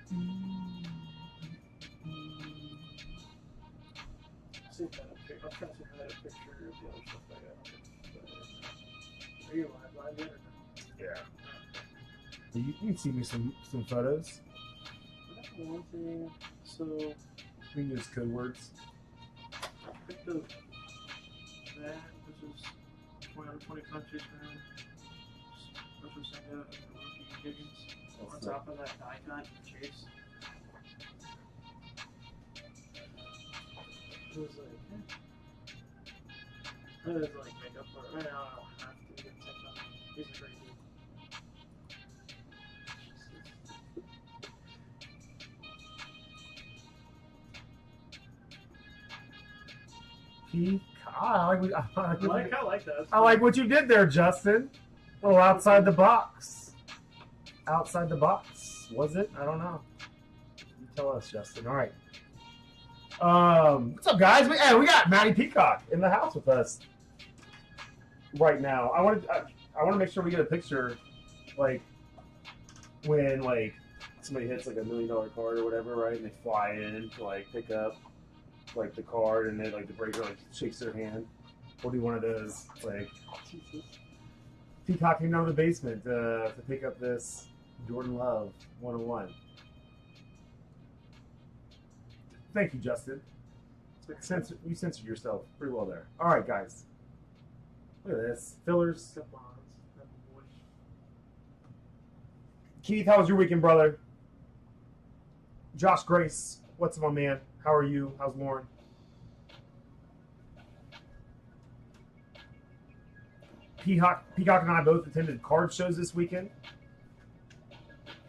See if I have a picture. I'm trying to see if I have a picture of the other stuff I got. Are you live yet or not? Yeah. You can see me some photos. That's one thing. So We can use code words. I picked up that, which is 20 countries, man. Which was sent out in the rookie Higgins. On top of that icon Chase. It was like, I was like make up for it. Right now I don't have to get sent on. He's a great dude. I like that. I like what you did there, Justin. Oh, outside the box. Outside the box. Was it? I don't know. You tell us, Justin. All right. What's up, guys? We got Matty Peacock in the house with us right now. I want to make sure we get a picture, like when like somebody hits like $1 million card or whatever, right? And they fly in to like pick up like the card, and then like the breaker like shakes their hand. We'll do one of those, like Peacock came down to the basement to pick up this Jordan Love 101. Thank you, Justin. You censored yourself pretty well there. All right, guys. Look at this. Fillers. Keith, how was your weekend, brother? Josh Grace, what's up, my man? How are you? How's Lauren? Peacock and I both attended card shows this weekend.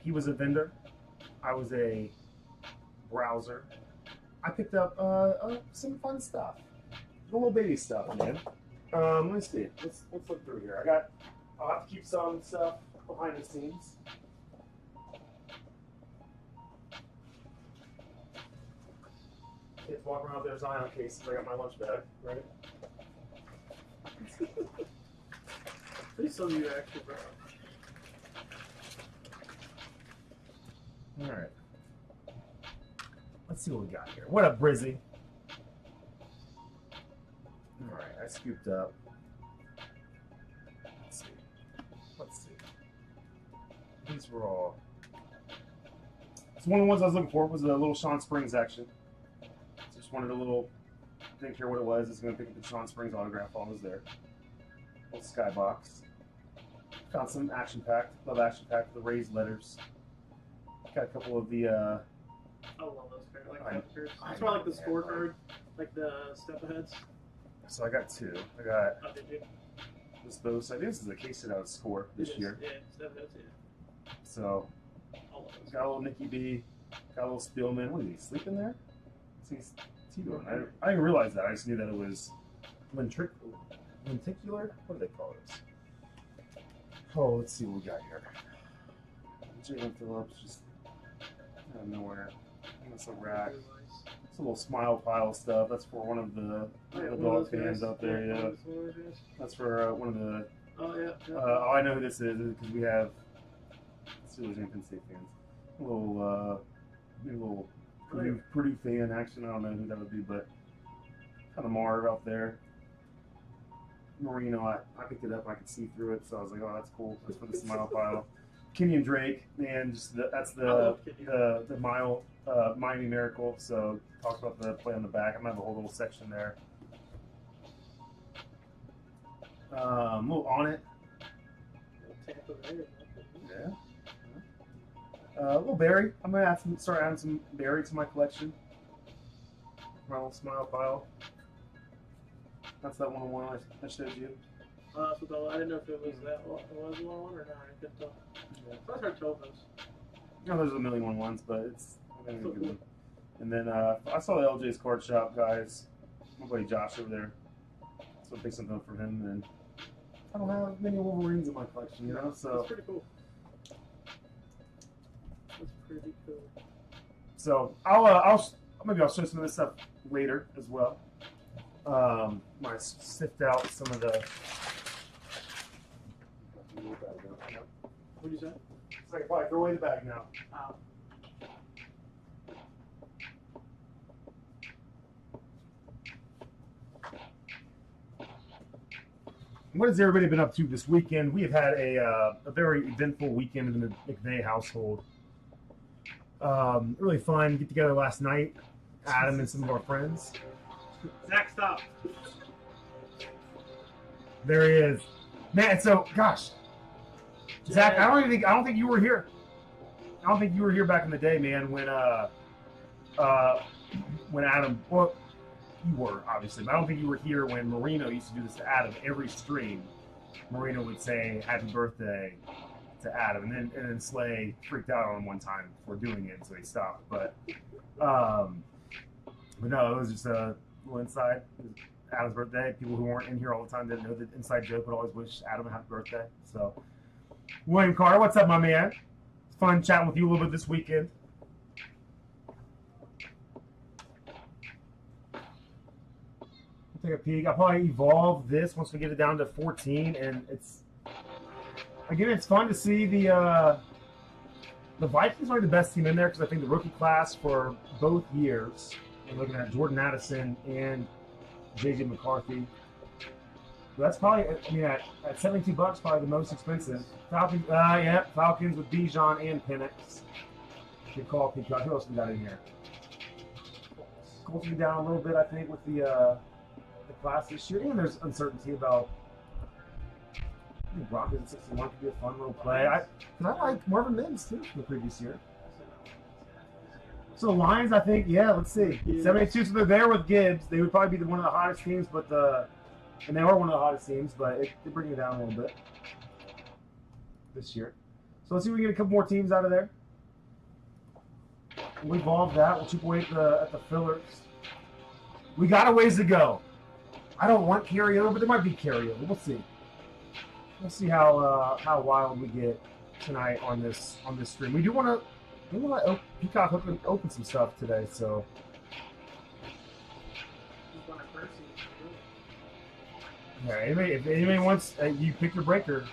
He was a vendor. I was a browser. I picked up some fun stuff. The little baby stuff, man. Let me see. Let's look through here. I'll have to keep some stuff behind the scenes. Kids walking around with their Zion cases. I got my lunch bag, right? Please tell me you actually brought. All right. Let's see what we got here. What up, Brizzy? All right, I scooped up. Let's see. These were all. So one of the ones I was looking for was a little Sean Springs action. Just wanted a little. Didn't care what it was. I was going to pick up the Sean Springs autograph while I was there. Little skybox. Found some action packed. Love action packed with the raised letters. Got a couple of the. I love those cards. Like cards. That's why I like the scorecard, like the step aheads. So I got two. I got. Oh, did you? Both. I think this is a case that I would score this year. Yeah, step aheads, yeah. So got a little Nicky B. Got a little Spielman. What is he sleeping there? What's he doing? I didn't realize that. I just knew that it was lenticular. What do they call this? Oh, let's see what we got here. Jalen Phillips just out of nowhere. That's a rack. It's a little smile pile stuff. That's for one of the dog fans out there. Yeah, that's for one of the. Oh yeah. Oh, I know who this is because we have Steelers and Penn State fans. A little Purdue fan action. I don't know who that would be, but kind of Marv out there. Marino, I picked it up. I could see through it, so I was like, "Oh, that's cool." That's for the smile pile. Kenyon Drake, man, that's the Miami Miracle. So talk about the play on the back. I'm gonna have a whole little section there. A little on it. Yeah. A little Barry. I'm gonna start adding some Barry to my collection. My little smile pile. That's that 101 I showed you. I didn't know if it was that one. It was 101 or not. I couldn't tell. Yeah. I heard 12 those. No, there's a million ones, but it's a good one. And then I saw the LJ's card shop guys. My buddy Josh over there. So I picked something up from him, and I don't have many Wolverines in my collection, you know. So that's pretty cool. That's pretty cool. So maybe I'll show some of this stuff later as well. Might sift out some of the. What'd you say? It's like, probably throw away the bag now. what has everybody been up to this weekend? We have had a very eventful weekend in the McVeigh household. Really fun get together last night. Adam and some of our friends. Zach, stop. There he is, man. So, gosh, Zach, I don't think you were here. I don't think you were here back in the day, man. When Adam, well, you were obviously, but I don't think you were here when Marino used to do this to Adam every stream. Marino would say "Happy Birthday" to Adam, and then Slay freaked out on him one time for doing it, so he stopped. But no, it was just a little inside. It was Adam's birthday. People who weren't in here all the time didn't know the inside joke, but always wish Adam a happy birthday. So, William Carter, what's up, my man? It's fun chatting with you a little bit this weekend. Take a peek. I'll probably evolve this once we get it down to 14, and it's fun to see the Vikings are the best team in there because I think the rookie class for both years. I'm looking at Jordan Addison and JJ McCarthy. So that's probably, I mean, at $72, probably the most expensive. Falcons, Falcons with Bijan and Penix. Good call, Peacock. Who else we got in here? Colts will be down a little bit, I think, with the class this year, and there's uncertainty about. I think Broncos at 61 could be a fun little play. I like Marvin Mims too from the previous year. So the Lions, I think, yeah. Let's see, 72. So they're there with Gibbs. They would probably be one of the hottest teams, and they are one of the hottest teams, but they're bringing it down a little bit this year. So let's see if we can get a couple more teams out of there. We'll evolve that. We'll chip away at the fillers. We got a ways to go. I don't want carryover, but there might be carryover. We'll see. We'll see how wild we get tonight on this stream. We want to Peacock open some stuff today, so. Yeah, if anybody wants, you pick your breaker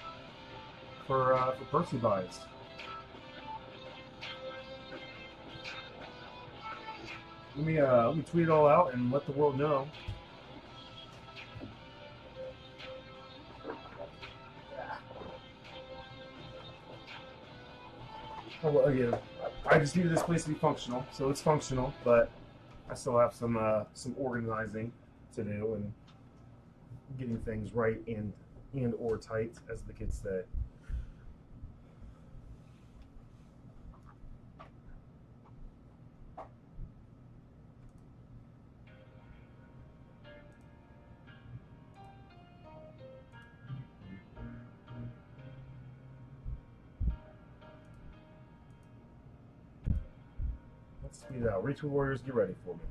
for Percy buys. Let me tweet it all out and let the world know. Oh, well, again, I just needed this place to be functional, so it's functional, but I still have some organizing to do and getting things right and or tight, as the kids say. Let's speed it out. Retool Warriors, get ready for me.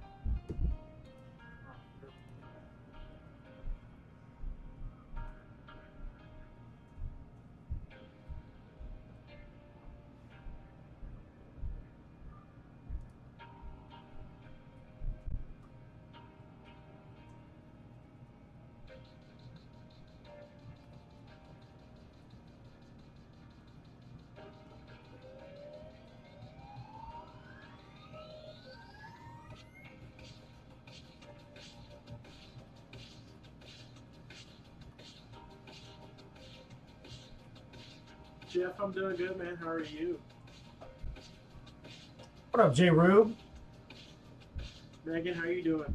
Jeff, I'm doing good, man. How are you? What up, J. Rube? Megan, how you doing?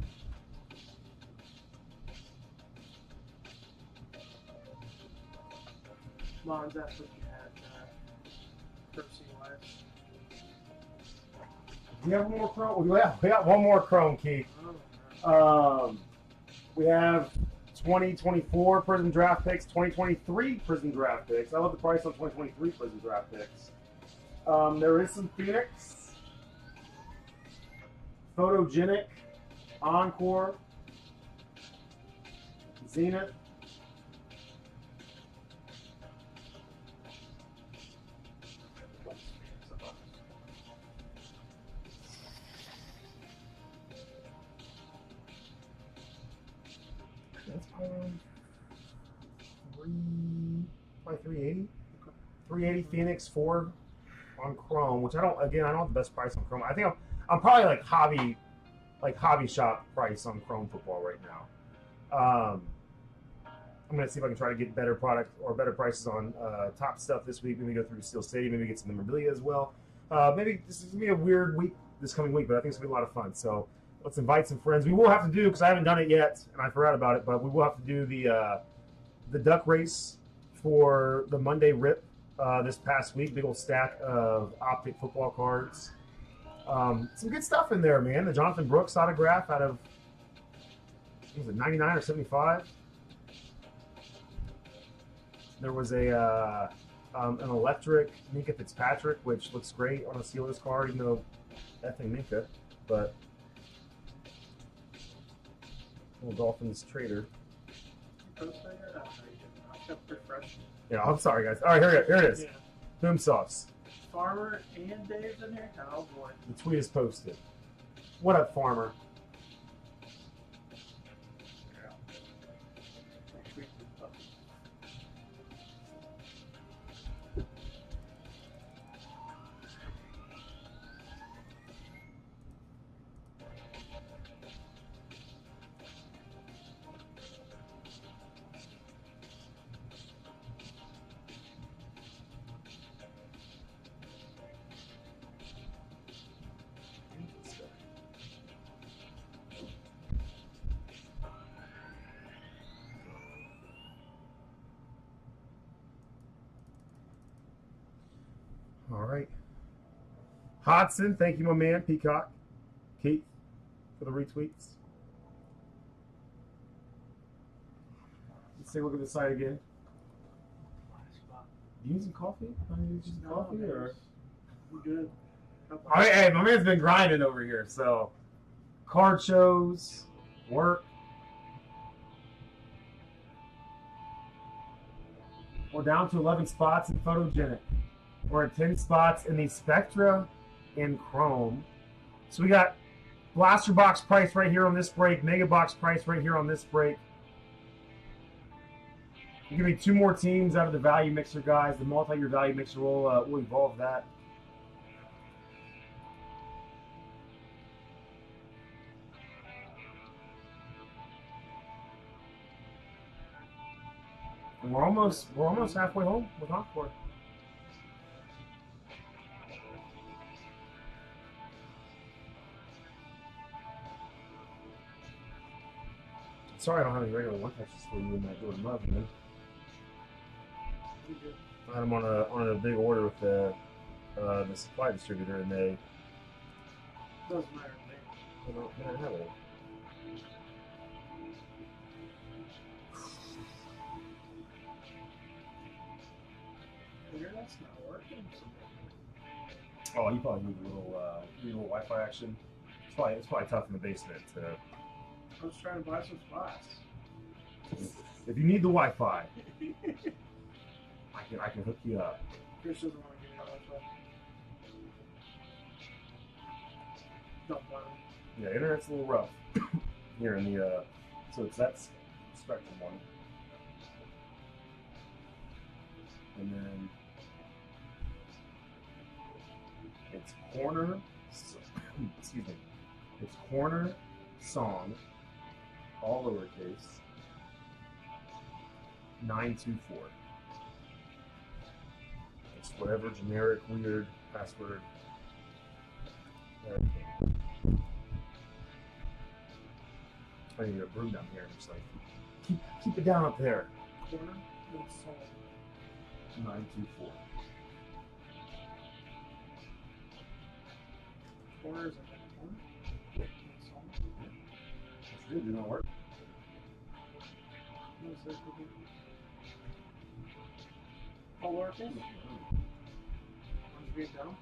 Mons, that's what you had, Percy wise. Do you have one more Chrome? We got one more Chrome, Keith. We have 2024 Prism Draft Picks, 2023 Prism Draft Picks. I love the price on 2023 Prism Draft Picks. There is some Phoenix, Photogenic, Encore, Zenith. That's probably 380. 380 Phoenix 4 on Chrome, which I don't have the best price on Chrome. I think I'm probably like hobby shop price on Chrome football right now. I'm gonna see if I can try to get better product or better prices on top stuff this week. Maybe go through Steel City, maybe get some memorabilia as well. Maybe this is gonna be a weird week this coming week, but I think it's gonna be a lot of fun. So let's invite some friends. We will have to do, because I haven't done it yet and I forgot about it, but we will have to do the duck race for the Monday Rip this past week. Big old stack of Optic football cards. Some good stuff in there, man. The Jonathan Brooks autograph out of, was it 99 or 75? There was an electric Minka Fitzpatrick, which looks great on a Steelers card, even though effing Minka, but little Dolphins trader. Yeah, I'm sorry, guys. All right, here it is. Yeah. Boom sauce. Farmer and Dave's in here? Oh, boy. The tweet is posted. What up, Farmer? All right. Hodson, thank you, my man. Peacock. Keith, for the retweets. Let's take a look at the site again. You need some coffee? You need some coffee? Or? We're good. All right, hey, my man's been grinding over here. So, card shows, work. We're down to 11 spots in photogenic. We're at 10 spots in the Spectra in Chrome. So we got Blaster Box price right here on this break, Mega Box price right here on this break. Give me two more teams out of the value mixer, guys. The multi-year value mixer will evolve that. And we're almost halfway home with Encore. Sorry I don't have any regular one touches for you in that door love, man. I had them on a big order with the supply distributor, and they Doesn't matter to me. they don't have it. Internet's not working. Oh, you probably need a little Wi-Fi action. It's probably tough in the basement to. I was trying to buy some spots. If you need the Wi-Fi, I can hook you up. Chris doesn't want to give me that Wi-Fi. Don't buy them. Yeah, internet's a little rough here in the so it's that Spectrum one, and then it's corner. Excuse me. It's corner song, all lowercase. 924. It's whatever generic weird password. Okay. I need a broom down here. Just like keep it down up there. Corner and song. 924. Corner is in the corner. Yeah. And song. That's good. Did not work. No, it says cookie. All lowercase? One's being down?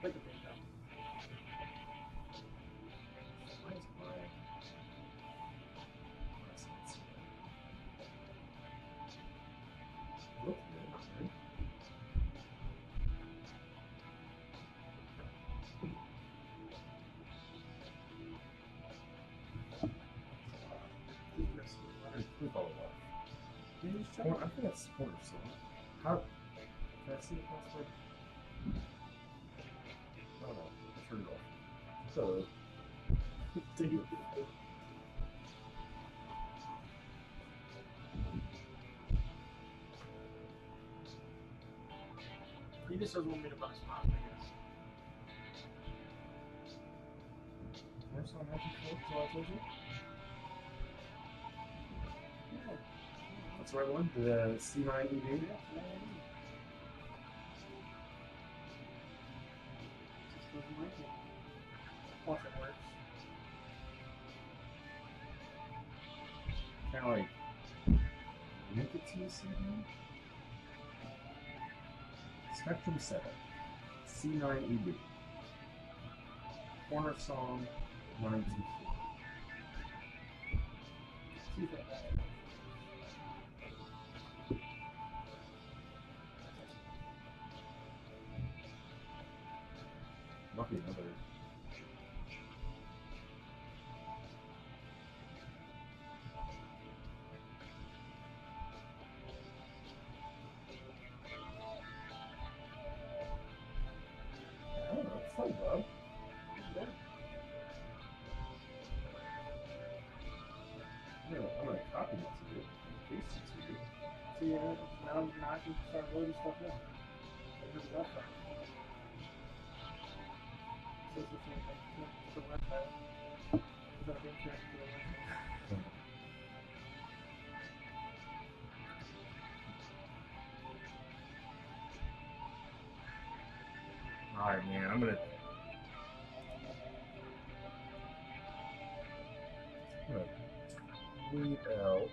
Like a being down. Why is my look good, right? We follow that. Can you just check? I think that's corner song. How? Can I see the password? Oh no, I turned it off. So, He just doesn't want me to buy spots, I guess. First on Magic 4, so I told you. Yeah. That's the right one. The C9 EV. Yeah, just doesn't like it. Watch it works. Kind of like nicotine CD. Spectrum 7. C9 EV. Corner song 924. See if that Might be another. I don't know. It's fun, bub. yeah. I'm gonna copy it to you. Paste it to you. So yeah, now I can start loading stuff in. There's that part. So it's the same thing. It's the website. Without being connected to the website. Alright, man. I'm gonna tweet out.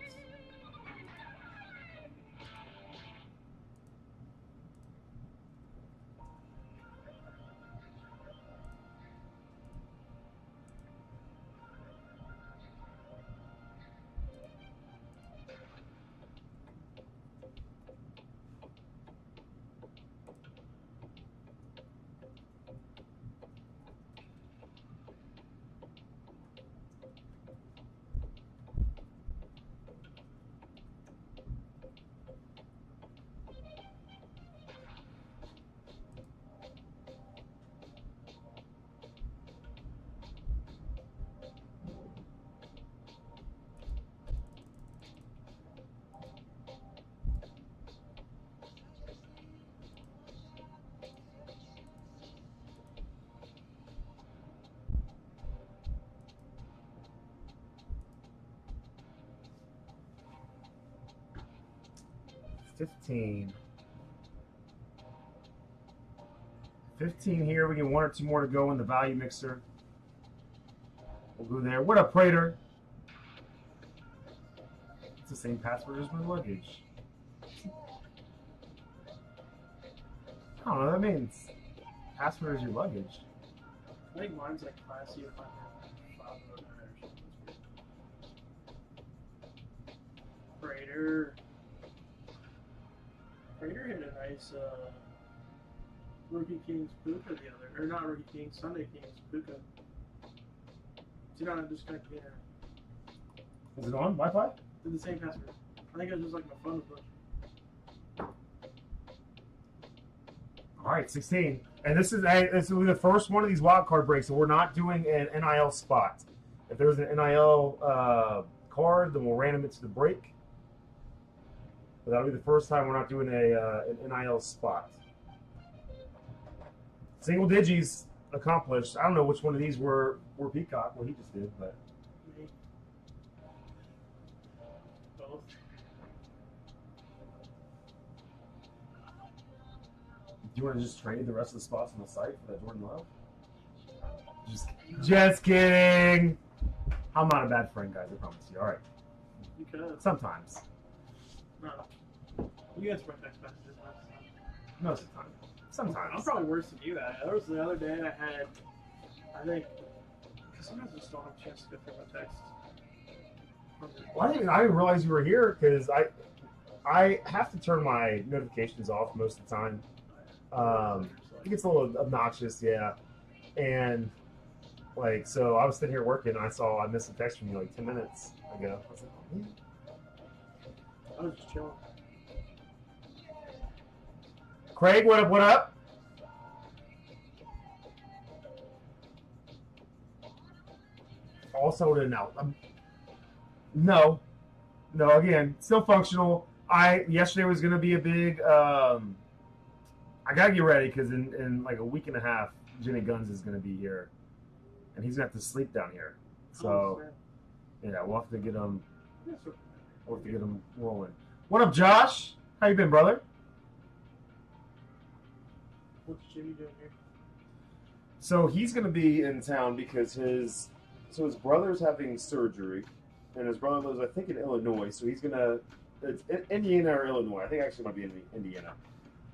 $15 here. We get one or two more to go in the value mixer. We'll go there. What up, Prater? It's the same password as my luggage. I don't know what that means. Password is your luggage. I think mine's like classy if I'm file mode or something. Freighter hit a nice Rookie Kings Puka the other, or not Rookie Kings, Sunday Kings Puka. So you know, I'm disconnected here. Is it on Wi-Fi? Did the same password. I think it was just like my phone was glitching. All right, 16. And this will be the first one of these wild card breaks, so we're not doing an NIL spot. If there's an NIL card, then we'll random it to the break. But that'll be the first time we're not doing an NIL spot. Single digis accomplished. I don't know which one of these were Peacock, what he just did, but Me. Both. do you want to just trade the rest of the spots on the site for that Jordan Love? Just kidding. I'm not a bad friend, guys. I promise you. All right. You could. Sometimes. No. You answer my text messages last time. Most of the time. Sometimes. I'm probably worse than you. There was the other day I had, I think, because sometimes I just don't have a chance to go through my texts. Well, I didn't realize you were here because I have to turn my notifications off most of the time. It gets a little obnoxious, yeah. And so I was sitting here working and I missed a text from you like 10 minutes ago. I was like, oh, man. I was just chilling. Craig, what up, what up? Also didn't know. No, again, still functional. Yesterday was going to be a big, I I gotta get ready because in like a week and a half, Jimmy Guns is gonna be here, and he's gonna have to sleep down here. So yeah, we'll have to get him. We'll have to get him rolling. What up, Josh? How you been, brother? What's Jimmy doing here? So he's gonna be in town because his brother's having surgery, and his brother lives, I think, in Illinois. So he's gonna, it's Indiana or Illinois. I think actually it might be in Indiana.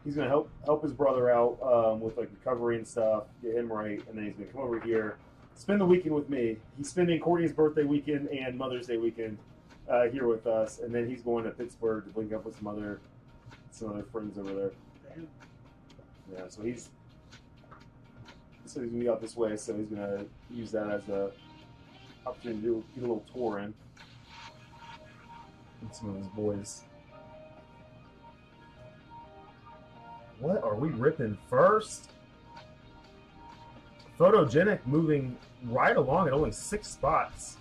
He's gonna help his brother out with like recovery and stuff, get him right, and then he's gonna come over here, spend the weekend with me. He's spending Courtney's birthday weekend and Mother's Day weekend here with us, and then he's going to Pittsburgh to link up with some other friends over there. Damn. Yeah, so he's gonna be out this way, so he's gonna use that as a opportunity to get a little tour in with some of his boys. What are we ripping first? Photogenic moving right along at only 6 spots.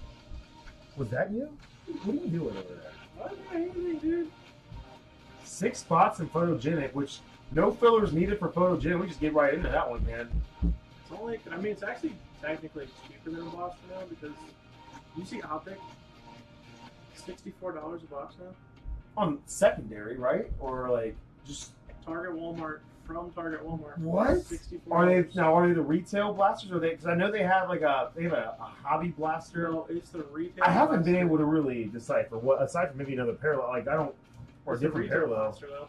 Was that you? What are you doing over there? I don't know anything, dude. 6 spots in Photogenic, which no fillers needed for Photogenic. We just get right into that one, man. It's only, I mean, it's actually technically cheaper than a box now because you see Optic, $64 a box now. On secondary, right? Or like just Target, Walmart, from Target, Walmart. what? $64. Are they the retail blasters? Or because I know they have a hobby blaster. No, it's the retail. I haven't been blaster. able to really decipher what, aside from maybe another parallel. Like I don't, or It's the different retail parallel. blaster, though.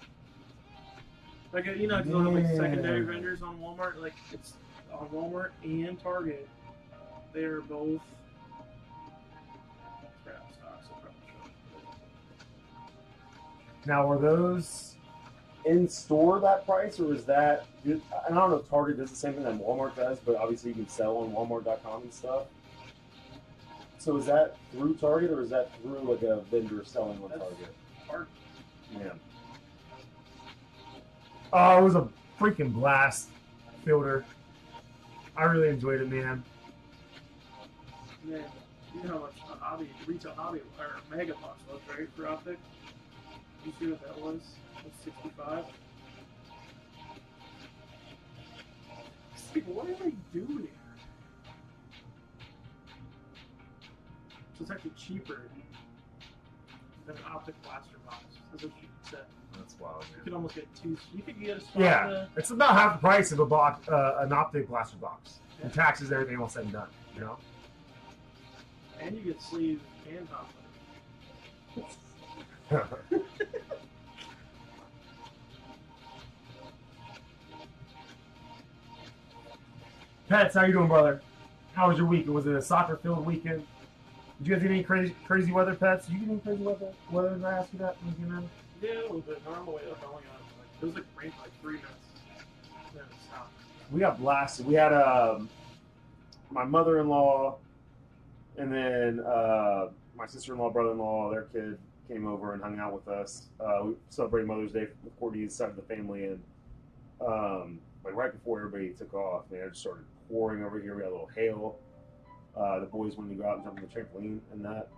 Like you know, because like secondary vendors on Walmart, like it's on Walmart and Target. They're both. Crap stocks. I'll probably show it. Now, are those in store that price, or is that? And I don't know if Target does the same thing that Walmart does, but obviously you can sell on Walmart.com and stuff. So is that through Target, or is that through like a vendor selling on Target? Target. Yeah. Oh, it was a freaking blast filter. I really enjoyed it, man. Man, you know how much a hobby, retail hobby, or mega box was, right, for Optic? You see what that was? It was 65. It's like, what are they doing here? So it's actually cheaper than an Optic blaster box. That's what you said. That's wild, You man. could almost get two. You could get a spot. Yeah, it's about half the price of an optic blaster box. And taxes, everything all said and done. You know. And you get sleeve and top plate. Pets, how you doing, brother? How was your weekend? Was it a soccer-filled weekend? Did you guys get any crazy weather, Pets? Did you get any crazy weather? Did I ask you that when you came in? Yeah, a little bit. Normal way up only on like it was like rain for like 3 minutes. Then it stopped. We got blasted. We had my mother-in-law, and then my sister-in-law, brother-in-law, their kid came over and hung out with us. We celebrated Mother's Day with Courtney's side of the family, and like right before everybody took off, man, it just started pouring over here. We had a little hail. The boys wanted to go out and jump on the trampoline and that.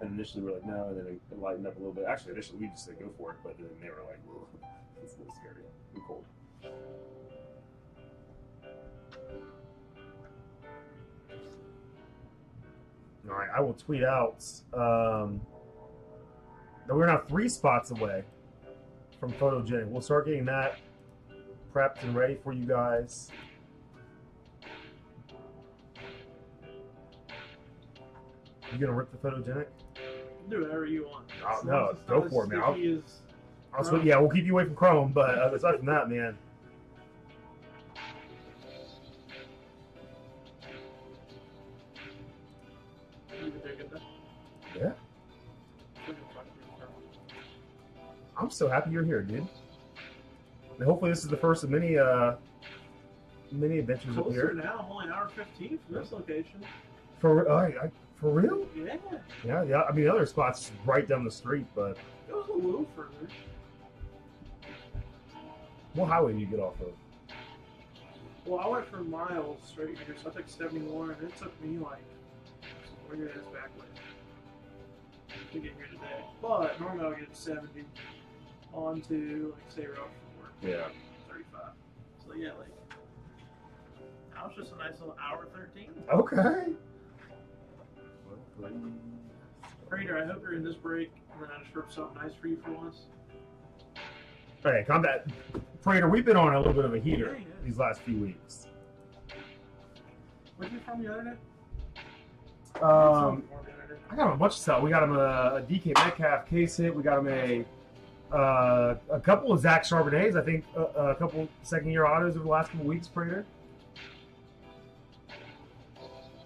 And initially we were like, no, and then it lightened up a little bit. Actually, initially we just said go for it, but then they were like, whoa, it's a little scary. Too cold. All right, I will tweet out that we're now 3 spots away from Photogenic. We'll start getting that prepped and ready for you guys. You gonna rip the Photogenic? Do whatever you want. Oh, no, go for it, man. Chrome. Yeah, we'll keep you away from Chrome, but aside from that, man. Yeah. I'm so happy you're here, dude. And hopefully this is the first of many adventures up Closer here. now, I'm only an hour 15 from this location. For real? Yeah. Yeah. I mean, the other spots right down the street, but It was a little further. what highway do you get off of? Well, I went for miles straight here, so I took 71, and it took me like 40 minutes back way to get here today. But normally I'll get 70 onto, like, say, Rock from work. Yeah. 35. So yeah, like that was just a nice little hour 13. Okay. Prater, I hope you're in this break, and then I just ripped something nice for you for once. Hey, combat. Prater, we've been on a little bit of a heater Yeah. these last few weeks. What did you from the other day? I got him a bunch of stuff. We got him a DK Metcalf case hit. We got him a couple of Zach Charbonnets. I think a couple second-year autos over the last couple weeks, Prater.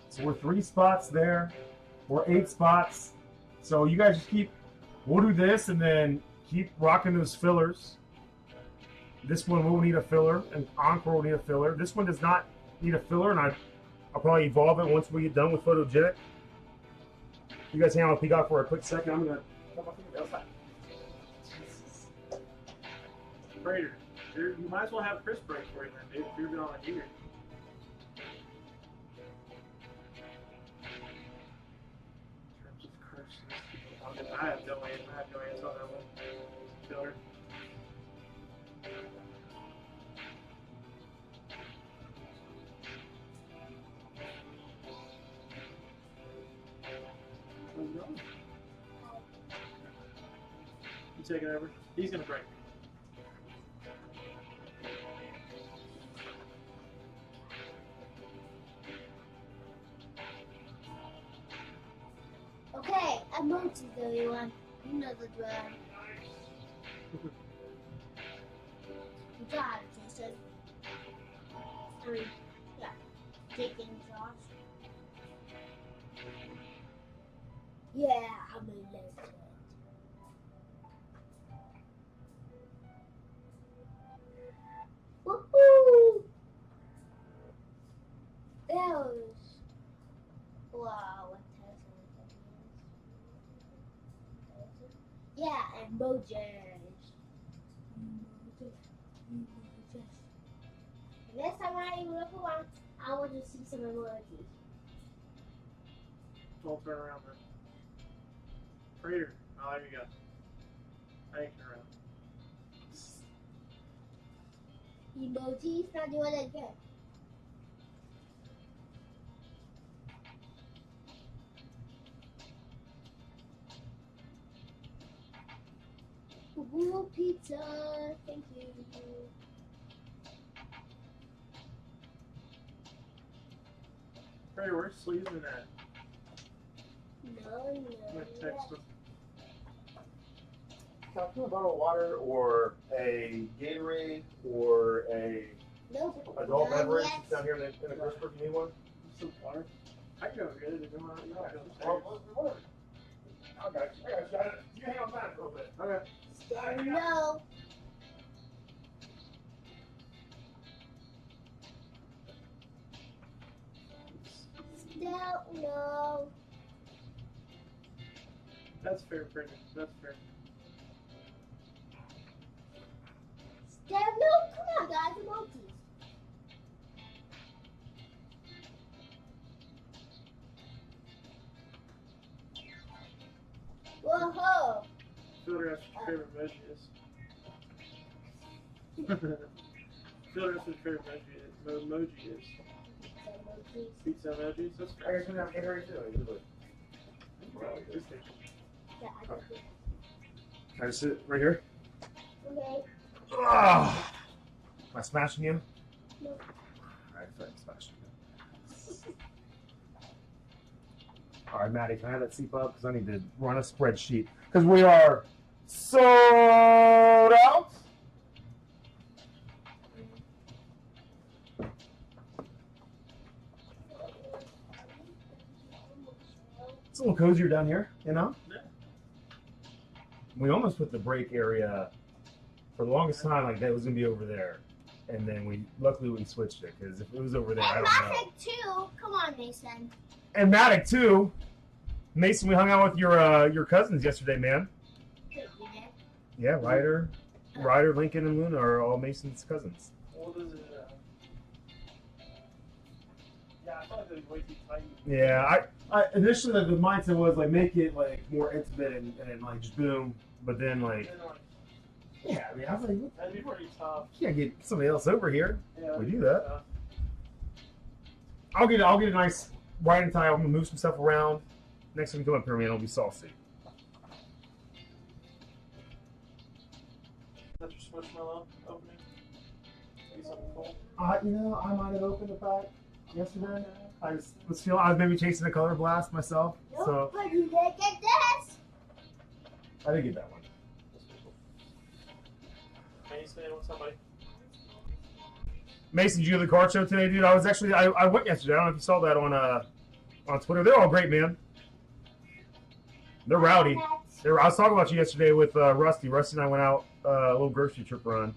So we're 3 spots there. We're 8 spots. So you guys just we'll do this and then keep rocking those fillers. This one will need a filler, and Encore will need a filler. This one does not need a filler, and I'll probably evolve it once we get done with Photogenic. You guys hang on with Peacock for a quick second. I'm going to come up here outside. Prater, you might as well have Chris break for you then, dude, if you're been on a heater. I have no answer on that one. Filler. You taking over? He's gonna break. Okay, emojis everyone. You know the drill. Good job, Jason. Yeah. Jake and Josh. Yeah, I'm a legend. Woohoo! That was... Wow, what yeah, emojis. Next time I look around, I want to see some emojis. Don't turn around then. Prater. Oh, there you go. I ain't turn around. Emojis, now do it again. Ooh, pizza, thank you. Prater, where's Sleeveman at? No. I'm gonna text him. Can I do a bottle of water or a Gatorade or a Nope. adult beverage Yes. down here in the Christopher if you need one? Some water. I can go get it if you want. You want to go upstairs. Whatever. I got you. You hang on back a little bit. Okay. No. No. That's fair, Prater. That's fair. No, come on, guys, emojis. Whoa. Filter, that's what your favorite emoji is. Filter, that's what your favorite emoji is. Emojis. Pizza emojis? That's I fair. guess we have Gatorade too. Yeah, I got it. Can I just sit right here? Okay. Am I smashing you? No. Alright, fine, smashing you. Alright, Maddie, can I have that seat up? Because I need to run a spreadsheet. Because we are sold out. It's a little cozier down here, you know? Yeah. We almost put the break area for the longest time, like that was gonna be over there, and then luckily we switched it because if it was over there, I And don't know. Matic too. Come on, Mason. And Matic too. Mason, we hung out with your cousins yesterday, man. Wait, you did? Yeah, Ryder, Lincoln, and Luna are all Mason's cousins. What is it? Yeah, I thought it was way too tight. Yeah, I initially the mindset was like make it like more intimate and like just boom, but then like Yeah, I mean, I was like, That'd be pretty tough. can't get somebody else over here. Yeah. We do that. I'll get a nice white and tie. I'm gonna move some stuff around. Next time we come up here, man, it'll be saucy. That's your squishmallow opening. Maybe something cool. You know, I might have opened a pack yesterday. I just was feeling I was maybe chasing a color blast myself, so But you didn't get this. I did get that one. That's pretty cool. Can you stay with somebody? Mason, did you go to the card show today, dude? I was actually I went yesterday. I don't know if you saw that on Twitter. They're all great, man. They're rowdy. I was talking about you yesterday with Rusty. Rusty and I went out a little grocery trip run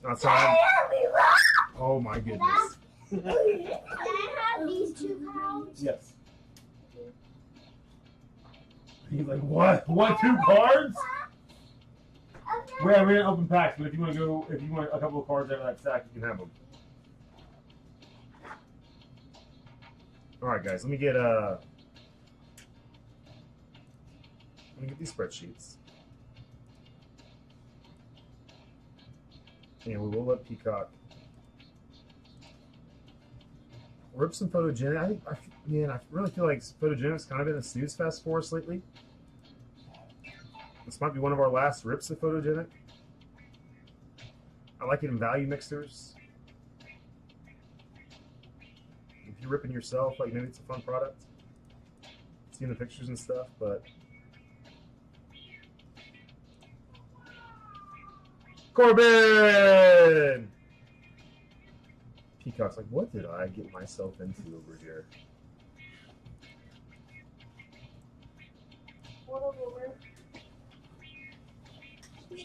outside. Oh my goodness. Can I have these 2 cards? Yes. He's like, what? What, 2 cards? We didn't open packs, but if you want a couple of cards out of that stack, you can have them. All right, guys, let me get these spreadsheets, and we will let Peacock rip some photogenic. I really feel like photogenic's kind of been a snooze fest for us lately. This might be one of our last rips of photogenic. I like it in value mixers. If you're ripping yourself, like maybe it's a fun product. Seeing the pictures and stuff, but Corbin! Peacock's like, what did I get myself into over here? What over? Should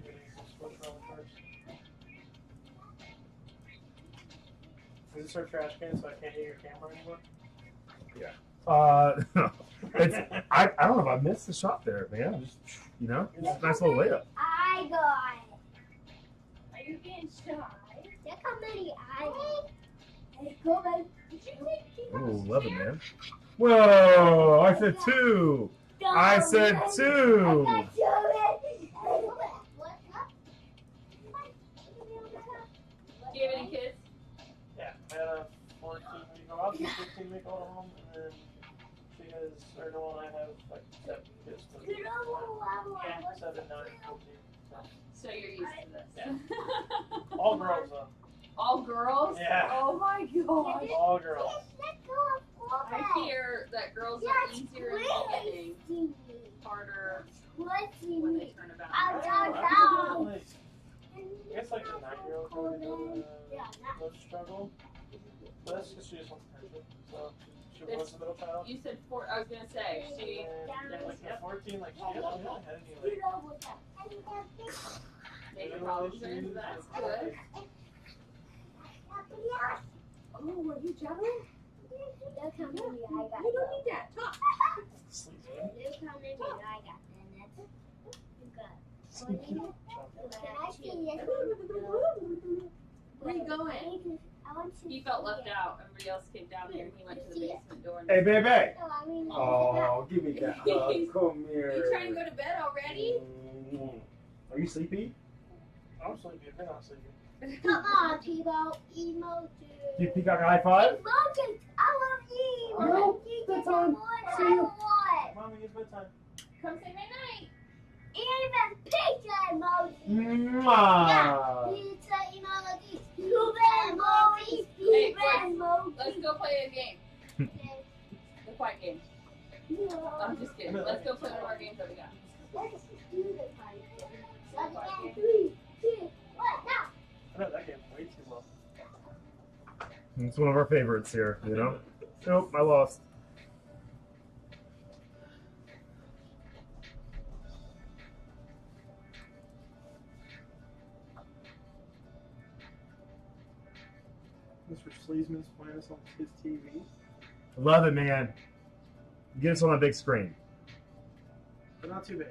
we use some squishmallow first? Is this our trash can so I can't hear your camera anymore? It's I don't know if I missed the shot there, man. Just it's a nice little layup. I got it. Are you getting shy? Look how many I got. Hey, go back. Did you take Ooh, love it, man. Whoa! I said 2. I said 2. Do you have any kids? Yeah, I had a 14-week old, 15-week old home, and then she has, or the one I have, like 7 kids. So, yeah, 7, 9, 14. So you're used to this. Yeah. All girls though. All girls? Yeah. Oh my god. All girls. I hear that girls are easier in the beginning, harder when they turn about. I guess like the 9-year-old probably does struggle. But that's because she just wants attention. So she was a middle child. You said 4. I was gonna say she. And like at 14, like she hasn't really had any like Major problems there, so that's good. Oh, are you juggling? Look how many I got. You don't need that. Talk. sleep. Look how many I got. And that's you got 20. Can I see it? Where you going? I want to. He felt left out. Everybody else came down here and he went to the basement door. Hey, baby. No, I mean, Oh, give me that hug. Come here. You trying to go to bed already? Are you sleepy? I'm sleepy if you're not sleepy. come on, Tebow. Emoji. Give Peacock a high five? Emoji. I love you. I know. Good time. See you. What? Mommy, it's bedtime. Come say my night. Even pizza emoji. Mwah. Yeah, pizza emoji. Pizza emoji. Hey, Pizza emoji. Let's go play a game. The quiet game. I'm just kidding. Let's go play one of our games that we got. Let's do the fight. Let's get 3, 2, 1, now. I know that game way too well. It's one of our favorites here, Nope, I lost. Mr. Sleesman's playing us on his TV. Love it, man. Get us on a big screen. But not too big.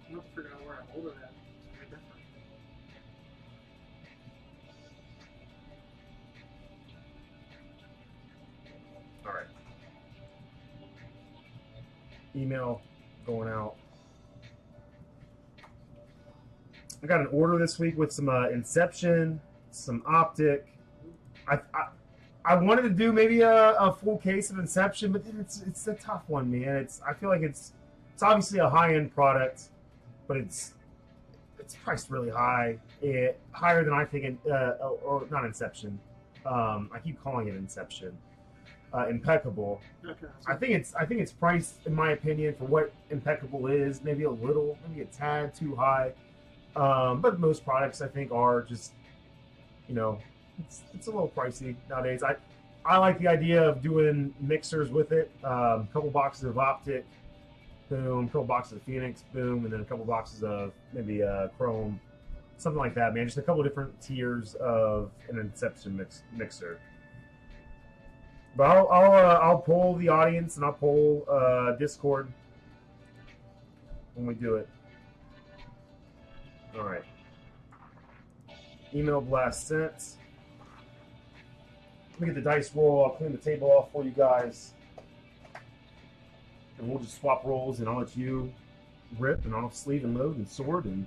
I have to figure out where I hold it at. email going out. I got an order this week with some Inception, some Optic. I wanted to do maybe a full case of Inception, but it's a tough one, man. I feel like it's obviously a high-end product, but it's priced really high, higher than I think, or not Inception. I keep calling it Inception. Impeccable. Okay. I think it's priced, in my opinion, for what Impeccable is, maybe a tad too high. But most products I think are just, it's a little pricey nowadays. I like the idea of doing mixers with it. A couple boxes of Optic, boom. A couple boxes of Phoenix, boom, and then a couple boxes of maybe Chrome, something like that, man. Just a couple different tiers of an Inception mixer. But I'll poll the audience and I'll poll Discord when we do it. All right. Email blast sent. Let me get the dice roll. I'll clean the table off for you guys. And we'll just swap rolls, and I'll let you rip, and I'll sleeve and load and sword. And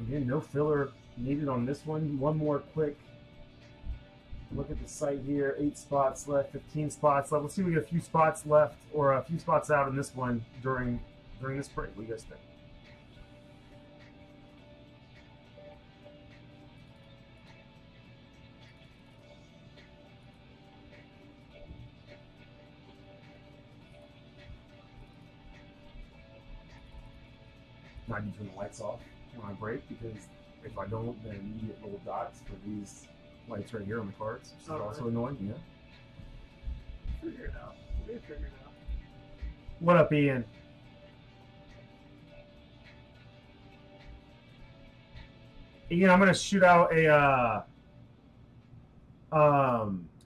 again, no filler needed on this one. One more quick look at the site here. 8 spots left, 15 spots left. Let's see if we get a few spots left, or a few spots out in this one during this break. What do you guys think? I need to turn the lights off when I break, because if I don't, then you get little dots for these lights right here on the cards, which is also annoying. Yeah. Figure it out. We'll figure it out. What up, Ian? Ian, I'm gonna shoot out a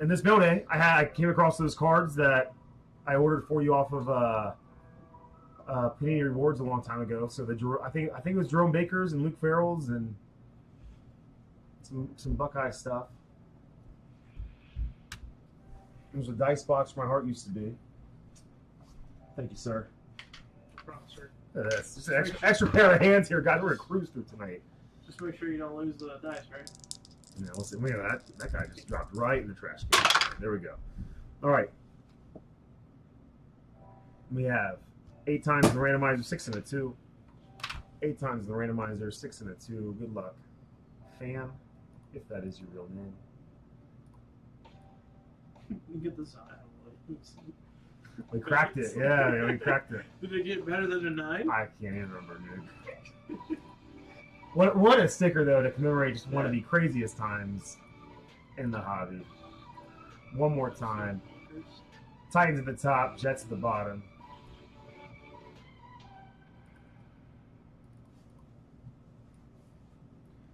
in this building. I came across those cards that I ordered for you off of Panini Rewards a long time ago. So I think it was Jerome Baker's and Luke Farrell's and some Buckeye stuff. There's a dice box where my heart used to be. Thank you, sir. No problem, sir. That's just an extra pair of hands here, guys. We're gonna cruise through tonight. Just make sure you don't lose the dice, right? Yeah, listen, look at that guy just dropped right in the trash can. There we go. All right. We have 8 times in the randomizer, 6 and a 2. 8 times in the randomizer, 6 and a 2. Good luck. Fam, if that is your real name. You get the sign. We cracked it. Yeah, we cracked it. Did it get better than a 9? I can't even remember, dude. What a sticker, though, to commemorate just one of the craziest times in the hobby. One more time. Titans at the top, Jets at the bottom.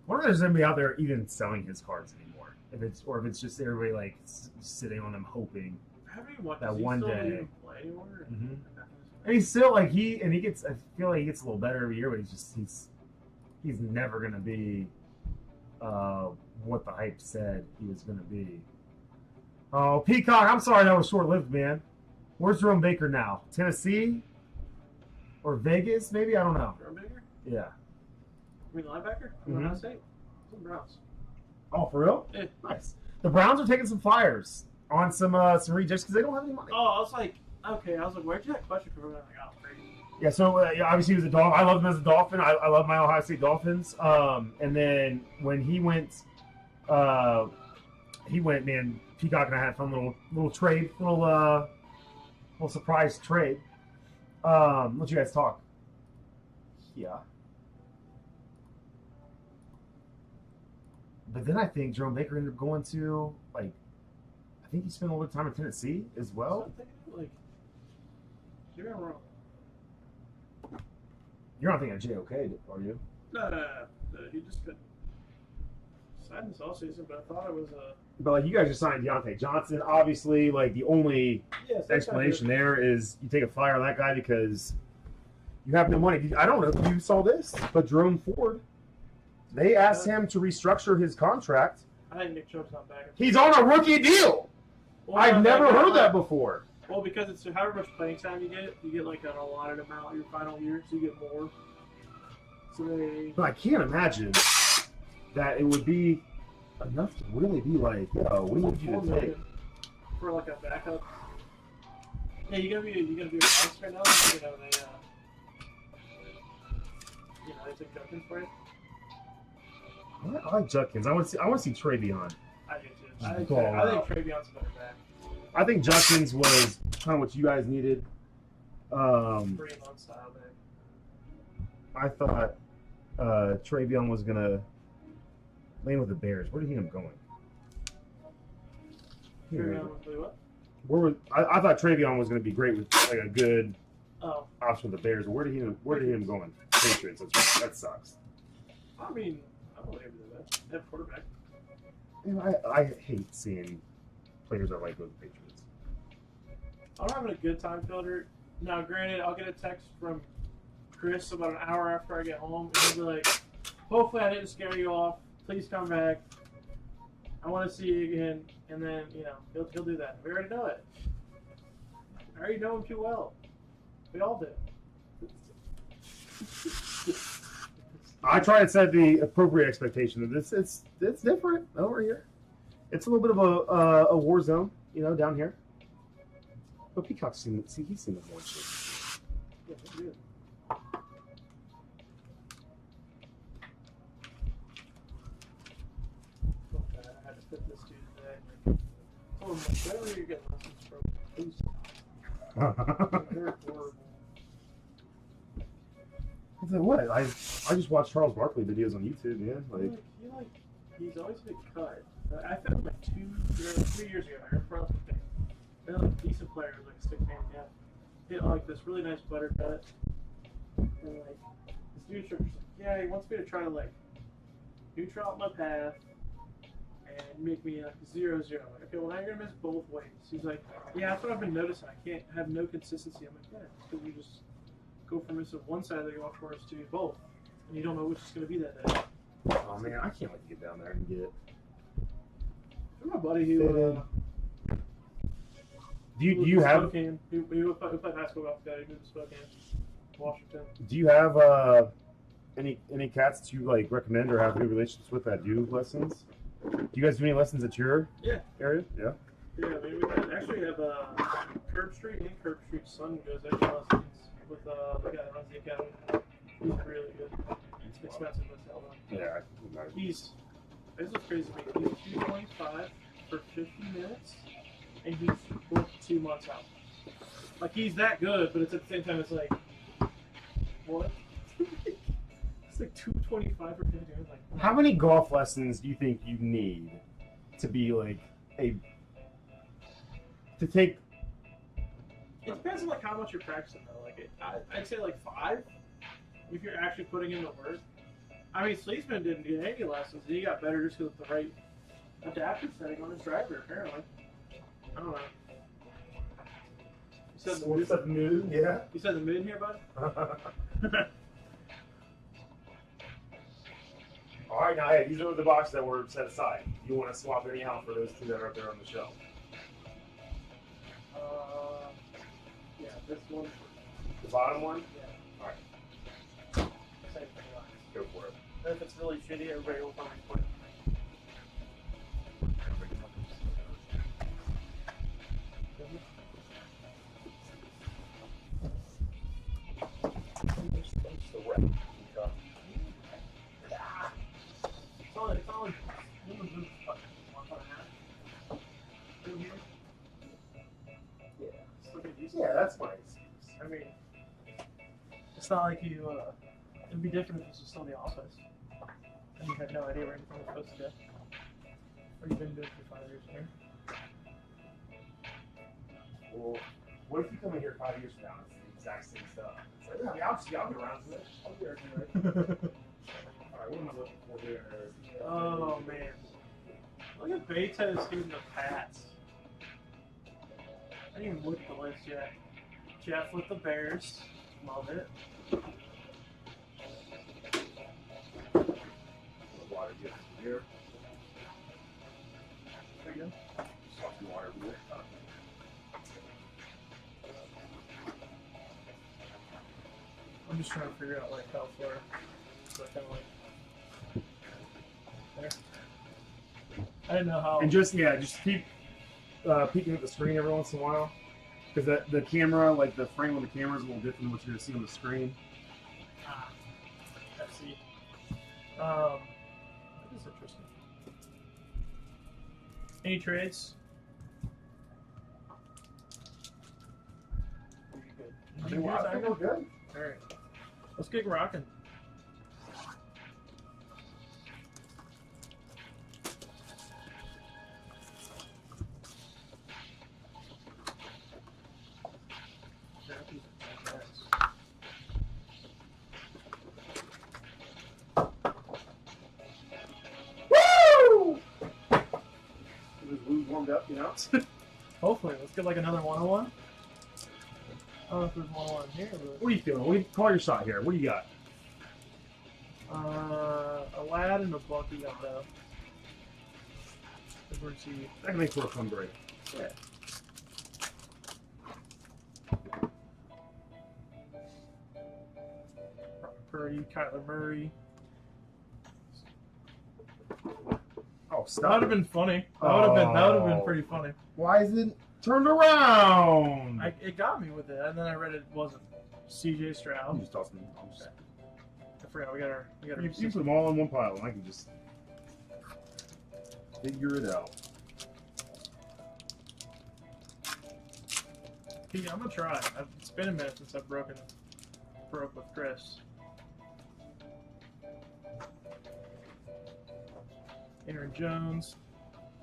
I wonder if there's anybody out there even selling his cards anymore. If it's just everybody like sitting on them hoping that one day. Even play anymore? Mm-hmm. And he's still like he gets. I feel like he gets a little better every year, but he's never gonna be what the hype said he was gonna be. Oh, Peacock! I'm sorry that was short-lived, man. Where's Jerome Baker now? Tennessee or Vegas? Maybe, I don't know. Jerome Baker? Yeah. You mean linebacker? Mhm. Ohio State? Some Browns. Oh, for real? Yeah. Nice. The Browns are taking some flyers on some rejects because they don't have any money. Oh, I was like, okay. I was like, where'd you that question come from? I'm like, oh, crazy. Yeah, so obviously he was a Dolphin. I love him as a Dolphin. I love my Ohio State Dolphins. And then when he went, man, Peacock and I had a fun little trade, little surprise trade. Let you guys talk. Yeah. But then I think Jerome Baker ended up going to, I think he spent a little time in Tennessee as well. Like, maybe I'm wrong. You're not thinking of JOK, are you? No. He just got signed this all season, but I thought it was a. But you guys just signed Deontay Johnson. Obviously, the only explanation there is you take a flyer on that guy because you have no money. I don't know if you saw this, but Jerome Ford, they asked him to restructure his contract. I think Nick Chubb's not back. He's on a rookie deal. Well, I've never heard like, that before. Well, because it's however much playing time you get like an allotted amount your final year, so you get more. So they. But I can't imagine that it would be enough to really be like, yo, we need you $4 to million take. for like a backup. Yeah, you gotta be nice right now. They take Junkins for it. I like Judkins. I want to see Travion. I do too. I think Ball out. Travion's a better back. I think Judkins was kind of what you guys needed. 3 months style back. I thought Travion was gonna land with the Bears. Where did he end up going? Travion was really what? I thought Travion was gonna be great with like a good Oh, option with the Bears. Where did he end up going? Patriots. That sucks. I mean, I don't think they do that. They have quarterback. You know, I hate seeing players I like go to the Patriots. I'm having a good time, Filter. Now, granted, I'll get a text from Chris about an hour after I get home, and he'll be like, hopefully I didn't scare you off. Please come back. I want to see you again. And then, he'll do that. We already know it. I already know him too well. We all do. I try to set the appropriate expectation that it's different over here. It's a little bit of a war zone, down here. But Peacock's seen he's seen the more shit. Yeah, that's good. I had to fit this dude today. Oh, where are you getting lessons from? Please. They're horrible. It's like, what? I just watch Charles Barkley videos on YouTube, man. He's always been cut. I found like 3 years ago. I remember they're like decent players, like 6 hands. Yeah, he had like this really nice butter cut, and like this dude's just like, yeah, he wants me to try to like neutral out my path and make me like 0-0. Like, okay, well now you're gonna miss both ways. He's like, yeah, that's what I've been noticing. I can't have no consistency. I'm like, yeah, because you just go from missing one side of the golf course to both, and you don't know which is gonna be that day. Oh man, I can't wait to get down there and get. My buddy who. Do you have? Spokane. We played high school golf together. He moved to Spokane, Washington. Do you have any cats that you like recommend or have good relationships with that do lessons? Do you guys do any lessons at your area? Yeah. Yeah, I mean, we actually have Curb Street and Curb Street's son goes extra lessons with the guy that runs the academy. He's really good. It's expensive, but hell no. Yeah. This is crazy to me. He's $225 for 50 minutes, and he's booked 2 months out. Like, he's that good, but it's at the same time, it's like, what? It's like $225 for 50 minutes. Like, How many golf lessons do you think you need to be like to take? It depends on like how much you're practicing though. Like I'd say like 5 if you're actually putting in the work. I mean, Sleesman didn't get any lessons. He got better just with the right adapter setting on his driver. Apparently, I don't know. You said the mood? Yeah. You said the mood here, bud. All right, now hey, these are the boxes that were set aside. You want to swap any out for those 2 that are up there on the shelf? Yeah, this one. The bottom one? Yeah. All right, Same thing. go for it. And if it's really shitty, everybody will probably quit. Yeah, that's my excuse. I mean, it's not like you, it'd be different if this was still in the office. And you had no idea where anything was supposed to go. Or you've been doing it for 5 years here. Well, what if you come in here 5 years from now and it's the exact same stuff? It's like, yeah, I'll be around for this. I'll be there tonight. Alright, what am I looking for here? Oh, man. Look at Betos doing the Pats. I didn't even look at the list yet. Jeff with the Bears. Love it. Water just here. There you go. Salty water here. just trying to figure out like how far. So kind of like there. I didn't know how. And just keep peeking at the screen every once in a while, because the camera, like the frame of the camera, is a little different than what you're gonna see on the screen. I see. That is interesting. Any trades? I think we're good. All right, let's get rocking. Woo! Who's warmed up, you know? Hopefully, let's get like another 101. I don't know if there's 101 here, but What are you feeling? Call your shot here. What do you got? a lad and a Bucky auto. Emergency. That can make for a fun break. Yeah. Purdy, Kyler Murray. Oh, That stop. would have been funny. That would have been pretty funny. Why is it turned around? It got me with it, and then I read it wasn't. CJ I'm Stroud. just tossing them. I forgot we got our. You put them all in one pile, and I can just figure it out. Yeah, I'm gonna try. It's been a minute since I've broke with Chris. Aaron Jones.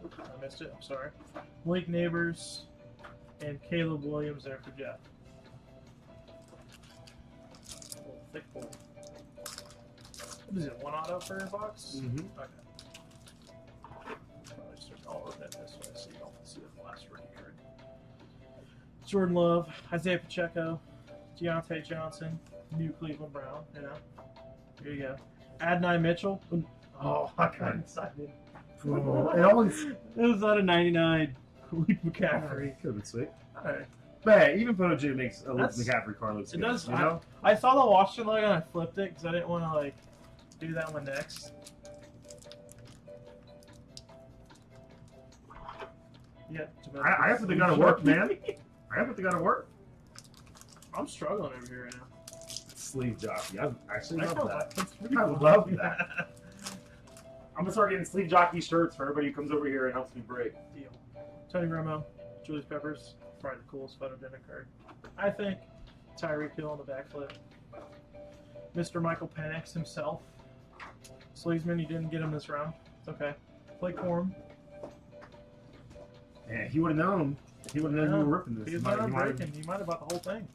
Oops, I missed it. I'm sorry. Blake Neighbors and Caleb Williams there for Jeff. A little thick boy. What is it? One auto per box? Mm-hmm. Okay. Probably just all of that this way so you don't see the last rookie card. Jordan Love, Isaiah Pacheco, Deontay Johnson, new Cleveland Brown, you know. Here you go. Adonai Mitchell. Oh, I got excited. Oh, it always It was out of 99. Khalid McCaffrey. could have been sweet. Alright. But hey, even Photo J makes a That's- McCaffrey card looks It good. does. You know? I saw the Washington logo and I flipped it because I didn't want to like do that one next. Yeah. I have to go to work, man. I have to go to work. I'm struggling over here right now. Sleeve jockey. I actually I love feel that. like that's pretty I cool. love that. I'm gonna start getting sleeve jockey shirts for everybody who comes over here and helps me break. Deal. Tony Romo, Julius Peppers, probably the coolest photogenic card. I think Tyreek Hill on the backflip. Mr. Michael Penix himself. Sleesman, you didn't get him this round. It's okay. Play Corum. Yeah, he would have known. He would have known you were ripping this. He was not breaking. You might have bought the whole thing.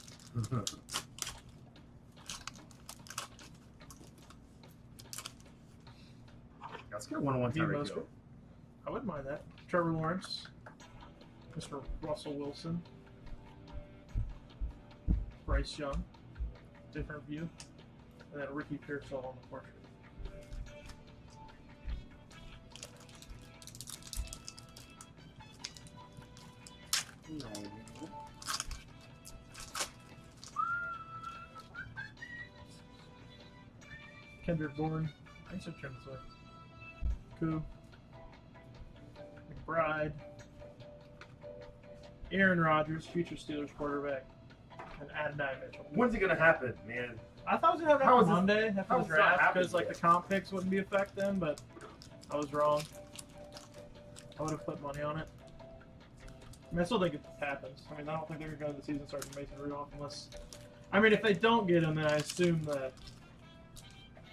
Let's get 101 He Tyreek most- Hill. I wouldn't mind that. Trevor Lawrence. Mr. Russell Wilson. Bryce Young. Different view. And then Ricky Pearsall on the portrait. Kendrick Bourne. I should turn this way. Koo. McBride. Aaron Rodgers, future Steelers quarterback. And Adonai Mitchell. When's it gonna happen, man? I thought it was going to How happen is Monday how after the is that draft happening because like yet? the comp picks wouldn't be affect them, but I was wrong. I would have put money on it. I mean, I still think it happens. I mean, I don't think they're going to go into the season starting Mason Rudolph unless... I mean, if they don't get him, then I assume that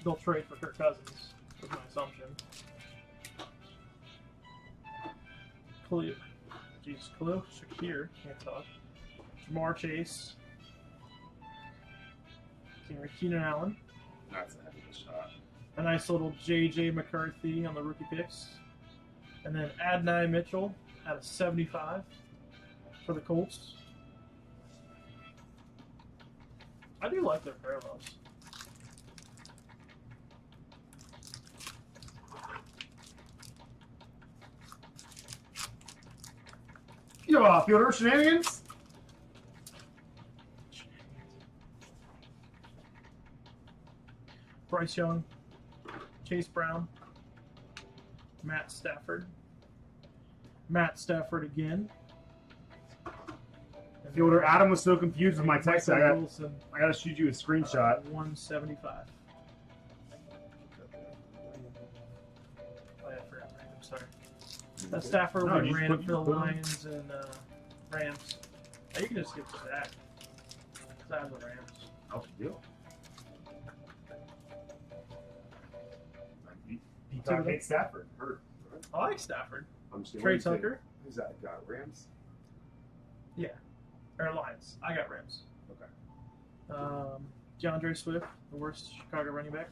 they'll trade for Kirk Cousins, was my assumption. Khalil. Jesus, Khalil Shakir, can't talk. Jamar Chase. Keenan Allen. That's a heck of a shot. A nice little J.J. McCarthy on the rookie picks. And then Adonai Mitchell at a 75 for the Colts. I do like their parallels. Yo, Fielder shenanigans? Bryce Young, Chase Brown, Matt Stafford again. Fielder Adam was so confused with my text. I got to shoot you a screenshot. 175. Oh, yeah, I forgot random. Sorry. That Stafford will be random for the Lions and Rams. Oh, you can just skip Zach. Because I have the Rams. How's the deal? Peacock hates Stafford. Hurt. I like Stafford. I'm just Trey Tucker. Who's that? Got Rams? Yeah. Or Lions. I got Rams. Okay. DeAndre Swift, the worst Chicago running back.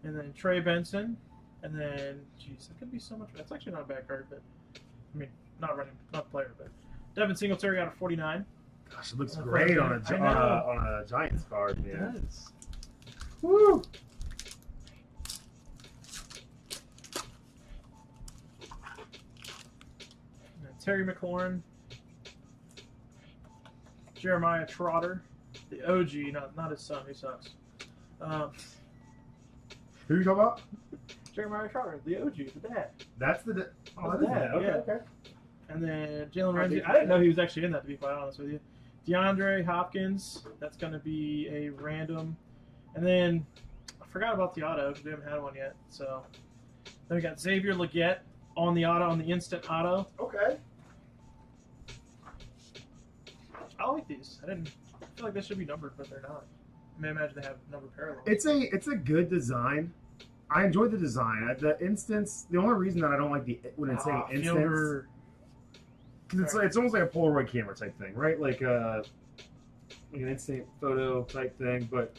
And then Trey Benson. And then, geez, that could be so much. That's actually not a bad card, but I mean, not player, but Devin Singletary out of 49. Gosh, it looks great on a Giants card, man. It does. Woo! Terry McLaurin, Jeremiah Trotter, the OG, not his son, he sucks. Who are you talking about? Jeremiah Trotter, the OG, the dad. That's the That's the dad. Okay, Yeah. Okay. And then Jalen Ramsey. I didn't know he was actually in that, to be quite honest with you. DeAndre Hopkins, that's going to be a random. And then I forgot about the auto because we haven't had one yet. So then we got Xavier Legette on the auto, on the instant auto. Okay. I like these. I feel like they should be numbered, but they're not. I may imagine they have number parallel. It's a good design. I enjoy the design. The instance. The only reason that I don't like when it's saying instance, because it's almost like a Polaroid camera type thing, right? Like an instant photo type thing. But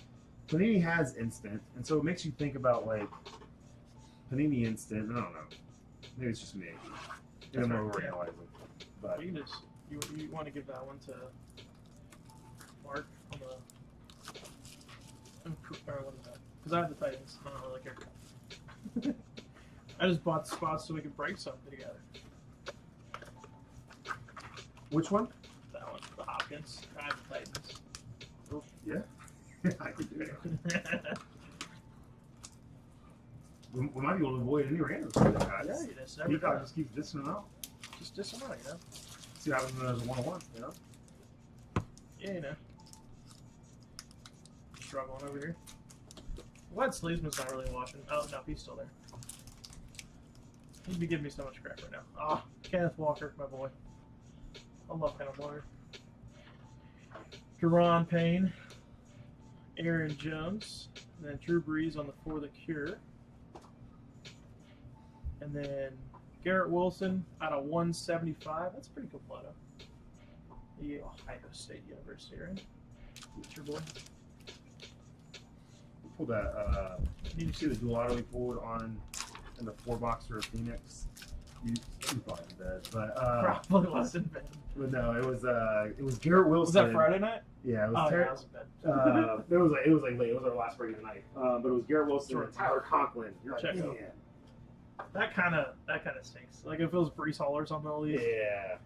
Panini has instant, and so it makes you think about like Panini instant. I don't know. Maybe it's just me. I don't know what we're analyzing. But you can just you want to give that one to Mark on the. Or what is that? Because I have the Titans. I don't really care. I just bought the spots so we could break something together. which one? That one, the Hopkins. I have the Titans. Oh, yeah. I could do it. We might be able to avoid any randoms for that, guys. Yeah, you just never Peacock know. just keeps dissing them out. Just disappointing, you know? See what happens when there's a 1-on-1, you know? Yeah, you know. Struggling over here. Glad Sleesman's not really watching. Oh, no, he's still there. He'd be giving me so much crap right now. Ah, Kenneth Walker, my boy. I love Kenneth Walker. Deron Payne. Aaron Jones. And then Drew Brees on the For the Cure. And then Garrett Wilson out of 175. That's a pretty cool photo. The Ohio State University, right? That's your boy. Pull that. Did you see the dual auto we pulled in the 4-boxer of Phoenix? You probably did that, but probably wasn't in bed. But no, it was Garrett Wilson. Was that Friday night? Yeah, it was. Oh, yeah, I was in bed. it was like late. It was our last break of the night. But it was Garrett Wilson and Tyler Conklin. You're like, Check man. out. That kind of stinks. Like if it was Brees Hall or something, at least. Yeah.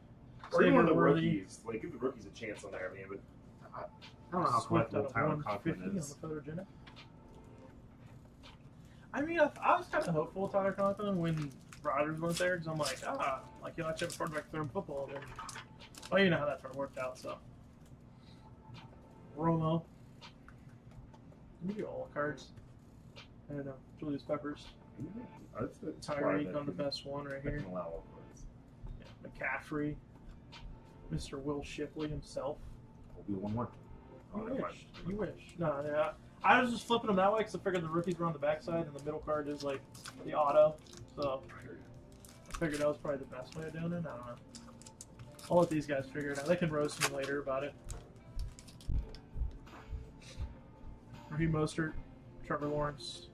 Or Xavier even one of the Worthy. rookies. Like give the rookies a chance on there, man. But I don't know how Swift collectible out of Tyler Conklin 150 is. on the photogenic. I mean, I was kind of hopeful with Tyler Conklin when Rodgers went there because I'm like, you'll actually have a quarterback throwing football. Then, well, you know how that sort of worked out. So, Romo. Let me do all the cards. I don't know. Julius Peppers. Tyreek on the best one right here. Yeah, McCaffrey. Mr. Will Shipley himself. We'll be 1-1. You wish. No, yeah. I was just flipping them that way because I figured the rookies were on the backside and the middle card is like the auto. So I figured that was probably the best way of doing it. I don't know. I'll let these guys figure it out. They can roast me later about it. Raheem Mostert, Trevor Lawrence,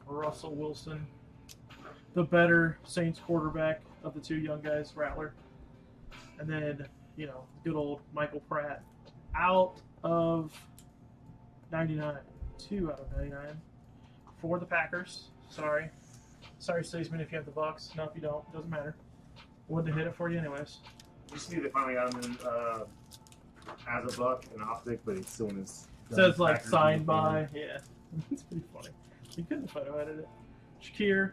Russell Wilson, the better Saints quarterback of the two young guys, Rattler. And then, good old Michael Pratt out of 99. 2 out of 99 for the Packers. Sorry, Sleesman, if you have the Bucks. No, if you don't, doesn't matter. Wouldn't have hit it for you anyways. Just need to finally got him in as a Buck and optic, but he's still in his. Says like signed by. Yeah, it's pretty funny. You couldn't photo edit it. Shakir.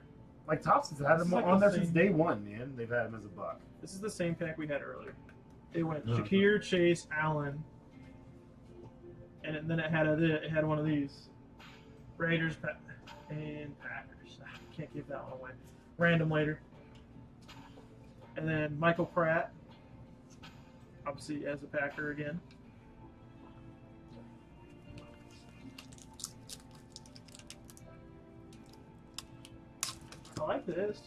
Like Topps has had This them is like on the there since same- day one, man. They've had him as a buck. This is the same pack we had earlier. It went Yeah. Shakir, Chase, Allen, and then it had one of these. Raiders and Packers. Can't give that one away. Random later. And then Michael Pratt, obviously as a Packer again. I like this.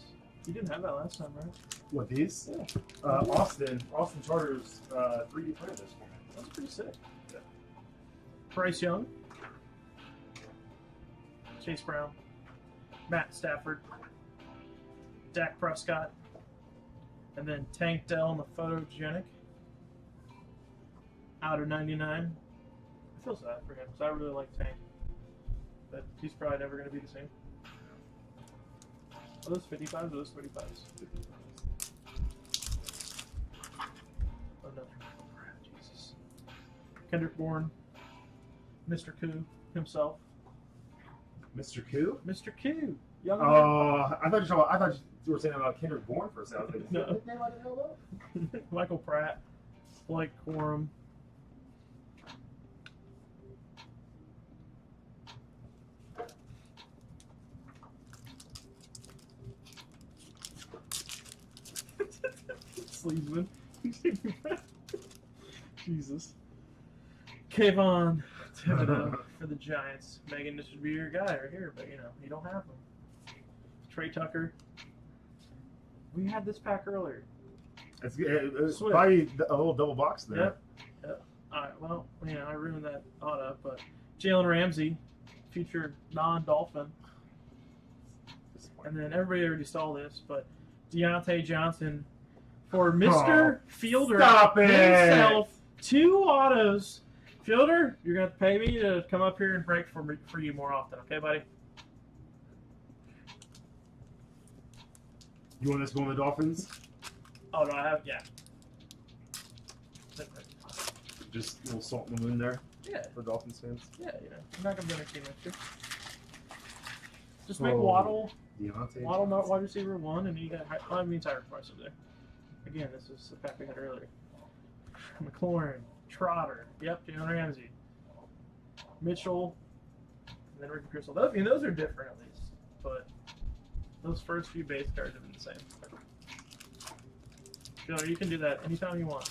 You didn't have that last time, right? What, these? Yeah. Austin Charters 3D printed this for me. That's pretty sick. Yeah. Bryce Young. Chase Brown. Matt Stafford. Dak Prescott. And then Tank Dell in the photogenic. Out of 99. I feel sad for him because I really like Tank. But he's probably never going to be the same. Are those 55s or those 35s? Oh, no. Jesus. Kendrick Bourne. Mr. Koo himself. Mr. Koo? Mr. Koo. Young I thought you were saying about Kendrick Bourne for a second. I was like, No. is that his name I didn't know about? Michael Pratt. Blake Corum. Sleeveman. Jesus. Kayvon Thibodeau for the Giants. Megan, this should be your guy right here, but you don't have him. Trey Tucker. We had this pack earlier. It's Swift. probably a little double box there. Yep. Alright, well, I ruined that auto, but Jalen Ramsey, future non-Dolphin. And then everybody already saw this, but Deontay Johnson for Mr. Fielder Stop it! himself. 2 autos. Fielder, you're going to pay me to come up here and break for you more often, okay, buddy? You want us to go on the Dolphins? Oh, no, I have, yeah. Just a little salt in the wound there Yeah, for Dolphins fans. yeah, I'm not going to be on a team next year. Just make Oh. Waddle Deontay not Johnson. wide receiver 1, and you got Tyler Price up there. Again, this is the pack we had earlier. McLaurin, Trotter, yep, Jalen Ramsey, Mitchell, and then Ricky Crystal. Those are different at least, but those first few base cards have been the same. You can do that anytime you want.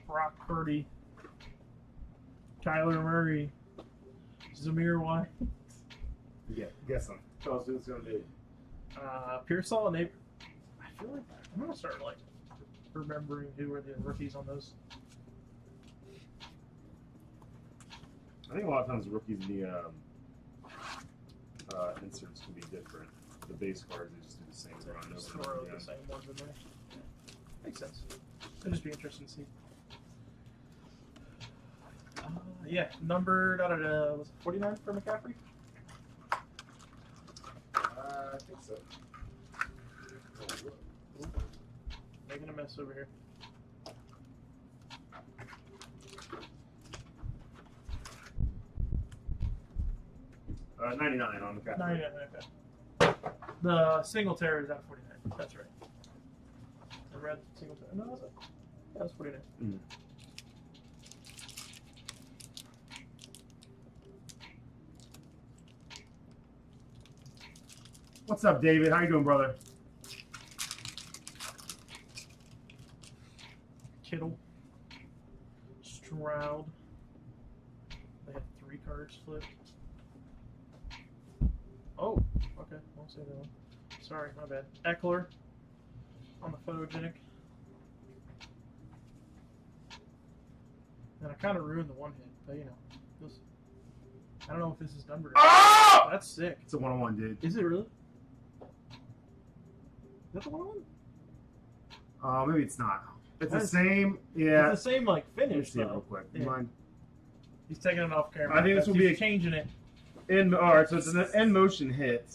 Brock Purdy, Kyler Murray, Zamir White, Yeah, guess them. Tell us who it's going to be. Pearsall, and I feel like I'm gonna start remembering who are the rookies on those. I think a lot of times rookies in the inserts can be different. The base cards, they just do the same run Just over and throw over the again. same ones in there. Makes sense. It'll just be interesting to see. Yeah, numbered was it 49 for McCaffrey? I think so. Making a mess over here. Uh, 99 on the cap. 99, okay. The single tear is at 49. That's right. The red single tear. No, that's it. Yeah, that's 49. Mm. What's up, David? How you doing, brother? Kittle. Stroud. They have 3 cards flipped. Oh, okay. Won't say that one. Sorry, my bad. Eckler on the photogenic. And I kind of ruined the one hit, but this, I don't know if this is numbered. Oh! That's sick. It's a one-on-one, dude. Is it really? Is that the one? Maybe it's not. It's the That's- same. Yeah. It's the same Let me finish see it though. real quick. Yeah. Mind? He's taking it off camera. I think this will be He's changing it. All right, so it's an in motion hit,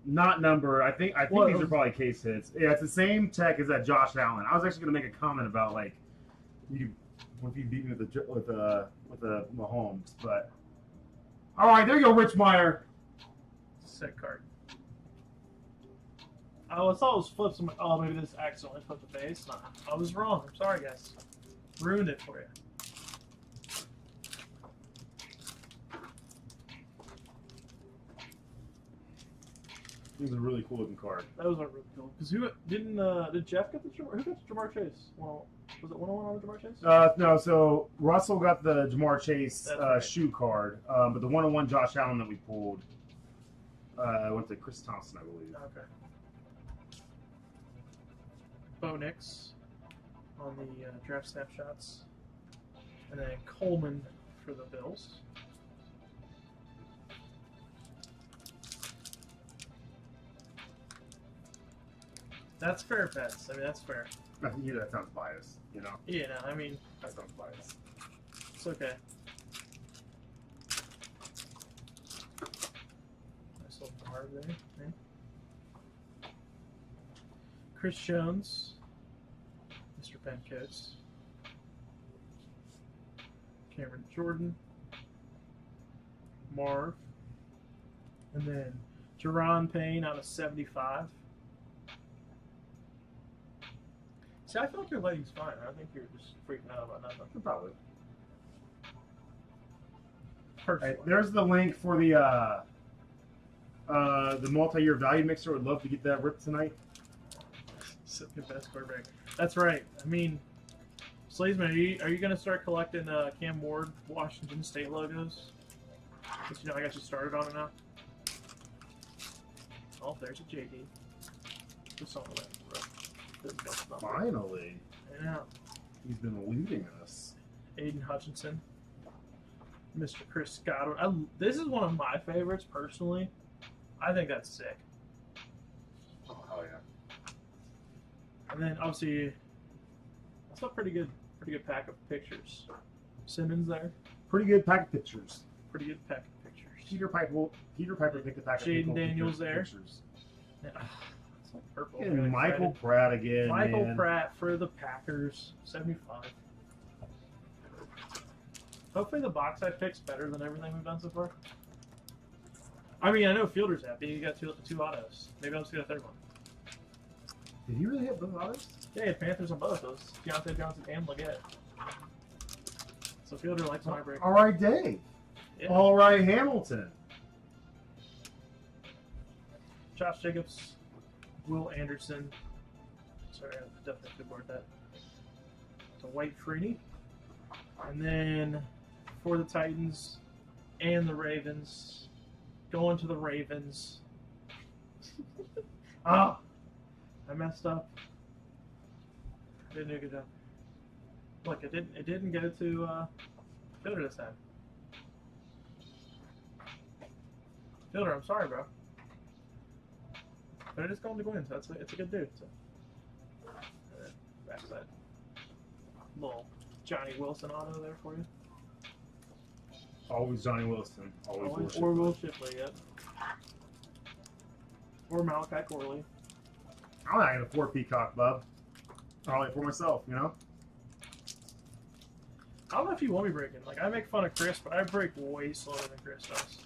not number. I think Well, these are probably case hits. Yeah, it's the same tech as that Josh Allen. I was actually going to make a comment about you What if you beat me with Mahomes? But all right, there you go, Rich Meyer. Sick card. Oh, I thought it was flips. Oh, maybe this accidentally flipped the base. Nah, I was wrong. I'm sorry, guys. Ruined it for you. It was a really cool looking card. That was really cool. Because who did Jeff get the Jamar? Who got the Jamar Chase? Well, was it 101 on the Jamar Chase? No, so Russell got the Jamar Chase right. shoe card, but the 101 Josh Allen that we pulled went to Chris Thompson, I believe. Okay. Bo Nix on the draft snapshots, and then Coleman for the Bills. That's fair, Pets. I mean, that's fair. Yeah, that sounds biased, you know? Yeah, no, I mean, That sounds biased. it's okay. Nice little card there. Okay. Chris Jones, Mr. Ben Coates, Cameron Jordan, Marv, and then Jerron Payne out of 75. See, I feel like your lighting's fine. I think you're just freaking out about nothing. Probably. Perfect. Right, there's the link for the multi-year value mixer. Would love to get that ripped tonight. Second best quarterback. That's right. I mean, Slazeman, are you going to start collecting Cam Ward Washington State logos? Because, you know, I got you started on it now. Oh, there's a JD. Just on the way. Finally. I know. He's been eluding us. Aiden Hutchinson. Mr. Chris Godwin. This is one of my favorites, personally. I think that's sick. Oh, hell yeah. And then, obviously, that's a pretty good pack of pictures. Simmons there. Pretty good pack of pictures. Pretty good pack of pictures. Peter Piper picked the pack of Jaden Daniels there. pictures. Yeah. It's like purple. And Really Michael excited. Pratt again. Michael man. Pratt for the Packers, 75. Hopefully the box I pick's better than everything we've done so far. I mean, I know Fielder's happy. He got two autos. Maybe I'll just get a third one. Did he really hit both autos? Yeah, he had Panthers on both those. Deontay Johnson and Leggett. So Fielder likes my break. All right, Dave. Yeah. All right, Hamilton. Josh Jacobs, Will Anderson. Sorry, I definitely could word that. To White Freeney. And then for the Titans and the Ravens, going to the Ravens. I messed up. Didn't do a good job. Look, it didn't get it to Fielder this time. Fielder, I'm sorry, bro. But it is going to win, so it's a good dude. So. Backside. Little Johnny Wilson auto there for you. Always Johnny Wilson. Always Or Will Shipley, yep. Or Malachi Corley. I'm not going to afford Peacock, bub. I'll wait for myself, you know? I don't know if you want me breaking. Like, I make fun of Chris, but I break way slower than Chris does.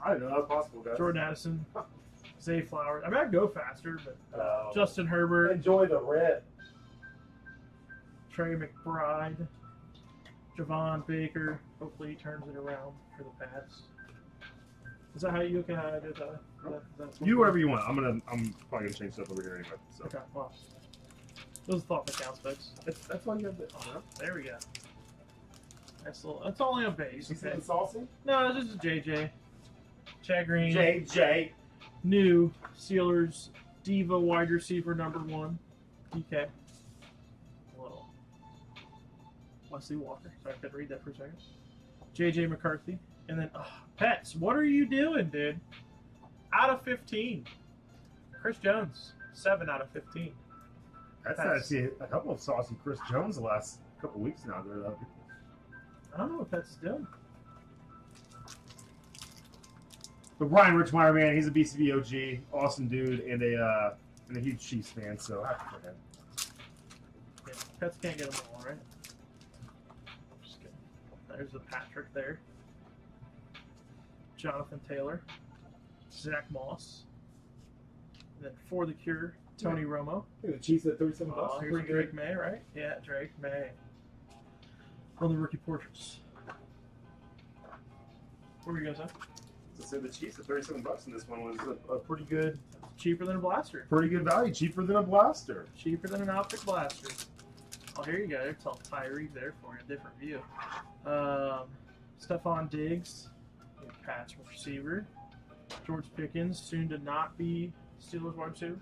I didn't know that was possible, guys. Jordan Addison, Zay Flowers. I mean, I'd go faster, but Justin Herbert, Enjoy the rip. Trey McBride, Javon Baker. Hopefully he turns it around for the Pats. Is that how you can do that? You whatever you want. I'm probably gonna change stuff over here anyway. So. Okay, well. Those are thought that counts, folks. That's all you have to. Oh, there we go. That's only a base. You Okay. said saucy? No, it's just a JJ. Chad Green. JJ. New Steelers Diva wide receiver #1. DK. Little Wesley Walker. Sorry, I couldn't read that for a second. JJ McCarthy. And then, Pets, what are you doing, dude? Out of 15. Chris Jones, 7 out of 15. That's actually a couple of saucy Chris Jones the last couple weeks now. I don't know what Pets is doing. But Brian Richmeyer, man, he's a BCB OG, awesome dude, and a huge Chiefs fan. So happy for him. Yeah, pets can't get them all, right? Just kidding. There's the Patrick there. Jonathan Taylor. Zach Moss. And then for the cure, Tony Romo. The Chiefs at 37 bucks. Oh, here's Pretty Drake good. May, right? Yeah, Drake May. On the rookie portraits. What were you guys saying? So the Chiefs at 37 bucks, and this one was a pretty good, Cheaper than a blaster. pretty good value. Cheaper than a blaster. Cheaper than an optic blaster. Oh, here you go. There's Tyree there for you. Different view. Stephon Diggs. Patch receiver. George Pickens, soon to not be Steelers wide receiver.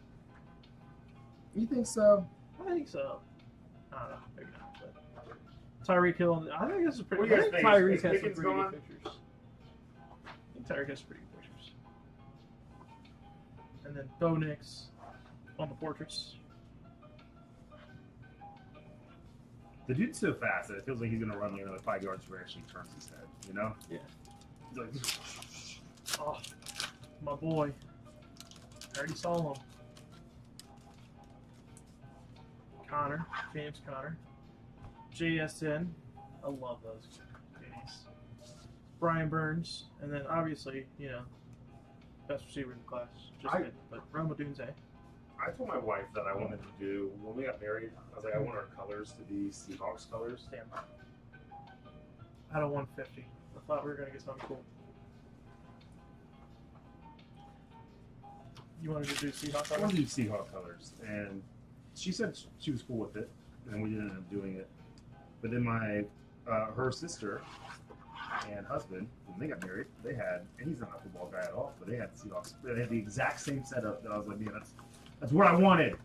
You think so? I think so. I don't know. Maybe not. But Tyreek Hill. I think this is pretty. What do you I guys think think? Tyreek Is has some Pickens pretty gone? good pictures. I think Tyreek has pretty good pictures. And then Bo Nix on the portraits. The dude's so fast that it feels like he's gonna run like another 5 yards before he actually turns his head. You know? Yeah. He's like, Oh, my boy. I already saw him. Connor, James Connor. JSN. I love those guys. Brian Burns. And then obviously, you know, best receiver in the class. Just kidding. But Roma Dunze. I told my wife that I wanted to do when we got married. I was like, I want our colors to be Seahawks colors. Damn. Out of 150. I thought we were going to get something cool. You wanted to do Seahawks? I wanted to do Seahawks colors, and she said she was cool with it, and we didn't end up doing it. But then my her sister and husband, when they got married, they had, and he's not a football guy at all, but they had Seahawks. They had the exact same setup that I was like, man, that's what I wanted.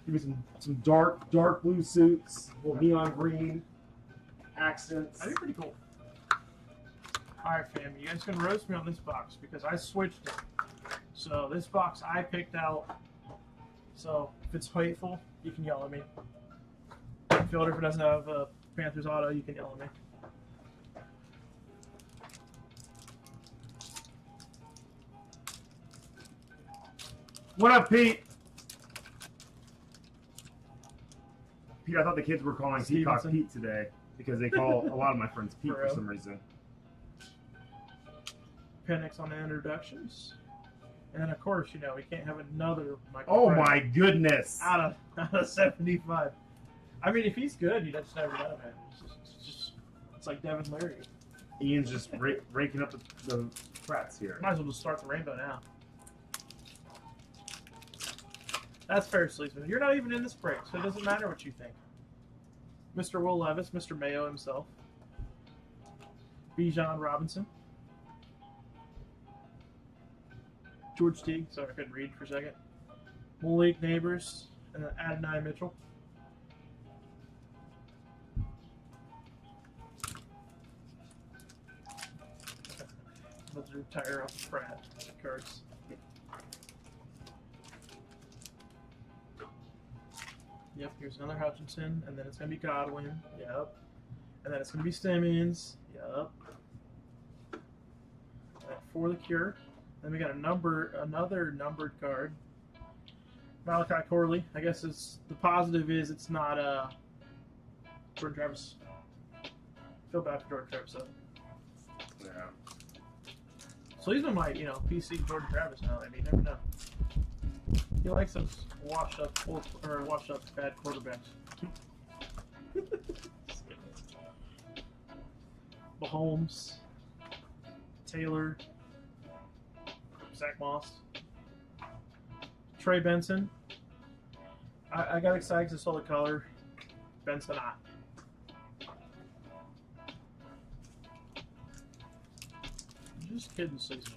Give me some dark blue suits, little neon green accents. That'd be pretty cool. Alright, fam, you guys can roast me on this box because I switched it. So this box I picked out. So if it's hateful, you can yell at me. Fielder, if it doesn't have a Panthers auto, you can yell at me. What up, Pete? Pete, I thought the kids were calling Peacock Stevenson. Pete today because they call a lot of my friends Pete for Bro. some reason. Penix on the introductions. And then, of course, you know, we can't have another Michael Oh Pratt my goodness! out of 75. I mean, if he's good, you just never know, man. It's like Devin Leary. Ian's just raking up the frats here. Might as well just start the rainbow now. That's fair, Sleesman. You're not even in this break, so it doesn't matter what you think. Mr. Will Levis, Mr. Mayo himself. Bijan Robinson. George Teague, sorry I couldn't read for a second. Malik Neighbors, and then Adonai Mitchell. Let's retire off the Pratt cards. Yep, here's another Hutchinson, and then it's going to be Godwin. Yep. And then it's going to be Simmons. Yep. For the cure. Then we got another numbered card. Malachi Corley. I guess it's the positive is it's not Jordan Travis. Feel bad for Jordan Travis though. Yeah. So he's been my, PC Jordan Travis now. I mean, you never know. He likes those washed up bad quarterbacks. Mahomes, Taylor, Zach Moss, Trey Benson. I got excited because I saw the color. Benson, just kidding, Sleesman.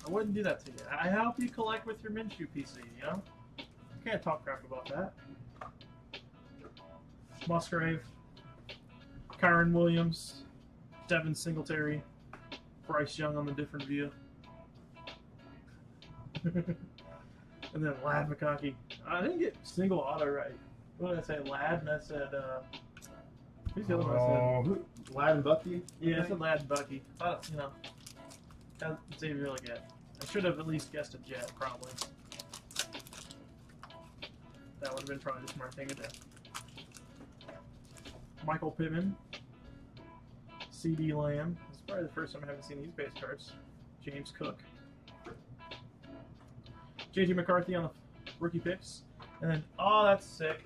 I wouldn't do that to you. I help you collect with your Minshew PC, you know? You can't talk crap about that. Musgrave, Kyron Williams, Devin Singletary, Bryce Young on the different view. And then Lad McConkey. I didn't get single auto right. What did I say? Lad? And I said, who's the other one I said? Lad and Bucky? Yeah, I said Lad and Bucky. That's even really good. I should have at least guessed a Jet, probably. That would have been probably the smart thing to do. Michael Pittman. C.D. Lamb. This is probably the first time I haven't seen these base cards. James Cook. J.J. McCarthy on the rookie picks. And then, oh, that's sick.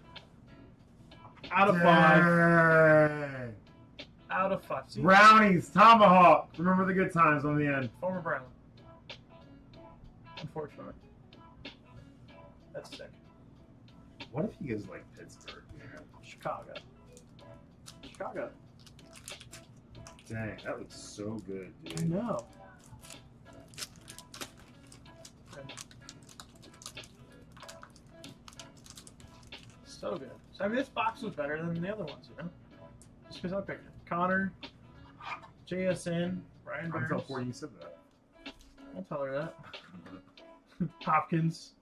Out of 5. Dang. Out of 5. See? Brownies, Tomahawk. Remember the good times on the end. Former Brown. Unfortunately. That's sick. What if he goes like Pittsburgh? Chicago. Chicago. Dang, that looks so good, I dude. know. So good. So, I mean, this box was better than the other ones, you know? Just because I picked it. Connor, JSN, Brian I'm Burns. so for you said that. I'll tell her that. Hopkins.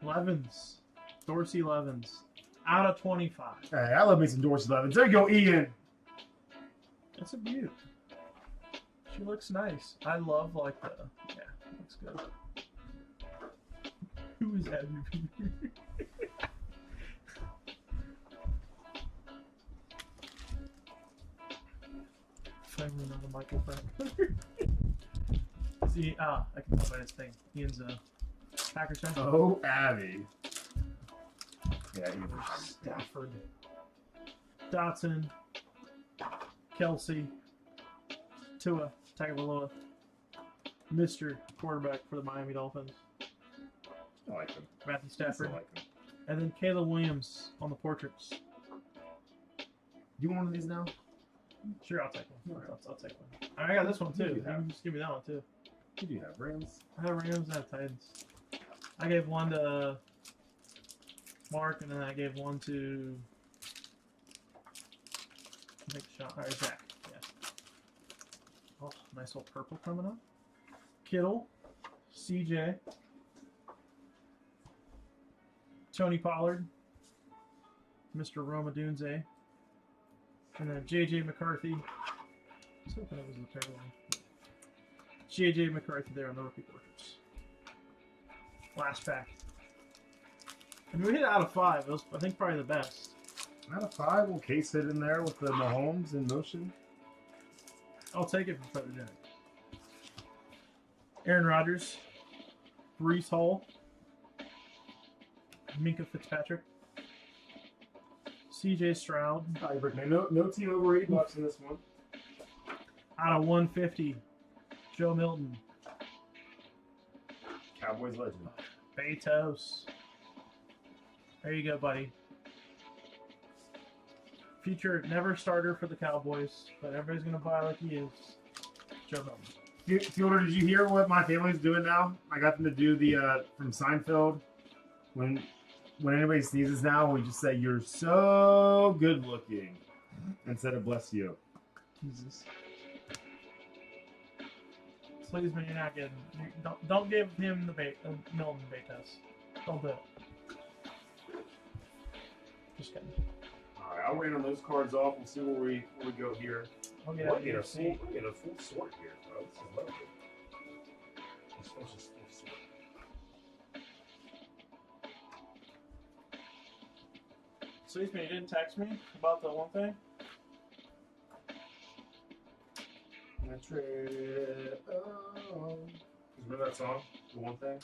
Levens. Dorsey Levens. Out of 25. Hey, I love me some Dorsey Levens. There you go, Ian. That's a beaut. She looks nice. I love, like, the... Yeah, looks good. Who is that? Finally not a Michael Frank. See, I can tell by his thing. Ian's a Packers fan. Oh, Abby. Yeah, Ian. Stafford. Dotson. Kelsey. Tua Tagovailoa. Mr. Quarterback for the Miami Dolphins. I like him. Matthew I still Stafford. like him. And then Caleb Williams on the portraits. You want one of these now? Sure, I'll take one. I'll take one. I got this one too. You can just give me that one too. Who do you have? Rams? I have Rams, I have Titans. I gave one to Mark, and then I gave one to Zach. Yeah. Oh, nice little purple coming up. Kittle, CJ, Tony Pollard, Mr. Roma Dunze, and then JJ McCarthy. I was hoping it was the terrible one. JJ McCarthy there on the rookie portraits. Last pack. I mean, we hit out of 5. It was, I think, probably the best. Out of 5, we'll case it in there with the Mahomes in motion. I'll take it from Photogenic. Aaron Rodgers, Brees Hall, Minka Fitzpatrick, CJ Stroud. No team over $8 in this one. Out of 150, Joe Milton. Cowboys legend. Betos. There you go, buddy. Future never starter for the Cowboys, but everybody's going to buy like he is. Joe Milton. Fielder, did you hear what my family's doing now? I got them to do the from Seinfeld. When anybody sneezes now, we just say, "You're so good looking," instead of "bless you." Jesus. Please, man, you're not getting. Don't give him the Milton Betos. Don't do it. Just kidding. All right, I'll rain on those cards off and see where we go here. I'll get We're out of getting here. a full sort here, bro. This is lovely. This one's just full sort. Please, man, you didn't text me about the one thing. I traded on. Remember that song? The one thing?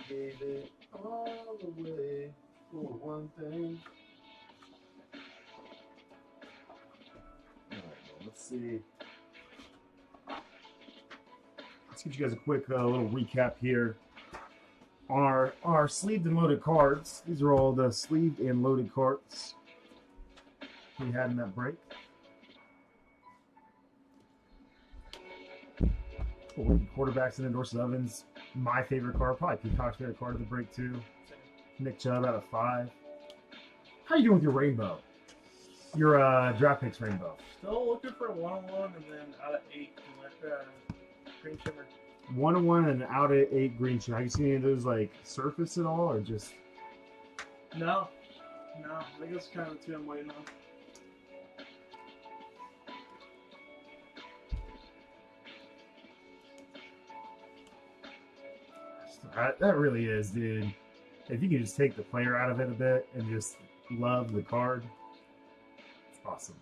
Gave it all away for one thing. Alright, well, let's see. Let's give you guys a quick little recap here. On our sleeved and loaded cards. These are all the sleeved and loaded cards we had in that break. Quarterbacks and Dorsey Levens. My favorite card, probably Peacock's favorite card of the break too. Nick Chubb out of 5. How you doing with your rainbow? Your draft picks rainbow. Still looking for a 1-on-1 and then out of 8 green shimmer. 1-1 and out of 8 green shimmer. Have you seen any of those like surface at all, or just? No. I think that's kind of the two I'm waiting on. That really is, dude. If you can just take the player out of it a bit and just love the card, it's awesome.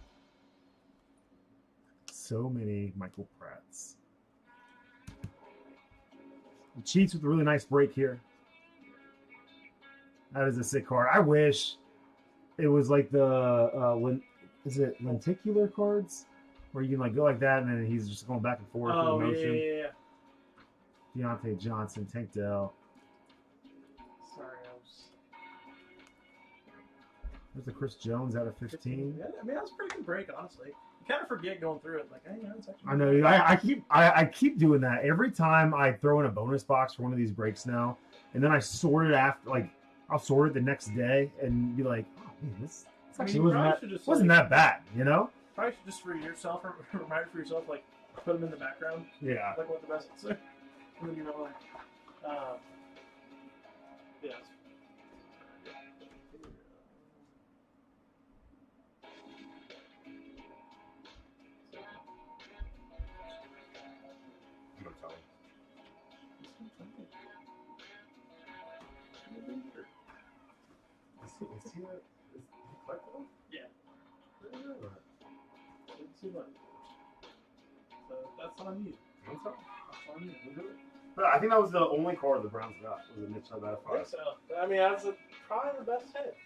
So many Michael Pratts. He cheats with a really nice break here. That is a sick card. I wish it was like the is it lenticular cards where you can like go like that and then he's just going back and forth in motion. Yeah. Deontay Johnson, Tank Dell. Sorry, I was. There's a Chris Jones out of 15. Yeah, I mean, that was a pretty good break, honestly. You kind of forget going through it, like, hey, you know, it's actually. I know. I keep doing that every time I throw in a bonus box for one of these breaks now, and then I sort it after. Like, I'll sort it the next day and be like, oh man, this actually wasn't that bad, you know? Probably should just for yourself, remind for yourself, like, put them in the background. Yeah. Like what the best is. And then you know, like, yeah. Is he collectible? Yeah. Didn't see much. So that's all I need. That's all I need. We'll do it. But I think that was the only card the Browns got was a Mitch out of I think 5. so. I mean, that's probably the best hit.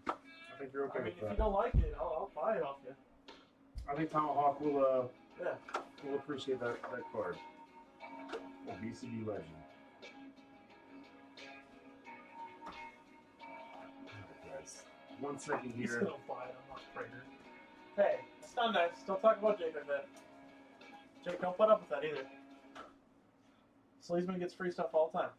I think you're okay I mean, with if that. you don't like it, I'll buy it off you. I think Tomahawk will Yeah. appreciate that card. A BCB legend. Alright, guys. 1 second He's here. gonna buy it. I'm not afraid. Hey, that's not nice. Don't talk about Jake like that. Jake, don't put up with that either. Sleazeman gets free stuff all the time.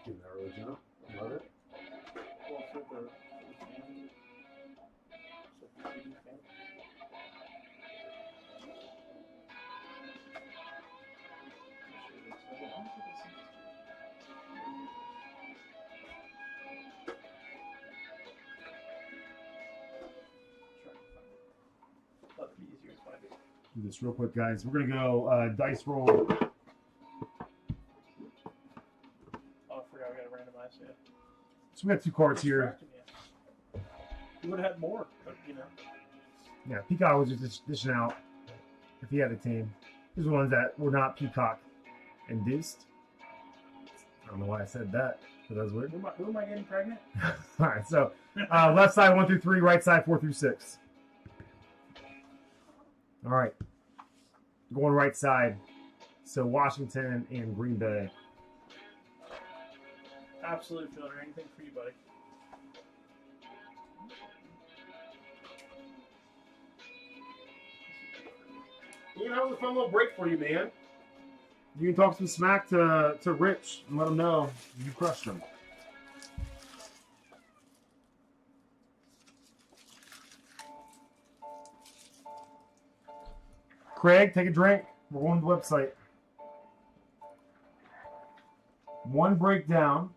Give that early jump. I love it. Well, for the family. So for the family. Do this real quick, guys. We're gonna go dice roll. Oh, I forgot we gotta randomize it. So we got 2 cards here. You would have had more, but you know. Yeah, Peacock was just dishing out if he had a team. These are ones that were not Peacock induced. I don't know why I said that, but that was weird. Who am I getting pregnant? All right, so left side 1 through 3, right side 4 through 6. All right, going right side. So Washington and Green Bay. Absolute filler. Anything for you, buddy. You know, that was a fun little break for you, man. You can talk some smack to Rich and let him know you crushed him. Craig, take a drink. We're going to the website. 1 breakdown.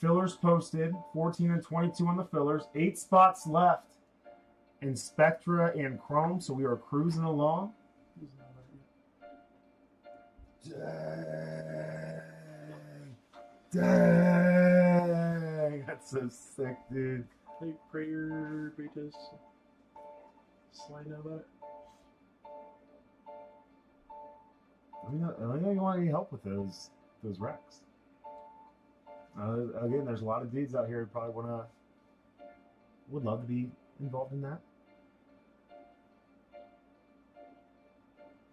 Fillers posted. 14 and 22 on the fillers. 8 spots left in Spectra and Chrome, so we are cruising along. Dang. That's so sick, dude. Hey, prayer, Beatus. Slay know about it. I don't know you want any help with those wrecks. Again, there's a lot of dudes out here who probably would love to be involved in that.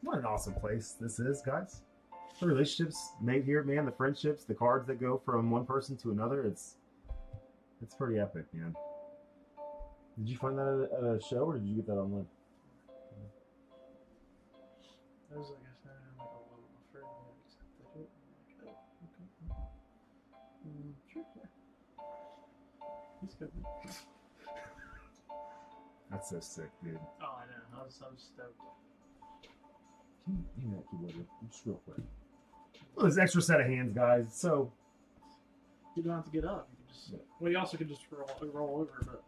What an awesome place this is, guys. The relationships made here, man. The friendships, the cards that go from one person to another. It's pretty epic, man. Did you find that at a show, or did you get that online? I was like, I said, I'm like a little afraid to accept it. Okay. Sure, yeah. He's good. That's so sick, dude. Oh, I know. I'm stoked. Can you hand that keyboard just real quick? Well, this extra set of hands, guys. So You don't have to get up. You can just. Yeah. Well, you also could just roll over, but.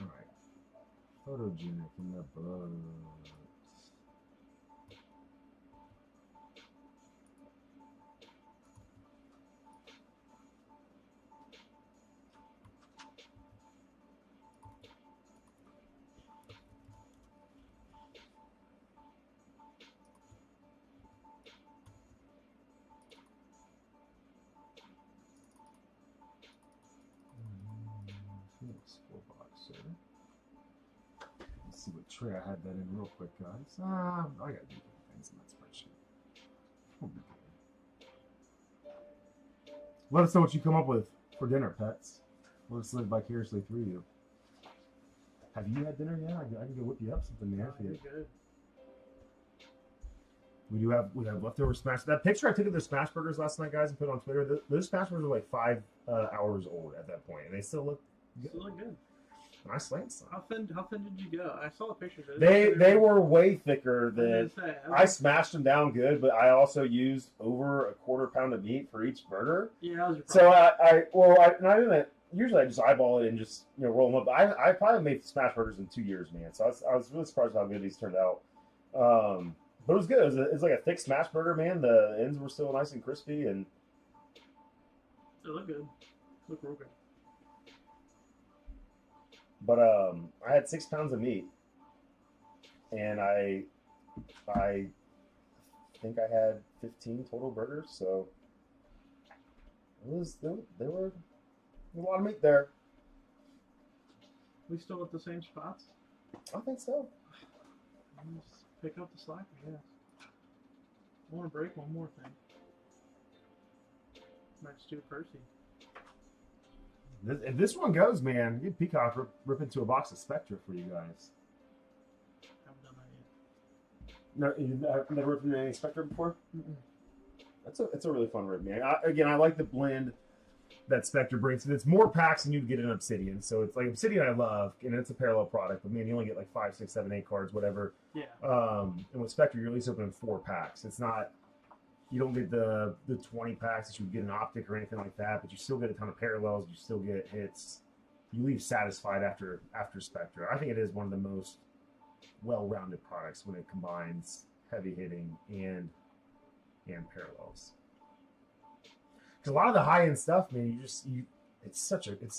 All right. Photogenic in the butt. Let's see what tray I had that in real quick, guys. I gotta do things in that spreadsheet. We'll be good. Let us know what you come up with for dinner, pets. Let us live vicariously through you. Have you had dinner yet? I can go whip you up something, man. You're good. We have leftover smash. That picture I took of the smash burgers last night, guys, and put it on Twitter. Those smash burgers were like 5 hours old at that point, and they still look good. Still look good. Nice length. How thin did you go? I saw the pictures. They were way thicker than. I smashed them down good, but I also used over a quarter pound of meat for each burger. Yeah, that was your So usually I just eyeball it and just roll them up. I probably made smash burgers in 2 years, man. So I was really surprised how good these turned out. But it was good. It was like a thick smash burger, man. The ends were still nice and crispy, and they look good. Look real good. But I had 6 pounds of meat, and I think I had 15 total burgers. So there were a lot of meat there. We still at the same spots? I think so. Let's pick up the slack, I guess. I want to break one more thing. Might just do Percy. If this one goes, man, get Peacock rip into a box of Spectra for you guys. Haven't done that yet. No, you've never ripped into any Spectra before? Mm-mm. It's a really fun rip, man. I like the blend that Spectre brings. It's more packs than you'd get in Obsidian. So it's like Obsidian I love, and it's a parallel product, but man, you only get like 5, 6, 7, 8 cards, whatever. Yeah. And with Spectre, you're at least opening 4 packs. It's not, you don't get the 20 packs that you would get in Optic or anything like that, but you still get a ton of parallels. You still get hits. You leave satisfied after Spectre. I think it is one of the most well-rounded products when it combines heavy hitting and parallels. Because a lot of the high-end stuff, man, it's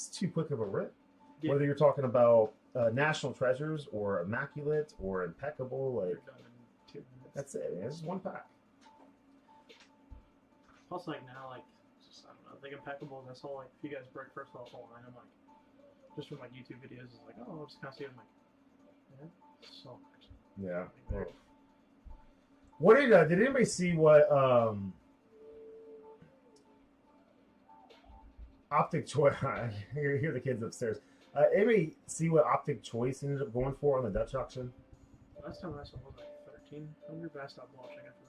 too quick of a rip. Yeah. Whether you're talking about National Treasures or Immaculate or Impeccable, like that's it. Man. It's just one pack. Plus, like now, like just, I don't know, I think Impeccable. That's all. Like, if you guys break first off the line, I'm like, just from like YouTube videos, it's like, oh, I'll just kind of see it. I'm like, yeah, so much. Yeah. Like, what did anybody see what Optic Choice? Hear the kids upstairs. Anybody see what Optic Choice ended up going for on the Dutch auction? Last time I saw it was like 1,300, but I stopped watching after that.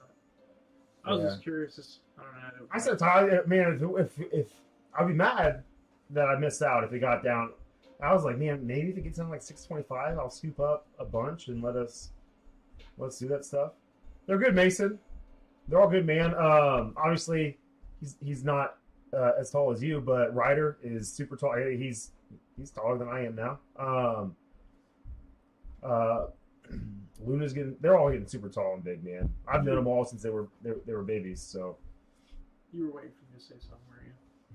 I was just curious. I don't know. I said, Tyler, man, if I'd be mad that I missed out if it got down. I was like, man, maybe if it gets down like 625, I'll scoop up a bunch and let's do that stuff. They're good, Mason. They're all good, man. Obviously, he's not as tall as you, but Ryder is super tall. He's taller than I am now. Luna's they're all getting super tall and big, man. I've known them all since they were babies. So you were waiting for me to say something, were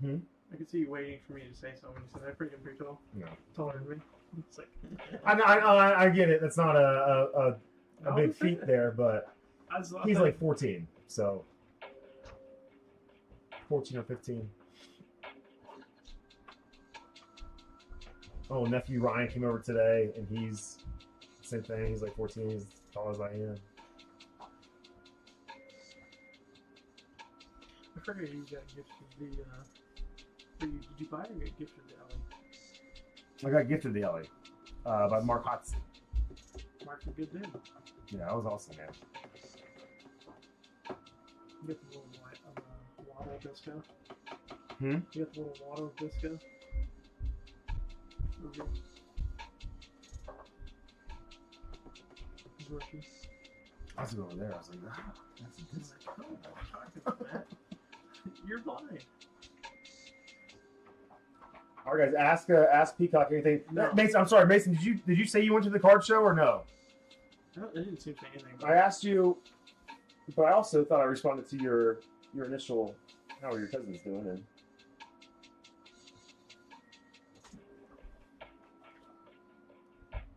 you? I could see you waiting for me to say something. You said I'm pretty tall. No, taller than me. It's like I get it. That's not a big feat there, but he's like 14, so 14 or 15. Oh, nephew Ryan came over today, and he's same thing. He's like 14. He's as tall as I am. I forgot you got gifted did you buy or get gifted the Ellie? I got gifted the Ellie by Mark Hotson. Mark's a good dude. Yeah, that was awesome, man. You get the little Waddle disco? You get the little Waddle disco? Okay. rookie. I was over there. I was like, ah, that's a good. I'm like, oh, I'm talking about that. You're blind. All right, guys. Ask Peacock anything. No. Mason, I'm sorry, Mason. Did you say you went to the card show or no? I didn't seem to say anything. I asked you, but I also thought I responded to your initial. How are your cousins doing?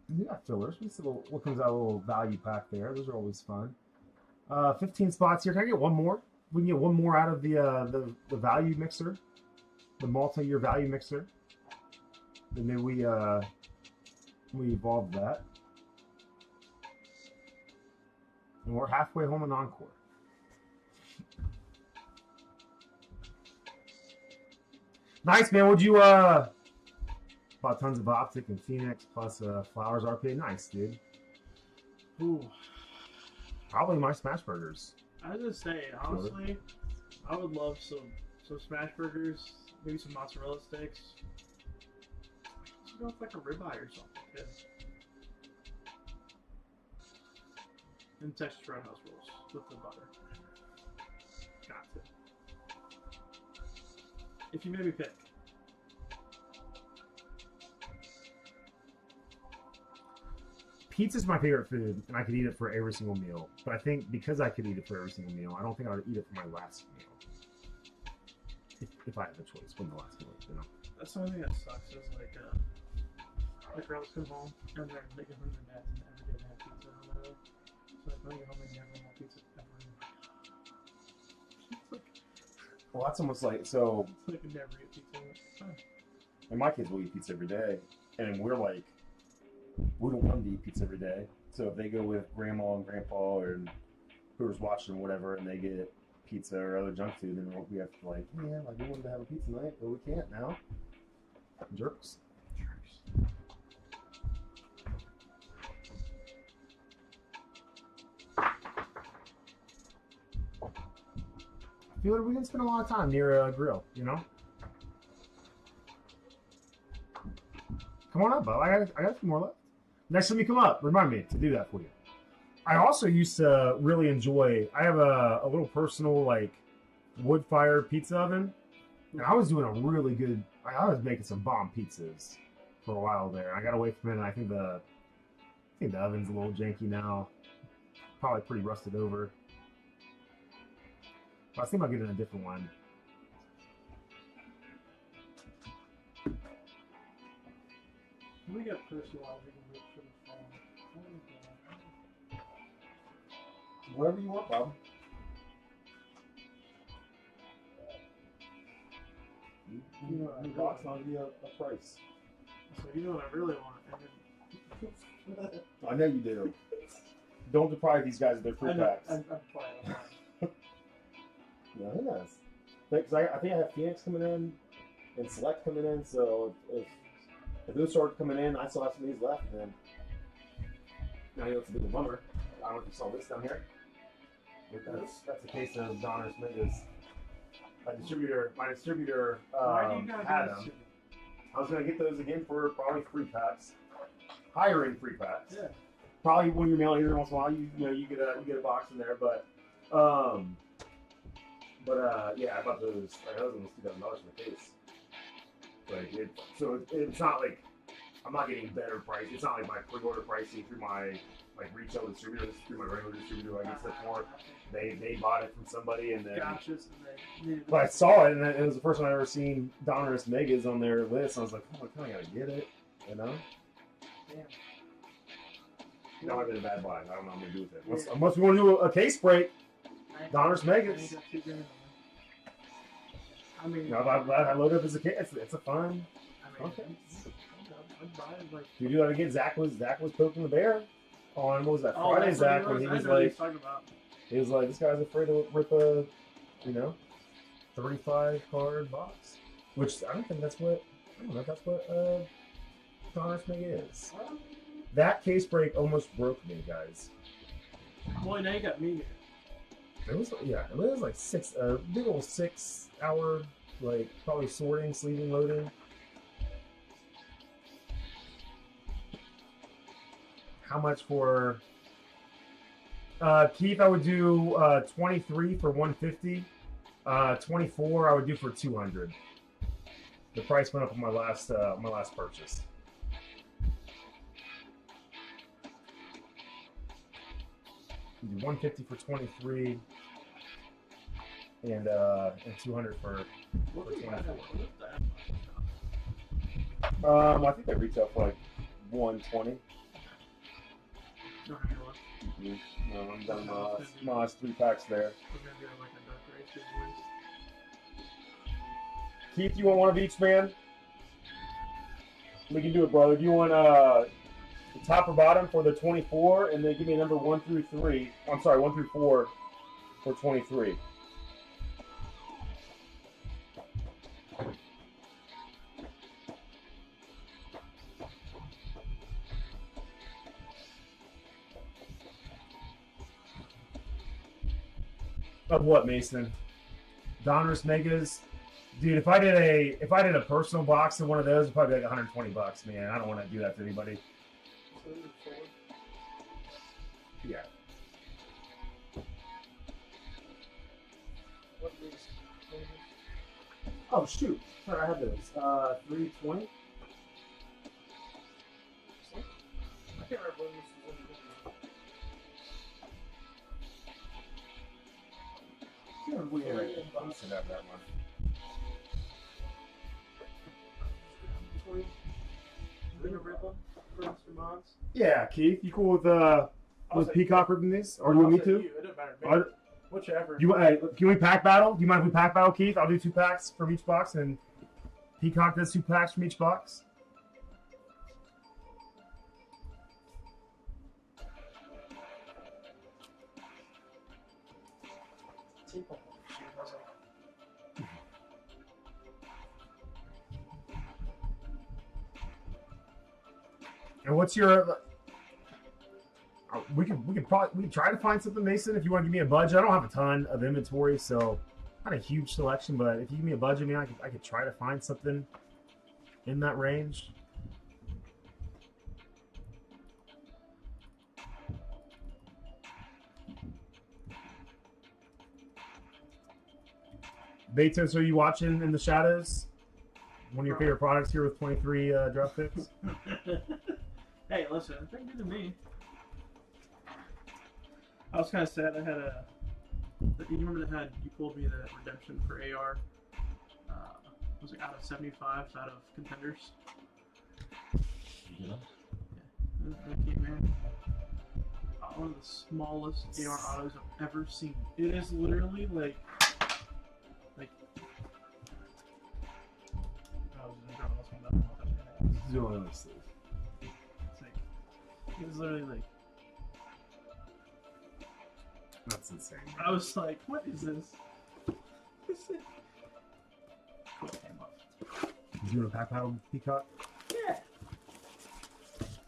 And you got fillers. What comes out, a little value pack there. Those are always fun. 15 spots here. Can I get one more? We can get one more out of the value mixer, the multi-year value mixer. Then maybe we evolved that, and we're halfway home in Encore. Nice, man. Would you bought tons of Optic and Phoenix plus Flowers RP? Nice, dude. Ooh. Probably my smash burgers. I was gonna say, honestly, I would love some smash burgers, maybe some mozzarella sticks. Let's go with like a ribeye or something. Yeah. And Texas Roadhouse rolls with the butter. Got to. If you made me pick. Pizza's my favorite food, and I could eat it for every single meal. But I think because I could eat it for every single meal, I don't think I would eat it for my last meal. If I had the choice, when the last meal, you know. That's the only thing that sucks is like girls come home and they're making from their dads and never get to have pizza or whatever. So like when you get home and you never want pizza ever. Well, that's almost like so. It's like you never get pizza. And my kids will eat pizza every day, and we're like, we don't want them to eat pizza every day. So if they go with grandma and grandpa or whoever's watching or whatever, and they get pizza or other junk food, then we have to like, yeah, like we wanted to have a pizza night, but we can't now. Jerks. I feel like we can spend a lot of time near a grill, you know? Come on up, Bo. I got a few more left. Next time you come up, remind me to do that for you. I also used to really enjoy, I have a little personal, like, wood-fired pizza oven. And I was doing a really good, I was making some bomb pizzas for a while there. I got away from it, and I think the oven's a little janky now. Probably pretty rusted over. But I was thinking about getting a different one. We got personalizing for the phone. Whatever you want, Bob. You know, the box not be a price. So you know what I really want. I know you do. Don't deprive these guys of their fruit packs. I'm playing. Yeah, who knows? Because I think I have Phoenix coming in and Select coming in, so if those start coming in, I still have some of these left, and then now you know it's a bit of a bummer. I don't know if you saw this down here. That's a case of Donner Smith's. My distributor Why do you gotta had do them. this? I was gonna get those again for probably free packs, higher end free packs. Yeah. Probably when you're mailing every once in a while, you get a box in there, but yeah, I bought those. That was almost $2,000 for the case. Like it's not like I'm not getting better price. It's not like my pre-order pricing through my retail distributor. This is through my regular distributor. I guess that's more. They bought it from somebody and then. Gotcha. But I saw it and it was the first time I ever seen Donruss Megas on their list. I was like, oh, I gotta get it, you know. Damn. Now I've been a bad buy. I don't know what I'm gonna do with it. Unless we want to do a case break. Donruss Megas. I mean, I load up as a case. It's a fun. Okay. You do that again. Zach was poking the bear on what was that Friday? Zach when he was like, this guy's afraid to rip a 35 card box, which I don't know if that's what Donruss Mega is. That case break almost broke me, guys. Boy, now you got me. It was like big old 6 hour, like probably sorting, sleeving, loading. How much for Keith, I would do 23 for 150. 24 I would do for 200. The price went up on my last purchase. Do 150 for 23 and 200 for 24. I think they retail for like 120. No, I'm done my last 3 packs there. Keith, you want one of each, man? We can do it, brother. Do you want the top or bottom for the 24, and then give me a number 1 through 3. I'm sorry, 1 through 4 for 23. Of what, Mason? Donruss Megas? Dude, if I did a personal box of one of those, it'd probably be like $120, man. I don't want to do that to anybody. Yeah. Oh shoot! Sorry, I have those. 320. I can't remember when this was in. I should have that one. Yeah, Keith, you cool with Peacock ripping these, or you want me to? It doesn't matter. Whichever. Can we pack battle? Do you mind if we pack battle, Keith? I'll do 2 packs from each box, and Peacock does 2 packs from each box. And what's your? We can try to find something, Mason. If you want to give me a budget, I don't have a ton of inventory, so not a huge selection. But if you give me a budget, man, I could try to find something in that range. Betos, are you watching in the shadows? One of your favorite products here with 23 draft picks. Hey, listen, it's been good to me. I was kind of sad. I had you remember that you pulled me the redemption for AR? Was it out of 75 out of contenders? Yeah. That came in. One of the smallest AR autos I've ever seen. It is literally like. I was gonna draw this one down. Doing this. It's like, it was literally like. That's insane. I was like, what is this? Cool, came up. You doing a pack battle, Peacock? Yeah.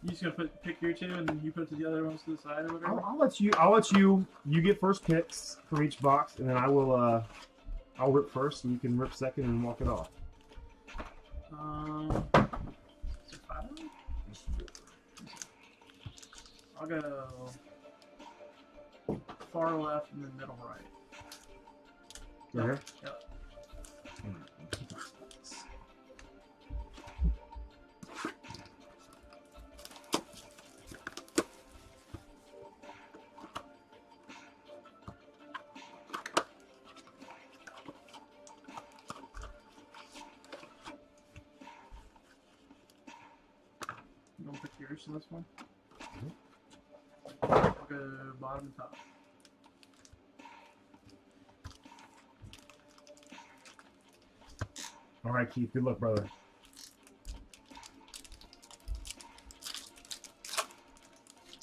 You just gonna pick your 2 and then you put it to the other ones to the side or whatever? I'll let you get first picks for each box, and then I will I'll rip first and you can rip second and walk it off. Is it 5? I'll go far left and then middle right. Right here? Yep. You gonna pick yours in this one? I'll go bottom and top. All right, Keith. Good luck, brother.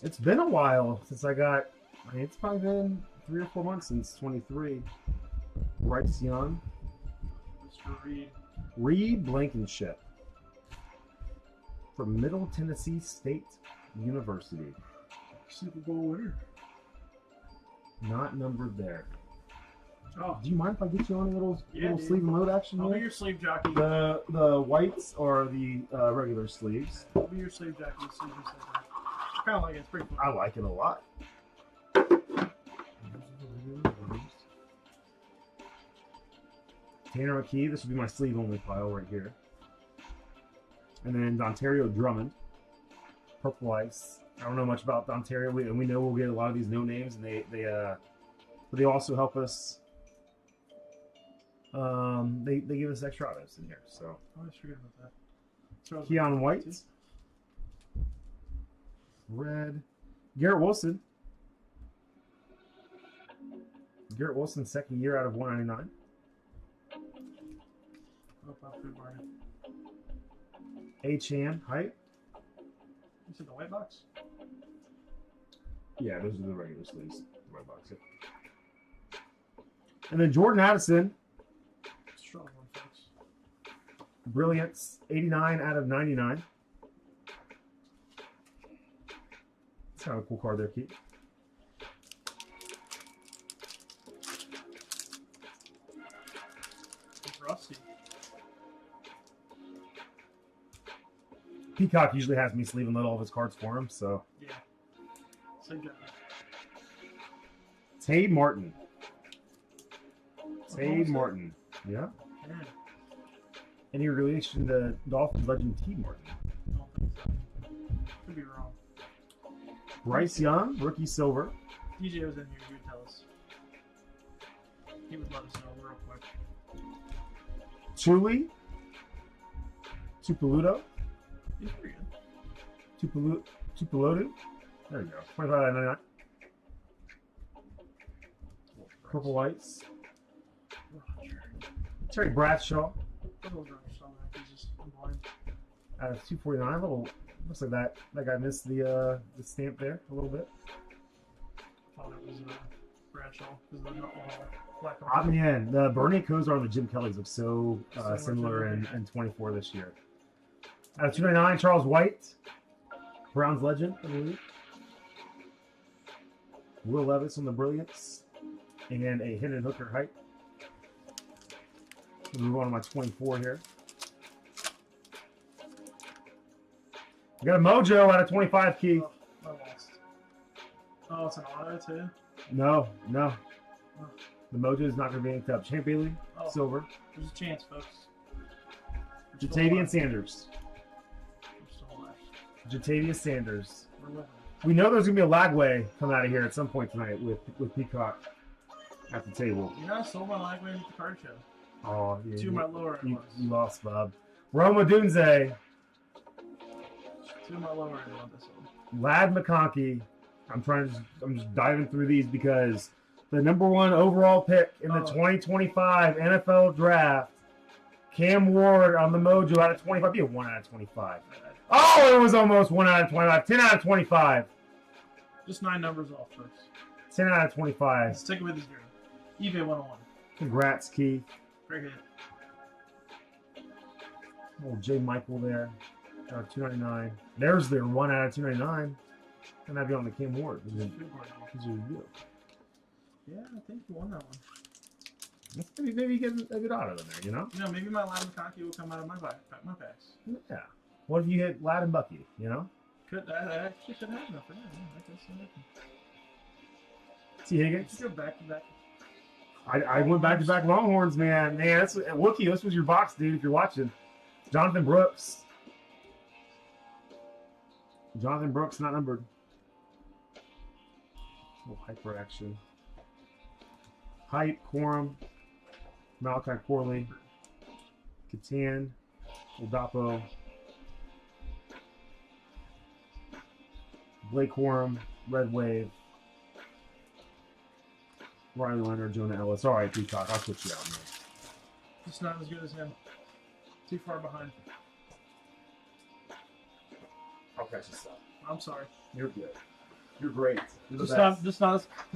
It's been a while since I got. I mean, it's probably been 3 or 4 months since 23. Bryce Young. Mr. Reed Blankenship. From Middle Tennessee State University. Super Bowl winner. Not numbered there. Oh, Do you mind if I get you on a little dude. sleeve and load action I'll be here? your sleeve jockey. The whites are the regular sleeves. I'll be your sleeve jockey. Kind of like it. It's pretty cool. I like it a lot. Tanner McKee. This would be my sleeve only pile right here. And then Ontario Drummond. Purple Ice. I don't know much about Ontario, and we know we'll get a lot of these no names, and but they also help us. They give us extra autos in here, so. I always forget about that. Keon White. Red. Garrett Wilson. Garrett Wilson, second year out of 199. A-Chan, height. You said the white box? Yeah, those are the regular sleeves. The white box, yeah. And then Jordan Addison. Strong one, folks. Brilliance, 89 out of 99. That's kind of a cool card there, Keith. Rusty. Peacock usually has me sleeve and load all of his cards for him, so. Yeah. So good. Tade Martin. Tade Martin. Yeah. Yeah. Any relation to Dolphins legend T. Martin? I don't think so. Could be wrong. Bryce Young, rookie silver. DJ was in here. He would tell us. He would let us know real quick. Tuli. Tupeludo. He's pretty good. Tupelodu. There you go. 25 out of 99. Purple Ice. Terry Bradshaw. He's just blind. Out of 249. Little looks like that guy missed the stamp there a little bit. Thought it was Bradshaw because they're not all black and I white. mean, the Bernie Kosar and the Jim Kellys look so similar Similar to in 24 this year. Out of 299, Charles White, Browns legend, I believe. Will Levis on the Brilliance, and a Hendon Hooker height. We'll move on to my 24 here. We got a Mojo out of 25, Key. Oh, I lost. Oh, it's an auto too? No. The Mojo is not going to be inked up. Champ Bailey, Oh. silver. There's a chance, folks. Jatavian Sanders. We're still alive. Jatavian Sanders. We're living. We know there's gonna be a Lagway coming out of here at some point tonight with Peacock at the table. You know, I sold my lag at the card show. Oh, yeah, Two of my lower end you ones. lost, Bob. Roma Dunze, Two of my lower end ones I sold. Lad McConkey. I'm just diving through these because the number one overall pick in the 2025 NFL Draft, Cam Ward on the Mojo out of 25. Be a 1 out of 25. Oh, it was almost 1 out of 25. 10 out of 25. Just 9 numbers off, folks. 10 out of 25. Stick it with his game. eBay 101. Congrats, Keith. Great hit. Oh, J. Michael there. 299. There's their 1 out of 299. And that'd be on the Cam Ward. Good board. Yeah, I think you won that one. Maybe get a good auto in there, you know? You know, maybe my Latin Cocky will come out of my packs. Yeah. What if you hit Lad and Bucky, you know? I actually could happen. I forgot. I guess that happened. T. Higgins? Just go back to back. I went back-to-back Longhorns, man. Man, that's Wookie, this was your box, dude, if you're watching. Jonathan Brooks. Jonathan Brooks, not numbered. A little hyper action. Hype, Quorum, Malachi Corley, Catan, Oldapo, Blake Quorum, Red Wave, Riley Leonard, Jonah Ellis. All right, Peacock, I'll switch you out, man. Just not as good as him. Too far behind. I'll catch you up. I'm sorry. You're good. You're great. You're the Just best.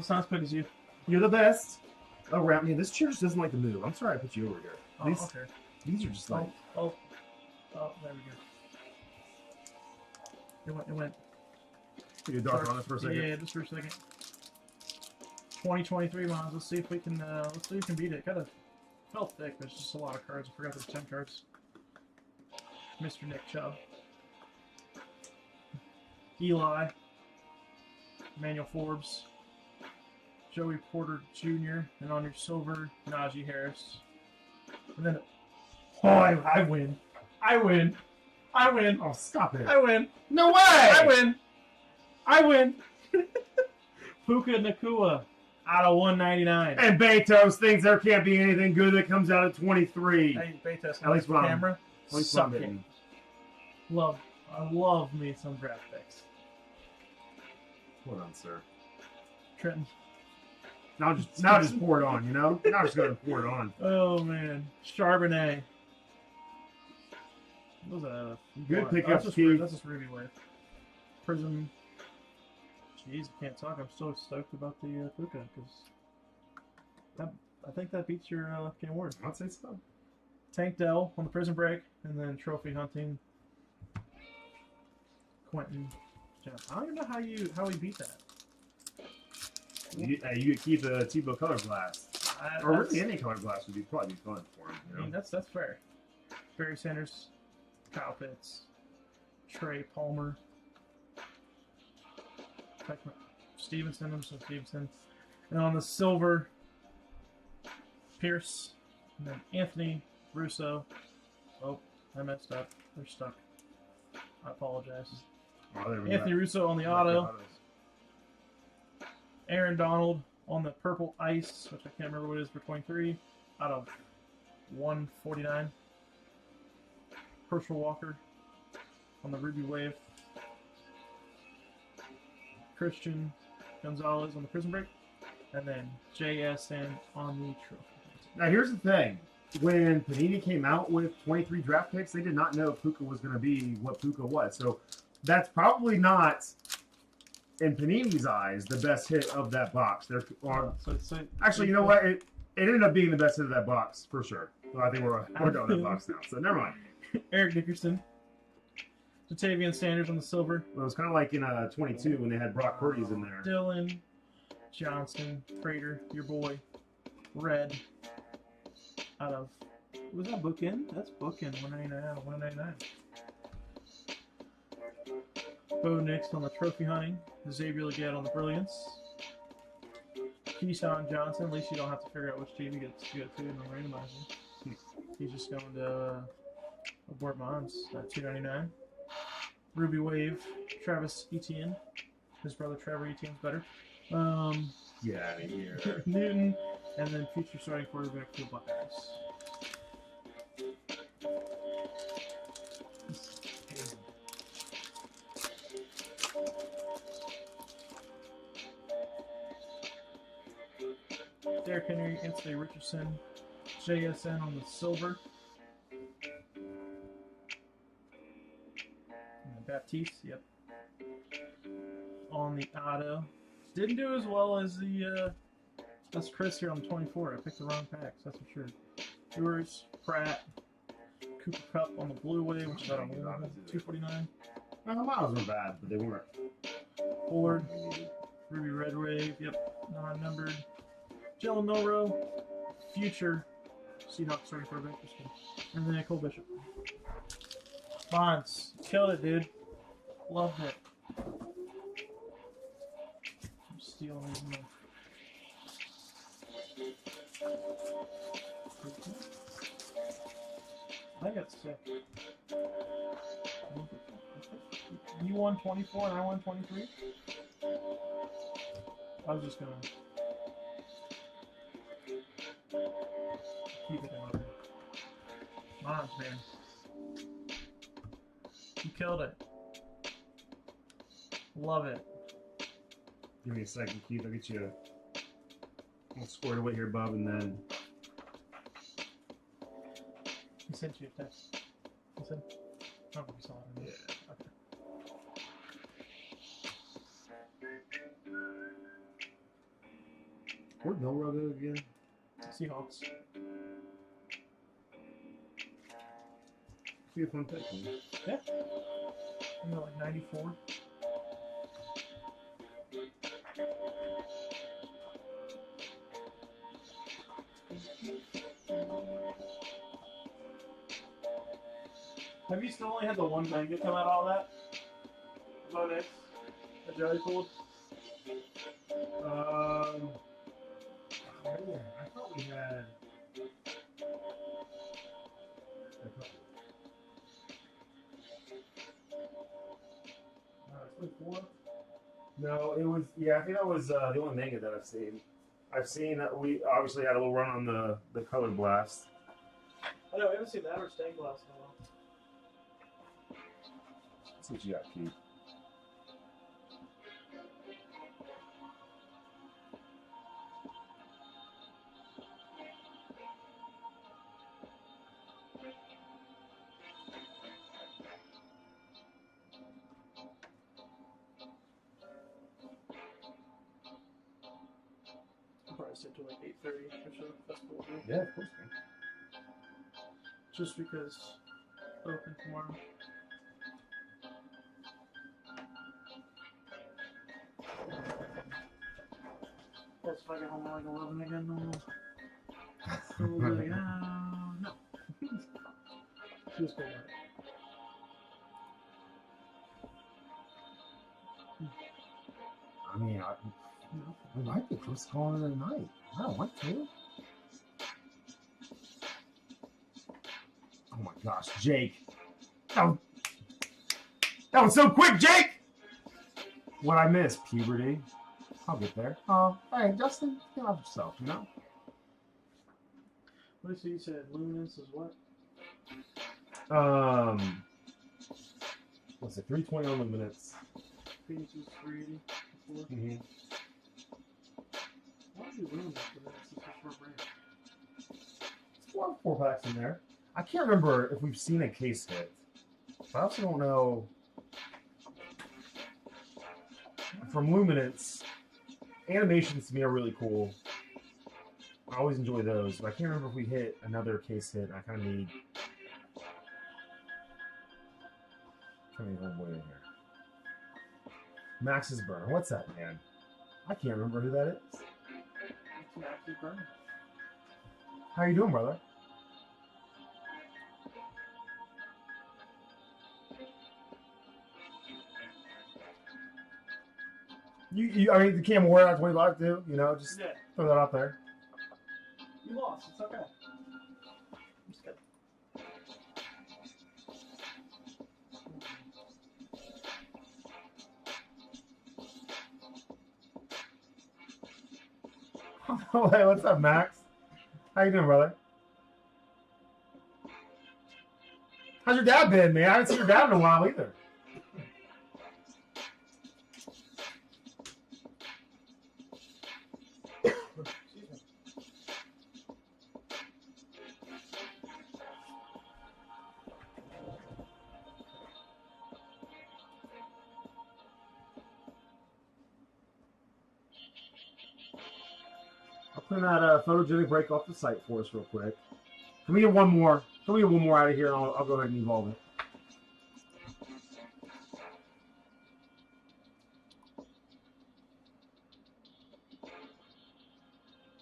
not as quick as you. You're the best. Oh, I mean, this chair just doesn't like to move. I'm sorry I put you over here. Oh, These, okay. these are just like... Oh, there we go. It went. Take a dark on this for a second. Yeah, just for a second. 2023 ones. Let's see if we can beat it. Kind of felt thick. There's just a lot of cards. I forgot there's 10 cards. Mr. Nick Chubb, Eli, Emmanuel Forbes, Joey Porter Jr., and on your silver, Najee Harris, And then, oh, I win. I win. I win. Oh, stop it. I win. No way! I win. I win. Puka Nakua out of 199. And Betos thinks there can't be anything good that comes out of 23. Hey, Betas, At least one. camera. At least Suck one it. didn't. I love me some draft picks. Hold on, sir. Trenton. Now just pour it on, you know? Now just go to pour it on. Oh man, Charbonnet. What was that? Good pickup, That's just Steve. That's just Ruby Wave. Prism. Jeez, I can't talk. I'm so stoked about the Puka because I think that beats your game word. I'd say so. Tank Dell on the Prison Break, and then Trophy Hunting. Quentin. I don't even know how we beat that. You could keep the Tebow color blast. Or really any color blast would probably be fun for him. You know? I mean, that's fair. Barry Sanders, Kyle Pitts, Trey Palmer, Stevenson, and on the silver, Pierce, and then Anthony Russo. Oh, I messed up. They're stuck. I apologize. Oh, there we Anthony go. Russo on the auto. Aaron Donald on the purple ice, which I can't remember what it is for 23, out of 149. Herschel Walker on the Ruby Wave. Christian Gonzalez on the Prison Break. And then JSN on the Trophy. Now, here's the thing. When Panini came out with 23 draft picks, they did not know Puka was going to be what Puka was. So that's probably not, in Panini's eyes, the best hit of that box. Actually, you know what? It ended up being the best hit of that box, for sure. So I think we're done with that box now. So never mind. Eric Dickerson. Jatavian Sanders on the silver. Well, it was kind of like in 22 when they had Brock Purdy's in there. Dylan Johnson, Prater, your boy. Red. Out of, was that bookend? That's bookend, 199 out of 199. Bo Nix on the Trophy Hunting. Xavier Legette on the Brilliance. Keyshawn Johnson. At least you don't have to figure out which team you get to in the randomizer. He's just going to abort mines at 299. Ruby Wave. Travis Etienne. His brother Trevor Etienne's better. Yeah, here. Newton. And then future starting quarterback for the Buckeyes. Derrick Henry, Anthony Richardson, JSN on the silver. And Baptiste, yep. On the auto. Didn't do as well as the that's Chris here on the 24. I picked the wrong packs, that's for sure. Brewers, Pratt, Cooper Cup on the blue wave, which is out on 249. Well, the miles were bad, but they weren't. Ford, Ruby Red Wave, yep, non-numbered. Jalen Milrow, future Seahawks starting quarterback, and then Cole Bishop. Bonds, killed it, dude. Loved it. I'm stealing these more. I got sick. You won 24 and I won 23? I was just gonna keep it in order. Moms, man. You killed it. Love it. Give me a second, Keith. I'll get you all squared away here, Bob, and then... He sent you a text. He said? I don't know if you saw it. Yeah. Okay. Where'd Milrow go again? Seahawks. Be a fun pick. Yeah. I know, like 94. Have you still only had the one manga come out all that? Bonus? The jelly pulled? I thought we had... 24? No, it was. Yeah, I think that was the only manga that I've seen. I've seen that we obviously had a little run on the Color Blast. I know, we haven't seen that or Stained Glass in a while. Let's see what you got, Keith. I'll probably sit till like 8:30 or so. That's cool. Yeah, of course, man. Just because open tomorrow. That's if I get home at like 11 again. No. Like, no. Just go back. I mean, we might be close to calling it a night. I don't want to. Oh my gosh, Jake. That was so quick, Jake! What I missed, puberty. I'll get there. Oh, hey, Justin, get off yourself, you know? What did you say? Luminance is what? What's it? 320 on Luminance. Phoenix is 380 before. Mm-hmm. Why do you Luminance for that? It's just for a break. There's four packs in there. I can't remember if we've seen a case hit. But I also don't know. From Luminance, animations to me are really cool. I always enjoy those, but I can't remember if we hit another case hit. I kind of need one way in here. Max's Burner. What's that, man? I can't remember who that is. It's Max's Burner. How you doing, brother? I mean, the camera wear out 25 too. You know, just throw that out there. You lost. It's okay. I'm just kidding. Hey, what's up, Max? How you doing, brother? How's your dad been, man? I haven't seen your dad in a while either. I'll clean that photogenic break off the site for us real quick. Can we get one more? Can we get one more out of here? And I'll go ahead and evolve it.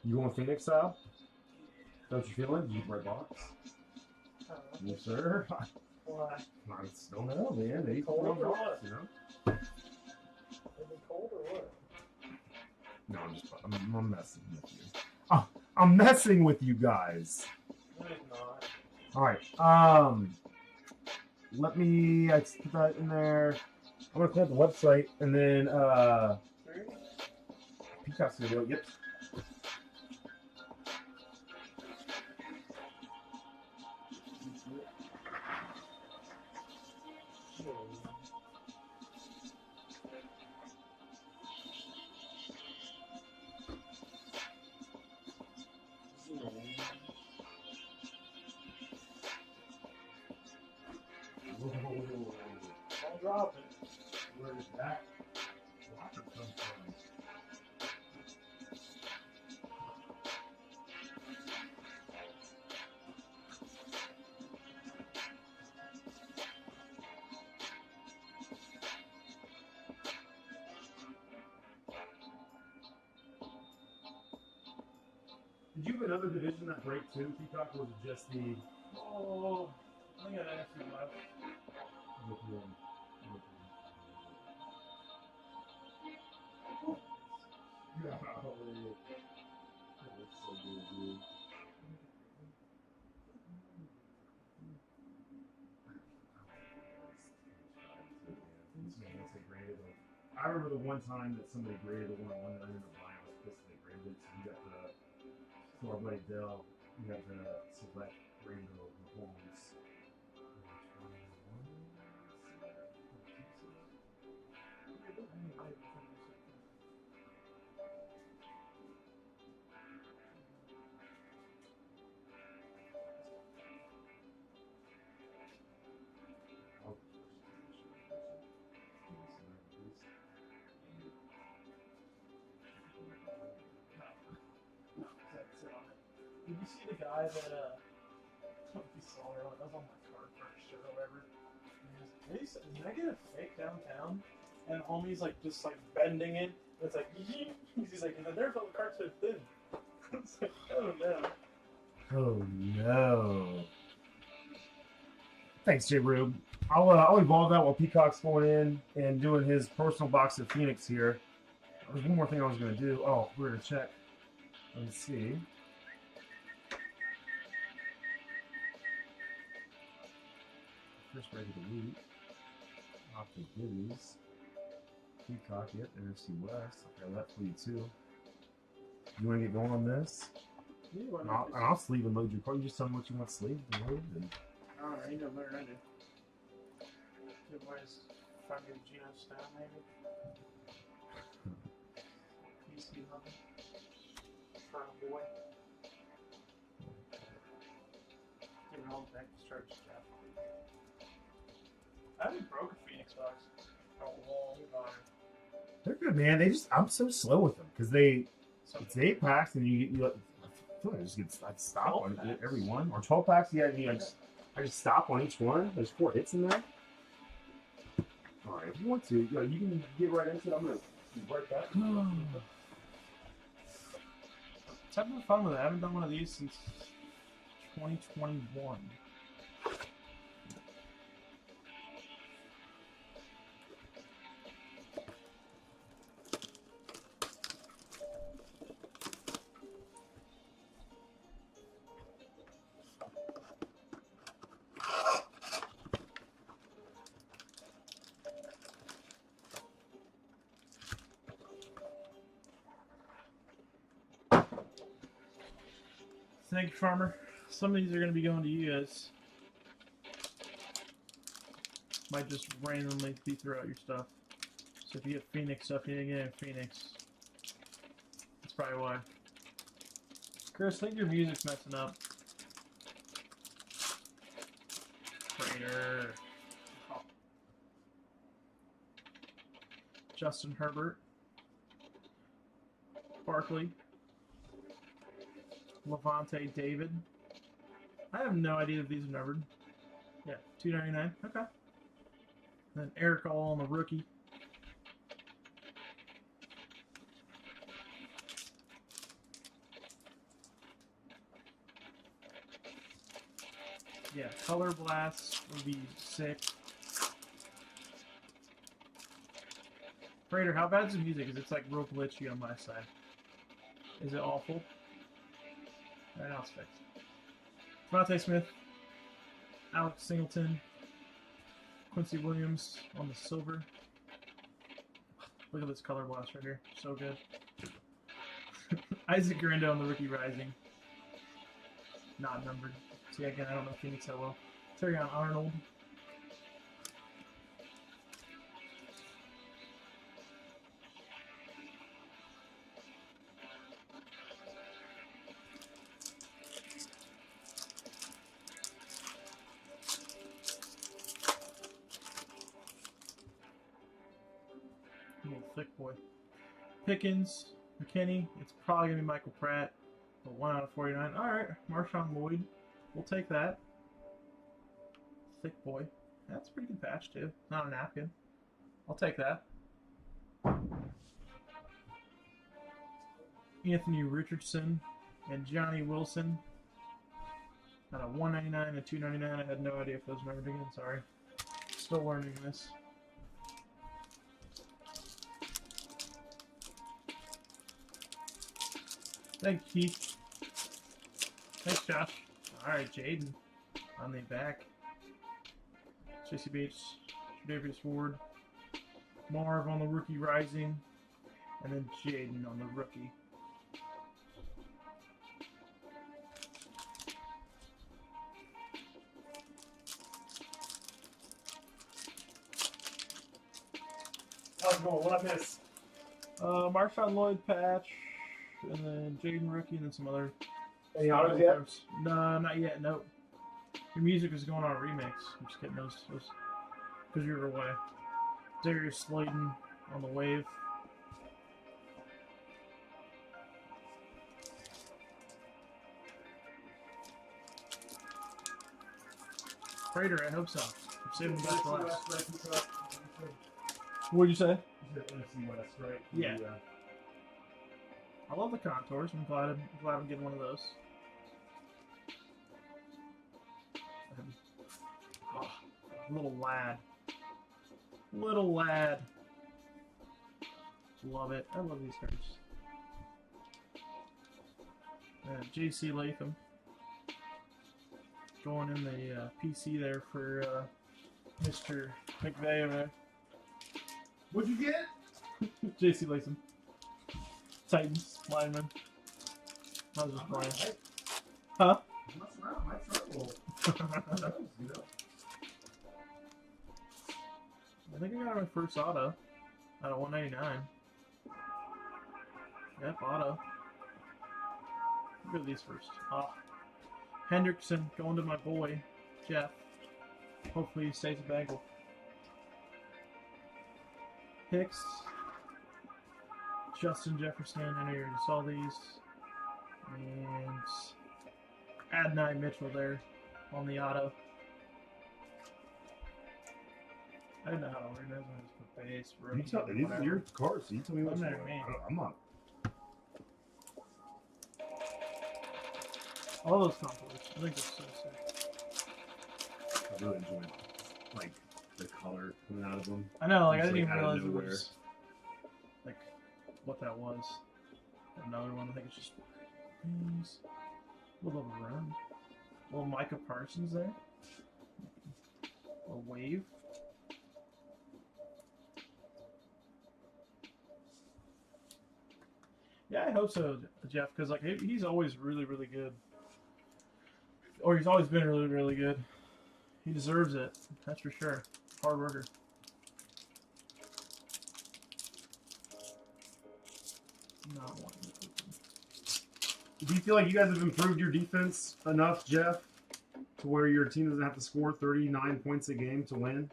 You want Phoenix style? Don't you feel it? You break box? Yes, sir. Why? I don't know, man. They Cold or box, what? you know? Is it cold or what? No, I'm messing with you. Oh, I'm messing with you guys. No, it's not. All right. Let me put that in there. I'm gonna clean up the website and then Peacock's gonna do it. Yep. Don't drop it. Where is that water come from? Did you have another division that break too, Peacock, or was it just the? Oh, I got to ask you left. That's so good, dude. This man wants it graded on I remember the one time that somebody graded the one that I ended up buying. I was pissed they graded it. So you got the, so our buddy Dell, you got the select rainbow Mahomes. Did you see the guy that you saw her that was on my card first or whatever? And he's, did I get a fake downtown? And homie's like just like bending it. It's like he's like, there's all the cards so thin. It's like, oh no. Oh no. Thanks, J. Rube. I'll evolve that while Peacock's going in and doing his personal box of Phoenix here. There's one more thing I was going to do. Oh, we're going to check. Let's see. First ready to loot. Optic Goodies. Peacock, yep, NFC West. I'll grab that for you too. You want to get going on this? Yeah, And I'll sleeve and load your card. You just tell me what you want sleeved and load. And... I don't know, you know better than I do. Everybody's fucking Geno style, maybe? He's nothing. For a boy. Give it all back to church, Jeff. I haven't broke a Phoenix box in a long time. They're good, man. I'm so slow with them because it's 8 packs and I feel like I just I'd stop on every one or 12 packs. Yeah, I just stop on each one. There's 4 hits in there. All right, if you want to, you can get right into it. I'm gonna be right back. It's having fun with it. I haven't done one of these since 2021. Thank you, Farmer. Some of these are going to be going to you guys. Might just randomly be throughout your stuff. So if you get Phoenix stuff, you didn't get Phoenix. That's probably why. Chris, I think your music's messing up. Prater. Oh. Justin Herbert. Barkley. Levante David. I have no idea if these are numbered. Yeah, $2.99. Okay. And then Eric All on the rookie. Yeah, Color Blast would be sick. Prater, how bad's the music? Because it's like real glitchy on my side. Is it awful? Right now it's fixed. Devontae Smith, Alex Singleton, Quincy Williams on the silver. Look at this color blast right here. So good. Isaac Grando on the rookie rising. Not numbered. See, again, I don't know Phoenix that well. Terrion Arnold. Little thick boy. Pickens, McKinney. It's probably gonna be Michael Pratt, but 1 out of 49. All right, Marshawn Lloyd. We'll take that. Thick boy. That's a pretty good patch too. Not a napkin. I'll take that. Anthony Richardson and Johnny Wilson. At a $1.99 and $2.99. I had no idea if those were numbered again. Sorry. Still learning this. Thank you, Keith. Thanks, Josh. Alright, Jaden. On the back. JC Bates. Davis Ward. Marv on the rookie rising, and then Jaden on the rookie. How's it going? What I miss? Marshawn Lloyd patch, and then Jaden rookie, and then some other. Any autos yet? No, not yet. Nope. Your music is going on a remix. I'm just getting those because you're away. Darius Slayton on the wave. Prater, I hope so. I'm saving the best for last. What'd you say? Right? Yeah. I love the contours. I'm glad I'm getting one of those. Oh, little lad. Little lad. Love it. I love these cards. JC Latham. Going in the PC there for Mr. McVeigh over there. What'd you get? JC Latham. Titans, lineman. I was just playing. Huh? I think I got my first auto out of 199. Yep, auto. Look at these first. Oh. Hendrickson going to my boy, Jeff. Hopefully he stays a Bengal. Hicks. Justin Jefferson, I know you already saw these. And Adonai Mitchell there on the auto. I didn't know how to organize them. I just put base, rookie, These are your cards, so you tell me what's Doesn't matter to me. I'm not. All those contours. I think they're so sick. I really enjoy like the color coming out of them. I know, like I It's didn't even out of realize it nowhere. was like what that was. Another one, I think it's just things. A little bit of a run. A little Micah Parsons there. A wave. Yeah, I hope so, Jeff, because like he's always really, really good. Or he's always been really, really good. He deserves it, that's for sure. Hard worker. Not one. Do you feel like you guys have improved your defense enough, Jeff, to where your team doesn't have to score 39 points a game to win?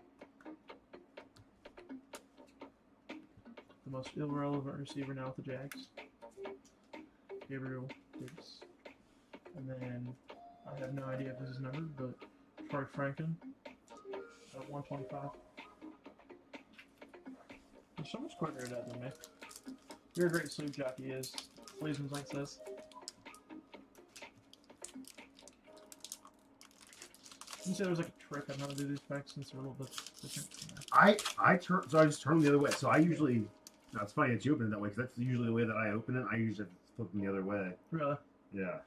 The most irrelevant receiver now with the Jags. Gabriel Diggs. And then, I have no idea if this is numbered, but Troy Franken at 125. You're so much quicker at that than me. You're a great sleep jockey, is Fleesman's like says. You said there was like a trick on how to do these packs since they're a little bit different. I just turn them the other way. So I usually, no, it's funny that you open it that way because that's usually the way that I open it. I usually flip them the other way. Really? Yeah.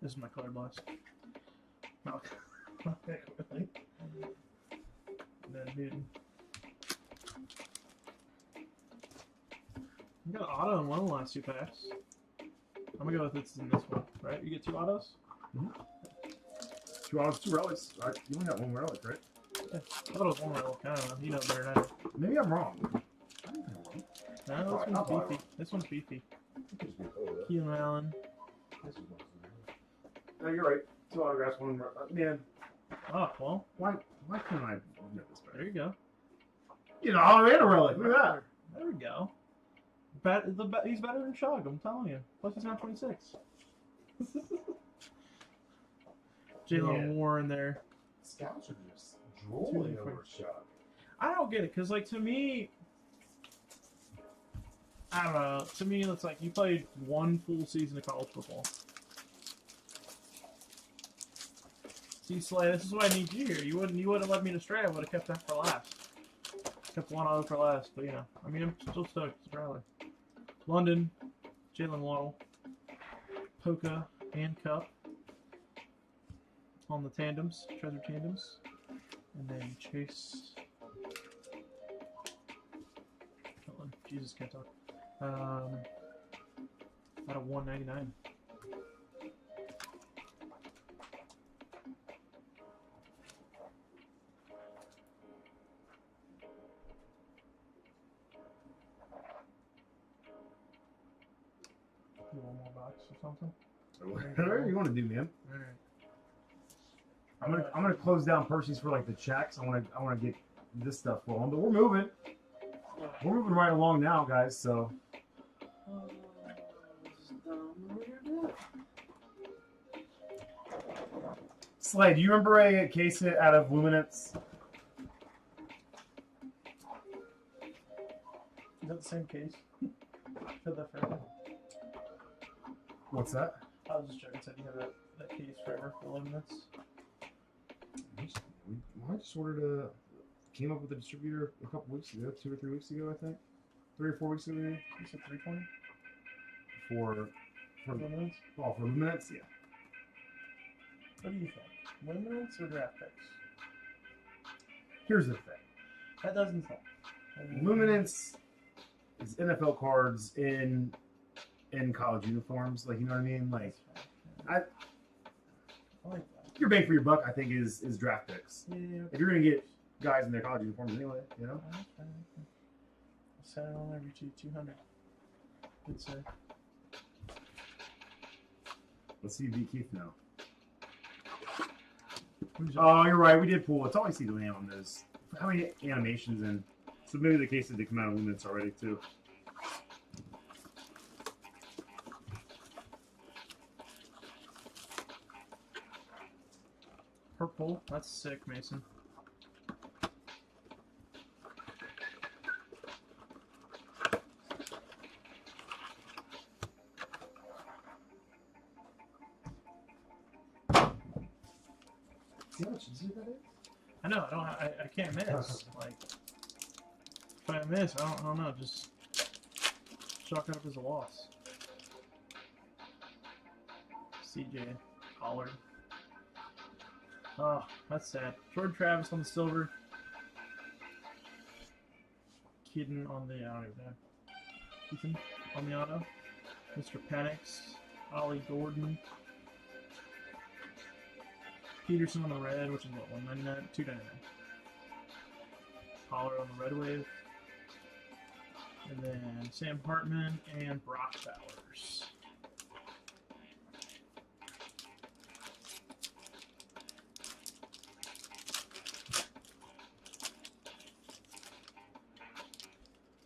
This is my color blast. No. Okay, really? And then Newton. You got an auto in one of the last two packs. I'm gonna go with it's in this one, right? You get two autos? Mm-hmm. 2 autos, 2 relics. You only got 1 relic, right? Yeah. I thought it was one relic. I don't know. You know better than I do. Maybe I'm wrong. I think I'm wrong. No, this one's beefy. This one's beefy. Keelan Allen. No, you're right. 2 autographs, 1 relic. Man, Oh, well, why can't I get this back? there you go. You know, I made a relic. Look at that. There we go. He's better than Shug, I'm telling you. Plus he's not 26. Jalen Warren there. Scouts are just drooling over Shug. I don't get it, because, like, to me, I don't know. To me, it's like you played 1 full season of college football. See, Slay, this is why I need you here. You wouldn't let me astray. I would have kept that for last. Kept 1 auto for last, but, you know. I mean, I'm still stoked. It's Riley. London, Jalen Waddle, Polka, and Cup on the tandems, treasure tandems. And then Chase Jesus, can't talk. Out of 199. Do one more box or something. Whatever you want to do, man. All right. I'm gonna close down Percy's for like the checks. I want to get this stuff rolling, but we're moving. We're moving right along now, guys. So. Slade, do you remember a case hit out of Luminance? Is that the same case? For the forever? What's that? I was just checking. Said you have that case forever for Luminance. I just ordered came up with a distributor a couple weeks ago, 2 or 3 weeks ago, I think. 3 or 4 weeks ago, maybe. You said 320? For Luminance? Oh, for Luminance, yeah. What do you think? Luminance or draft picks? Here's the thing. That doesn't sound. Luminance is NFL cards in college uniforms. Like, you know what I mean? Like, I like that. your bang for your buck, I think, is draft picks. Yeah. If you're gonna get guys in their college uniforms anyway, you know. I'll set it on every 200. Good sir. Let's see you beat Keith now. Oh, you're right. We did pull. It's always see the land on those. How many animations and so maybe the cases did come out of Luminance already too. Purple. That's sick, Mason. See how much easier that is? I know. I can't miss. Like, if I miss, I don't know. Just chalk it up as a loss. CJ Pollard. Oh, that's sad. Jordan Travis on the silver. Keaton on the I don't even know. Keaton on the auto. Mr. Penix. Ollie Gordon. Peterson on the red, which is what, 199? 299. Pollard on the red wave. And then Sam Hartman and Brock Bowers.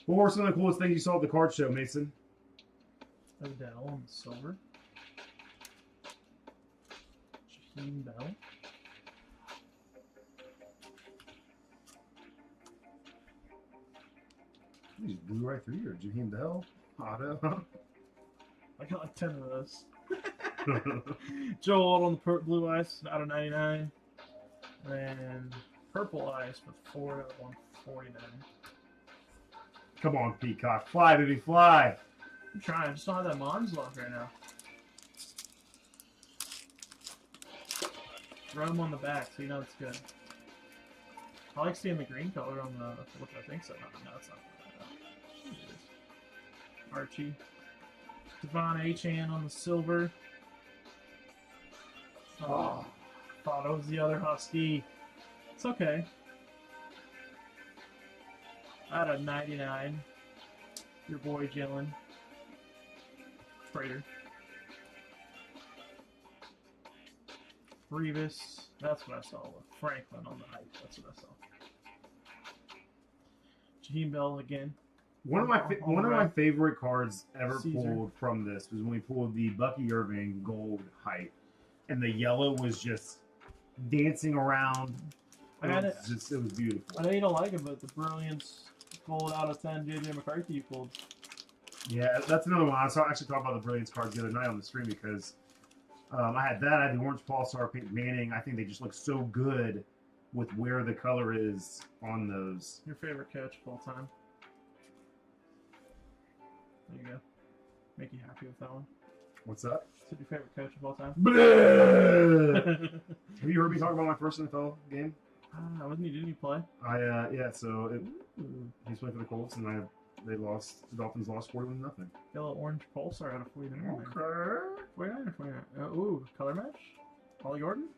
What were some of the coolest things you saw at the card show, Mason? Odell on the silver. Jaheim Bell. You just blew right through your Jaheim Bell. Auto. I got like 10 of those. Joe Alt on the blue ice out of 99. And purple ice with 4 out of 149. Come on, Peacock. Fly, baby, fly. I'm trying. I just don't have that Mons lock right now. Rome on the back, so you know it's good. I like seeing the green color on the, which I think so. No, it's not. It is. Archie. Devon Achan on the silver. Oh, thought it was the other Husky. It's okay. Out of 99. Your boy Jalen. Prater. Revis. That's what I saw with Franklin on the hype. That's what I saw. Jaheim Bell again. One of my favorite cards ever Caesar. pulled from this was when we pulled the Bucky Irving gold hype, and the yellow was just dancing around. It was beautiful. I know you don't like it, but the Brilliance gold out of 10 JJ McCarthy you pulled. Yeah, that's another one. I saw actually talk about the Brilliance cards the other night on the stream because I had that. I had the Orange Pulsar Pink Manning. I think they just look so good with where the color is on those. Your favorite coach of all time? There you go. Make you happy with that one. What's that? Who's your favorite coach of all time? Have you heard me talk about my first NFL game? Didn't you play? Yeah. So he's playing for the Colts, and I The Dolphins lost 41-0. Yellow orange pulsar out of 49. Okay. 49 or 29. Ooh, color match? Ollie Gordon?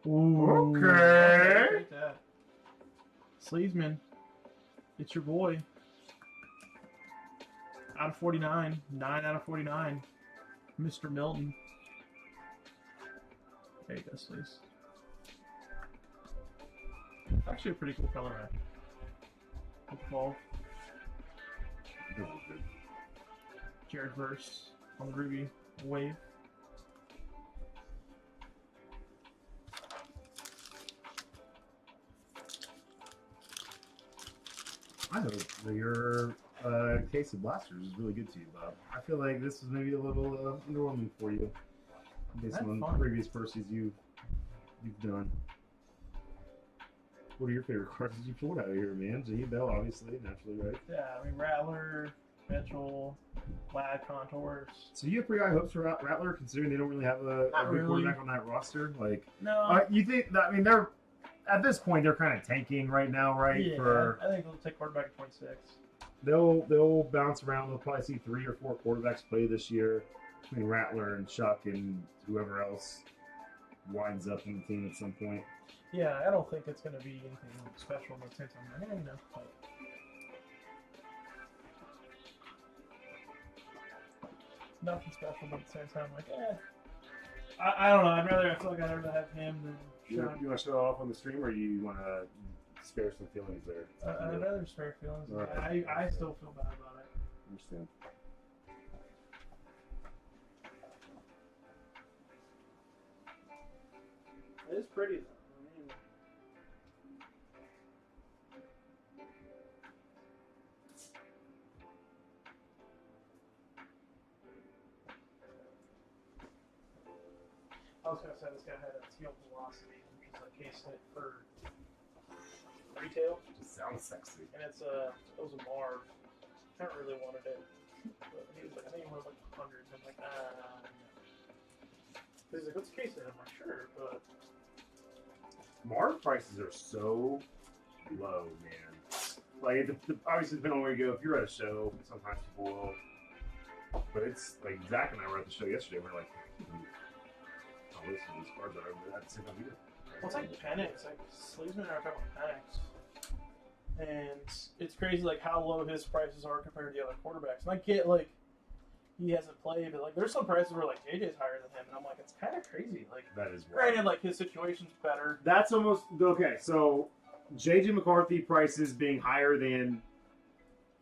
Ooh. Okay. Take that. Sleevesman. It's your boy. Out of 49. 9 out of 49. Mr. Milton. There you go, Sleeves. Actually a pretty cool color match. With the ball. That was good. Jared Verse on the Ruby Wave. I know that your case of blasters is really good to you, Bob. I feel like this was maybe a little underwhelming for you based That's on fun. previous purses you've done. What are your favorite cards that you pulled out of here, man? J. Bell, obviously, naturally, right? Yeah, I mean Rattler, Mitchell, Lad Contours. So you have pretty high hopes for Rattler, considering they don't really have a Not good really. quarterback on that roster. Like, No. you think that? I mean, they're at this point they're kind of tanking right now, right? Yeah, For I think they'll take quarterback at 26. they'll bounce around. They'll probably see 3 or 4 quarterbacks play this year between Rattler and Chuck and whoever else winds up in the team at some point. Yeah, I don't think it's going to be anything special in the same time. I don't know. Like, nothing special, but at the same time, like, I don't know. I feel like I'd rather have him than You Sean. want to show off on the stream, or you want to spare some feelings there? I'd rather spare feelings. All right. I still feel bad about it. Understand. It is pretty though. I mean, I was gonna say this guy had a teal velocity, which is a case hit for retail, Just sounds sexy. and it was a Marv. I haven't really wanted it, but he was like, I think he wanted like 100. I'm like, nah. He's like, what's the case hit? I'm like, sure, but Marv prices are so low, man. Like, obviously, depending on where you go. If you're at a show, sometimes people will. But it's like Zach and I were at the show yesterday. We're like, oh, listen, these cards are at the same time we do. well, it's like Penix. Like, Sleevesman and I are talking about Penix. And it's crazy, like, how low his prices are compared to the other quarterbacks. And I get, like, he hasn't played, but, like, there's some prices where, like, JJ's higher than him. And I'm like, it's kind of crazy. Like, That is wild. granted, like, his situation's better. That's almost okay. So JJ McCarthy prices being higher than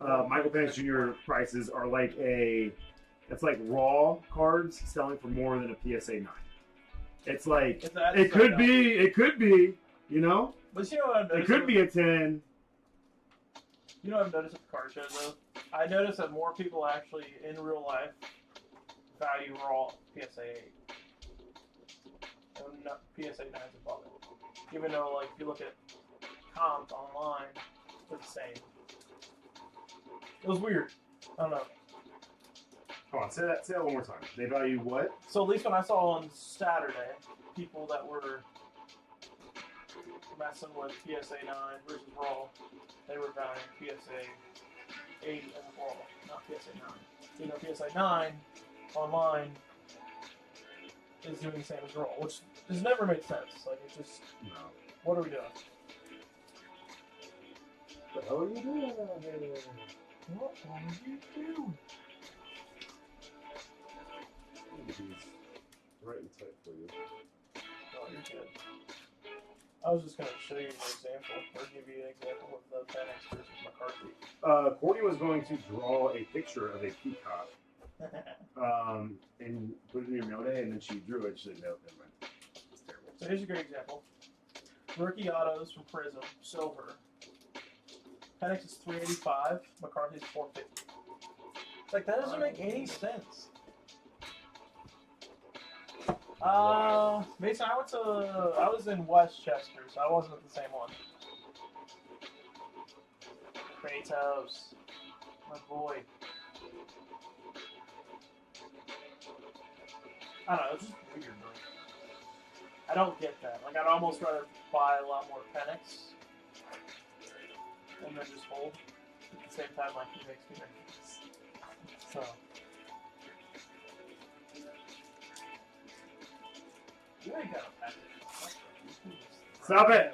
Michael Penix Jr. prices are like it's like raw cards selling for more than a PSA 9. It's like it could be, you know, But you know what I've it noticed? could be a 10. You know what I've noticed at the card shows, though? I noticed that more people actually, in real life, value raw PSA 8. And not PSA 9s above it. Even though, like, if you look at comps online, they're the same. It was weird. I don't know. Come on, say that one more time. They value what? So at least when I saw on Saturday, people that were messing with PSA 9 versus raw, they were valuing PSA 8 as raw, not PSA 9. You know, PSA 9 online is doing the same as raw, which has never made sense. Like, it's just, No. what are we doing? What the hell are you doing out here? What are you doing? He's right and tight for you. Oh, you're good. I was just going to show you an example, or give you an example of the Penix versus McCarthy. Courtney was going to draw a picture of a peacock and put it in your mail day, and then she drew it. She said, no, never mind. It's terrible. So here's a great example. Rookie autos from Prism, silver. Penix is $385, McCarthy's $450. It's like, that doesn't make any sense. Mason, I was in Westchester, so I wasn't at the same one. Kratos, my boy. I don't know, it's just weird. Like, I don't get that. Like, I'd almost rather buy a lot more Penix and then just hold. at the same time, like, he makes me nervous. So. You ain't got a package. Stop it!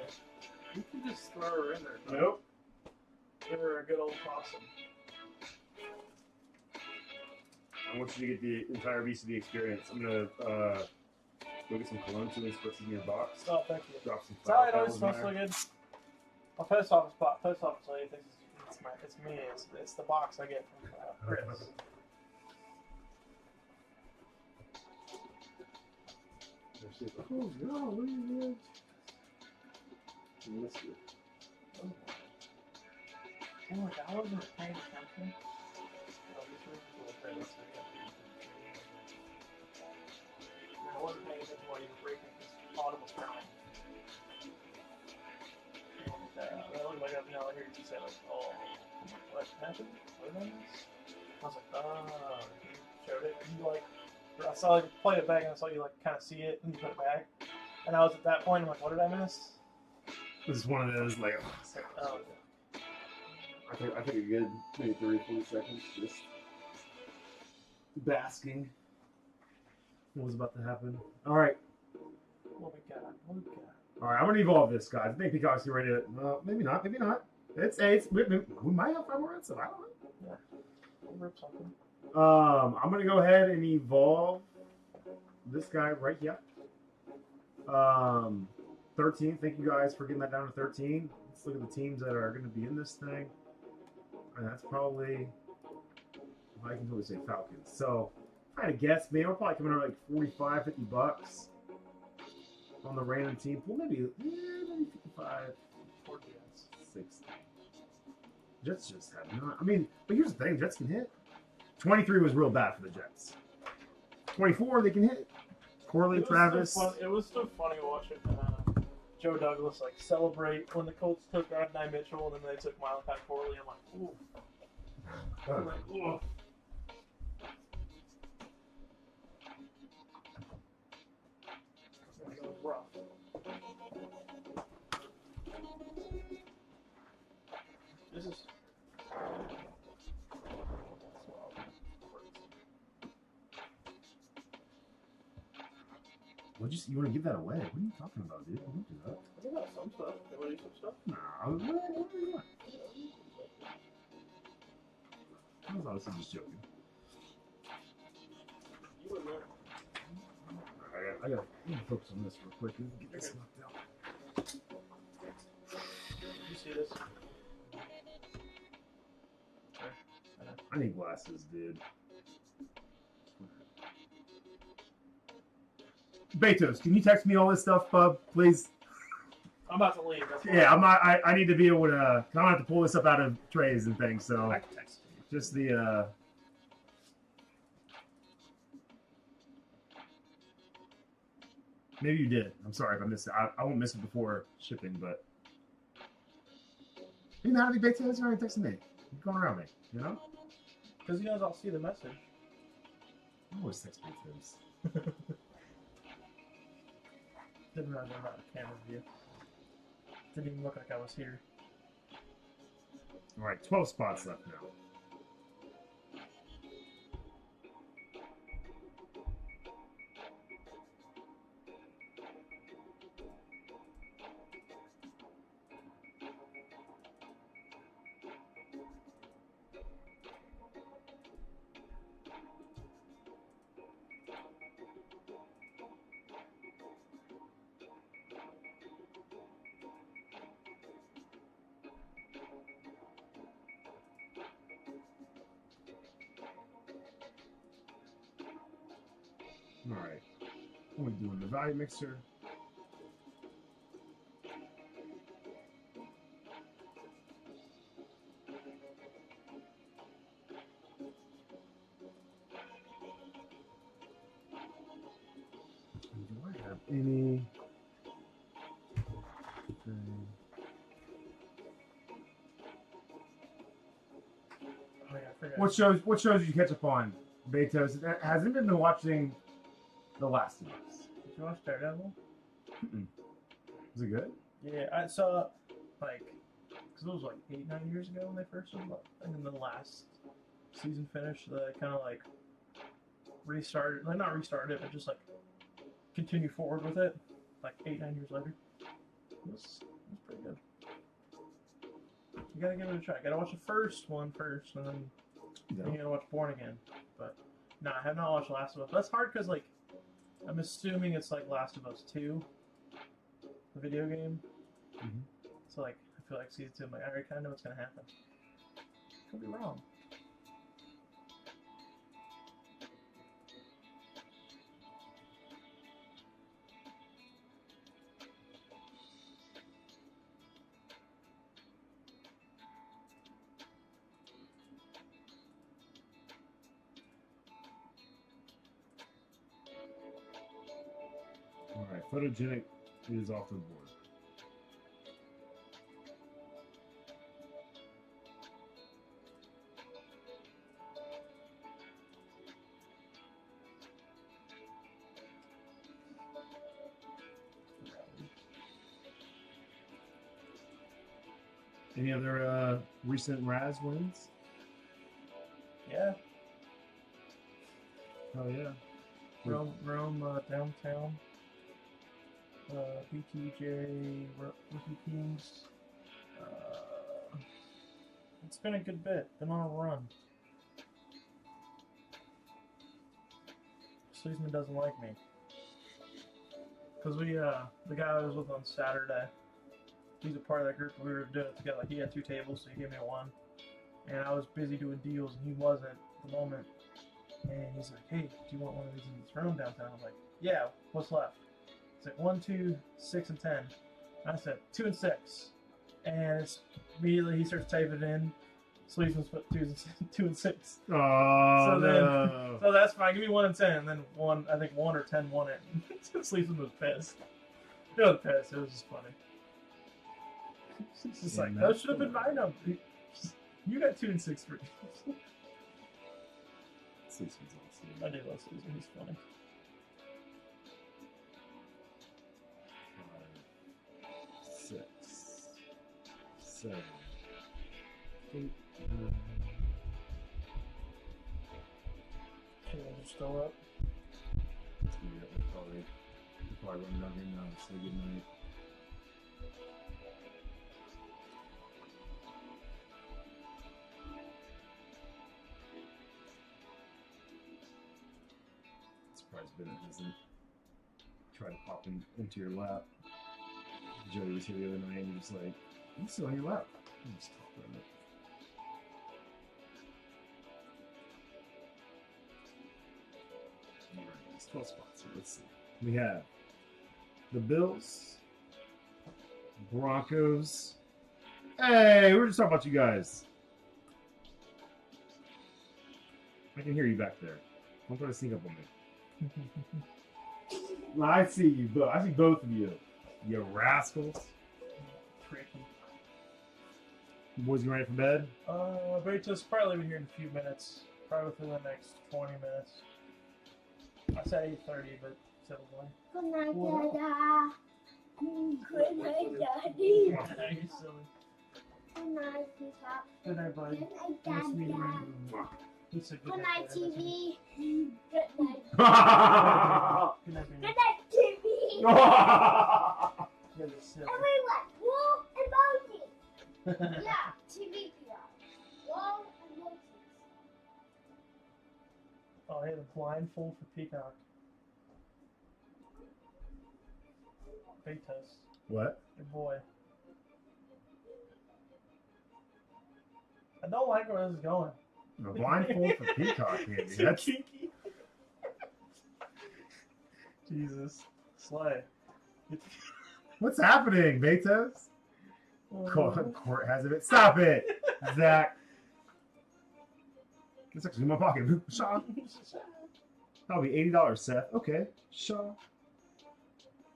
You can just throw her in there. Bro. Nope. Give her a good old possum. I want you to get the entire VCD experience. I'm gonna go get some cologne too and put some in your box. Oh, thank you. Drop some It's alright, it flower always petals in smells so there. good. My post office lady thinks it's me. It's the box I get from Chris. Oh no, what are you doing? Let's see. Oh my god, I wasn't paying attention. Oh, this room is a little crazy, so I wasn't paying attention while you were breaking this audible crying. And I looked back up and I heard you say like, oh, what happened? What did I miss? I was like, oh, you showed it. And you like, I saw you play it back and I saw you like kind of see it and you put it back. And I was at that point, I'm like, what did I miss? This is one of those like. Oh, I think a good maybe 30, 40 seconds just basking. What was about to happen? All right. what we got? What we got? All right, I'm gonna evolve this, guys. I think Peacock's ready to. Maybe not. Maybe not. We might have 5 more hits. I don't know. Yeah. We'll rip something. I'm gonna go ahead and evolve this guy right here. 13. Thank you guys for getting that down to 13. Let's look at the teams that are gonna be in this thing. And that's probably. I can totally say Falcons. So, if I had to guess, man, we're probably coming around like 45, 50 bucks on the random team pool. Maybe 55, 40 guys. 60. Jets just have not. I mean, but here's the thing: Jets can hit. 23 was real bad for the Jets. 24, they can hit. Corley, Travis. It was so funny watching Joe Douglas like celebrate when the Colts took Adonai Mitchell and then they took Malachi Corley. I'm like, ooh. I'm like, ooh. It was rough. This is. You want to give that away? What are you talking about, dude? Don't do that. I got some stuff. You want to do some stuff? Nah, what are you doing? I was honestly just joking. You wouldn't know. I gotta focus on this real quick. Get this knocked out. You see this? I need glasses, dude. Betos, can you text me all this stuff, bub, please? I'm about to leave. That's why. Yeah, I'm not. I need to be able to. I don't have to pull this up out of trays and things. So I can text you. just the. Maybe you did. I'm sorry if I missed it. I won't miss it before shipping, but. You know how many Betos are texting me? You're going around me, you know? Because you guys all see the message. I always text Betos. Didn't really know about the camera view. Didn't even look like I was here. All right, 12 spots left now. All right, what are we doing? The value mixer. Do I have any? Oh, yeah, I forgot. What shows did you catch up on, Betos? Hasn't been watching The Last of Us. Did you watch Daredevil? Was it good? Yeah, I saw like because it was like 8-9 years ago when they first started, and then the last season finished, they kind of like restarted, like not restarted it, but just like continue forward with it, like 8-9 years later. It was pretty good. You gotta give it a try. Gotta watch the first one first, and then you gotta watch Born Again. But no, I have not watched Last of Us. That's hard because like I'm assuming it's like Last of Us 2, the video game. Mm-hmm. So like I feel like season 2, I'm like I already kind of know what's gonna happen. Could be wrong. All right, photogenic is off the board. Any other recent Raz wins? Yeah. Oh yeah. Rome downtown. BTJ Rookie Teams. It's been a good bit. Been on a run. Sleesman doesn't like me. Because the guy I was with on Saturday, he's a part of that group. We were doing it together. He had 2 tables, so he gave me one. And I was busy doing deals, and he wasn't at the moment. And he's like, "Hey, do you want one of these in this room downtown?" I'm like, "Yeah, what's left?" He's like, 1, 2, 6, and 10. And I said, 2 and 6. And it's immediately he starts typing it in. Sleesman's put 2 and 6. Oh, no. So that's fine. Give me 1 and 10. And then 1, I think 1 or 10 won it. Sleesman was pissed. He was pissed. It was just funny. It's just like, that should have been my number. You got 2 and 6 for Sleesman's awesome. I do love Sleesman. He's funny. 5, 6, 7, 8, You're still up? It's gonna be up. Probably run down here now and say good night. Surprised Bennett hasn't tried to pop into your lap. Jody was here the other night and you're just like, I'm still on your lap. I'm just talking about it. Alright, there's 12 spots here. Let's see. We have the Bills, Broncos. Hey, we were just talking about you guys. I can hear you back there. Don't try to sneak up on me. I see you, but I see both of you. You rascals. Tricky. You boys getting ready for bed? Betos probably leaving here in a few minutes. Probably within the next 20 minutes. I said 8:30, but typically. Good night, Dada. Good night, Daddy. You're silly. Good night, Peacock. Good night, buddy. Good night, Nice to meet Dada. you. He said Good night, to everybody. TV. Good night. Good night, Good baby. night, TV. You're just silly. Everyone, Wall and Moses. Yeah, TV PR. Wall and Moses. Oh, hey, the blindfold for Peacock. Betos, What? your boy. I don't like where this is going. The blindfold for Peacock, Andy. Too That's kinky. Jesus. Slay. what's happening, Betos? Court has a bit. Stop it, Zach. It's actually in my pocket. Shaw. That'll be $80, Seth. Okay, Shaw.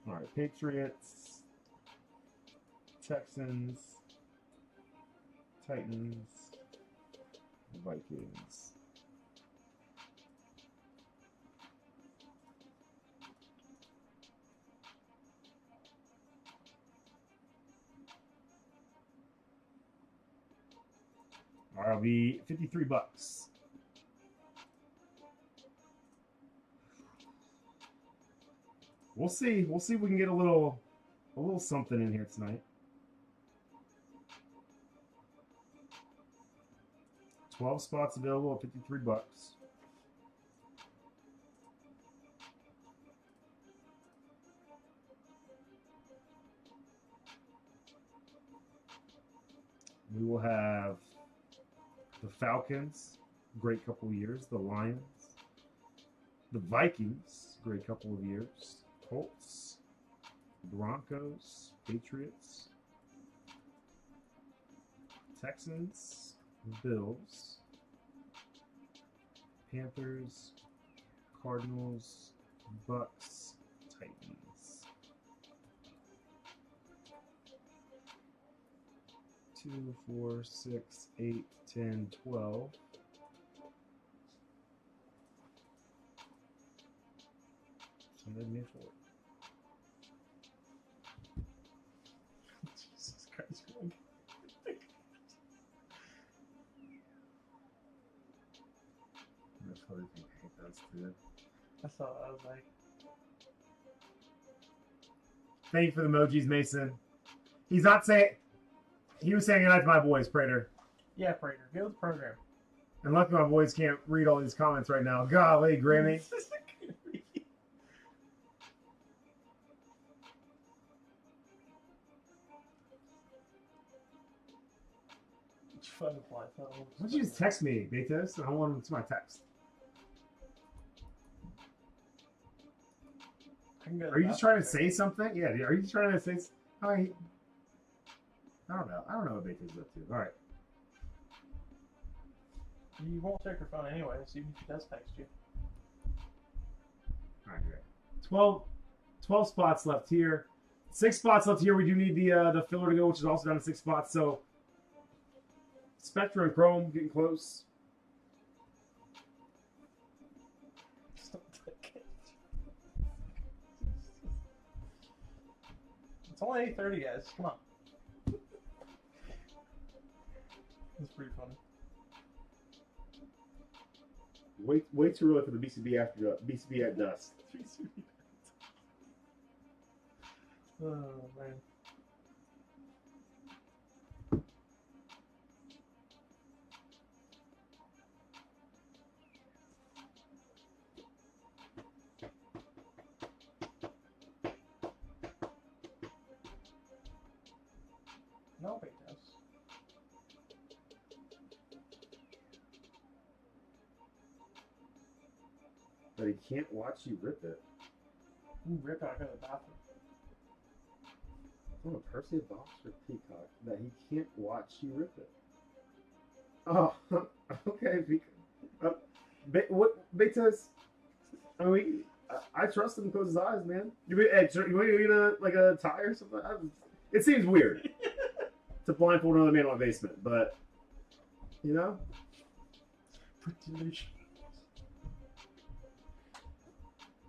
All right, Patriots, Texans, Titans, Vikings. That'll be $53. We'll see. We'll see if we can get a little something in here tonight. 12 spots available at $53. We will have the Falcons, great couple of years. The Lions, the Vikings, great couple of years. Colts, Broncos, Patriots, Texans, Bills, Panthers, Cardinals, Bucks, Titans. 2, 4, 6, 8, 10, 12. Sunday, May 4th. Jesus Christ, Greg. That's what I think Hank does too. I saw it. I was like, Thank you for the emojis, Mason. He's not saying. He was saying goodnight to my boys, Prater. yeah, Prater, go with the program. And luckily my boys can't read all these comments right now. Golly, Grammy. It's fun to play. Why don't you just text me, Betos? I don't want them to my text. I can go to Are you the just trying to bathroom. say something? Yeah, are you trying to say I don't know. I don't know what Betos is up to. All right. You won't check your phone anyway, so even if he does text you. All right, great. 12 spots left here. 6 spots left here. We do need the filler to go, which is also down to 6 spots. So Spectre and Chrome getting close. It's only 8:30, guys. Come on. It's pretty funny. Way too early for the BCB after BCB at dusk. Oh man. No, it does. But he can't watch you rip it. Ooh, Rip out, go to the bathroom. From a Percy Box or Peacock that he can't watch you rip it. Oh, okay. What Betos? I mean, I trust him to close his eyes, man. You want to get like a tie or something? It seems weird to blindfold another man in my basement, but you know. Pretty.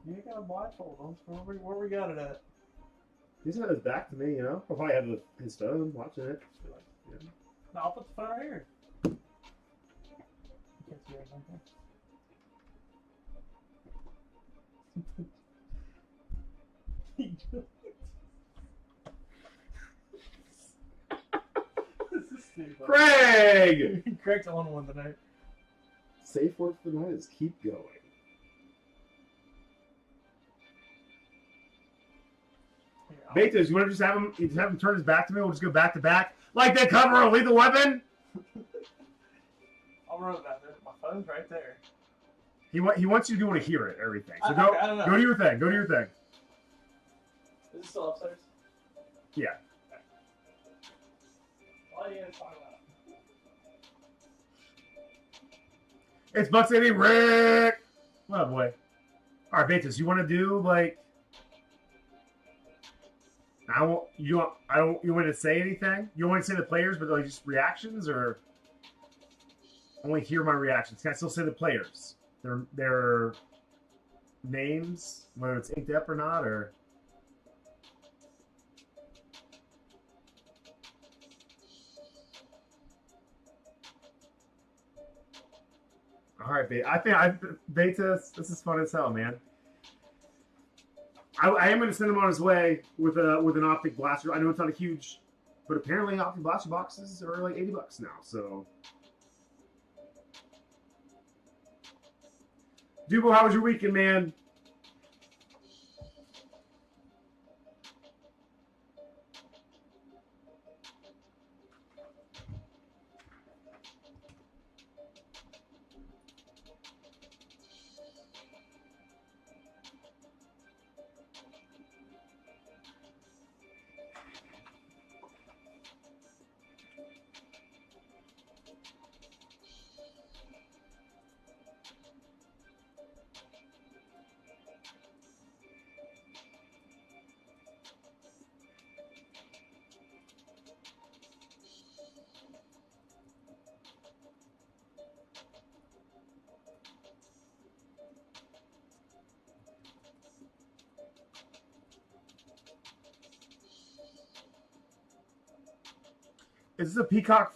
You ain't got a blindfold on. Where we got it at? He's got his back to me, you know. I'll probably have his phone watching it. Yeah. No, I'll put the phone right here. You can't see anything. This is stupid. Craig! Craig's on one tonight. Safe word for the night is keep going. Betos, you want to just have him turn his back to me? We'll just go back to back. Like they cover a Lethal Weapon? I'll run it back there. My phone's right there. He wants you to want to hear it, everything. So I don't know. go to your thing. Go to your thing. Is it still upstairs? Yeah. What are you going to talk about? It's BuckCityBreaks. What up, boy? All right, Betos, you want to do like? You want to say anything? You want to say the players, but like just reactions, or only hear my reactions? Can I still say the players? Their names, whether it's inked up or not, or All right, Beta, this is fun as hell, man. I am going to send him on his way with an optic blaster. I know it's not a huge, but apparently optic blaster boxes are like $80 now. So, Dubo, how was your weekend, man? Is this a Peacock?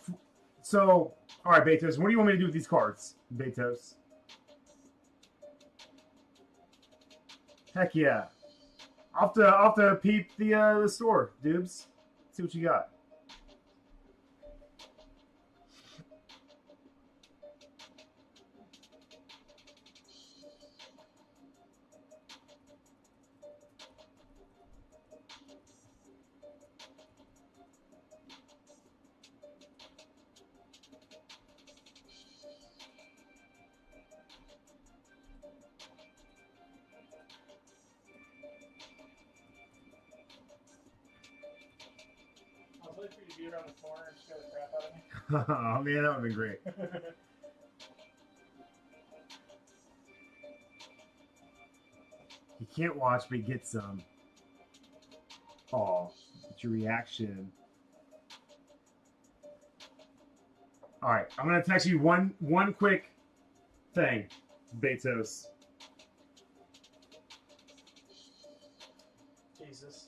So, all right, Betos, what do you want me to do with these cards, Betos? Heck yeah. I'll have to peep the store, Dubes. See what you got. I was waiting for you to be around the corner and scare the crap out of me. Oh man, that would be great. You can't watch, but you get some. Oh, it's your reaction. All right, I'm gonna text you one quick thing, Betos. Jesus.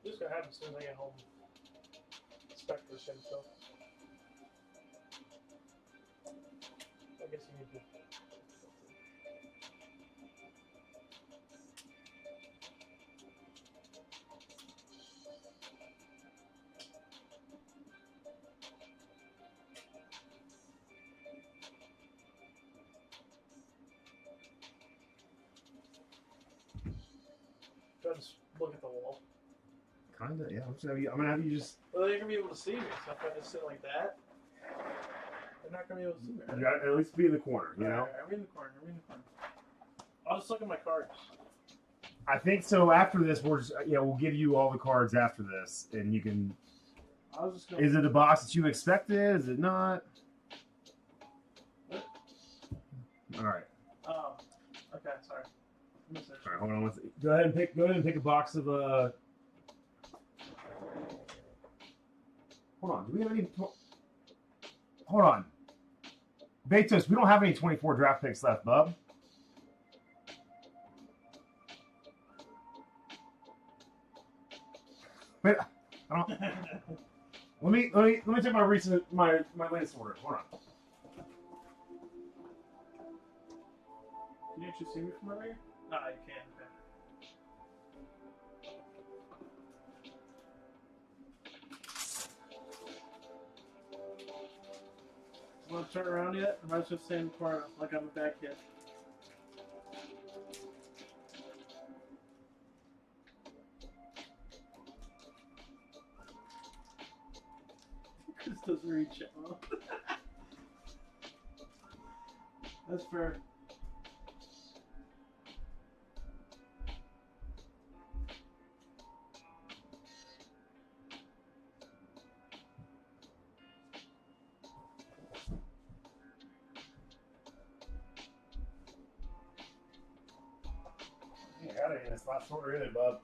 This is gonna happen as soon as I get home. Spectre shit stuff. I guess you need to. Just look at the wall. Kinda, yeah. I'm gonna have you just. Well, they're gonna be able to see me, so if I just sit like that, they're not gonna be able to see me. You gotta at least be in the corner, you know. Alright, I'm in the corner. I'll just look at my cards. I think so. After this, we'll give you all the cards after this, and you can. I was just gonna. Is it a box that you expected? Is it not? All right. Oh, okay. Sorry. All right. Hold on. Go ahead and pick a box of Hold on. Do we have any? Hold on. Betos, we don't have any 24 draft picks left, bub. Wait, I don't. let me check my latest order. Hold on. Can you actually see me from over here? No, you can't. Okay. Want to turn around yet? Or am I just staying in the corner like I'm a back kid? Chris doesn't reach out. That's fair. Got it in this last order, really, bub.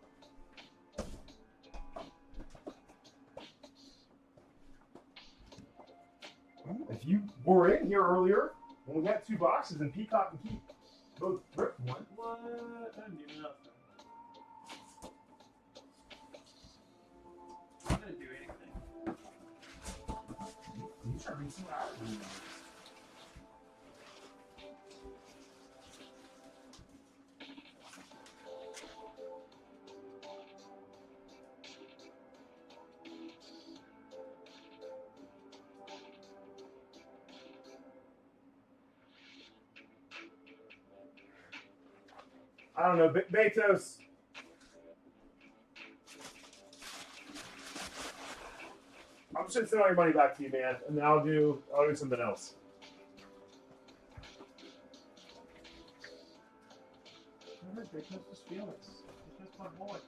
If you were in here earlier, when we had 2 boxes and Peacock and Keith both ripped one. What? I didn't do nothing. I didn't do anything. These are recent hours. I don't know, Betos. I'm just gonna send all your money back to you, man, and then I'll do something else. Alright, Big Toast is Felix. That's my boy.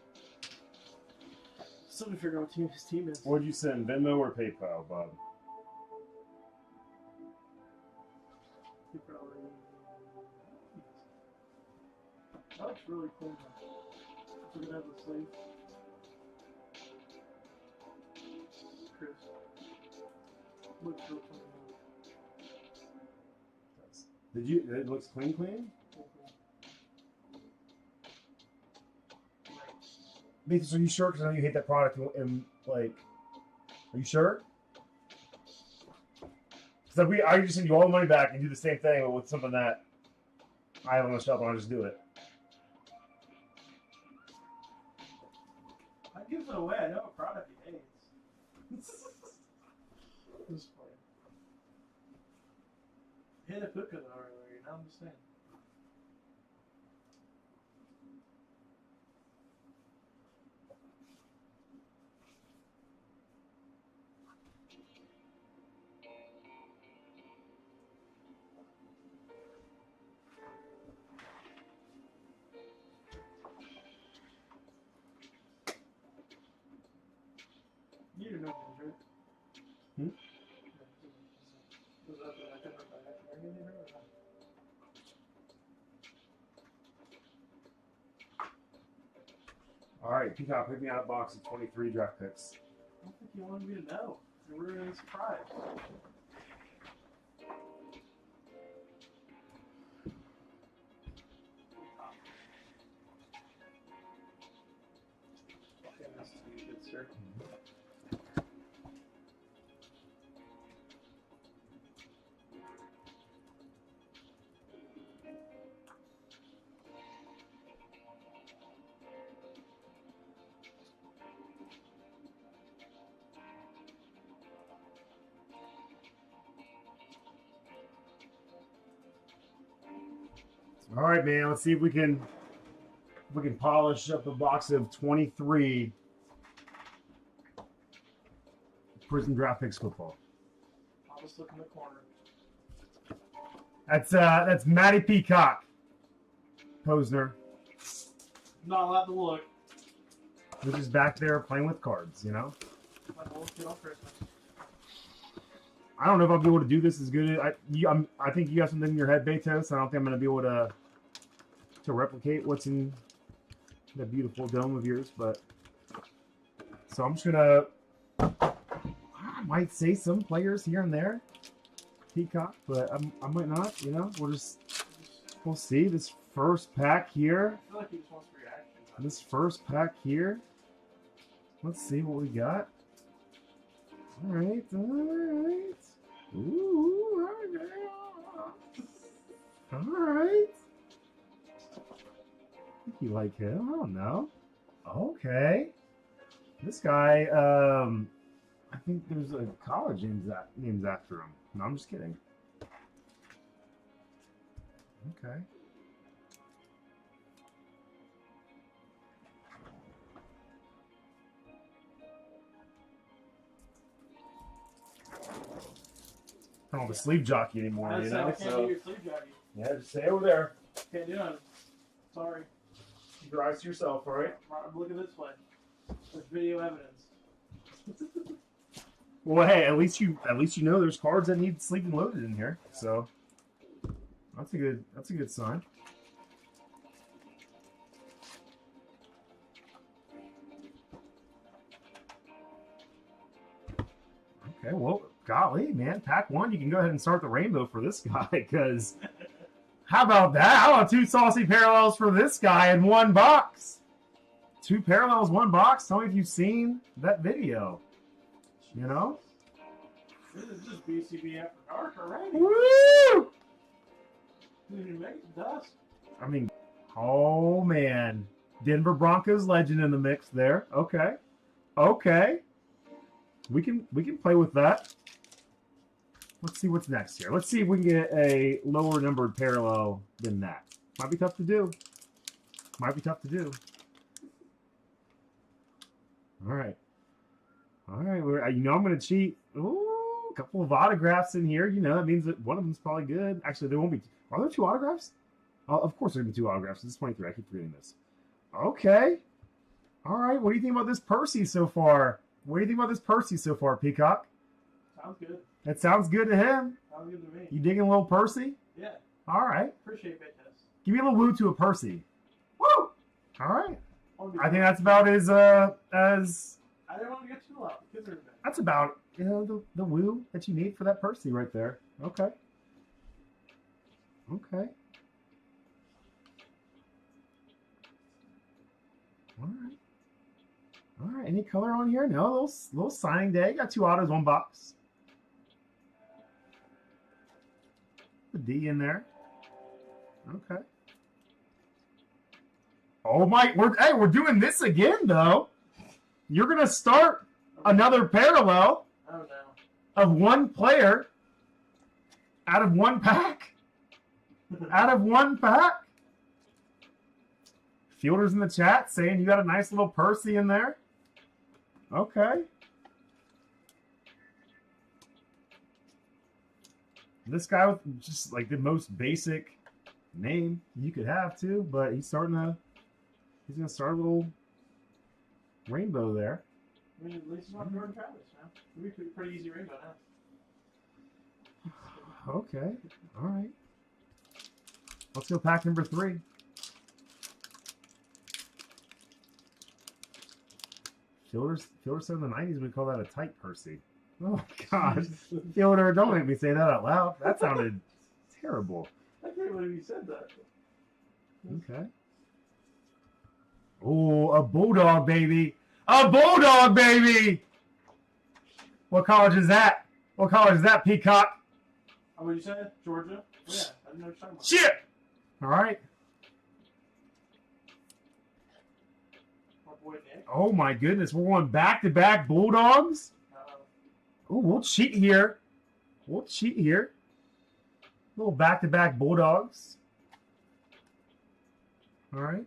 Still to figure out what his team is. What'd you send, Venmo or PayPal, Bob? He probably. That looks really cool. Look at that, the sleeve. Chris. Looks real clean. Did you? It looks clean. Beatrice, are you sure? Because I know you hate that product, and like, are you sure? Because I just send you all the money back and do the same thing, but with something that I have on the shelf, and I'll just do it. I give it away. I know what product he hates. This is funny. Hit a hook of it earlier, you know what I'm saying? You didn't know Ginger. Hmm? Was that the I couldn't remember that or not? All right, Peacock, pick me out a box of 23 draft picks. I don't think you wanted me to know. You were really surprised. Okay, this is gonna be good, sir. All right, man. Let's see if we can polish up a box of 23 Prison Draft Picks football. I'll just look in the corner. That's Matty Peacock, Posner, Not allowed to look. who's just back there playing with cards. You know. Like a little kid on Christmas. I don't know if I'll be able to do this as good. I think you got something in your head, Betos. I don't think I'm going to be able to replicate what's in the beautiful dome of yours. But so I'm just gonna. I might say some players here and there, Peacock, but I might not. You know, we'll see. This first pack here. I feel like he just wants reaction. This first pack here. Let's see what we got. All right. Ooh, all right. I think you like him. I don't know. Okay. This guy, I think there's a college named after him. No, I'm just kidding. Okay. I don't have a sleeve jockey anymore, I you said I know? can't So, do your sleeve jockey. yeah, just stay over there. Can't do it. Sorry. Keep your eyes to yourself, all right? Look at this way. There's video evidence. Well, hey, at least you know there's cards that need sleeved and loaded in here. So that's a good sign. Okay, well, golly, man, pack one. You can go ahead and start the rainbow for this guy because how about that? How about 2 saucy parallels for this guy in one box? 2 parallels, 1 box. Tell me if you've seen that video. You know? This is just BCB after dark already. Woo! Didn't even make it to dusk. I mean, oh man. Denver Broncos legend in the mix there. Okay. Okay. We can play with that. Let's see what's next here. Let's see if we can get a lower numbered parallel than that. Might be tough to do. Might be tough to do. All right. All right. You know I'm going to cheat. Ooh, a couple of autographs in here. You know, that means that one of them's probably good. Actually, there won't be. Are there 2 autographs? Oh, of course there are going to be 2 autographs. This is 23. I keep forgetting this. Okay. All right. What do you think about this Percy so far? What do you think about this Percy so far, Peacock? Sounds good. That sounds good to him. Sounds good to me. You digging a little Percy? Yeah. All right. Appreciate it. Give me a little woo to a Percy. Woo! All right. I I think that's about as I didn't want to get too loud. The kids are in bed. that's about the woo that you need for that Percy right there. Okay. Okay. All right. All right. Any color on here? No. Little signing day. Got 2 autos, 1 box. The D in there. Okay. Oh my! We're doing this again though. You're gonna start another parallel Oh no. of 1 player out of 1 pack. Out of 1 pack. Fielders in the chat saying you got a nice little Percy in there. Okay. This guy with just like the most basic name you could have too, but he's gonna start a little rainbow there. I mean, at least it's not Jordan Travis, man. It'd be a pretty easy rainbow now. Okay. All right. Let's go pack number 3. Fielders said in the 90s we call that a tight Percy. Oh God. Fielder, don't make me say that out loud. That sounded terrible. I can't believe you said that. Okay. Oh, a bulldog baby. A bulldog baby. What college is that? What college is that, Peacock? Oh, what you said? Georgia? Oh, yeah, I didn't know what you're talking about. Shit. All right. My boy Nick. Oh my goodness, we're going back-to-back Bulldogs. Oh, we'll cheat here. We'll cheat here. Little back-to-back Bulldogs. All right.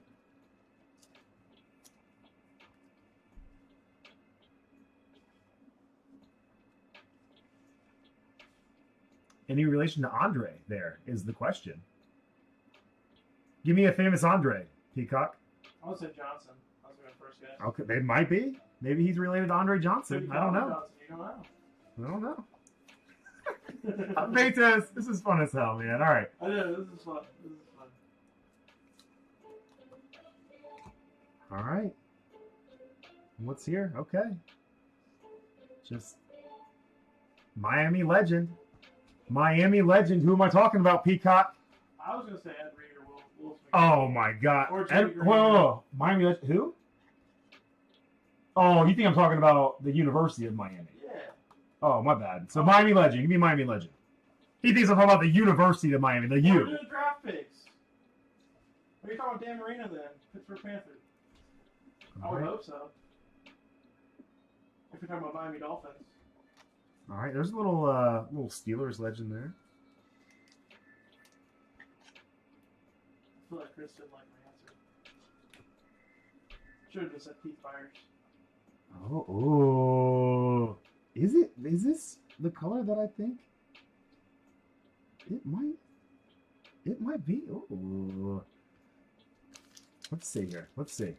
Any relation to Andre there is the question. Give me a famous Andre, Peacock. I would say Johnson. I was going to first guess. Okay, they might be. Maybe he's related to Andre Johnson. I don't know. Johnson, you don't know. I don't know. Betas, this is fun as hell, man. All right. I know, this is fun. This is fun. All right. What's here? Okay. Just Miami legend. Miami legend. Who am I talking about, Peacock? I was going to say Ed Reed or Will Smith. Oh, my God. Or Jimmy Green. Whoa. Miami legend. Who? Oh, you think I'm talking about the University of Miami? Yeah. Oh, my bad. So Miami legend. Give me Miami legend. He thinks I'm talking about the University of Miami, the We're U. doing draft picks. What are you talking about Dan Marino then? Pittsburgh Panthers. I would hope so. If you're talking about Miami Dolphins. All right, there's a little Steelers legend there. I feel like Chris didn't like my answer. Should have just said Keith Byers. Oh, is it? Is this the color that I think? It might be. Oh, let's see here. Let's see.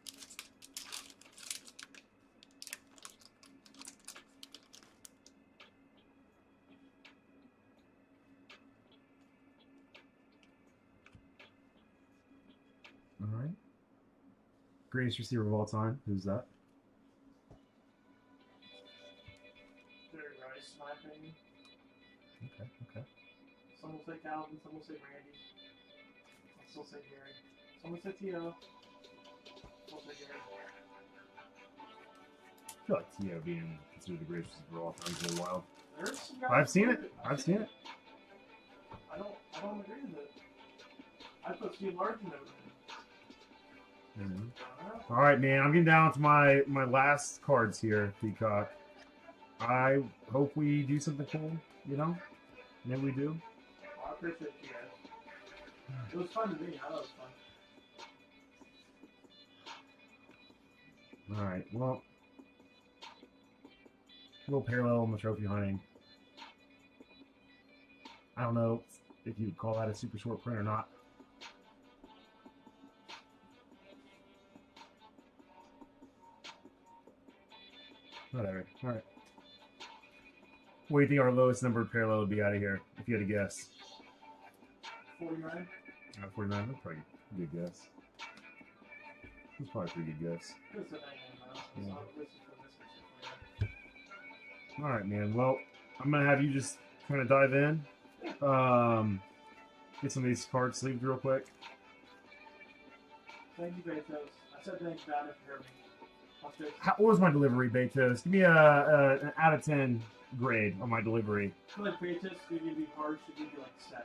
All right. Greatest receiver of all time. Who's that? Jerry Rice, in my opinion. say Calvin, some will say Randy. I'll still say Gary. Some will say Tito. I'll say Gary. I feel like Tio being considered the greatest receiver of all time for a while. There's some guys I've seen like it. I've seen it. I don't agree with it. I put Steve Largent over him. All right, man. I'm getting down to my last cards here, Peacock. I hope we do something cool. You know, maybe we do. Well, I appreciate you guys. It was fun to me. I thought it was fun. All right. Well, a little parallel in the trophy hunting. I don't know if you'd call that a super short print or not. Whatever. All right. What do you think our lowest numbered parallel would be out of here, if you had to guess? 49? 49. That's probably a good guess. That's probably a pretty good guess. It's a 99 miles. Yeah. So this is for this. All right, man. Well, I'm gonna have you just kind of dive in. Get some of these cards sleeved real quick. Thank you, Bezos. I said thanks about it for me. What was my delivery, Betos? Give me an out of 10 grade on my delivery. I feel like Bezos should give you harsh, should give you like 7.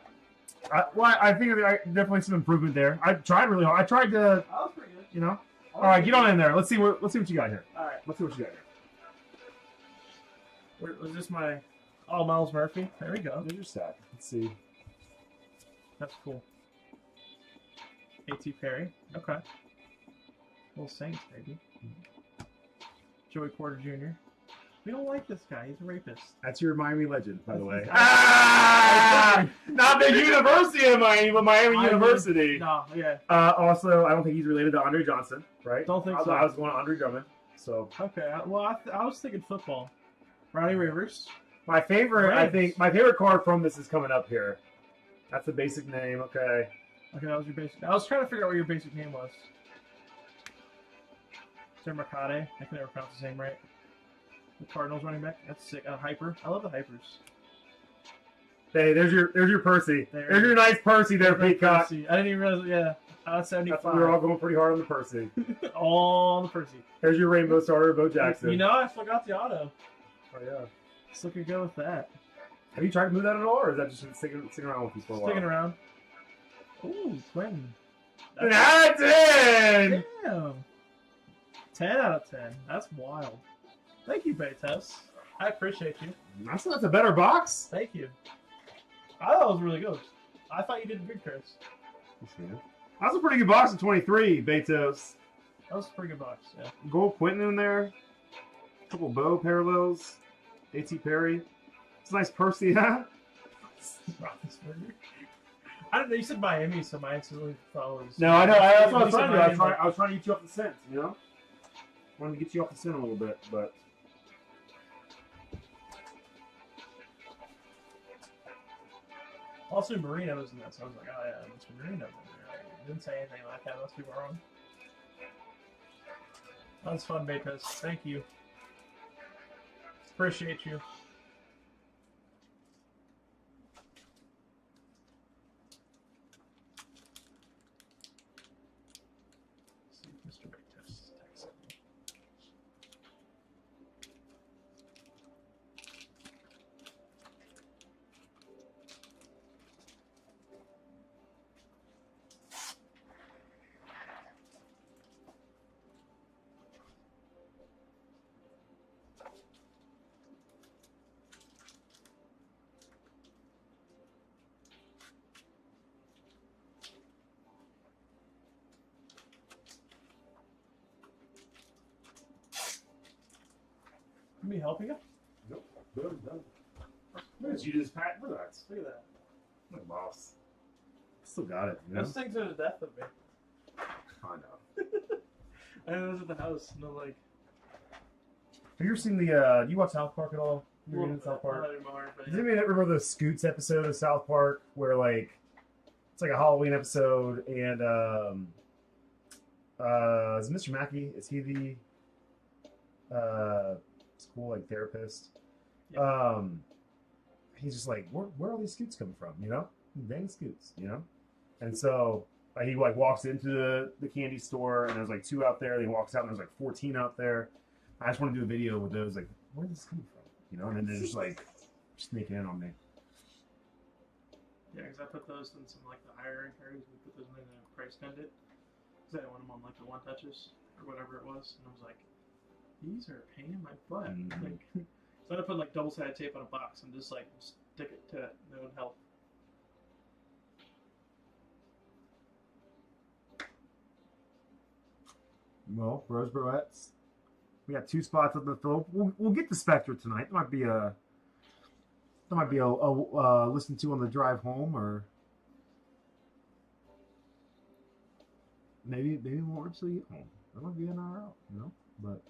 Well, I think definitely some improvement there. I tried really hard. I tried to, That was pretty good. you know. All right, get on in there. Let's see what you got here. All right. Let's see what you got here. Was this my... Oh, Miles Murphy. There we go. There's your stack. Let's see. That's cool. A.T. Perry. Okay. Little Saints, baby. Joey Porter Jr. We don't like this guy. He's a rapist. That's your Miami legend, by the way. Ah! Not the University of Miami, but Miami University. No, yeah. Also, I don't think he's related to Andre Johnson, right? Don't think so. I was going to Andre Drummond. So Okay. Well, I was thinking football. Ronnie Rivers. my favorite, Rams. I think, my favorite card from this is coming up here. That's the basic name. Okay. Okay, that was your basic. I was trying to figure out what your basic name was. Sir Mercade. I can never pronounce his name right. The Cardinals running back. That's sick. Hyper. I love the Hypers. Hey, there's your Percy. There. There's your nice Percy there, Peacock. Percy. I didn't even realize. Yeah. 75. That's why we're all going pretty hard on the Percy. All on the Percy. There's your rainbow starter, Bo Jackson. You know, I forgot the auto. Oh yeah. Let's look and go with that. Have you tried to move that at all, or is that just sticking around with you for a while? Sticking around. Ooh, Quentin. That's it. Damn. 10 out of 10. That's wild. Thank you, Betos. I appreciate you. That's a better box. Thank you. I thought it was really good. I thought you did good, Chris. That's a pretty good box of 23, Betos. That was a pretty good box, yeah. Gold Quentin in there. A couple Bo parallels. A.T. Perry. It's a nice Percy, huh? Roethlisberger. I don't know. You said Miami, so my instantly thought it was. No, I know. That's what I You was said trying to do. Miami, I was trying to get you off the scent, you know? Wanted to get you off the scent a little bit, but... Also, Marino was in that, so I was like, oh yeah, it's Marino in there. I didn't say anything like that. Must be wrong. That was fun, Betos. Thank you. Appreciate you. See if Mr. Betos texted me. Me helping you? Nope. Good, done. Look at you just pat. Relax. Look at that. Look, boss. Still got it, you know? Those things are the death of me. I know. I know those at the house, and they're like. Have you ever seen the, do you watch South Park at all? You ever Well, been to South Park? not anymore, but Does anybody remember the Scoots episode of South Park where, like, it's like a Halloween episode, and, is Mr. Mackey, is he the, school, like, therapist? Yeah. He's just like, where are all these Scoots coming from, you know? Dang Scoots, you know? And so he like walks into the candy store and there's like 2 out there. Then he walks out and there's like 14 out there. I just want to do a video with those, like, where did this come from? You know, and then they're just like sneaking in on me. Yeah, because I put those in some like the higher end carries. We put those in the price tend it. Because I didn't want them on like the 1-touches or whatever it was. And I was like, these are a pain in my butt. Mm-hmm. Like, so I put like double-sided tape on a box and just like stick it to it. That would help. Well, Rose Broettes. We got 2 spots up the field. We'll get the Spectre tonight. That might be a listen to on the drive home, or maybe we won't actually get home. That might be an hour out, you know. But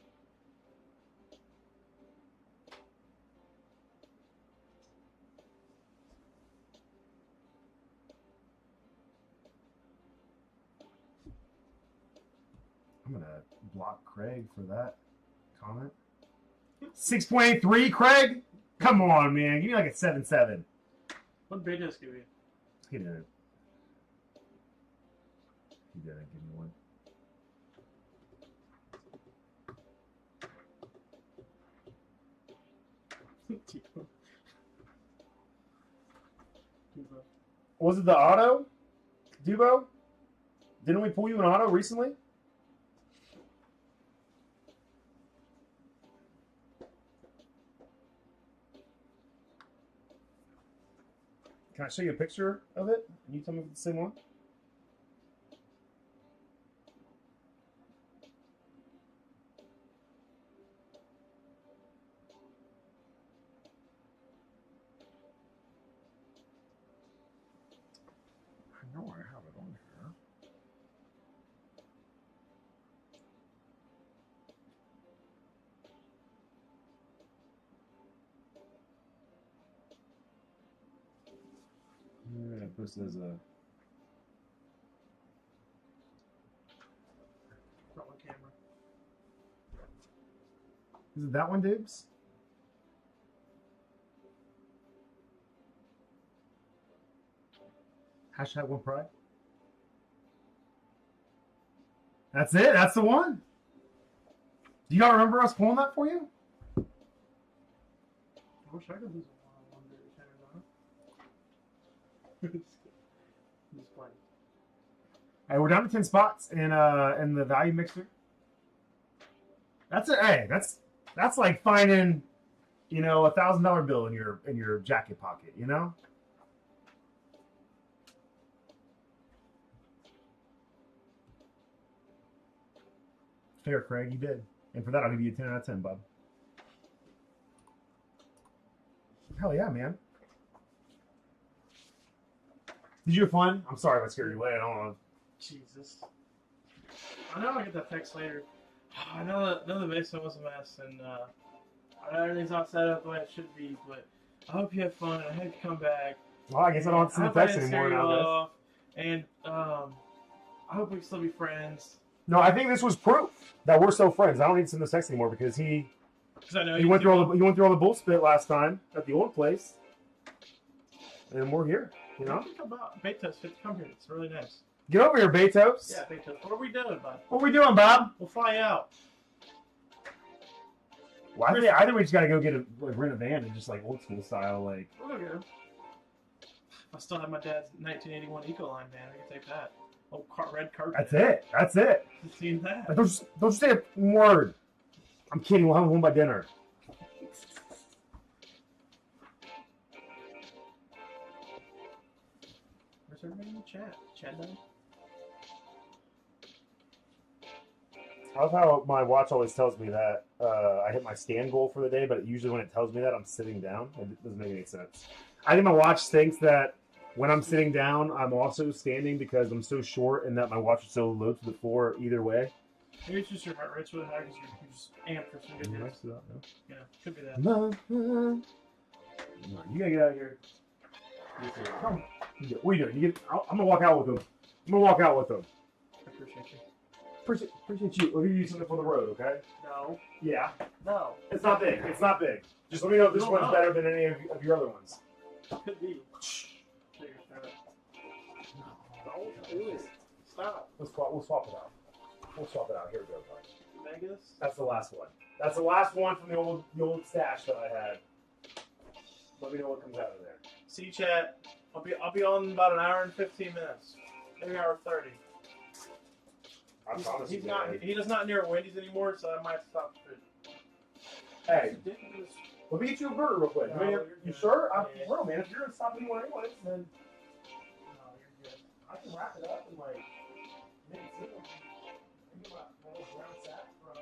I'm gonna block Craig for that comment. 6.83, Craig. Come on, man. Give me like a 7.7. What bait does give you? He didn't. He didn't give me one. Was it the auto? Dubo? Didn't we pull you an auto recently? Can I show you a picture of it? And you tell me if it's the same one? I know I have it on here. I'm gonna post it as a. Front one camera. Is it that one, Dibs? Hashtag one pride. That's it. That's the one. Do you not remember us pulling that for you? I wish I could lose a 1-1 Just playing. Hey, we're down to 10 spots in the value mixer. That's it. Hey, that's like finding, you know, $1,000 bill in your jacket pocket. You know. Fair, Craig. You did, and for that, I'll give you a 10 out of 10, bud. Hell yeah, man. Did you have fun? I'm sorry if I scared you away. I don't know. Jesus. I know I'll get that text later. I know the basement was a mess, and I know everything's not set up the way it should be, but I hope you have fun, and I hope you come back. Well, I guess I don't have to send the text anymore now. And I hope we can still be friends. No, I think this was proof that we're still friends. I don't need to send this text anymore because he went through all the bull spit last time at the old place, and we're here. You know. Think about Betos. Come here. It's really nice. Get over here, Betos. Yeah, Betos. What are we doing, bud? What are we doing, Bob? We'll fly out. Well, I think we just gotta go rent a van and just like old school style, like. We'll go get him. I still have my dad's 1981 Ecoline van. We can take that. Oh, red carpet. That's it. That's it. You seen that? Don't say a word. I'm kidding. We'll have home by dinner. Where's everybody in the chat? Chat done? I love how my watch always tells me that I hit my stand goal for the day, but usually when it tells me that, I'm sitting down. It doesn't make any sense. I think my watch thinks that when I'm sitting down, I'm also standing because I'm so short and that my watch is so low to the floor either way. Maybe it's just your heart rate's really high because you're just amped for some good news. Yeah, could be that. You gotta get out of here. Come on. What are you doing? I'm gonna walk out with them. I appreciate you. Appreciate you. Let me give you something for the road, okay? No. Yeah. No. It's not big. Just let me know if this one's better than any of your other ones. Could be. Figure it out. No, do it. Stop. We'll swap it out. We'll swap it out. Here we go, guys. Vegas. That's the last one. That's the last one from the old stash that I had. Let me know what comes out of there. See chat. I'll be on in about an hour and 15 minutes. Maybe an hour 30. I promise you, man. He does not near Wendy's anymore, so I might stop. Hey, Ridiculous. let me get you a burger real quick. No, You sure? Yeah. Bro, man, if you're gonna stop anywhere anyways, then No, you're good. I can wrap it up in like minutes. Give me my little brown sack from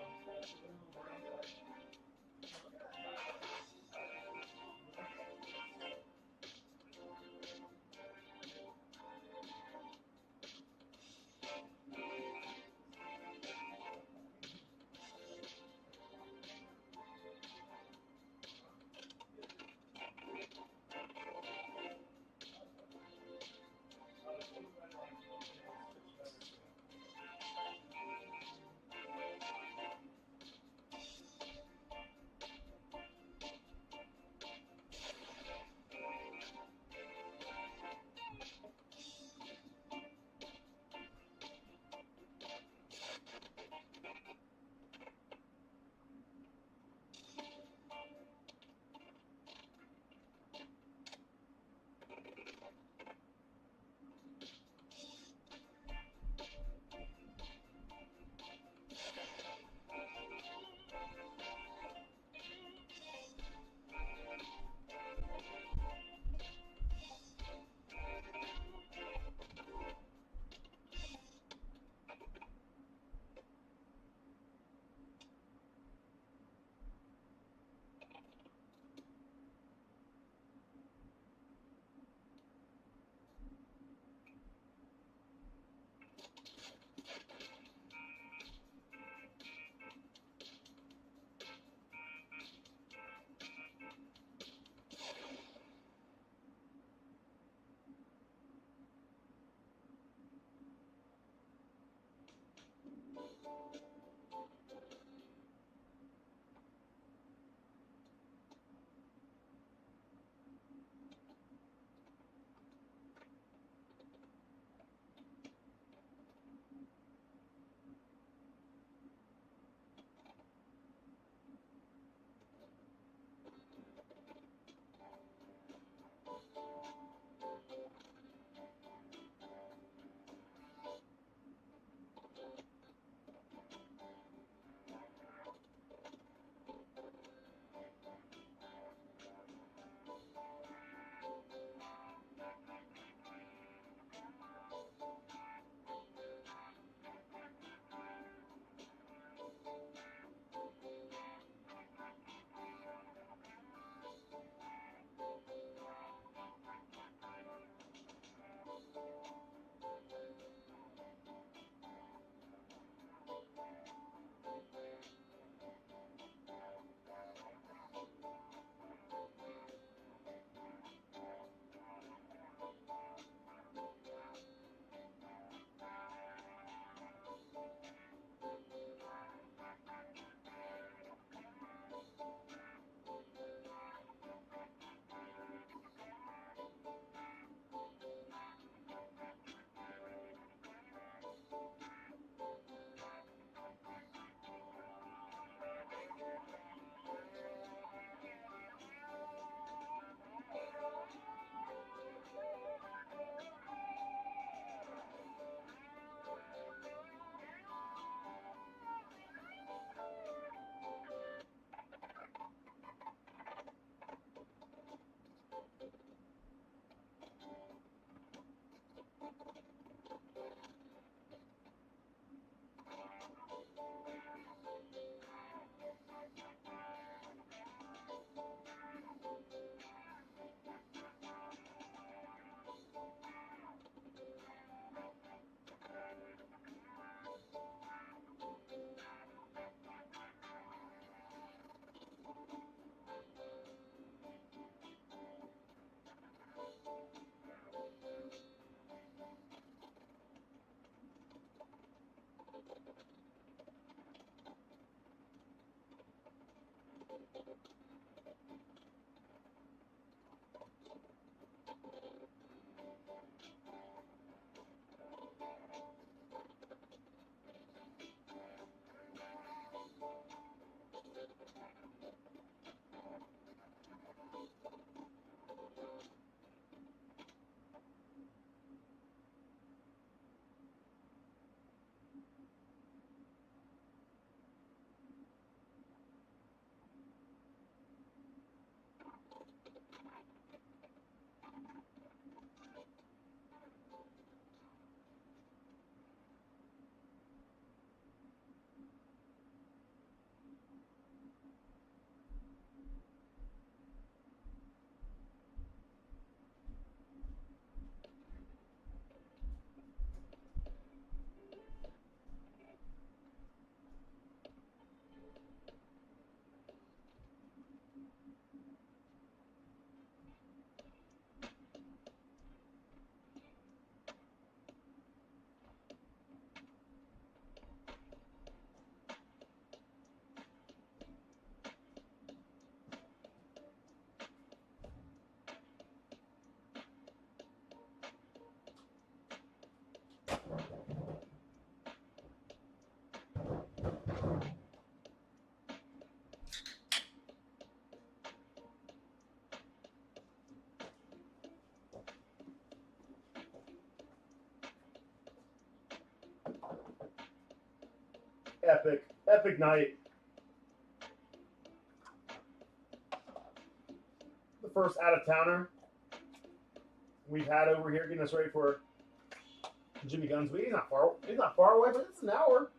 Epic night. The first out-of-towner we've had over here getting us ready for Jimmy Gunn's week. He's not far away, but it's an hour.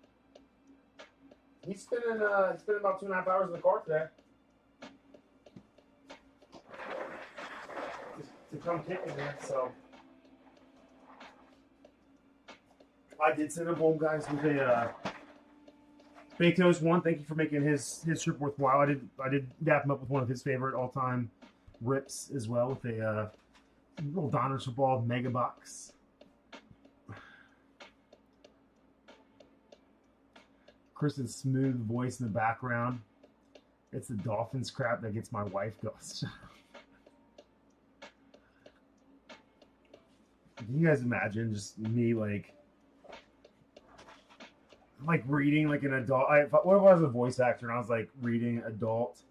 He's spending about 2.5 hours in the car today. To come kick in there, so I did send him home, guys, with a baked toast one. Thank you for making his trip worthwhile. I did dap him up with one of his favorite all-time rips as well, with a little Donruss football mega box. Kristen's smooth voice in the background. It's the Dolphins crap that gets my wife going. Can you guys imagine just me like reading like an adult? What if I was a voice actor and I was like reading adult,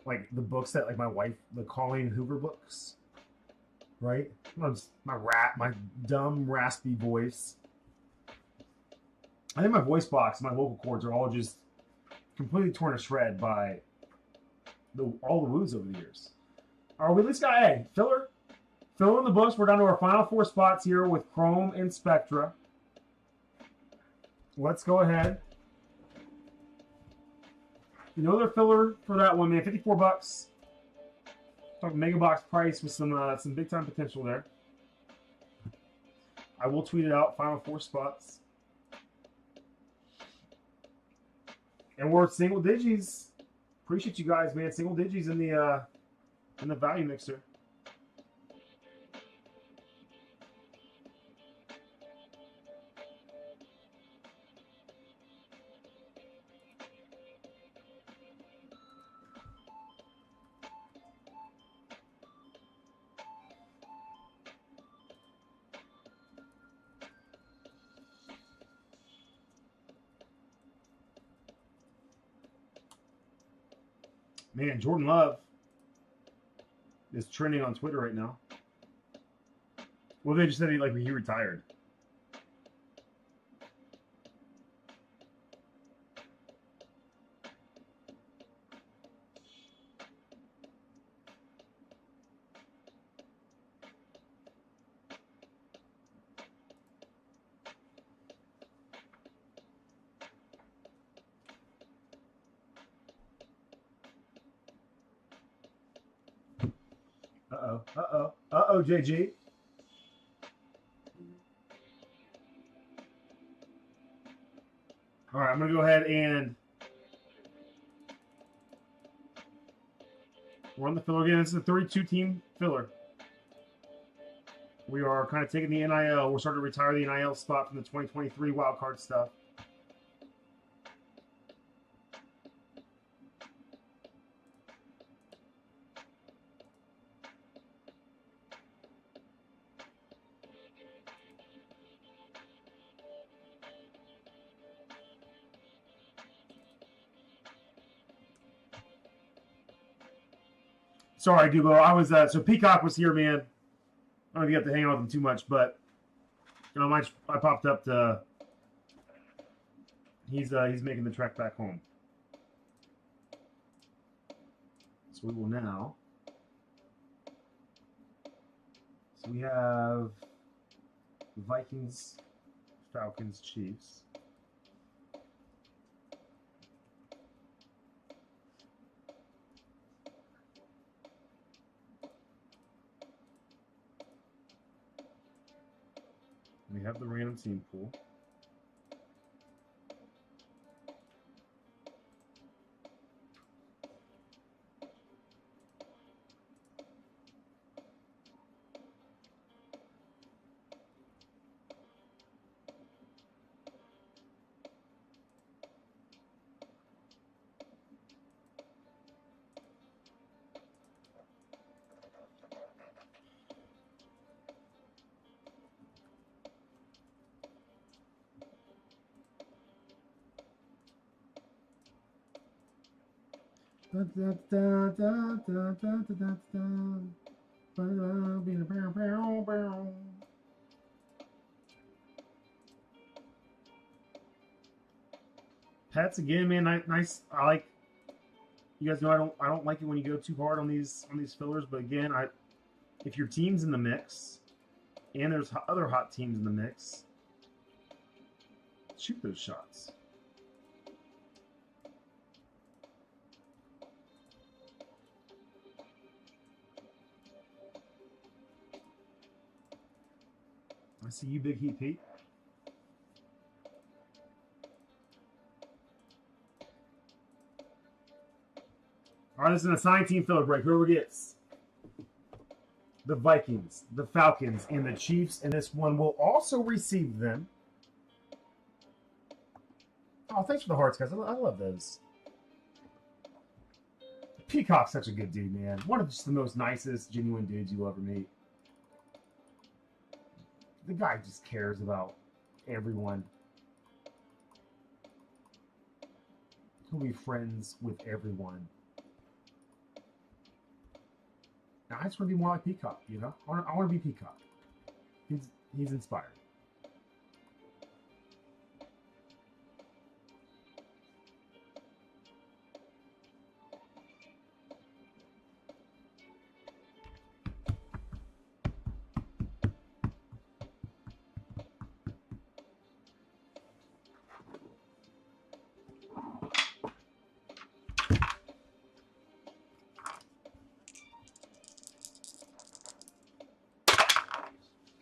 like the books that like my wife, the Colleen Hoover books, right? My dumb raspy voice. I think my voice box, my vocal cords are all just completely torn to shred by all the wounds over the years. All right, we at least got a filler. Fill in the books. We're down to our final 4 spots here with Chrome and Spectra. Let's go ahead. You know their filler for that one, man. $54. Talking mega box price with some big time potential there. I will tweet it out. Final 4 spots. And we're single digits. Appreciate you guys, man. Single digits in the value mixer. Man, Jordan Love is trending on Twitter right now. Well, they just said he retired. Uh-oh, JG. All right, I'm going to go ahead and run the filler again. This is a 32-team filler. We are kind of taking the NIL. We're starting to retire the NIL spot from the 2023 wildcard stuff. Sorry, Google. I was so Peacock was here, man. I don't know if you got to hang out with him too much, but I popped up to. He's making the trek back home. So we will now. So we have Vikings, Falcons, Chiefs. We have the random team pool. Pets again, man. Nice. I like. You guys know I don't like it when you go too hard on these fillers. But again, if your team's in the mix, and there's other hot teams in the mix, shoot those shots. I see you, Big Heat Pete. All right, this is an assigned team filler break. Whoever gets the Vikings, the Falcons, and the Chiefs, and this one will also receive them. Oh, thanks for the hearts, guys. I love those. Peacock's such a good dude, man. One of just the most nicest, genuine dudes you'll ever meet. The guy just cares about everyone. He'll be friends with everyone. Now, I just want to be more like Peacock, you know? I want to be Peacock. He's inspired.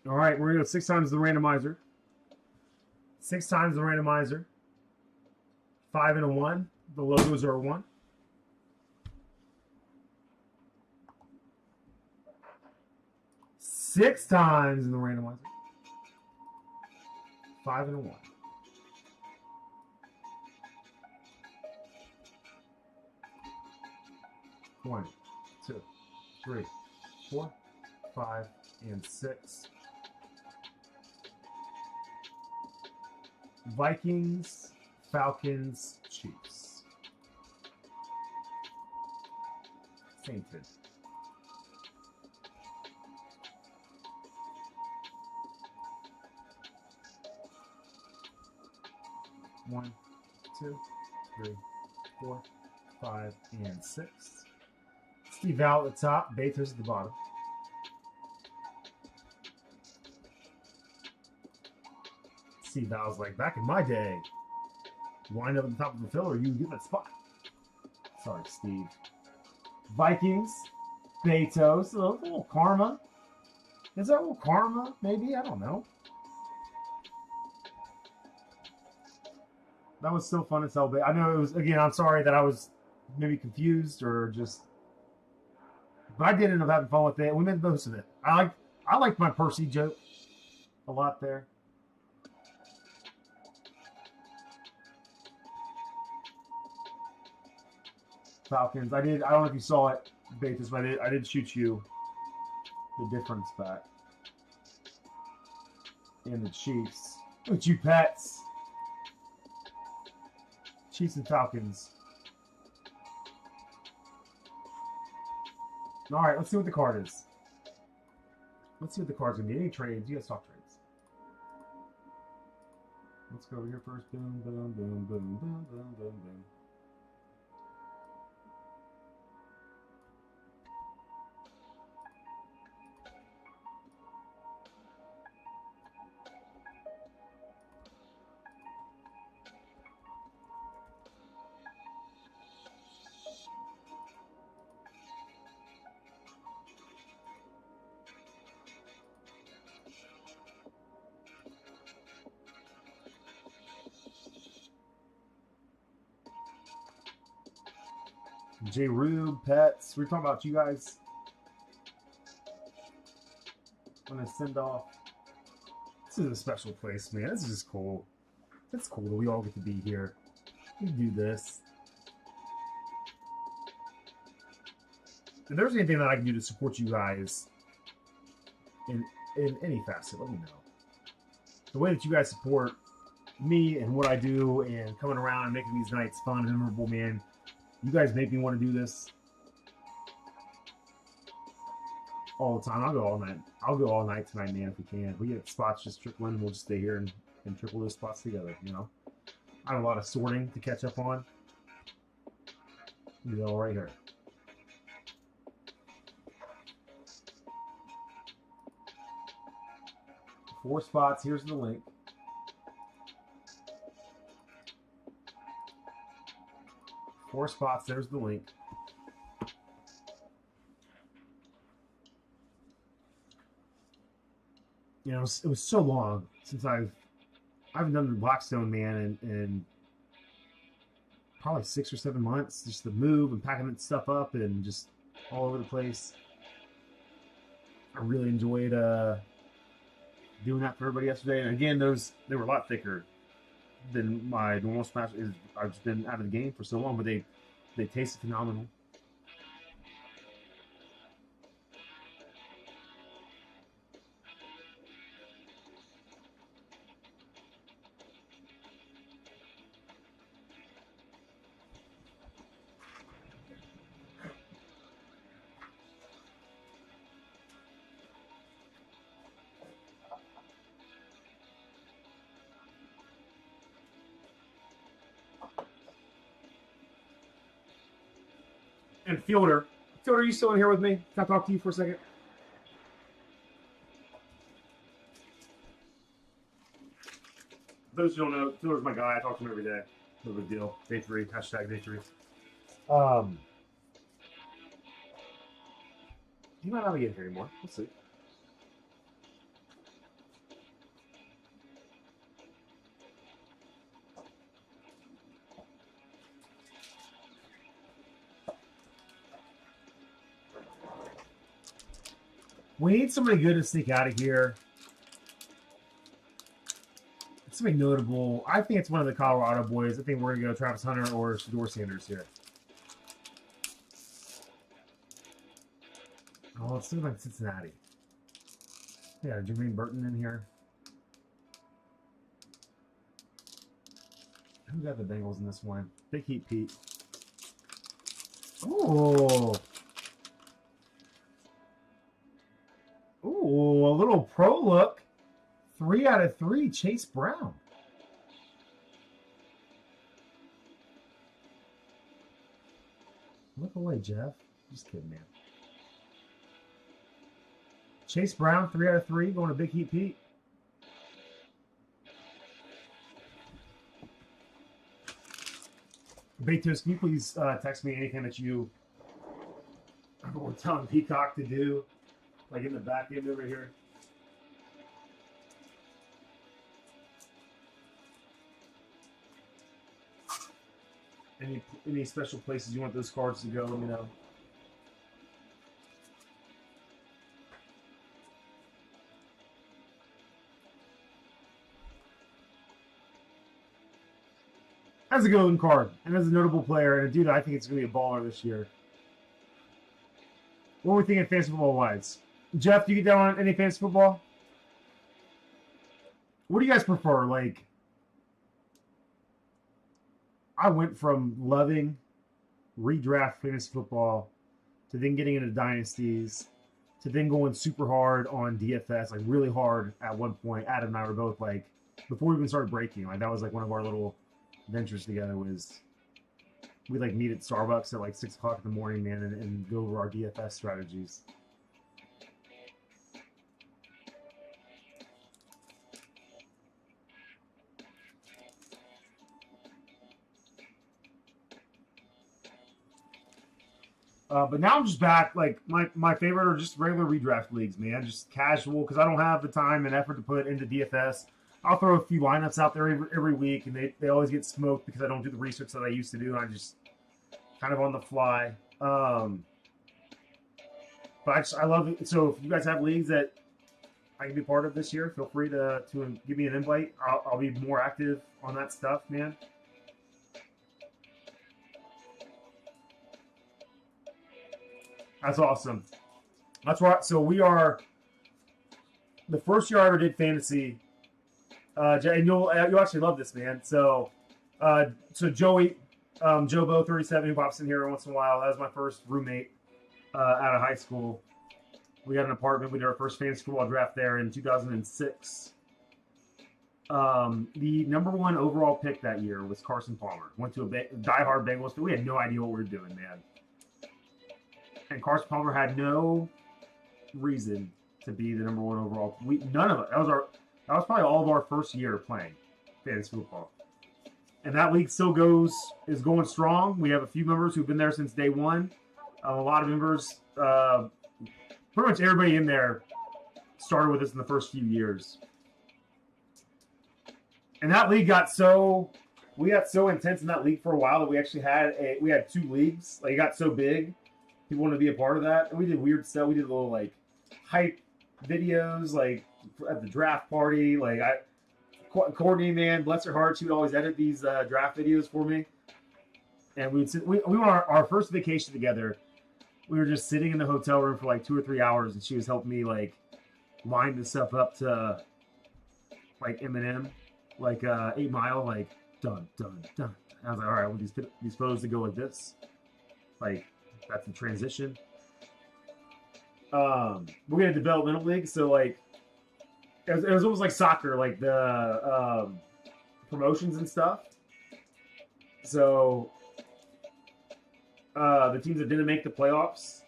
All right, we're going to go 6 times the randomizer. 6 times the randomizer. 5 and a 1. The logos are a 1. Six times in the randomizer. 5 and a 1. 1, 2, 3, 4, 5, and 6. Vikings, Falcons, Chiefs. Sainted. One, 2, 3, 4, 5, and 6. Steve Val at the top, Betos at the bottom. Steve Val's like, back in my day, you wind up at the top of the filler, you get that spot. Sorry, Steve. Vikings, Betos, a little karma. Is that a little karma? Maybe? I don't know. That was so fun as hell. I know it was, again, I'm sorry that I was maybe confused or just, but I did end up having fun with it. We made the most of it. I liked my Percy joke a lot there. Falcons. I don't know if you saw it, Betis, but I did shoot you the difference back. And the Chiefs. Look at you, Pets. Chiefs and Falcons. All right, let's see what the card is. Let's see what the card's going to be. Any trades? You guys talk trades. Let's go over here first. Boom, boom, boom, boom, boom, boom, boom, boom. J. Rube, Pets. We're talking about you guys. I'm going to send off. This is a special place, man. This is just cool. It's cool that we all get to be here. We do this. If there's anything that I can do to support you guys in any facet, let me know. The way that you guys support me and what I do and coming around and making these nights fun and memorable, man. You guys make me want to do this all the time. I'll go all night. I'll go all night tonight, man, if we can. If we get spots just trickling, we'll just stay here and triple those spots together, you know? I have a lot of sorting to catch up on. You know, right here. Four spots. Here's the link. Four spots. There's the link. You know, it was so long since I haven't done the Blackstone, man, in probably 6 or 7 months. Just the move and packing that stuff up and just all over the place. I really enjoyed doing that for everybody yesterday. And again, they were a lot thicker than my normal smash. I've just been out of the game for so long, but they tasted phenomenal. And Fielder, are you still in here with me? Can I talk to you for a second? Those who don't know, Fielder's my guy. I talk to him every day. No big deal. Day 3, hashtag day 3. He might not be in here anymore. Let's see. We need somebody good to sneak out of here. Something notable. I think it's one of the Colorado boys. I think we're going to go Travis Hunter or Shador Sanders here. Oh, let's do like Cincinnati. Yeah, Jermaine Burton in here. Who got the Bengals in this one? Big Heat Pete. Oh. Ooh, a little pro look. 3 out of 3, Chase Brown. Look away, Jeff. Just kidding, man. Chase Brown, 3 out of 3, going to Big Heat Pete. Betos, can you please text me anything that you are telling Peacock to do? Like in the back end over here. Any special places you want those cards to go, let me know. As a golden card, and as a notable player, and a dude I think it's going to be a baller this year. What are we thinking fantasy football-wise? Jeff, do you get down on any fantasy football? What do you guys prefer? Like, I went from loving redraft fantasy football to then getting into dynasties to then going super hard on DFS, like really hard at one point. Adam and I were both like, before we even started breaking, like that was like one of our little ventures together was we like meet at Starbucks at like 6 o'clock in the morning, man, and go over our DFS strategies. But now I'm just back. Like my favorite are just regular redraft leagues, man. Just casual because I don't have the time and effort to put into DFS. I'll throw a few lineups out there every week, and they always get smoked because I don't do the research that I used to do. I just kind of on the fly. But I love it. So if you guys have leagues that I can be part of this year, feel free to give me an invite. I'll be more active on that stuff, man. That's awesome. That's right. So we are the first year I ever did fantasy. And you'll actually love this, man. So Joey, Jobo 37, who pops in here once in a while. That was my first roommate out of high school. We got an apartment. We did our first fantasy football draft there in 2006. The number one overall pick that year was Carson Palmer. Went to a diehard Bengals. We had no idea what we were doing, man. And Carson Palmer had no reason to be the number one overall. None of it. That was probably all of our first year playing fantasy football. And that league still is going strong. We have a few members who've been there since day one. A lot of members, pretty much everybody in there started with us in the first few years. And that league we got so intense in that league for a while that we actually had 2 leagues. Like, it got so big, people wanted to be a part of that. And we did weird stuff. We did little like hype videos, like at the draft party. Like Courtney, man, bless her heart, she would always edit these draft videos for me. And we went on our first vacation together. We were just sitting in the hotel room for like 2 or 3 hours, and she was helping me like line this stuff up to like Eminem. Like 8 Mile, like dun dun dun. I was like, all right, well, these photos to go like this, like that's the transition. We're in a developmental league, so like it was almost like soccer, like the promotions and stuff. So the teams that didn't make the playoffs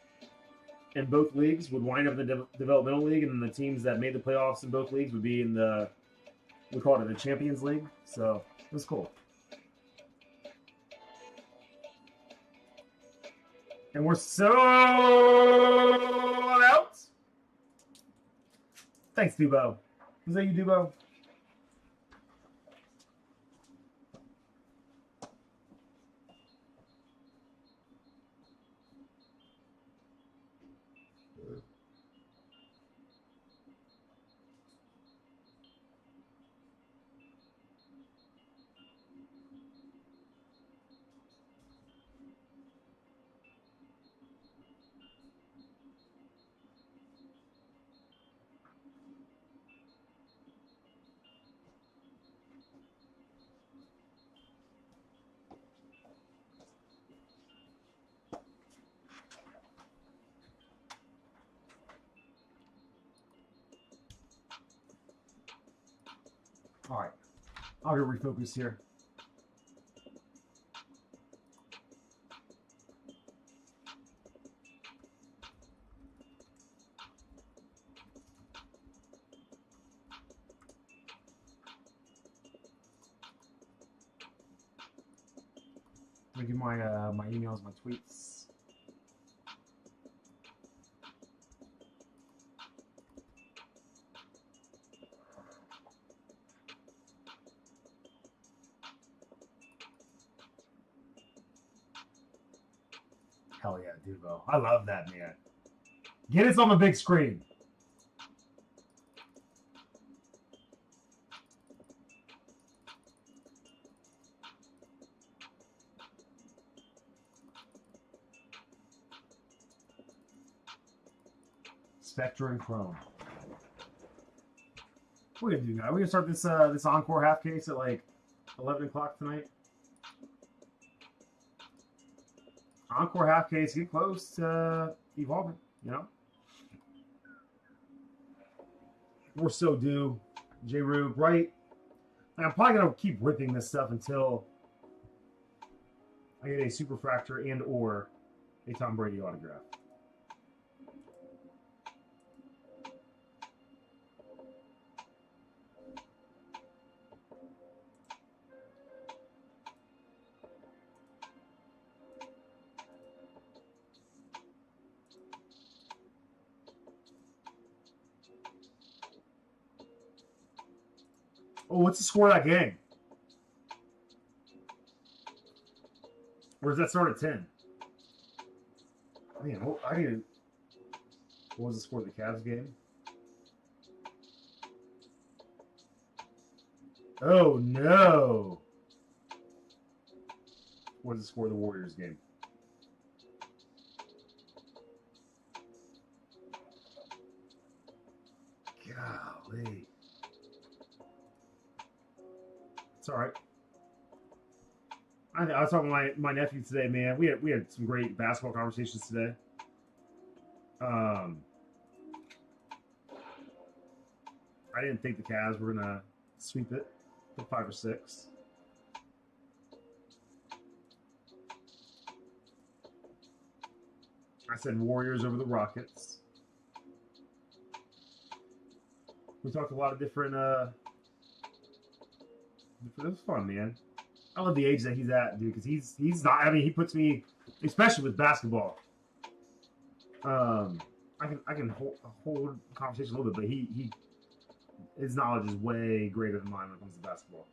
in both leagues would wind up in the developmental league, and then the teams that made the playoffs in both leagues would be in we call it the Champions League. So it was cool. And we're sold out. Thanks, Dubo. Was that you, Dubo? All right, I'll get refocused here. Let me do my emails, my tweets. Hell yeah, Duvo. I love that, man. Get us on the big screen. Spectre and Chrome. What are we gonna do now? We're gonna start this encore half case at like 11 o'clock tonight. Encore half case, get close to evolving, you know? We're so due. J. Rube, right? I'm probably going to keep ripping this stuff until I get a Superfractor and or a Tom Brady autograph. Oh, what's the score of that game? Or does that start at 10? Man, I need to... What was the score of the Cavs game? Oh, no! What was the score of the Warriors game? Golly. It's all right. I was talking to my nephew today, man. We had some great basketball conversations today. I didn't think the Cavs were gonna Sweep it to 5 or 6. I said Warriors over the Rockets. We talked a lot of different. It was fun, man. I love the age that he's at, dude, because he's not. I mean, he puts me, especially with basketball. I can hold conversation a little bit, but his knowledge is way greater than mine when it comes to basketball.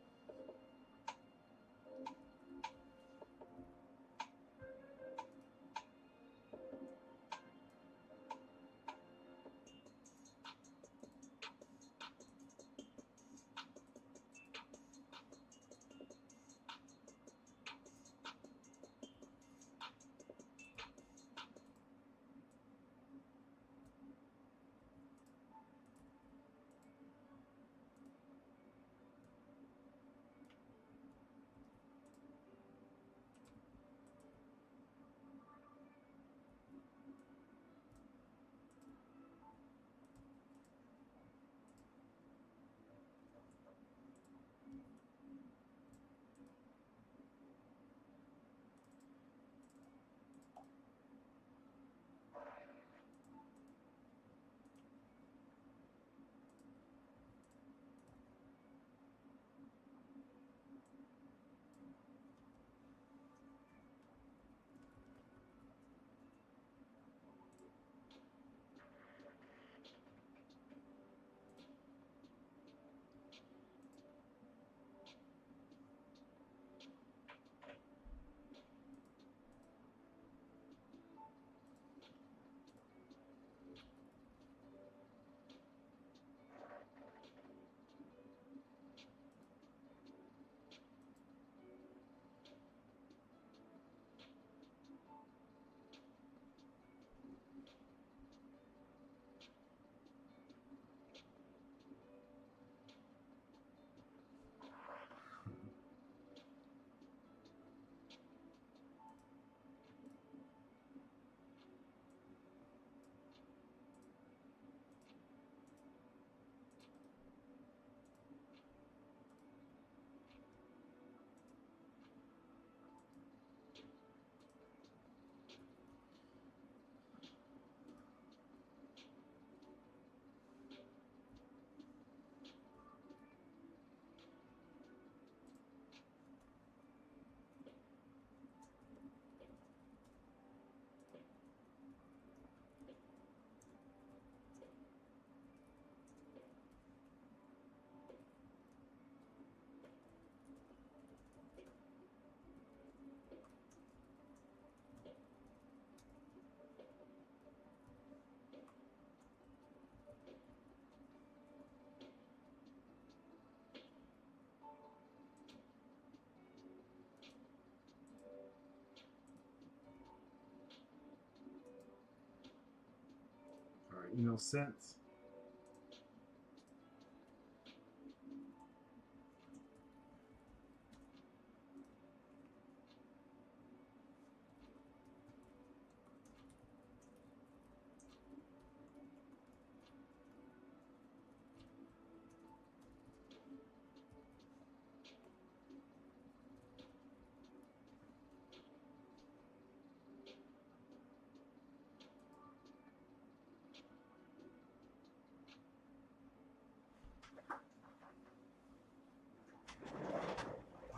All right, email sent.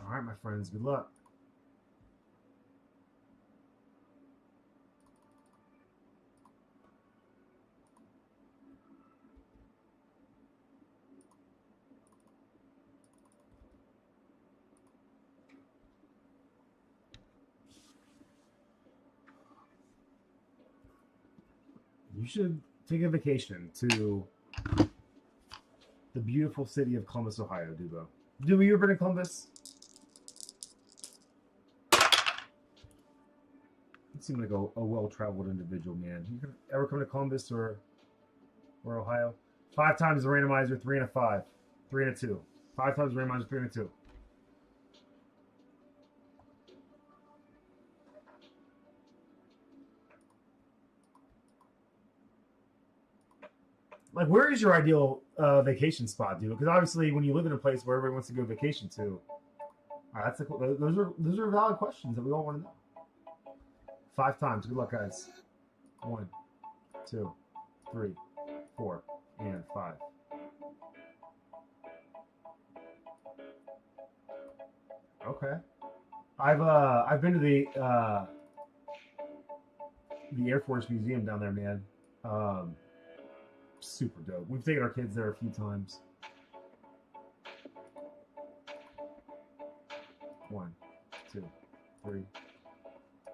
All right, my friends, good luck. You should take a vacation to the beautiful city of Columbus, Ohio, Dubo. Dubo, you ever been to Columbus? You seem like a well-traveled individual, man. You ever come to Columbus or Ohio? 5 times the randomizer, 3 and a 5, 3 and a 2. 5 times the randomizer, 3 and a 2. Like, where is your ideal vacation spot, dude? Because obviously, when you live in a place where everybody wants to go vacation to, that's those are valid questions that we all want to know. 5 times. Good luck, guys. 1, 2, 3, 4, and 5. Okay. I've been to the Air Force Museum down there, man. Super dope. We've taken our kids there a few times. 1, 2, 3,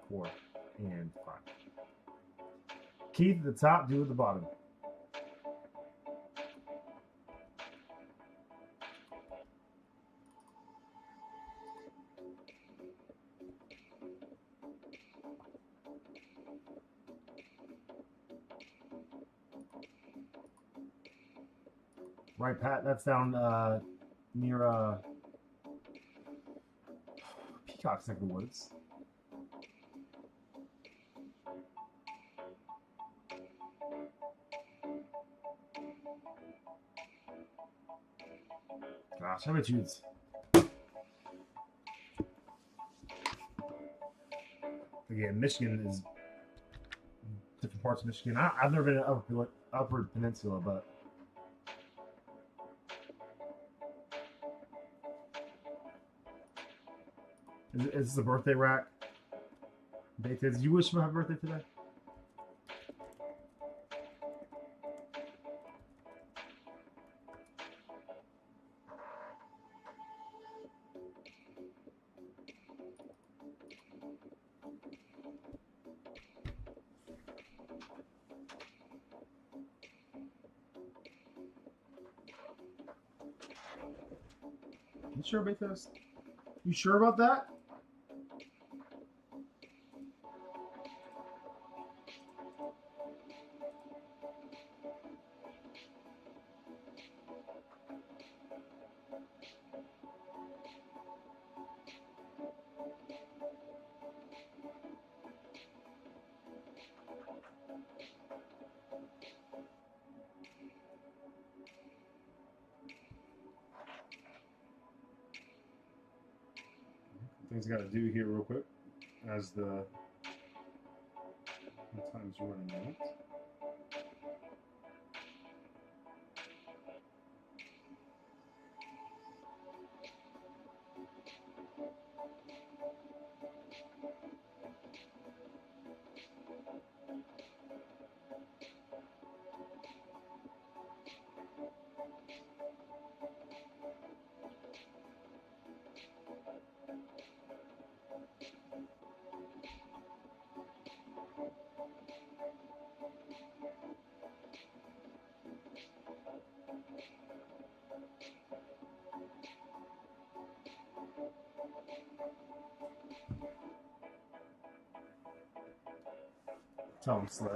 4, and 5. Keith at the top, dude at the bottom. Right, Pat, that's down near Peacock's neck of the woods. Gosh, how about you? Again, Michigan is different parts of Michigan. I've never been to Upper Peninsula, but is this the birthday rack? Did you wish for my birthday today? You sure about this? You sure about that? Things I gotta do here real quick as the time's running out. Tom Slay.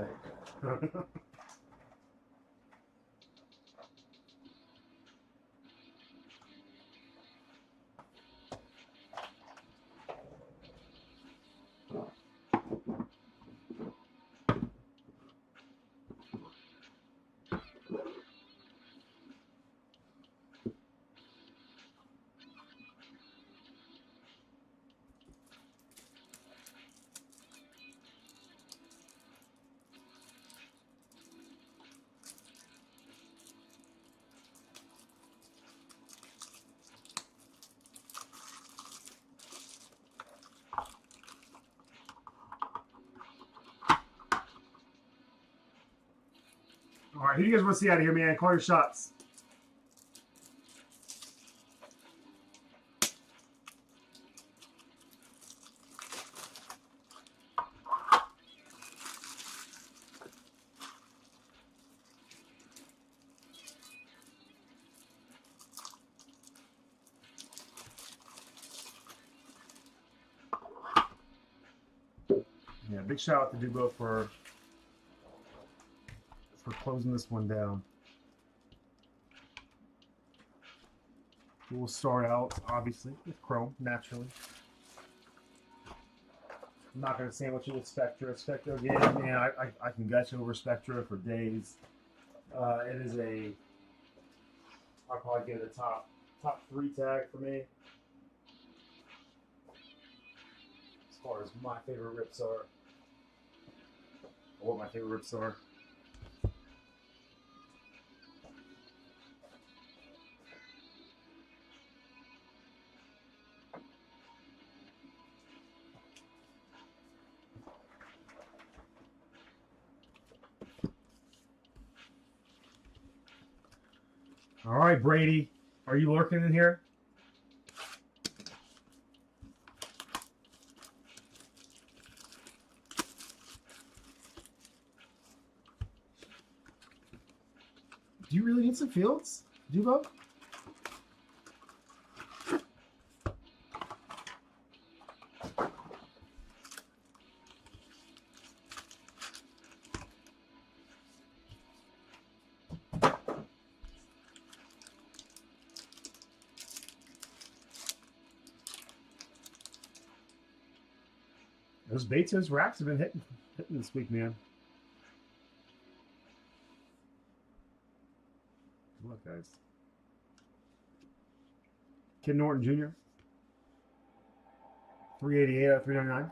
All right, who do you guys want to see out of here, man? Call your shots. Yeah, big shout out to Dubo for closing this one down. We'll start out, obviously, with Chrome, naturally. I'm not going to sandwich it with Spectra. Spectra, again, man, I can gush over Spectra for days. It is a, I'll probably give it a top 3 tag for me. As far as my favorite rips are, or what my favorite rips are. All right, Brady, are you lurking in here? Do you really need some fields, Dubo? Those Betos racks have been hitting this week, man. Good luck, guys. Kid Norton Jr. 388 out of 399.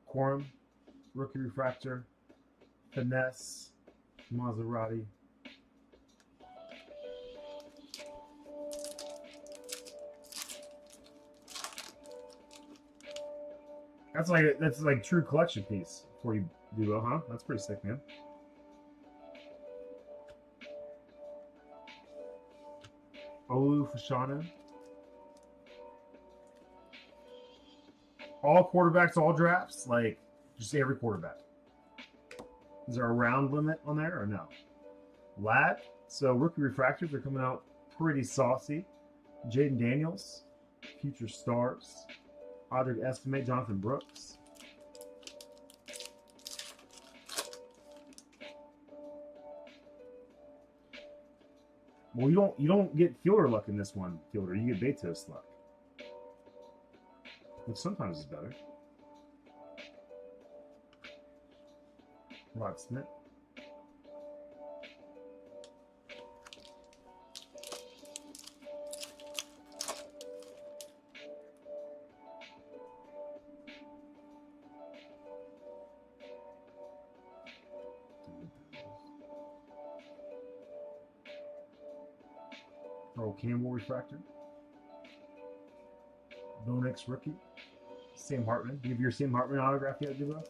Quorum, Rookie Refractor, Finesse, Maserati. That's like true collection piece for you, Duo, huh? That's pretty sick, man. Olu Fashanu. All quarterbacks, all drafts, like just every quarterback. Is there a round limit on there or no? Lad. So rookie refractors are coming out pretty saucy. Jaden Daniels, future stars. Audric Estimate, Jonathan Brooks. Well, you don't get fielder luck in this one, fielder. You get Betos luck, which sometimes is better. Rod Smith. Earl Campbell refractor. Bonix rookie. Sam Hartman. Do you have your Sam Hartman autograph yet, Dubo?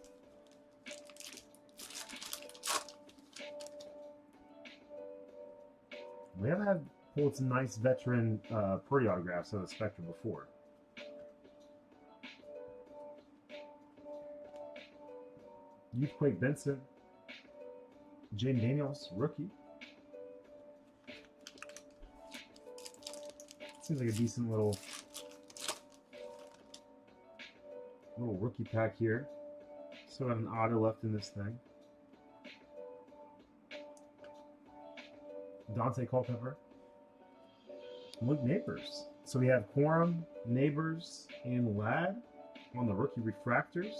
We haven't had pulled some nice veteran Purdy autographs out of the Spectre before. Youthquake Benson. Jaden Daniels, rookie. Seems like a decent little rookie pack here. Still have an auto left in this thing. Dante Culpepper. Luke Neighbors. So we have Quorum, Neighbors, and Lad on the rookie refractors.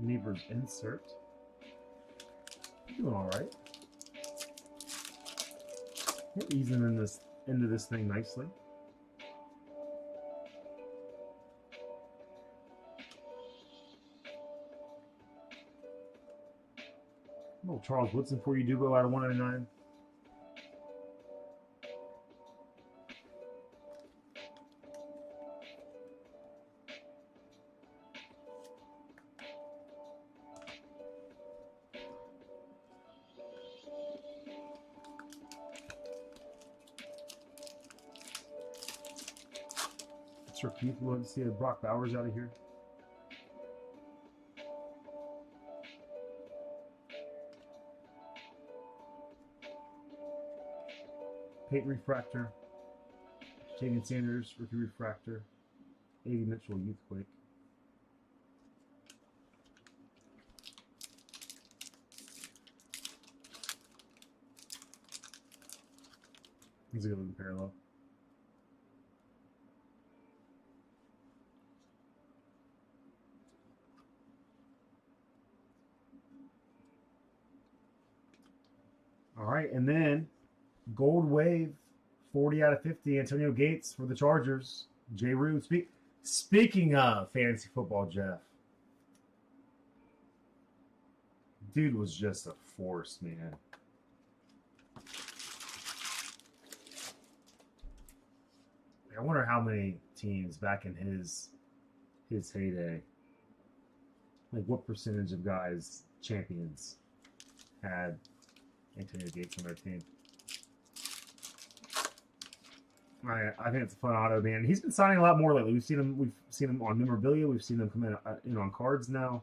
Neighbors insert. Doing all right. We're easing into this thing nicely. Little Charles Woodson for you, Dubo, out of 199. Sir Keith, we'll see a Brock Bowers out of here. Peyton Refractor, Jaden Sanders, Rookie Refractor, 80 Mitchell Youthquake. He's a good looking parallel. All right, and then Gold Wave, 40 out of 50, Antonio Gates for the Chargers. J. Rue. Speaking of fantasy football, Jeff, dude was just a force, man. I wonder how many teams back in his heyday, like what percentage of guys, champions, had Antonio Gates on their team. I think it's a fun auto, man. He's been signing a lot more lately. We've seen him on memorabilia. We've seen him come in, on cards now.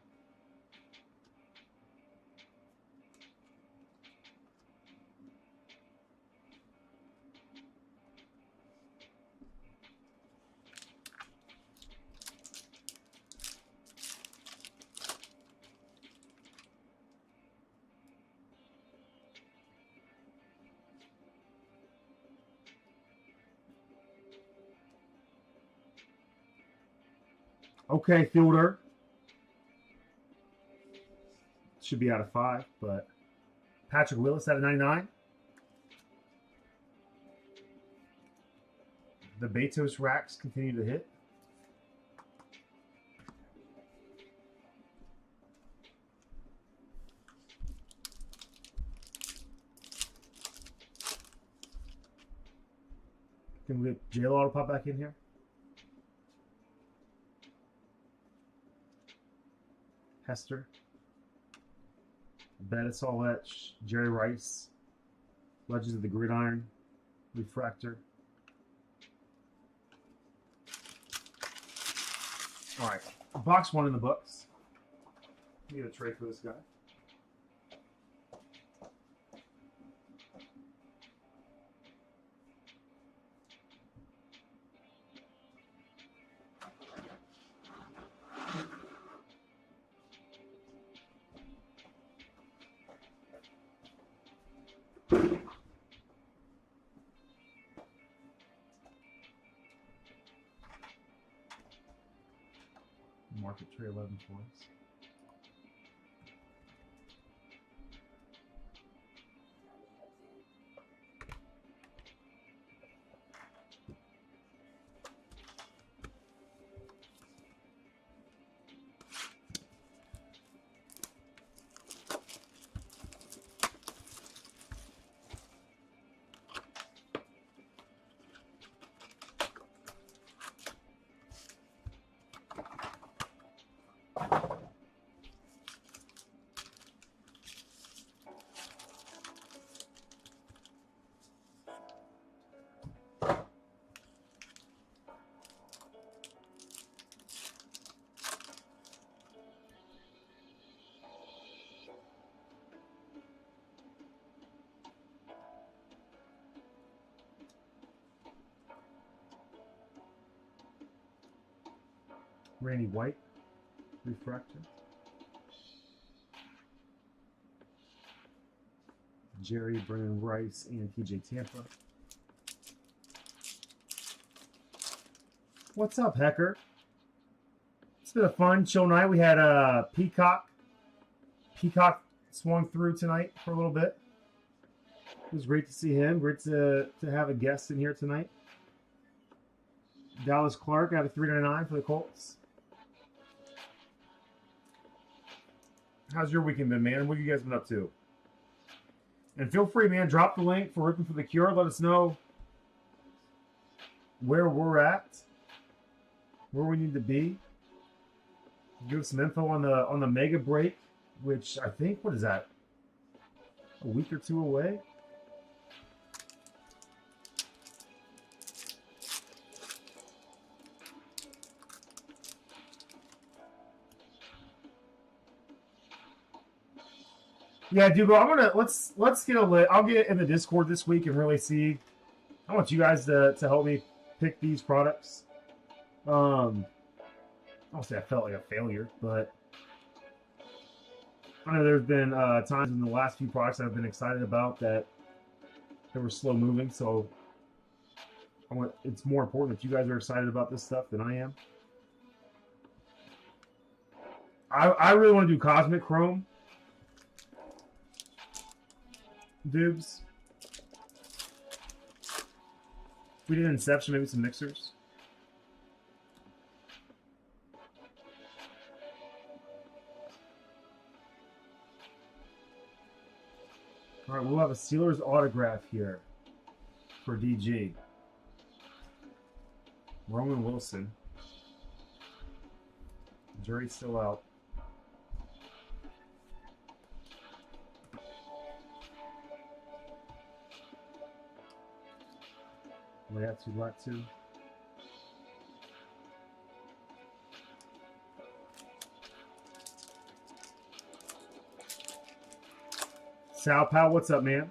Okay, Fielder. Should be out of 5, but Patrick Willis out of 99. The Betos racks continue to hit. Can we get J-Law to pop back in here? Hester, Bettis Etch, Jerry Rice, Legends of the Gridiron, Refractor. All right, box 1 in the books. Need a trade for this guy. Market tray 11 points. Randy White, Refractor. Jerry, Brennan Rice, and TJ Tampa. What's up, Hecker? It's been a fun, chill night. We had Peacock. Peacock swung through tonight for a little bit. It was great to see him. Great to have a guest in here tonight. Dallas Clark out of 399 for the Colts. How's your weekend been, man? What have you guys been up to? And feel free, man, drop the link for Ripping for the Cure. Let us know where we're at, where we need to be. Give us some info on the mega break, which I think, what is that? A week or 2 away? Yeah, dude. I'm gonna let's get a lit. I'll get in the Discord this week and really see. I want you guys to help me pick these products. I don't say I felt like a failure, but I know there's been times in the last few products I've been excited about that they were slow moving. So it's more important that you guys are excited about this stuff than I am. I really want to do Cosmic Chrome. Dubes. If we did Inception, maybe some mixers. All right, we'll have a Steelers autograph here for DG. Roman Wilson. Jury's still out. Layout 2, black 2. Sal Pal, what's up, man?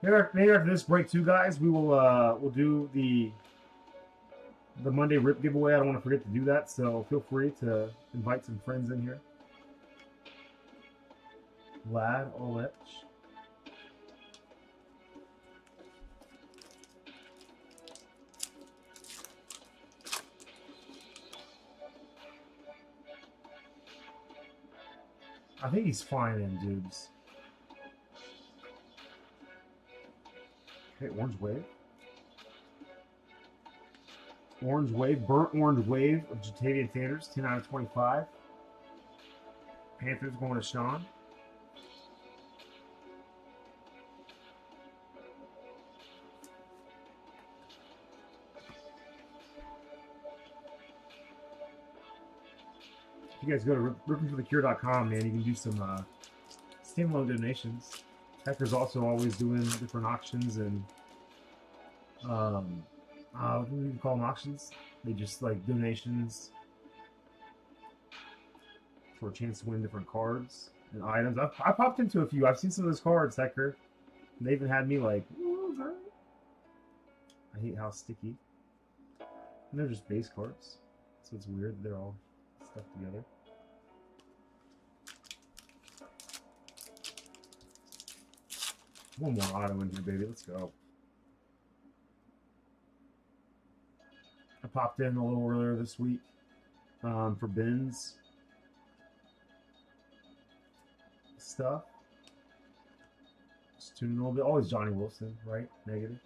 Maybe after this break, too, guys, we will we'll do the Monday Rip giveaway. I don't want to forget to do that, so feel free to invite some friends in here. Vlad Olich. I think he's fine in, dudes. Okay, Orange Wave. Orange Wave, burnt orange wave of Jatavian Sanders, 10 out of 25. Panthers going to Sean. If you guys go to rippingforthecure.com, man, you can do some standalone donations. Hector's also always doing different auctions and what do you call them, auctions? They just like donations for a chance to win different cards and items. I popped into a few. I've seen some of those cards, Hector. And they even had me like, ooh, girl. I hate how sticky. And they're just base cards. So it's weird that they're all stuck together. One more auto in here, baby. Let's go. I popped in a little earlier this week for Ben's stuff. Just tuning a little bit. Always Johnny Wilson, right? Negative.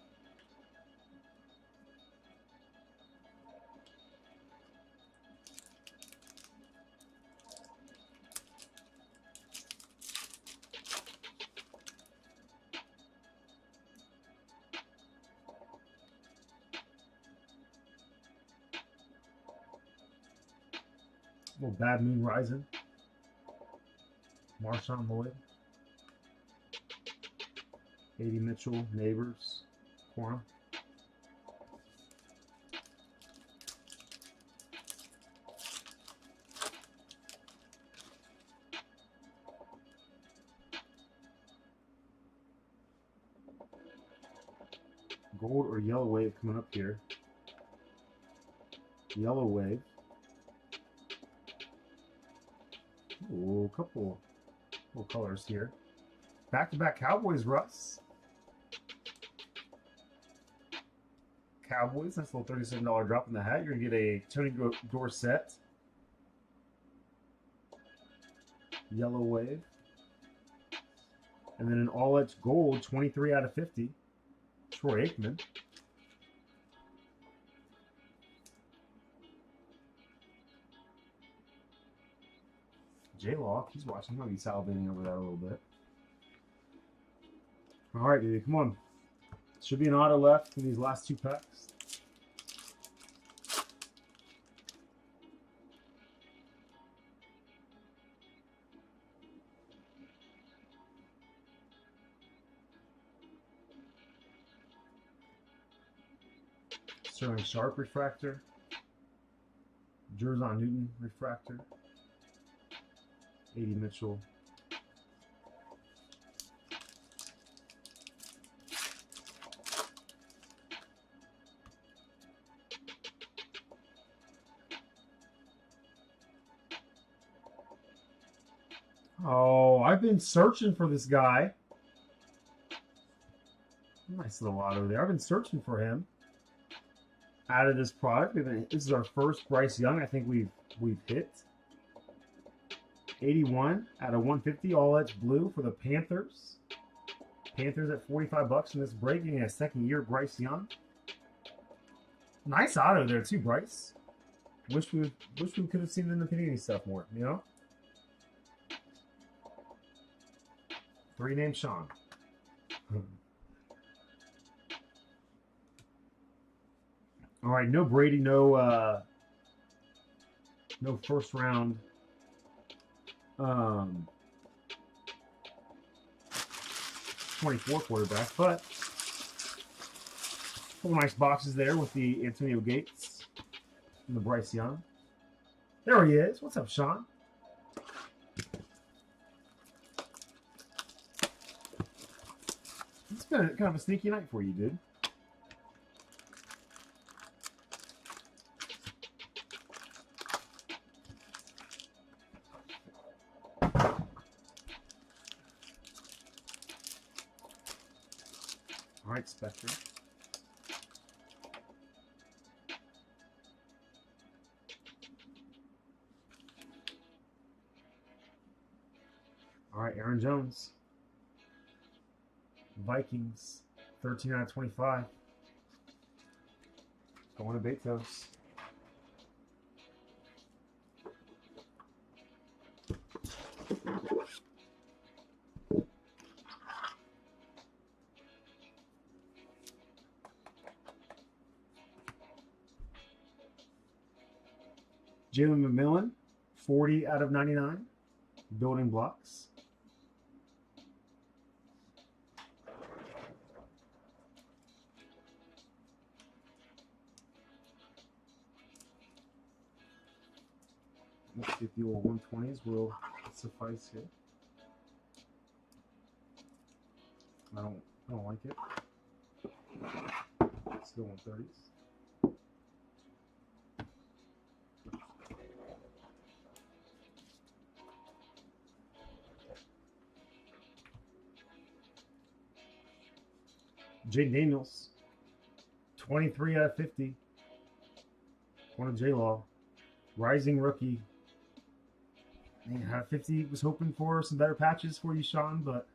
Little Bad Moon Rising. Marshawn Lloyd. 80 Mitchell, Neighbors, Quorum. Gold or Yellow Wave coming up here. Yellow Wave. Ooh, a couple little colors here. Back-to-back Cowboys, Russ. Cowboys, that's a little $37 drop in the hat. You're going to get a Tony Dorsett. Yellow Wave. And then an all-edge gold, 23 out of 50. Troy Aikman. J-Lock, he's watching. He might be salivating over that a little bit. All right, baby, come on. Should be an auto left in these last two packs. Sterling Sharp refractor. Jerzon Newton refractor. 80 Mitchell. Oh, I've been searching for this guy. Nice little auto there. I've been searching for him. Out of this product, this is our first Bryce Young I think we've hit. 81 out of 150, all edge blue for the Panthers. Panthers at $45 in this break, getting a second year Bryce Young. Nice auto there too, Bryce. Wish we could have seen the Panini stuff more, you know? 3 named Sean. All right, no Brady, no first round. 24 quarterback, but a couple nice boxes there with the Antonio Gates and the Bryce Young. There he is. What's up, Sean? It's been kind of a sneaky night for you, dude. All right, Spectre. All right, Aaron Jones. Vikings, 13 out of 25. Going to Betos. Jalen McMillan, 40 out of 99. Building blocks. Let's see if the old 120s will suffice here. I don't like it. Still 130s. Jay Daniels, 23 out of 50. One of J-Law. Rising rookie. Man, out of 50 was hoping for some better patches for you, Sean, but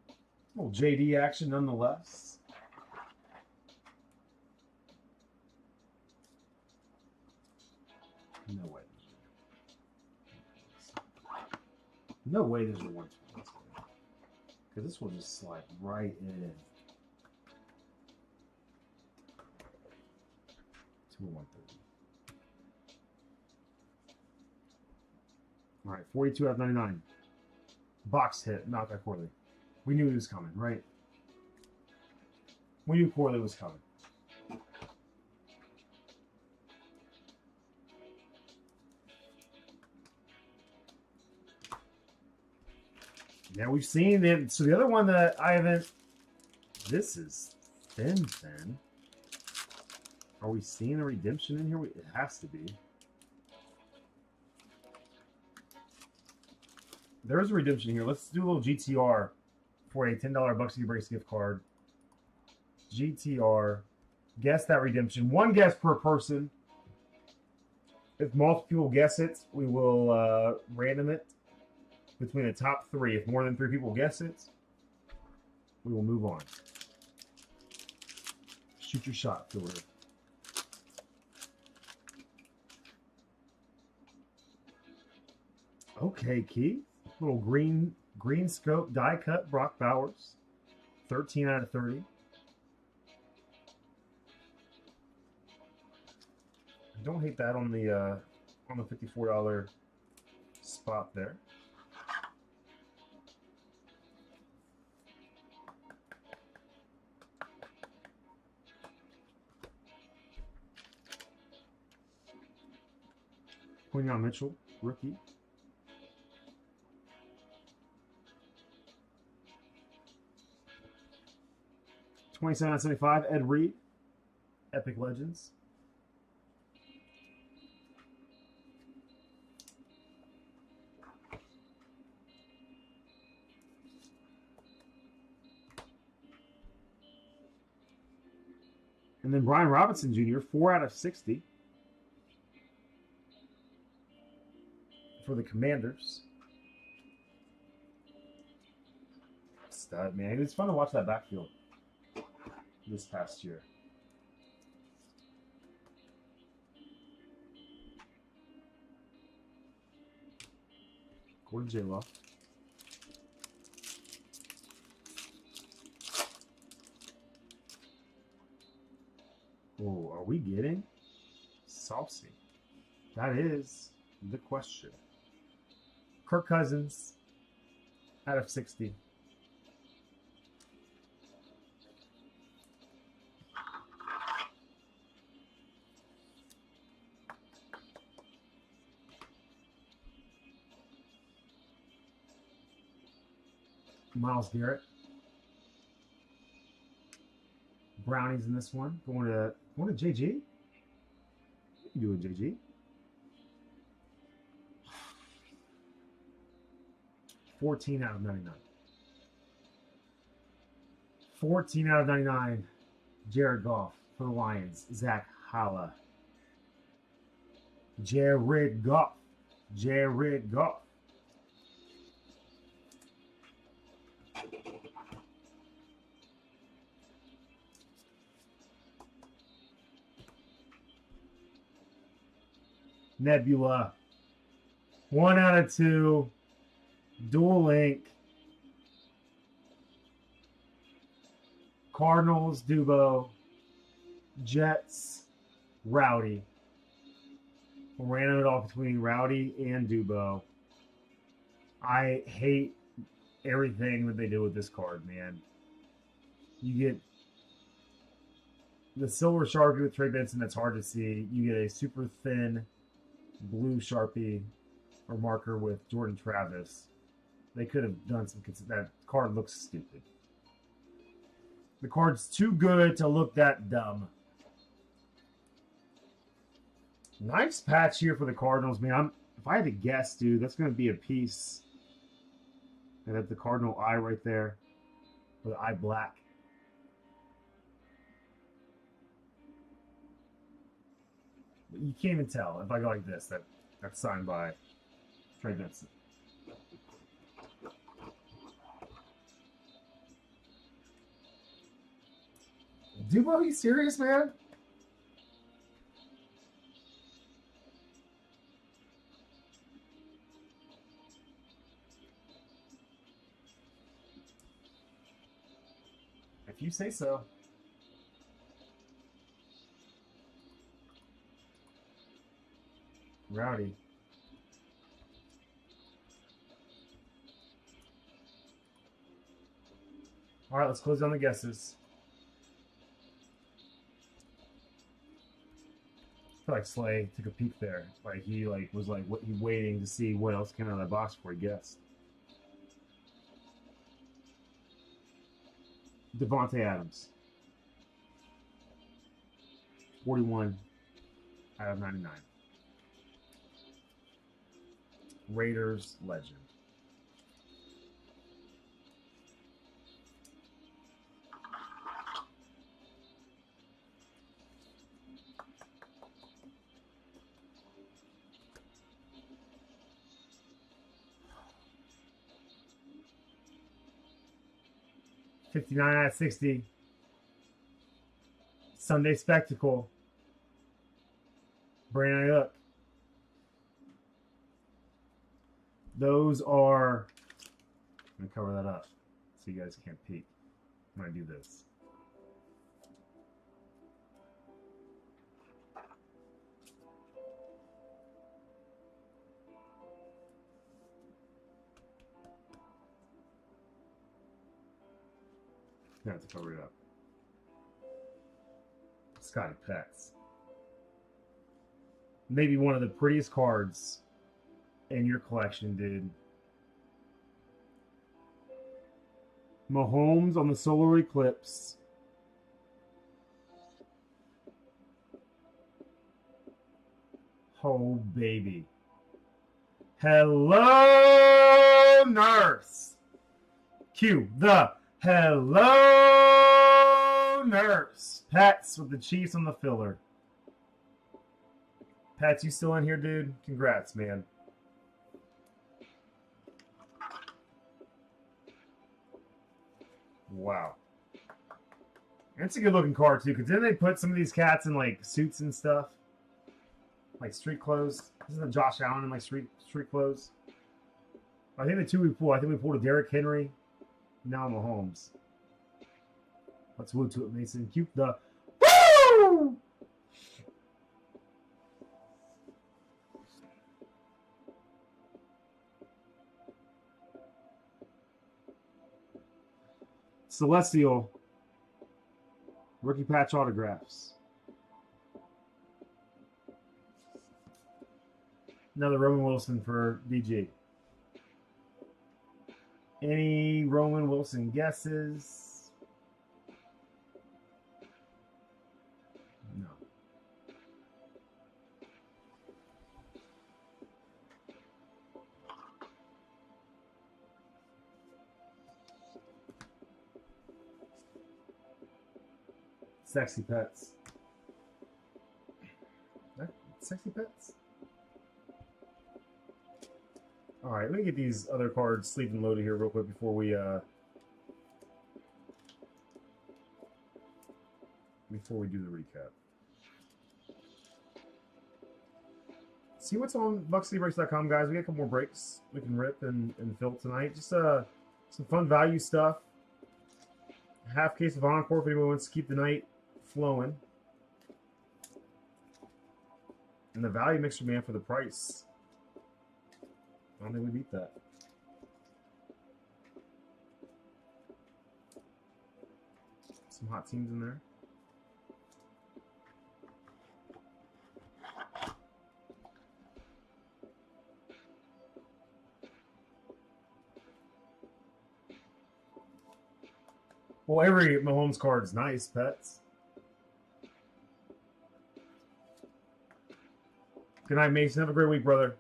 a little JD action nonetheless. No way. No way there's a 120. Because this will just slide right in to a 130. All right, 42 out of 99. Box hit, Malachi Corley. We knew he was coming, right? We knew Corley was coming. Yeah, we've seen it. So the other one that I haven't... This is thin. Are we seeing a redemption in here? It has to be. There is a redemption here. Let's do a little GTR for a $10 BuckCityBreaks gift card. GTR. Guess that redemption. One guess per person. If multiple people guess it, we will random it between the top 3. If more than 3 people guess it, we will move on. Shoot your shot, fielder. Okay, Keith. Little green scope die cut Brock Bowers. 13 out of 30. I don't hate that on the $54 spot there. Quinyon Mitchell, rookie. $27 out of 75. Ed Reed, Epic Legends. And then Brian Robinson Jr., 4 out of 60. for the Commanders. Stud, man. It was fun to watch that backfield this past year. Gordon J. Law. Oh, are we getting Saucy? That is the question. Kirk Cousins out of 60. Myles Garrett. Brownies in this one. Going to JG. What are you doing, JG? 14 out of 99. 14 out of 99. Jared Goff for the Lions. Zach Holla. Jared Goff. Jared Goff. Nebula. 1 out of 2. Dual link. Cardinals, Dubo. Jets, Rowdy. Ran it off between Rowdy and Dubo. I hate everything that they do with this card, man. You get the silver Sharpie with Trey Benson, that's hard to see. You get a super thin blue Sharpie or marker with Jordan Travis. They could have done some. That card looks stupid. The card's too good to look that dumb. Nice patch here for the Cardinals, man. If I had to guess, dude, that's going to be a piece. And that's the Cardinal eye right there. Or the eye black. You can't even tell if I go like this. That's signed by Trey Benson. Dubo, are you serious, man? If you say so. Rowdy. All right, let's close down the guesses. I feel like Slay took a peek there. Like he was waiting to see what else came out of that box before he guessed. Devontae Adams. 41 out of 99. Raiders legend. $59 out of 60. Sunday Spectacle. Brandon Ayuk. Those are, I'm going to cover that up so you guys can't peek when I do this. I have to cover it up. Scotty Pets. Maybe one of the prettiest cards in your collection, dude. Mahomes on the solar eclipse. Oh, baby. Hello, nurse. Cue the hello, nurse. Pats with the Chiefs on the filler. Pats, you still in here, dude? Congrats, man. Wow. It's a good looking card too, because didn't they put some of these cats in like suits and stuff? Like street clothes. Isn't it Josh Allen in like street clothes? I think the two we pulled, I think we pulled a Derrick Henry, now Mahomes. Let's woo to it, Mason. Cue the woo! Celestial rookie patch autographs. Another Roman Wilson for DG. Any Roman Wilson guesses? No. Sexy Pets. Sexy Pets? All right, let me get these other cards sleeved and loaded here real quick before we do the recap. See what's on BuckCityBreaks.com, guys. We got a couple more breaks we can rip and fill tonight. Just some fun value stuff. Half case of Encore if anyone wants to keep the night flowing. And the value mixer, man, for the price. I don't think we beat that. Some hot teams in there. Well, every Mahomes card is nice, Pets. Good night, Mason. Have a great week, brother.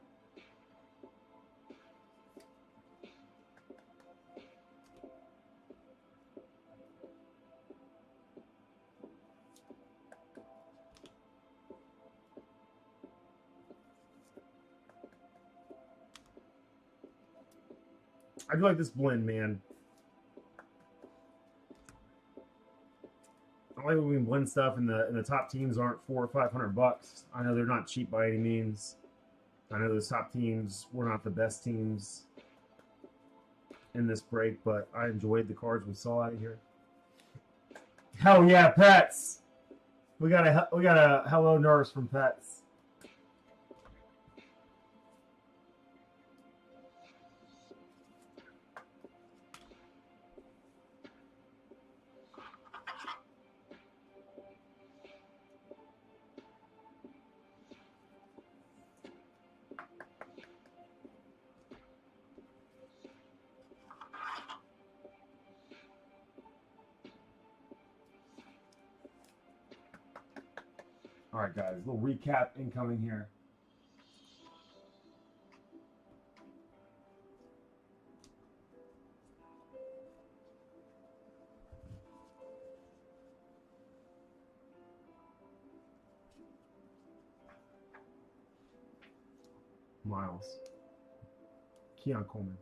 I do like this blend, man. I like when we blend stuff and the top teams aren't $400 or $500. I know they're not cheap by any means. I know those top teams were not the best teams in this break, but I enjoyed the cards we saw out of here. Hell yeah, Pets! We got a hello nurse from Pets. All right, guys, a little recap incoming here. Miles. Keon Coleman.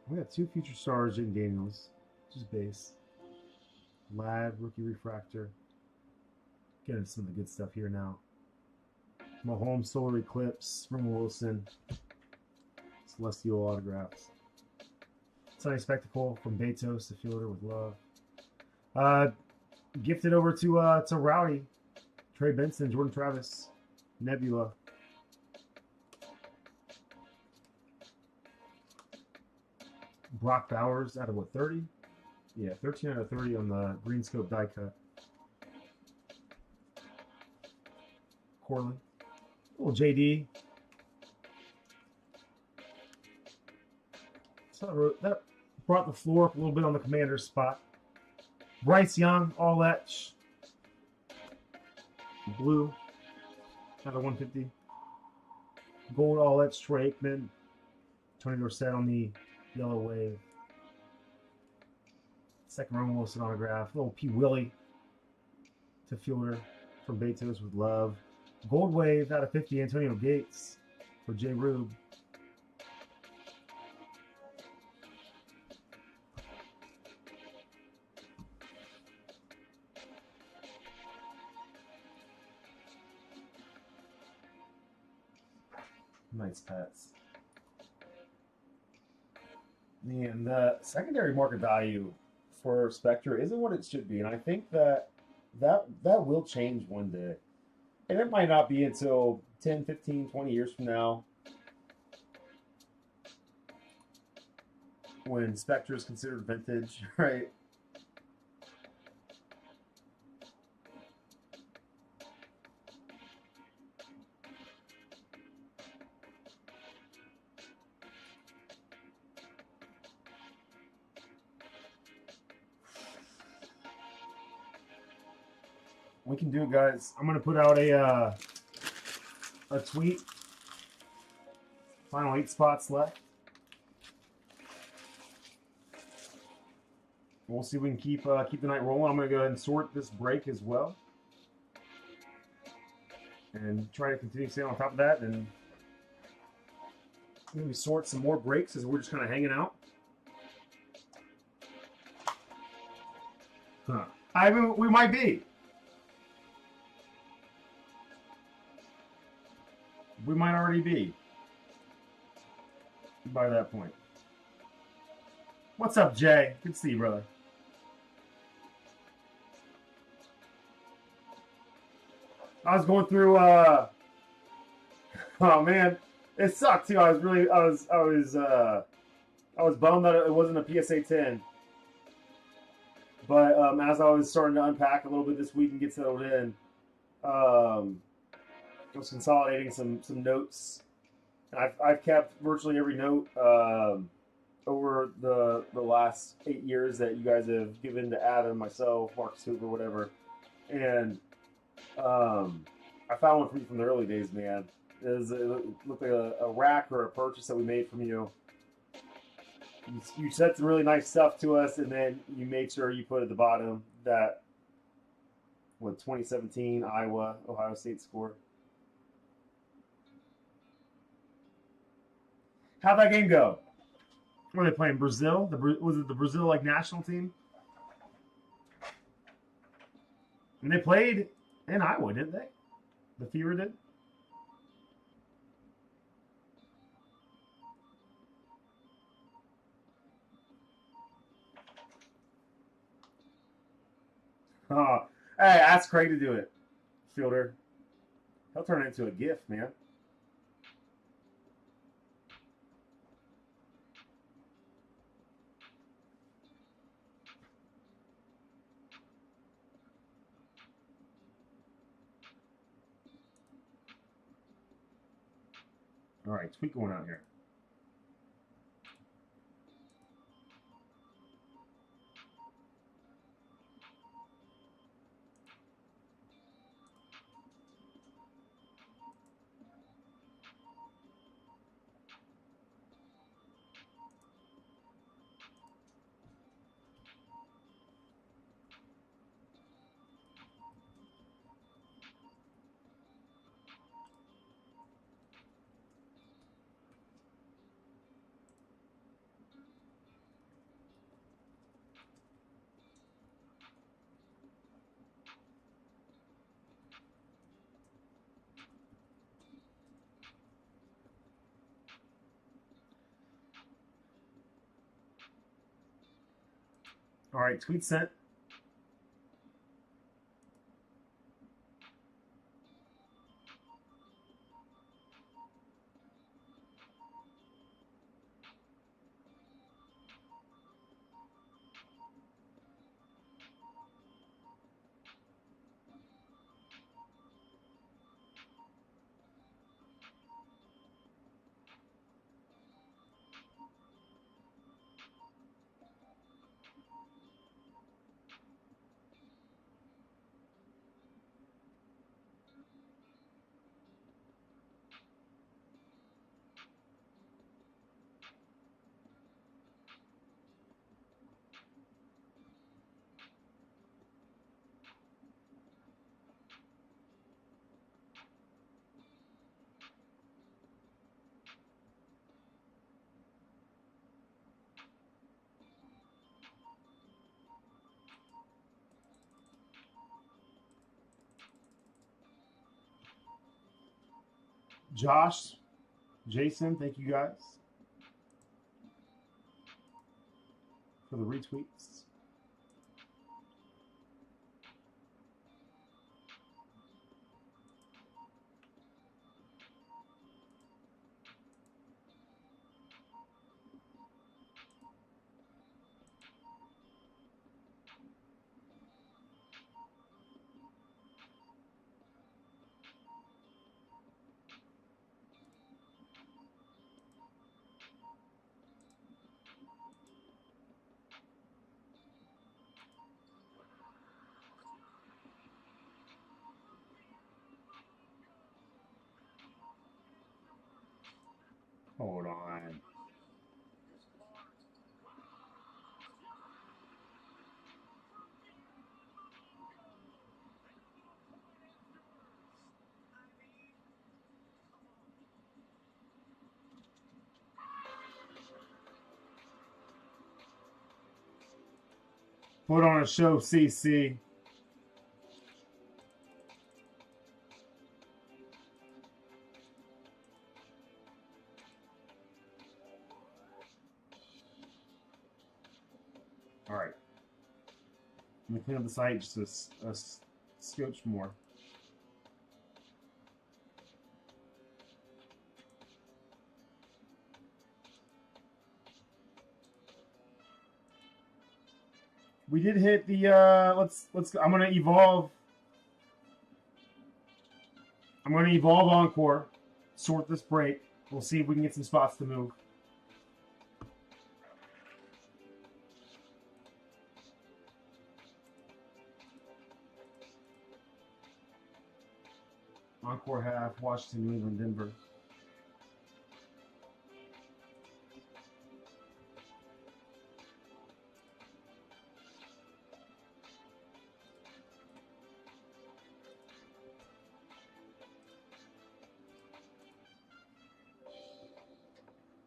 We got two future stars, Jaden Daniels, just base. Lad, rookie refractor. Getting some of the good stuff here now. Mahomes, Solar Eclipse, Roman Wilson, Celestial autographs. Sunny Spectacle from Betos, the fielder with love. Gifted over to Rowdy, Trey Benson, Jordan Travis, Nebula. Brock Bowers out of what, 30? Yeah, 13 out of 30 on the green scope die cut. Corley. Little JD. So that brought the floor up a little bit on the commander's spot. Bryce Young, all that. Blue. Out of 150. Gold, all that. Troy Aikman. Tony Dorsett on the yellow wave. Second Roman Wilson autograph. Little P. Willie to fielder from Betos with love. Gold Wave out of 50, Antonio Gates for J. Rube. Nice pets. Man, the secondary market value for Spectre isn't what it should be, and I think that will change one day. And it might not be until 10, 15, 20 years from now when Spectre is considered vintage, right? We can do it, guys. I'm gonna put out a tweet. Final 8 spots left. We'll see if we can keep the night rolling. I'm gonna go ahead and sort this break as well, and try to continue to stay on top of that, and maybe sort some more breaks as we're just kind of hanging out. Huh? I mean, we might be. We might already be by that point. What's up, Jay? Good to see you, brother. I was going through. Oh man, it sucked too. I was bummed that it wasn't a PSA 10. But as I was starting to unpack a little bit this week and get settled in, I was consolidating some notes. And I've kept virtually every note over the last 8 years that you guys have given to Adam, myself, Marcus Hoover, whatever. And I found one from you from the early days, man. It looked like a rack or a purchase that we made from you. You said some really nice stuff to us, and then you made sure you put at the bottom that 2017 Ohio State score. How'd that game go? Were they playing Brazil? Was it the Brazil national team? And they played in Iowa, didn't they? The Fever did. Oh, hey, ask Craig to do it, Fielder. He'll turn it into a gift, man. All right, tweet going out here. All right, tweet sent. Josh, Jason, thank you guys for the retweets. Hold on. Put on a show, CC. All right. Let me clean up the site just a scotch more. We did hit the let's I'm gonna evolve Encore, sort this break. We'll see if we can get some spots to move. Encore half, Washington, New England, Denver.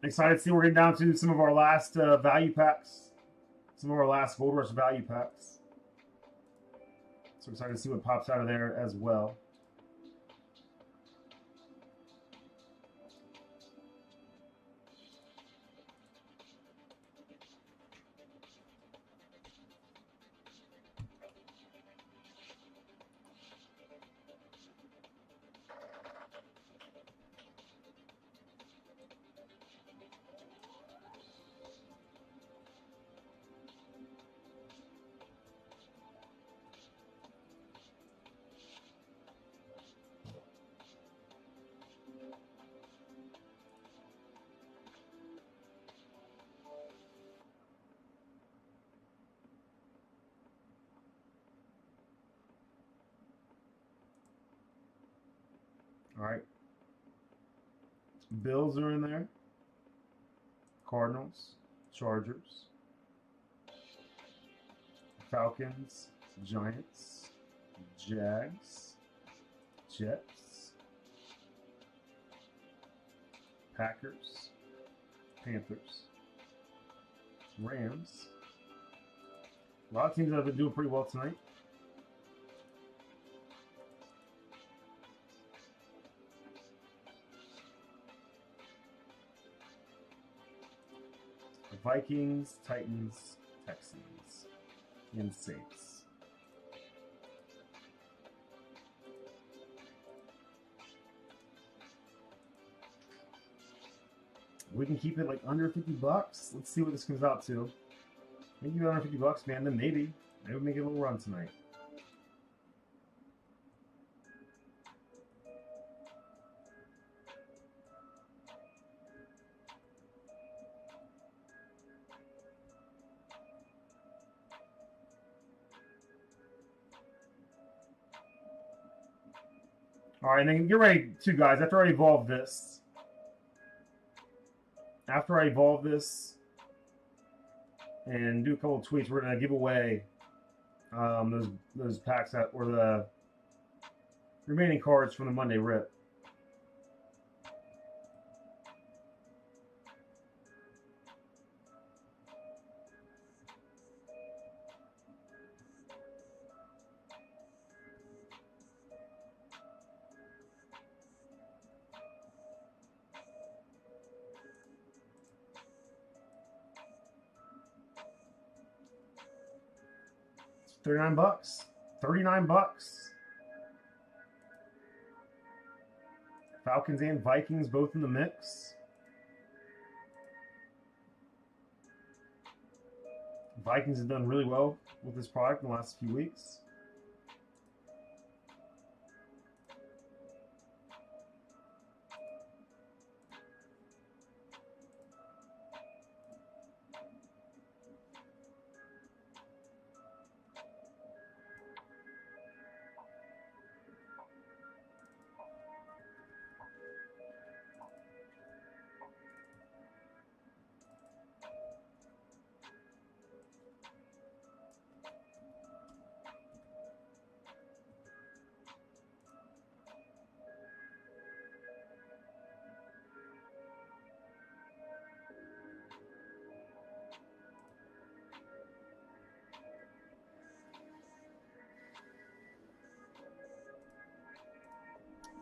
Excited to see we're getting down to some of our last value packs. Some of our last Gold Rush value packs. So excited to see what pops out of there as well. All right. Bills are in there. Cardinals, Chargers, Falcons, Giants, Jags, Jets, Packers, Panthers, Rams. A lot of teams that have been doing pretty well tonight. Vikings, Titans, Texans, and Saints. We can keep it like under 50 bucks. Let's see what this comes out to. Maybe under 50 bucks, man. Then maybe we'll make a little run tonight. All right, and then get ready too, guys. After I evolve this, and do a couple of tweets, we're gonna give away those packs that were the remaining cards from the Monday rip. $39. $39. Falcons and Vikings both in the mix. Vikings have done really well with this product in the last few weeks.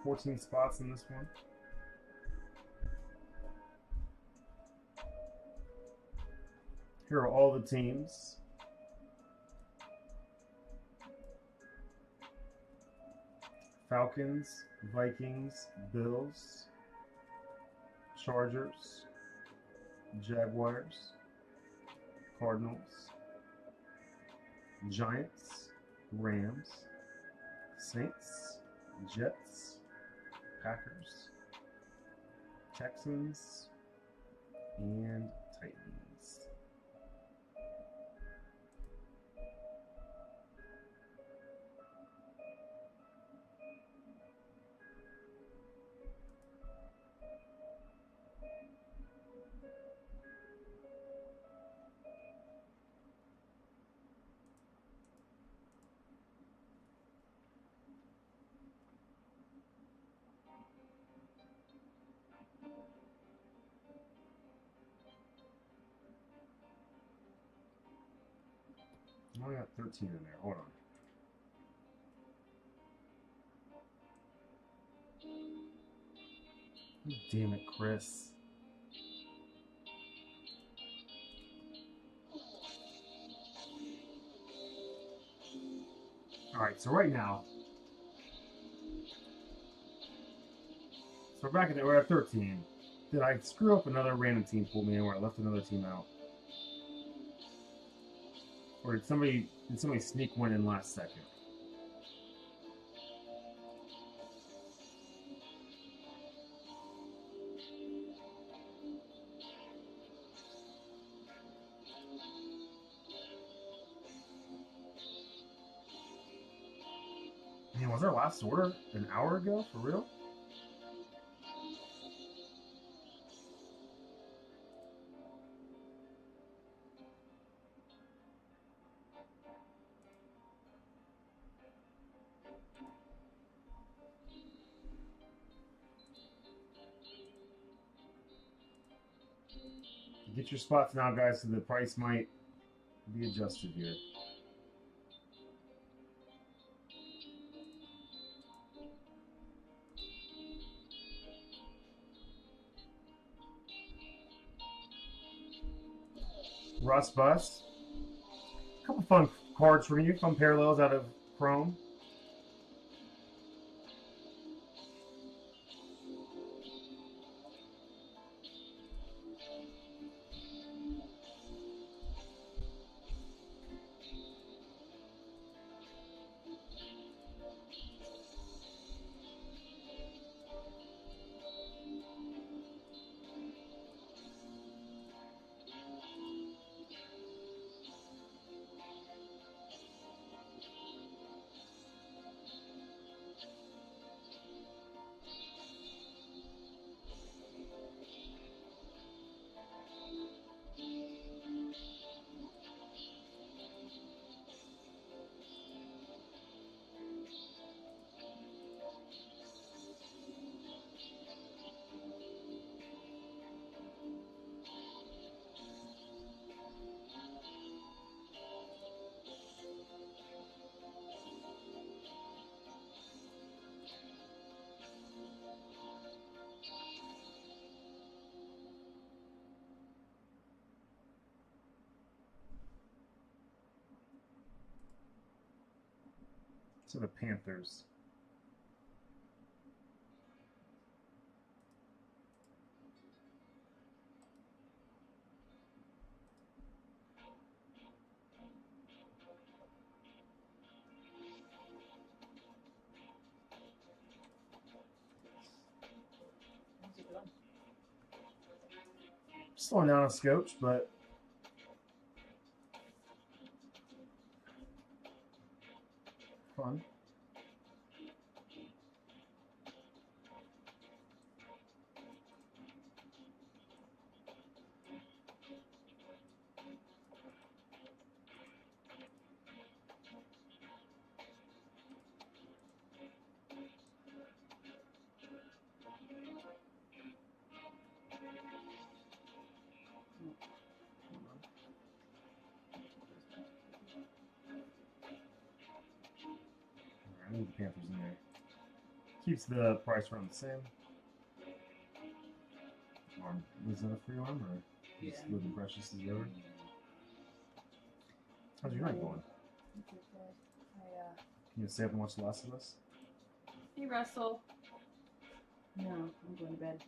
$14 spots in this one. Here are all the teams. Falcons, Vikings, Bills, Chargers, Jaguars, Cardinals, Giants, Rams, Saints, Jets, Packers, Texans, and Titans. I only got 13 in there. Hold on. Damn it, Chris. Alright, so right now. So we're at 13. Did I screw up another random team pulled me in where I left another team out? Or did somebody sneak one in last second? Man, was our last order an hour ago? For real? Get your spots now, guys, so the price might be adjusted here. Russ Bus. A couple fun cards from you, fun parallels out of Chrome. So the Panthers. How's it going? Slowing down a scotch, but fun. I need the Panthers in there. Keeps the price around the same. Was that a free arm or just Yeah. looking precious as ever? How's your night going? Can you stay up and watch The Last of Us? Hey, Russell. No, I'm going to bed.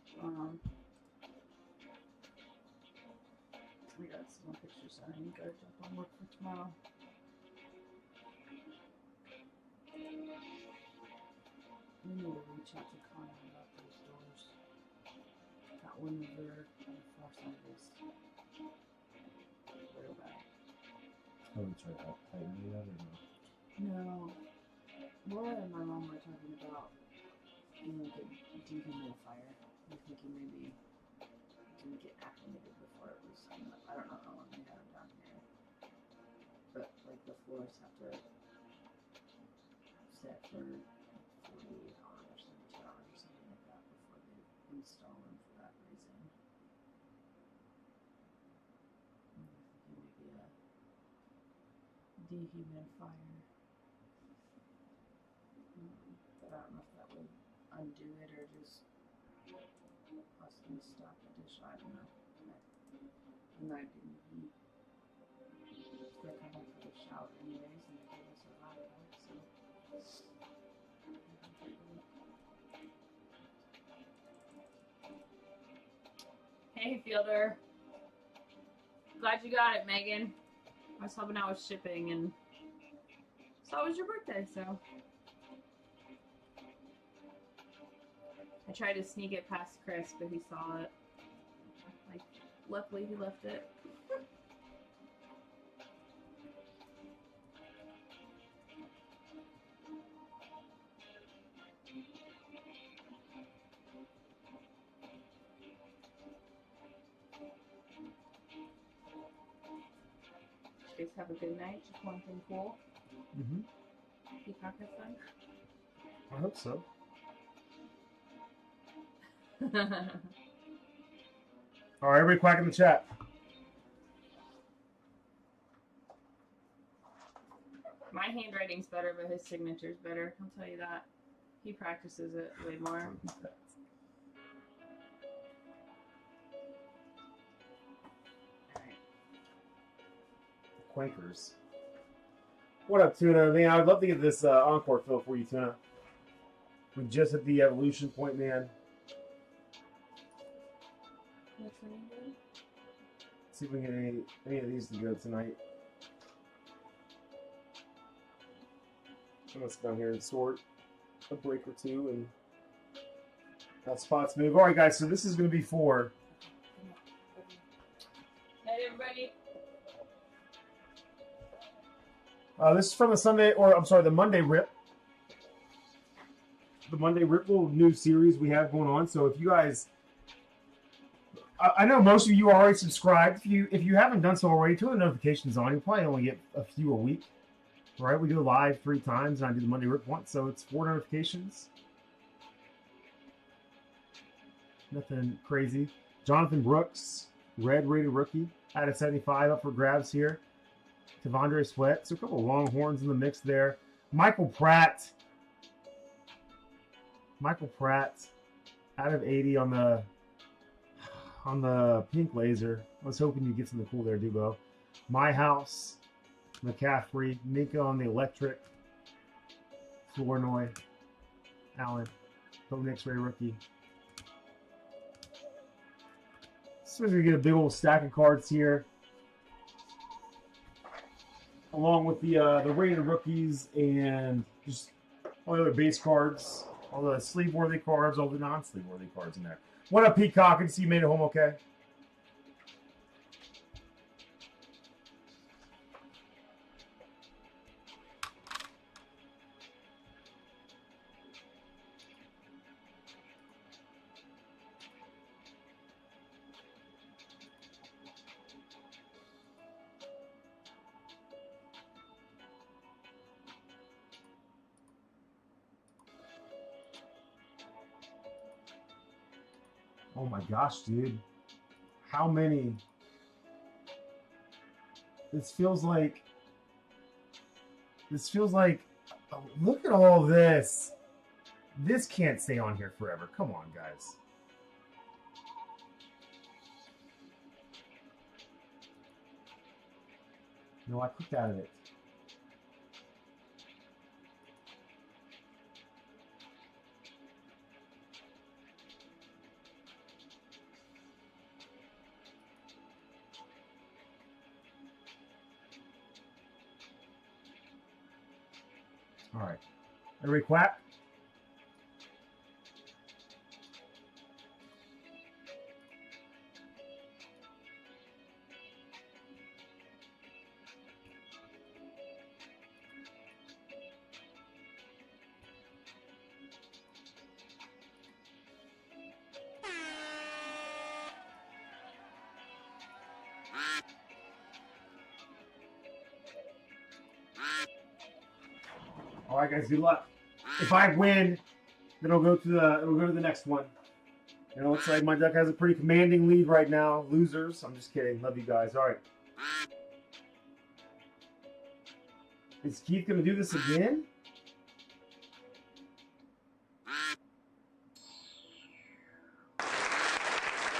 We got some more pictures I need to go jump on work for tomorrow. We need to reach out to Connor about those doors. That one over on the far side is real bad. Oh, we tried to tighten it up or no? No. Laura and my mom were talking about like a dehumidifier. I'm thinking maybe it didn't get acclimated before it was. I don't know how long we had them down here, but like the floors have to set for 48 hours, 72 hours, or something like that before they install them for that reason. I'm thinking maybe a dehumidifier. But I don't know if that would undo it or just possibly stop the dish. I don't know. And I didn't eat. They're coming back for the shower anyways, and they gave us a laptop, so. Hey, Fielder. Glad you got it, Megan. I was helping out with shipping, and so it was your birthday, so. I tried to sneak it past Chris, but he saw it. Like, luckily he left it. You guys have a good night. Just one thing cool. Mm-hmm. Peacock has fun. I hope so. All right, everybody quack in the chat. My handwriting's better, but his signature's better. I'll tell you that. He practices it way more. Quakers. What up, Tuna? Man, I'd love to get this encore fill for you, Tuna. We just hit the evolution point, man. Which one are you doing? See if we can get any of these to go tonight. I'm gonna sit down here and sort a break or two and have spots move. All right, guys. So this is gonna be for. Night, everybody. This is from the Sunday, or I'm sorry, the Monday Rip. The Monday Rip little new series we have going on. So if you guys, I know most of you are already subscribed. If you haven't done so already, turn the notifications on. You probably only get a few a week, right? We go live 3 times, and I do the Monday Rip once, so it's 4 notifications. Nothing crazy. Jonathan Brooks, red rated rookie, out of 75 up for grabs here. Devondre Sweat. So a couple of Longhorns in the mix there. Michael Pratt. Out of 80 on the pink laser. I was hoping you'd get something cool there, Dubo. My House. McCaffrey. Minka on the electric. Flournoy, Allen, Bo Nix, Ray rookie. So we're gonna get a big old stack of cards here, along with the rated rookies and just all the other base cards, all the sleeve-worthy cards, all the non-sleeve-worthy cards in there. What up, Peacock? And see you made it home okay. Oh my gosh, dude. How many? This feels like, oh, look at all this. This can't stay on here forever. Come on, guys. No, I clicked out of it. All right. Everybody clap. All right, guys, good luck. If I win, then it'll go to the next one. And it looks like my deck has a pretty commanding lead right now. Losers. I'm just kidding. Love you guys. All right. Is Keith going to do this again?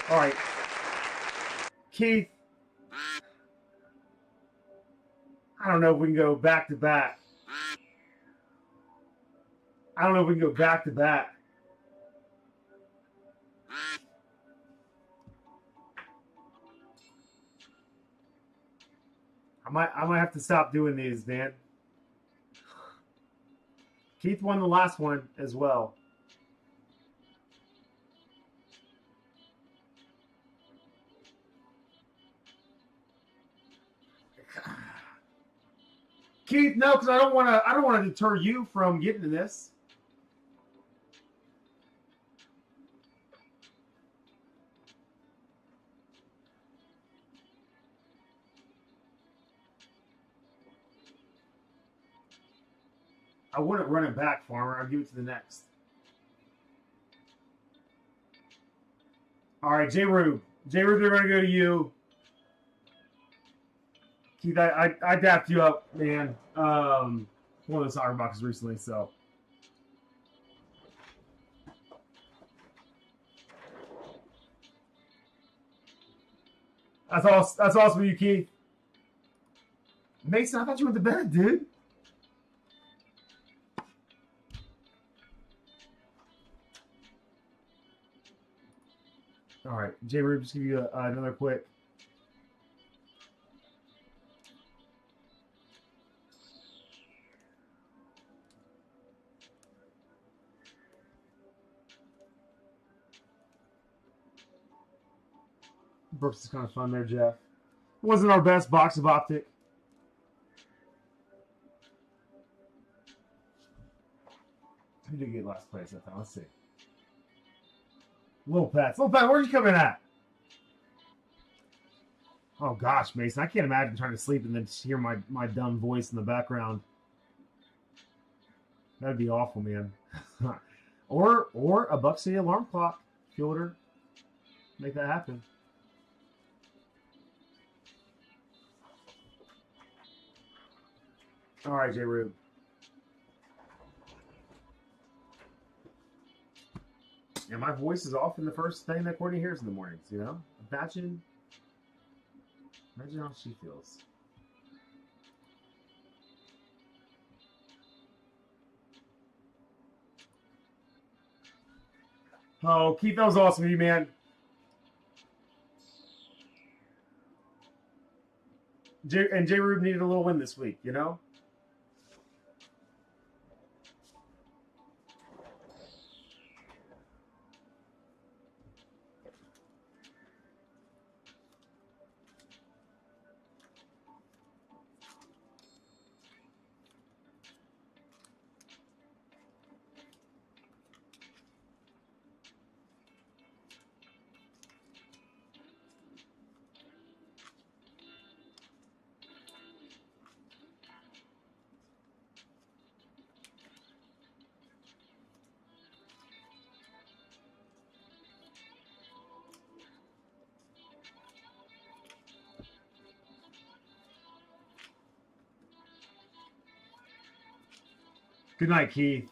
All right. Keith. I don't know if we can go back to back. I don't know if we can go back to back. I might have to stop doing these, man. Keith won the last one as well. Keith, no, because I don't want to deter you from getting to this. I wouldn't run it back, Farmer. I'll give it to the next. All right, J-Rube. J-Rube, they're going to go to you. Keith, I dapped you up, man. One of those soccer boxes recently, so. That's awesome for you, Keith. Mason, I thought you went to bed, dude. All right, J. Rube, just give you another quick. Brooks is kind of fun there, Jeff. It wasn't our best box of optic. Who did get last place that time? Let's see. Little Pat, where's you coming at? Oh gosh, Mason, I can't imagine trying to sleep and then just hear my dumb voice in the background. That'd be awful, man. or a Buck City alarm clock filter. Make that happen. All right, J. Rube. Yeah, my voice is often the first thing that Courtney hears in the mornings, you know? Imagine how she feels. Oh, Keith, that was awesome of you, man. J. Rube needed a little win this week, you know? Good night, Keith.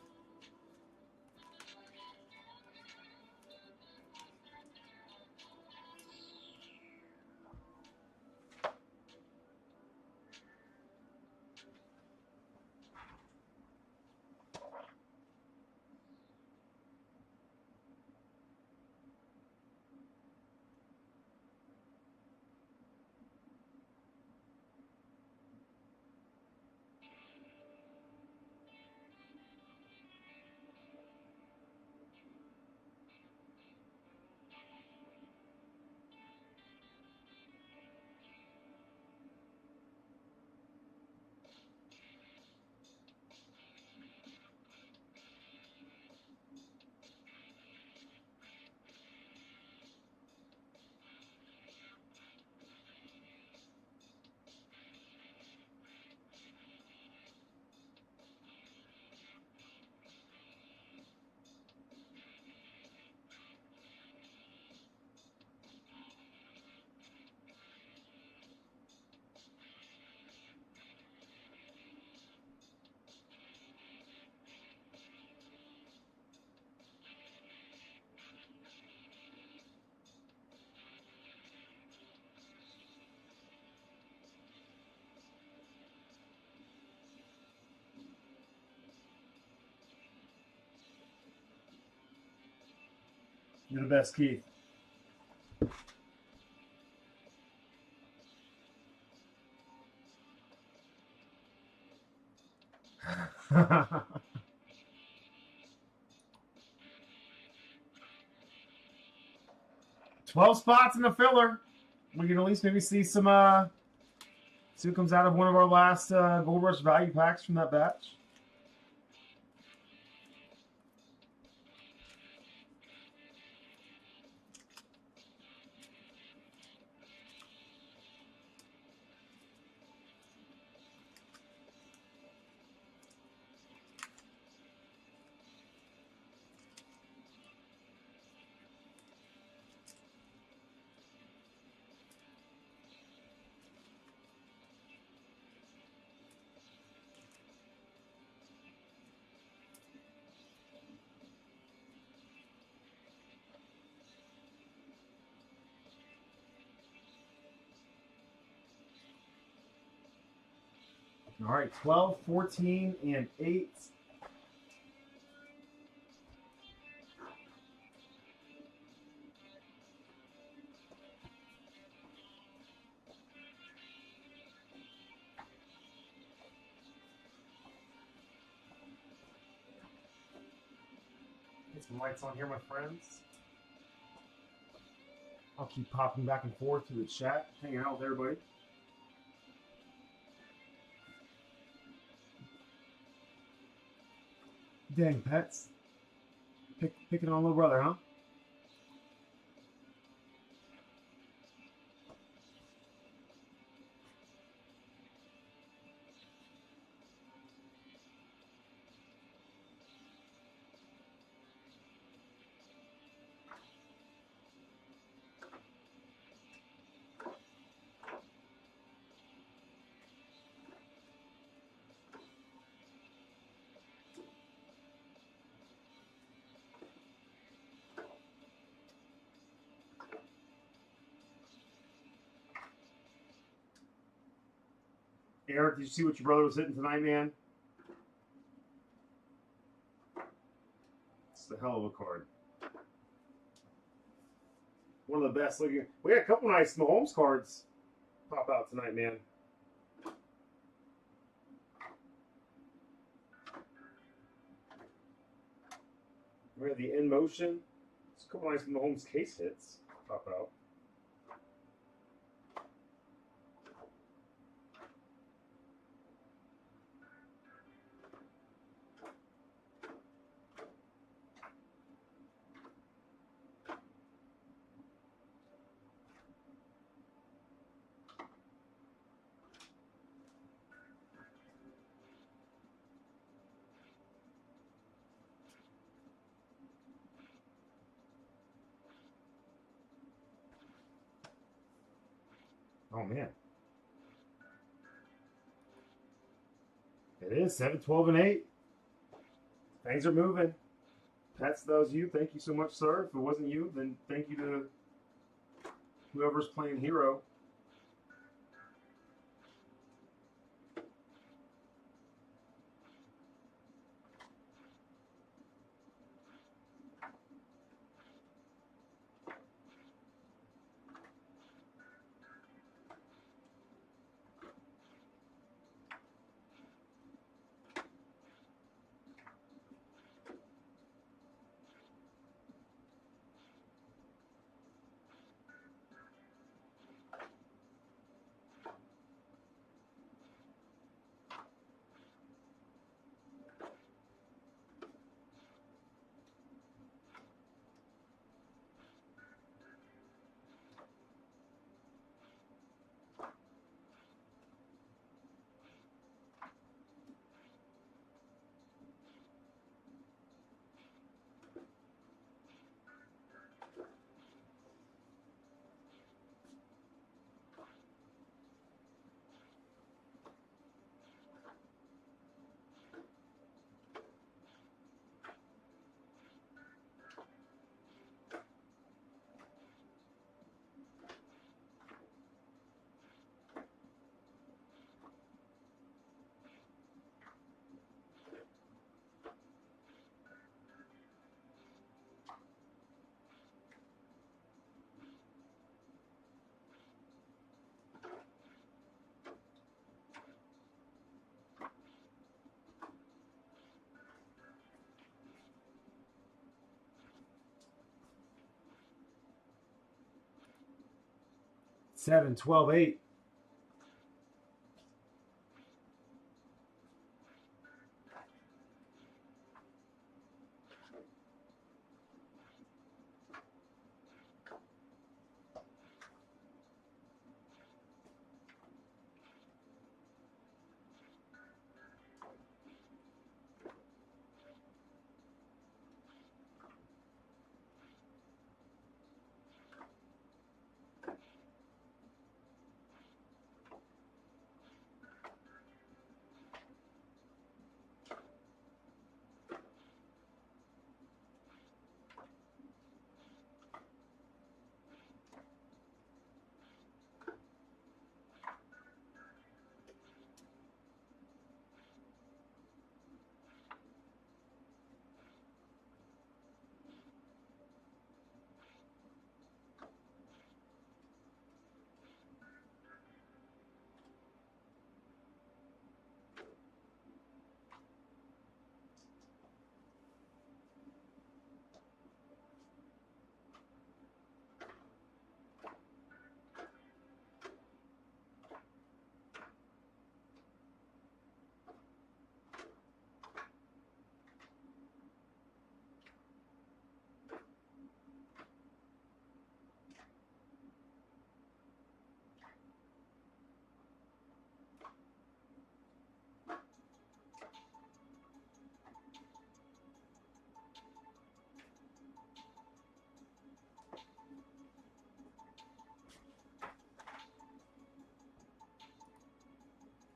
You're the best, Keith. "12 spots in the filler. We can at least maybe see some see what comes out of one of our last Gold Rush value packs from that batch. All right, 12, 14, and 8. Get some lights on here, my friends. I'll keep popping back and forth to the chat, hanging out with everybody. Dang, pets. Picking on little brother, huh? Eric, did you see what your brother was hitting tonight, man? It's the hell of a card. One of the best looking. We had a couple nice Mahomes cards pop out tonight, man. We had the In Motion. There's a couple nice Mahomes case hits pop out. Oh, man. It is 7, 12, and 8. Things are moving. Pets, that was you. Thank you so much, sir. If it wasn't you, then thank you to whoever's playing hero. Seven, 12, 8.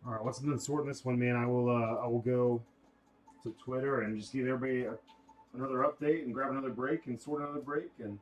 All right, once I'm done sorting this one, man, I will go to Twitter and just give everybody another update and grab another break and sort another break and.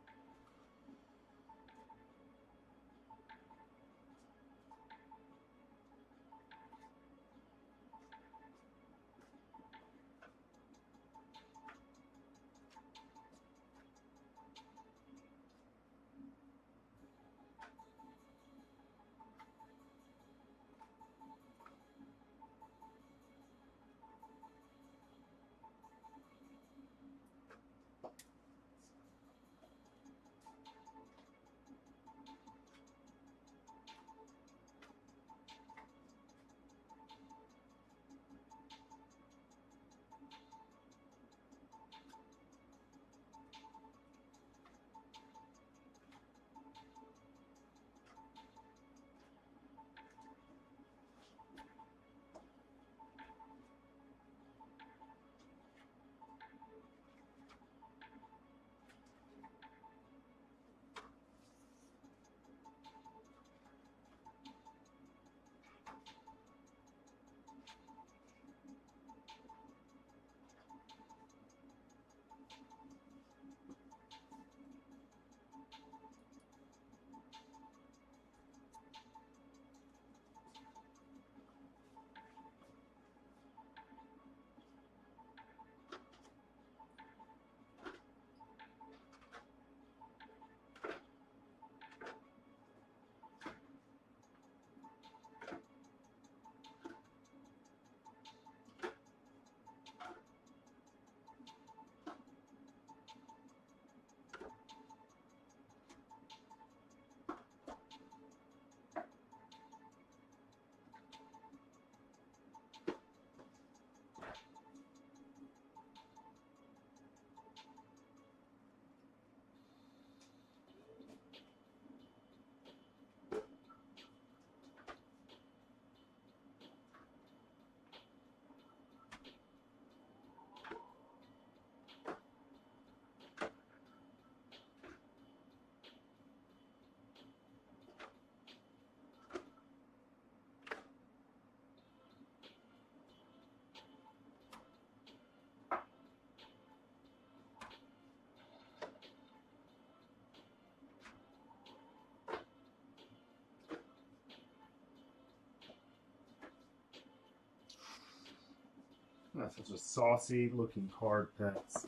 That's such a saucy looking card, Pets.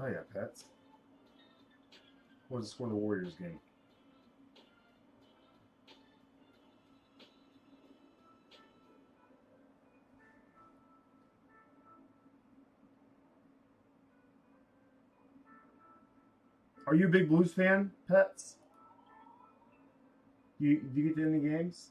Oh yeah, Pets. What was the score of the Warriors game? Are you a big Blues fan, Pets? Do you get to any games?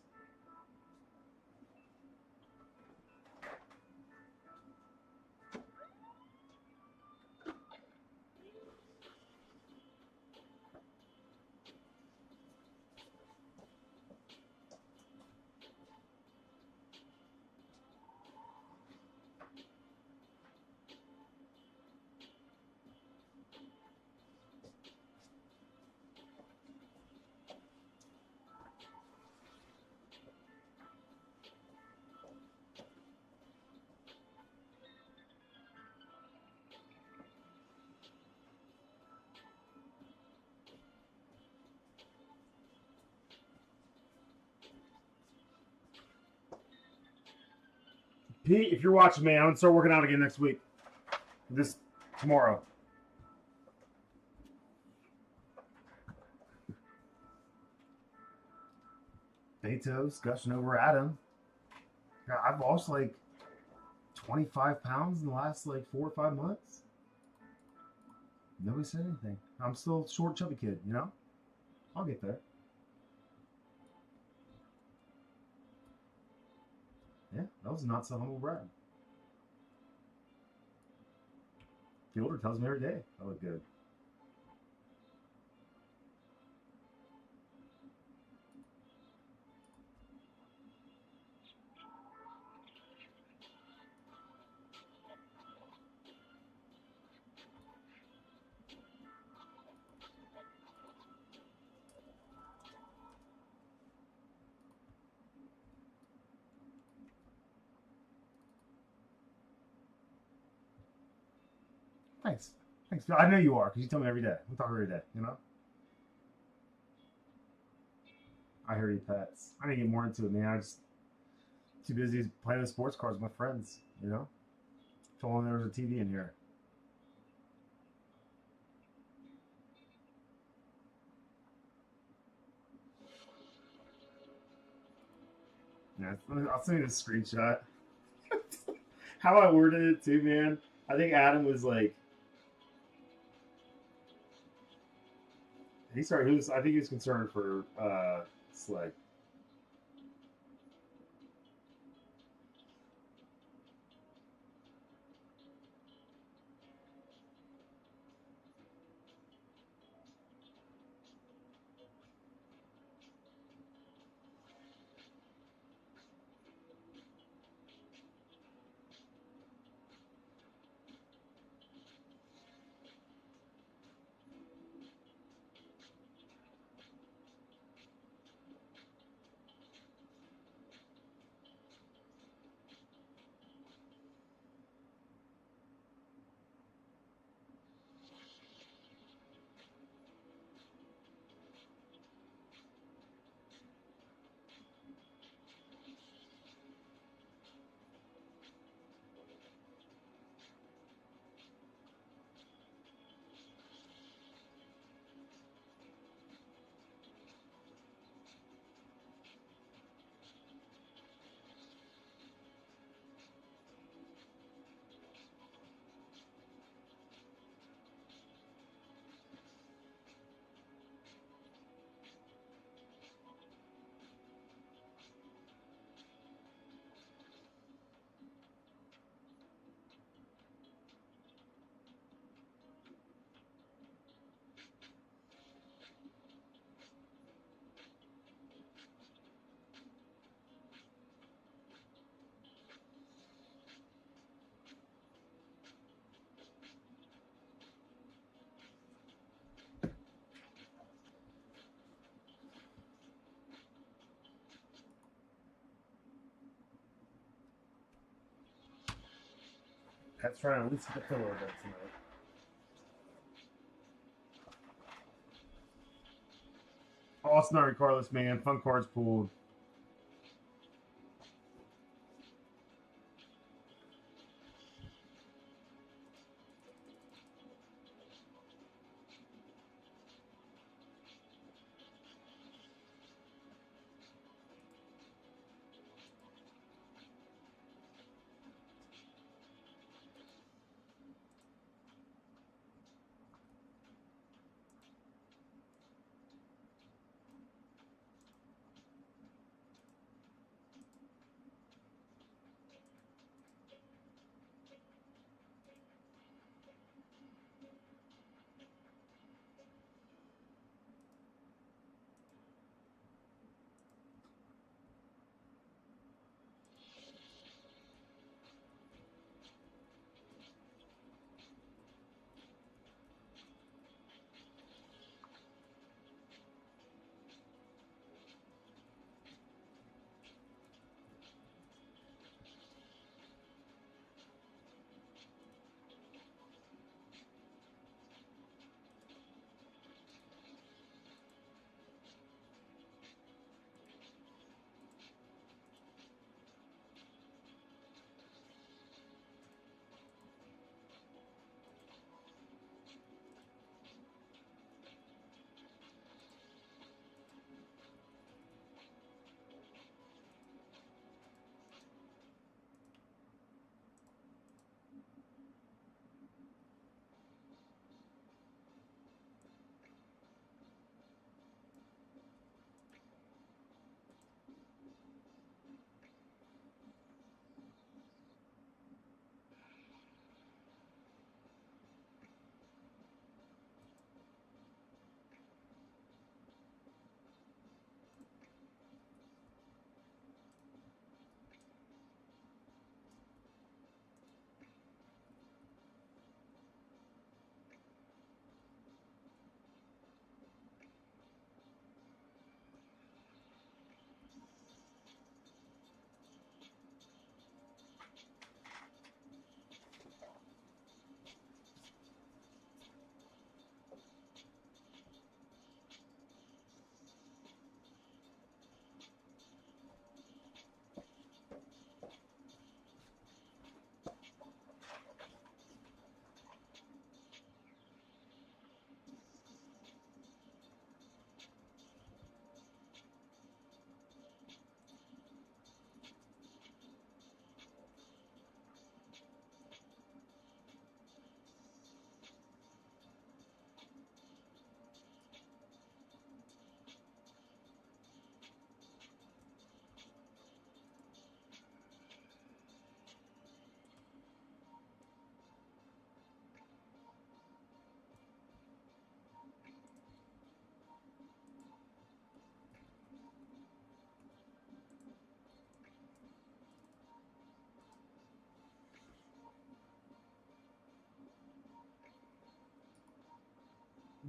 Pete, if you're watching me, I'm gonna start working out again next week. Tomorrow. Beto's gushing over Adam. God, I've lost like 25 pounds in the last like 4 or 5 months. Nobody said anything. I'm still a short, chubby kid, you know? I'll get there. Yeah, that was not so humble brag. Fielder tells me every day I look good. Thanks. Thanks. I know you are, because you tell me every day. We talk every day, you know? I hear you, Pets. I need to get more into it, man. I'm just too busy playing with sports cards with my friends, you know? Told them there was a TV in here. Yeah, I'll send you the screenshot. How I worded it too, man. I think Adam was like, I think he was concerned for Slay. Pets trying to at least get the pillow bed tonight. Awesome night regardless, man. Fun cards pulled.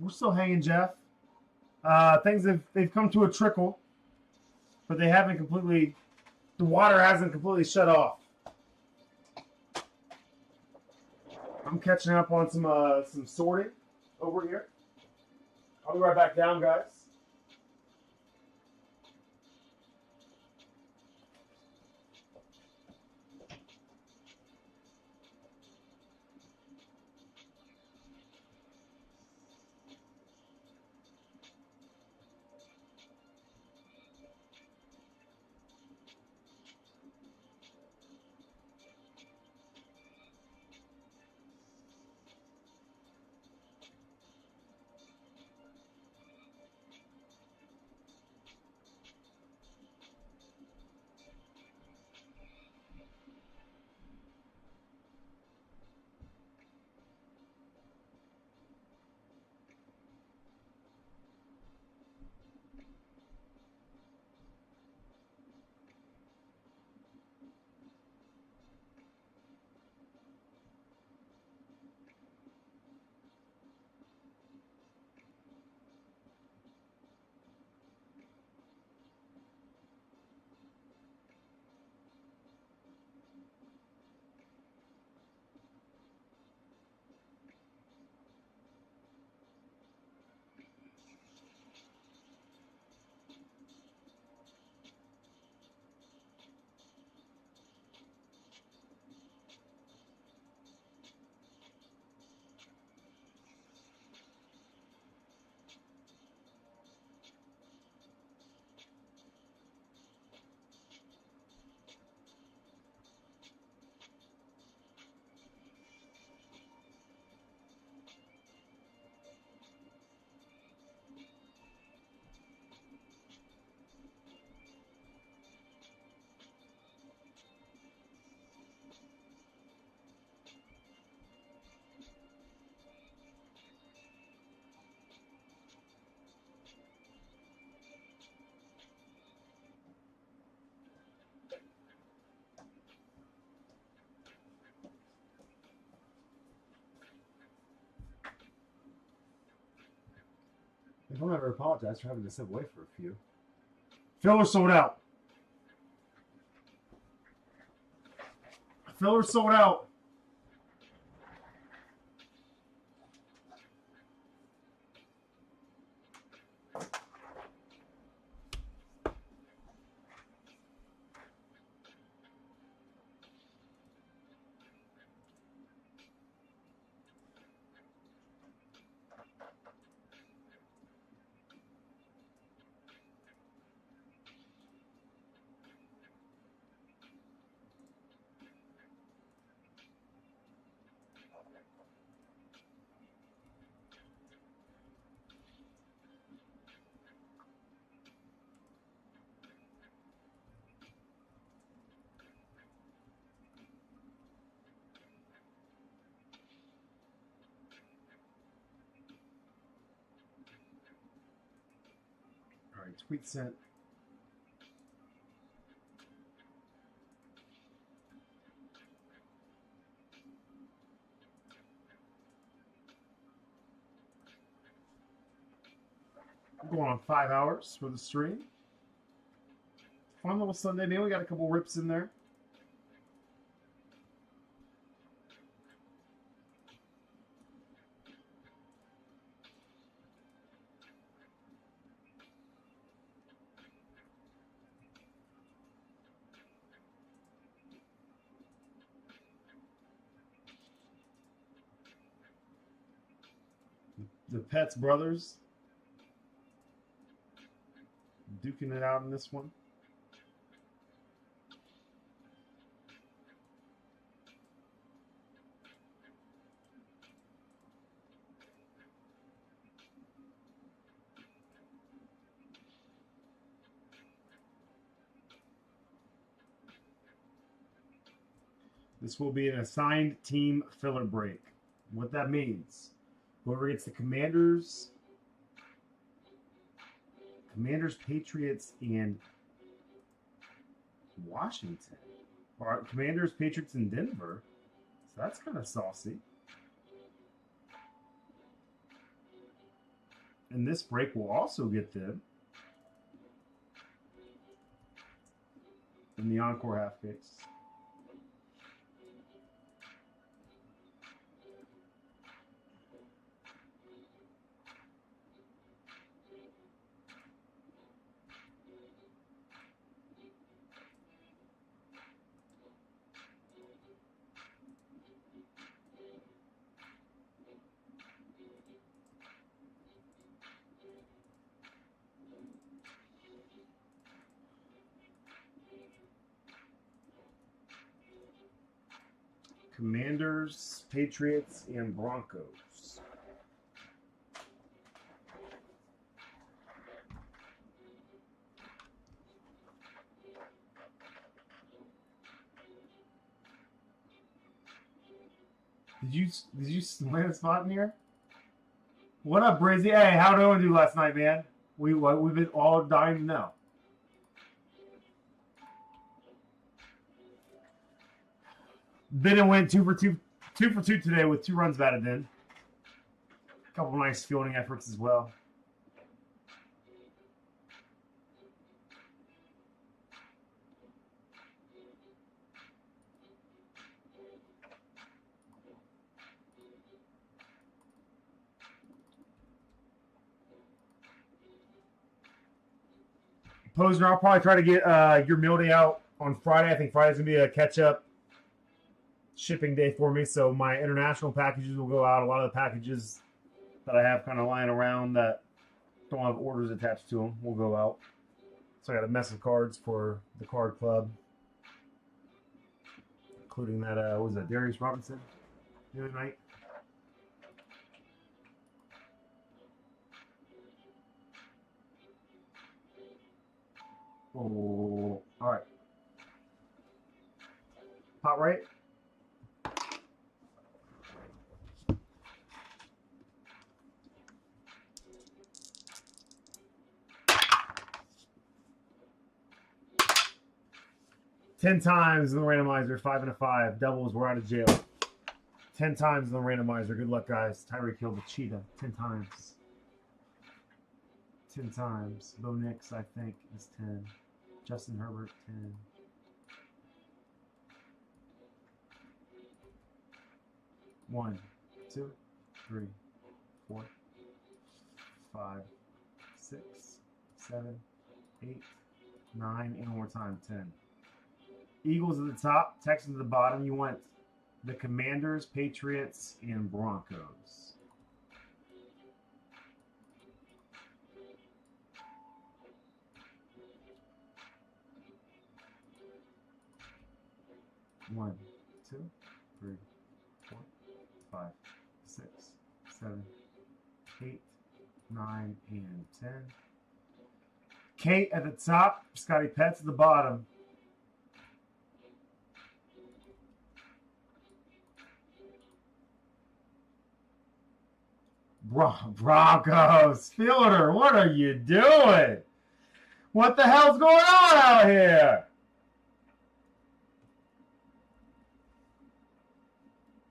We're still hanging, Jeff. Things they've come to a trickle, but they haven't completely. The water hasn't completely shut off. I'm catching up on some sorting over here. I'll be right back down, guys. don't ever apologize for having to step away for a few. Filler sold out. Filler sold out. All right, tweet sent. We're going on 5 hours for the stream. Fun little Sunday meal. We got a couple rips in there. The Pets brothers duking it out in this one. This will be an assigned team filler break. What that means, whoever gets the Commanders, Patriots, and Washington. Or Commanders, Patriots, and Denver. So that's kind of saucy. And this break will also get them in the encore half case. Commanders, Patriots, and Broncos. Did you land a spot in here? What up, Brizzy? Hey, how did Owen do last night, man? We've been all dying to know. Didn't win 2 for 2 today with 2 runs batted in. A couple nice fielding efforts as well. Posner, I'll probably try to get your meal day out on Friday. I think Friday's going to be a catch-up shipping day for me, so my international packages will go out. A lot of the packages that I have kind of lying around that don't have orders attached to them will go out. So I got a mess of cards for the card club, including that, what was that, Darius Robinson the other night? Oh, all right. Hot right. Ten times in the randomizer, 5 and a 5. Doubles, we're out of jail. 10 times in the randomizer. Good luck, guys. Tyreek killed the cheetah 10 times. 10 times. Bo Nix, I think, is 10. Justin Herbert, 10. One, two, three, 4, 5, 6, 7, 8, 9, and one more time, 10. Eagles at the top, Texans at the bottom. You want the Commanders, Patriots, and Broncos. One, 2, 3, 4, 5, 6, 7, 8, 9, and 10. Kate at the top, Scotty Pets at the bottom. Broncos, Fielder, what are you doing? What the hell's going on out here?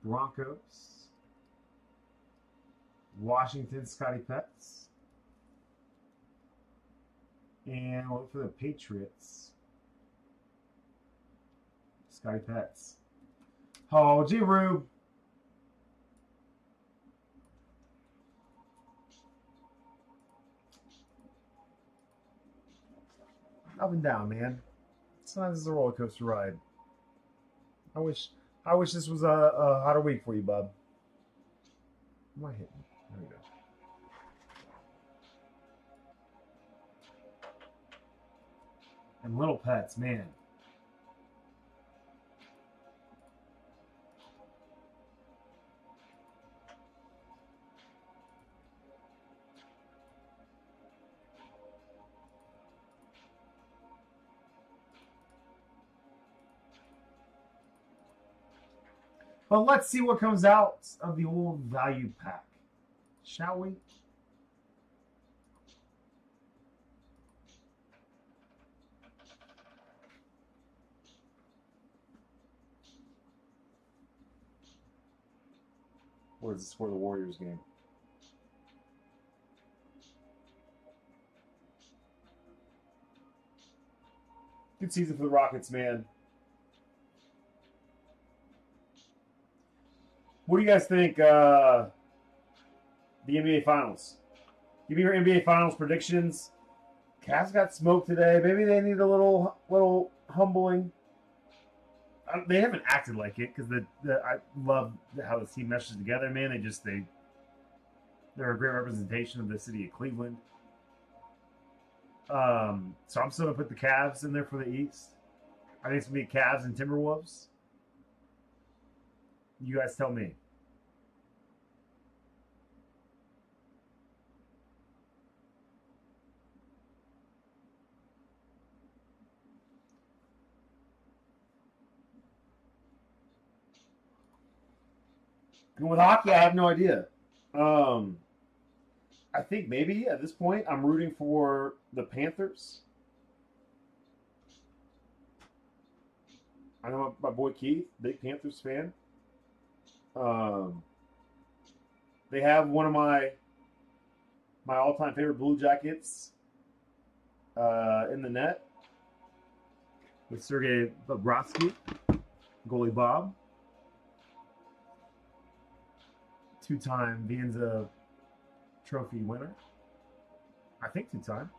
Broncos, Washington, Scotty Pets, and look for the Patriots, Scotty Pets. Oh, G. Rube. Up and down, man. Sometimes it's a roller coaster ride. I wish this was a hotter week for you, bub. Am I hitting? There we go. And little pets, man. But let's see what comes out of the old value pack, shall we? Or is this for the Warriors game? Good season for the Rockets, man. What do you guys think? The NBA Finals. Give me your NBA Finals predictions. Cavs got smoked today. Maybe they need a little humbling. They haven't acted like it because I love how this team meshes together, man. They're a great representation of the city of Cleveland. So I'm still gonna put the Cavs in there for the East. I think it's gonna be Cavs and Timberwolves. You guys tell me. And with hockey, I have no idea. I think maybe at this point I'm rooting for the Panthers. I know my boy Keith, big Panthers fan. They have one of my all-time favorite Blue Jackets in the net with Sergei Bobrovsky, goalie Bob. Two-time Vienza Trophy winner. I think two-time.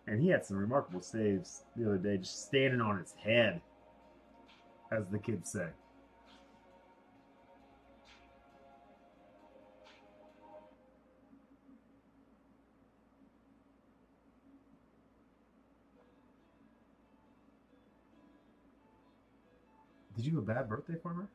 And he had some remarkable saves the other day, just standing on his head, as the kids say. Did you have a bad birthday for her?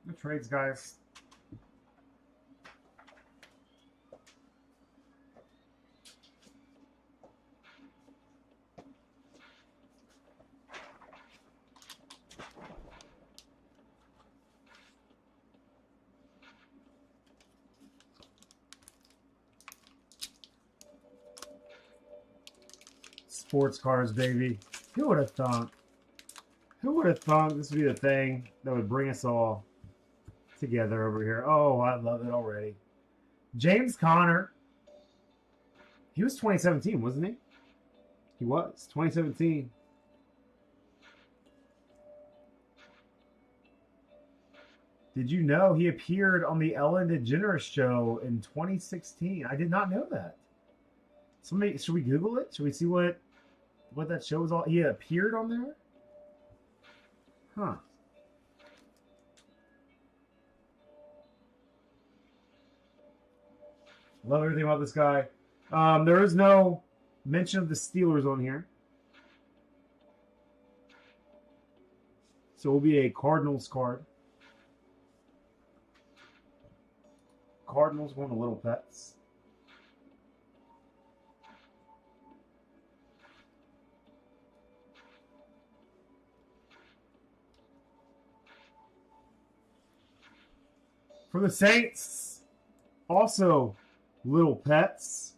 The trades, guys. Sports cars, baby. Who would have thought? Who would have thought this would be the thing that would bring us all together over here? Oh, I love it already. James Conner. He was 2017, wasn't he? He was 2017. Did you know he appeared on the Ellen DeGeneres show in 2016? I did not know that. Somebody, should we Google it? Should we see what that show was all? He appeared on there? Huh. Love everything about this guy. There is no mention of the Steelers on here. So it will be a Cardinals card. Cardinals going to Little Pets. For the Saints, also Little Pets.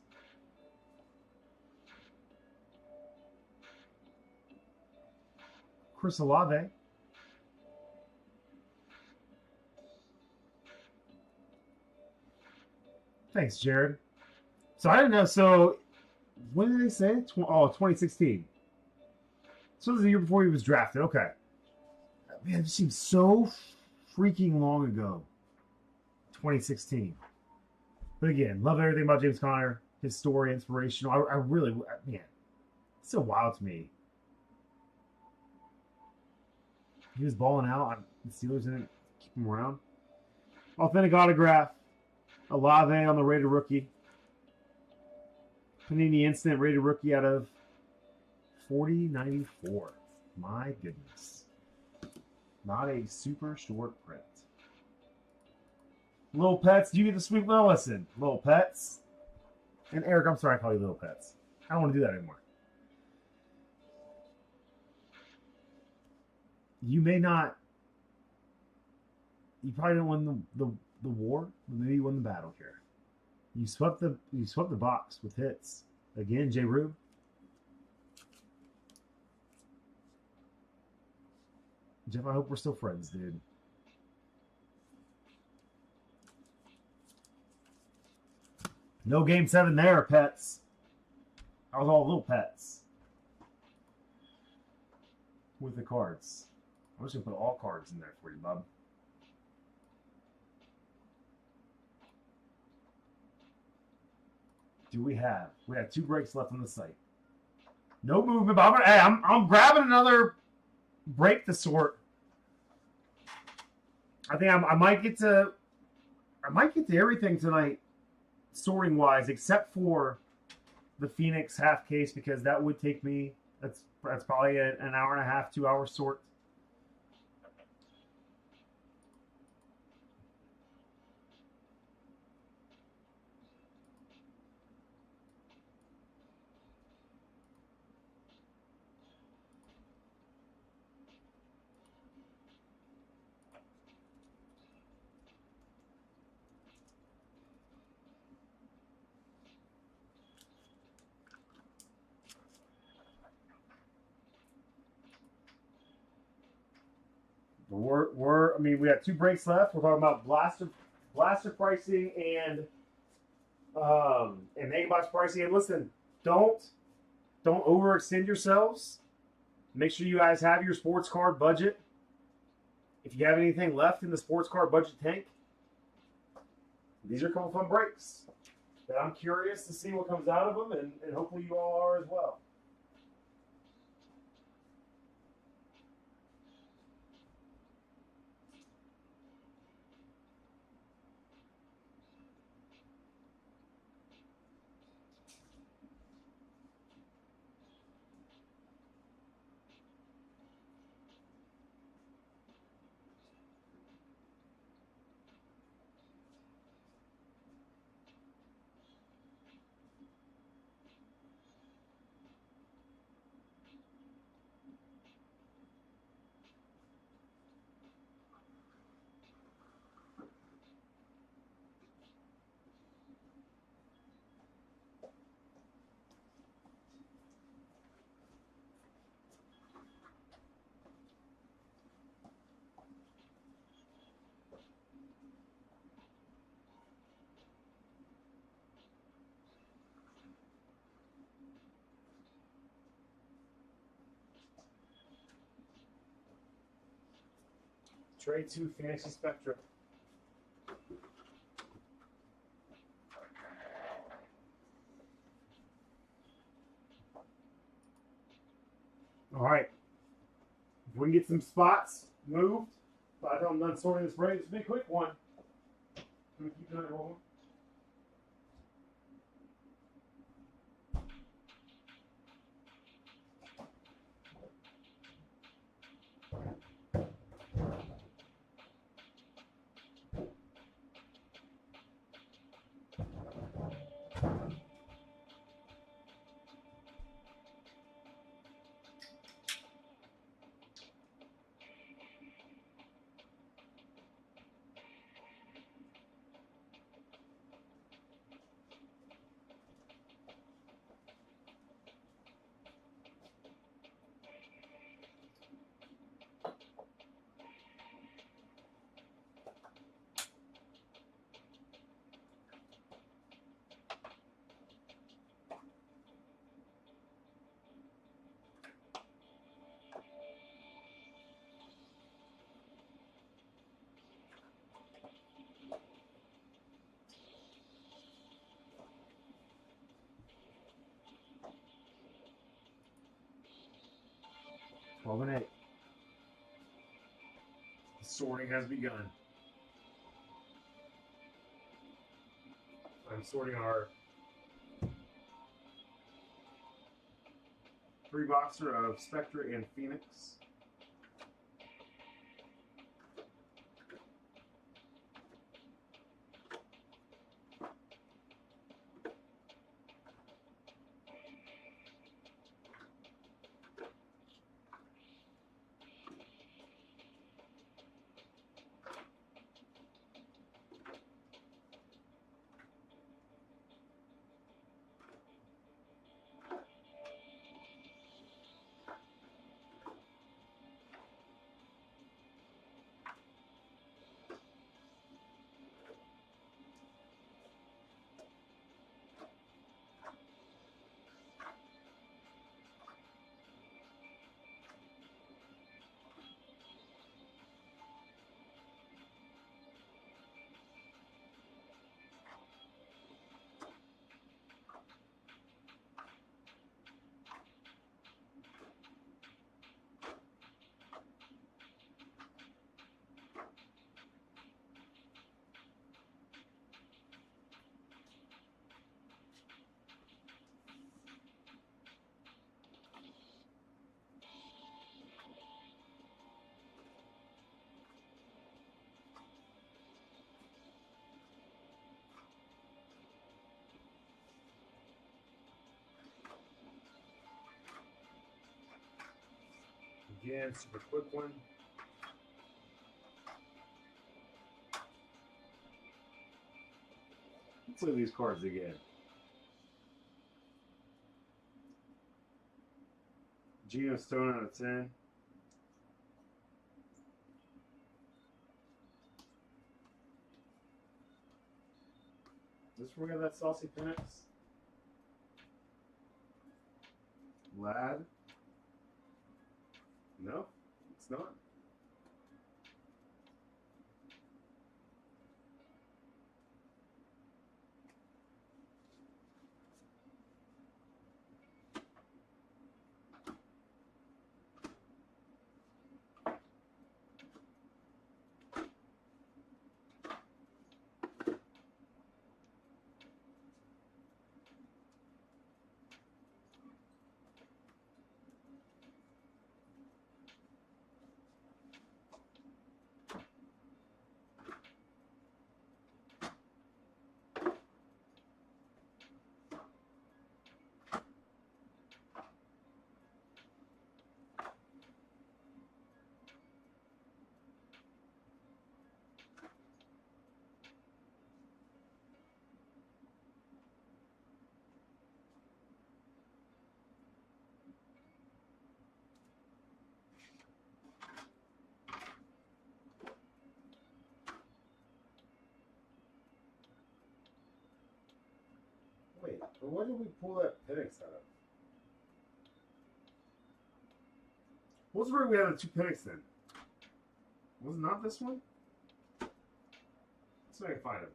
Chris Olave. Thanks, Jared. So I didn't know. So when did they say? 2016. So it was the year before he was drafted. Okay. Man, it seems so freaking long ago. 2016. But again, love everything about James Conner. His story, inspirational. I really, man, it's so wild to me. He was balling out. The Steelers didn't keep him around. Authentic autograph. Olave on the rated rookie. Panini Instant rated rookie out of 4094. My goodness. Not a super short print. Little Pets, do you get the sweet? Well, listen, Little Pets. And Eric, I'm sorry I call you Little Pets. I don't want to do that anymore. You may not. You probably didn't win the war, but maybe you won the battle here. You swept the box with hits. Again, J. Rube. Jeff, I hope we're still friends, dude. No game 7 there, Pets. I was all Little Pets. With the cards. I'm just going to put all cards in there for you, bub. We have 2 breaks left on the site. No movement, but I'm grabbing another break to sort. I think I might get to everything tonight, sorting wise, except for the Phoenix half case, because that would take me. That's probably an hour and a half, 2 hour sort. We have 2 breaks left. We're talking about blaster pricing and megabox pricing. And listen, don't overextend yourselves. Make sure you guys have your sports card budget. If you have anything left in the sports card budget tank, these are a couple fun breaks that I'm curious to see what comes out of them, and hopefully you all are as well. Trade 2 Fantasy Spectra. All right. If we can get some spots moved, by the time I'm done sorting this break, it's a big quick one. I'm going to keep doing it rolling. And 8. The sorting has begun. I'm sorting our 3-boxer of Spectra and Phoenix. Again, super quick one. Let's look at these cards again. Geno Stone out of 10. Is this where we got that Saucy Penix? Lad? No, it's not. Wait, but where did we pull that Penix out of? What's the word we had the 2 Penix then? Was it not this one? Let's see if I can find it.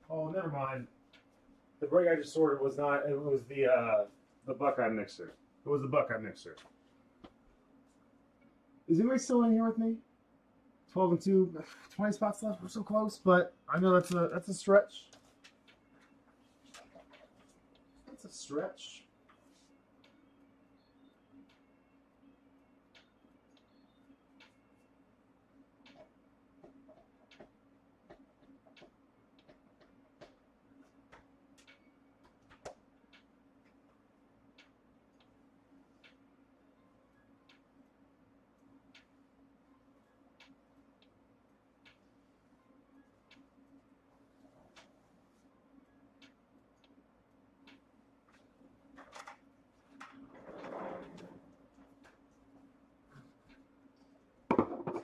Oh, never mind. The break I just sorted was not. It was the Buckeye mixer. It was the Buckeye mixer. Is anybody still in here with me? 12 and 2, 20 spots left. We're so close, but I know that's a stretch. That's a stretch.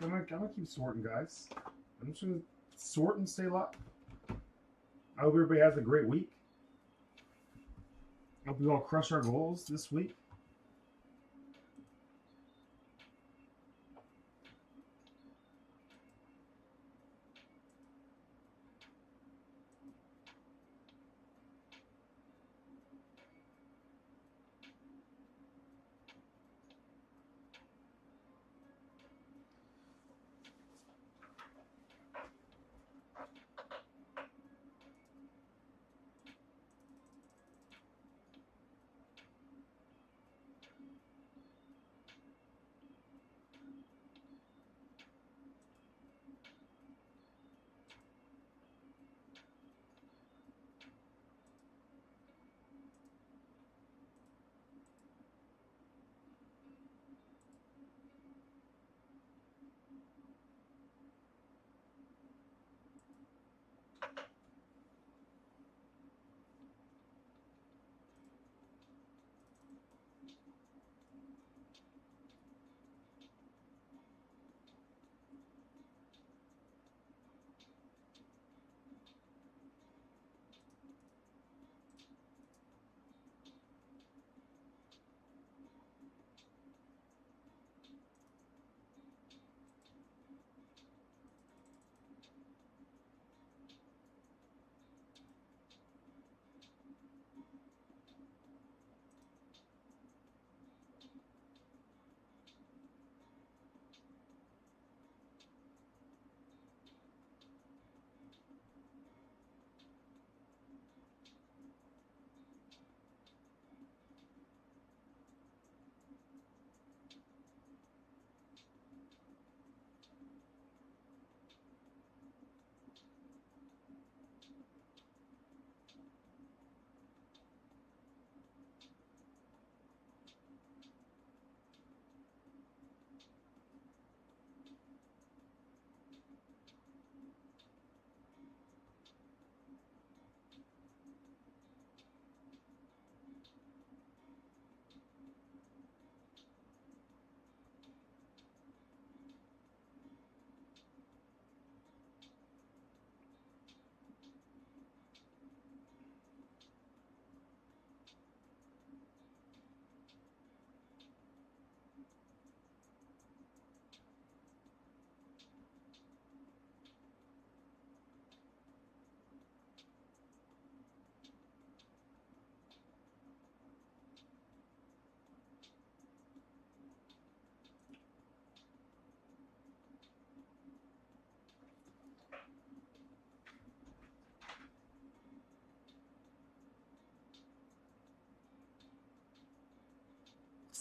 I'm gonna keep sorting, guys. I'm just gonna sort and stay locked. I hope everybody has a great week. I hope we all crush our goals this week.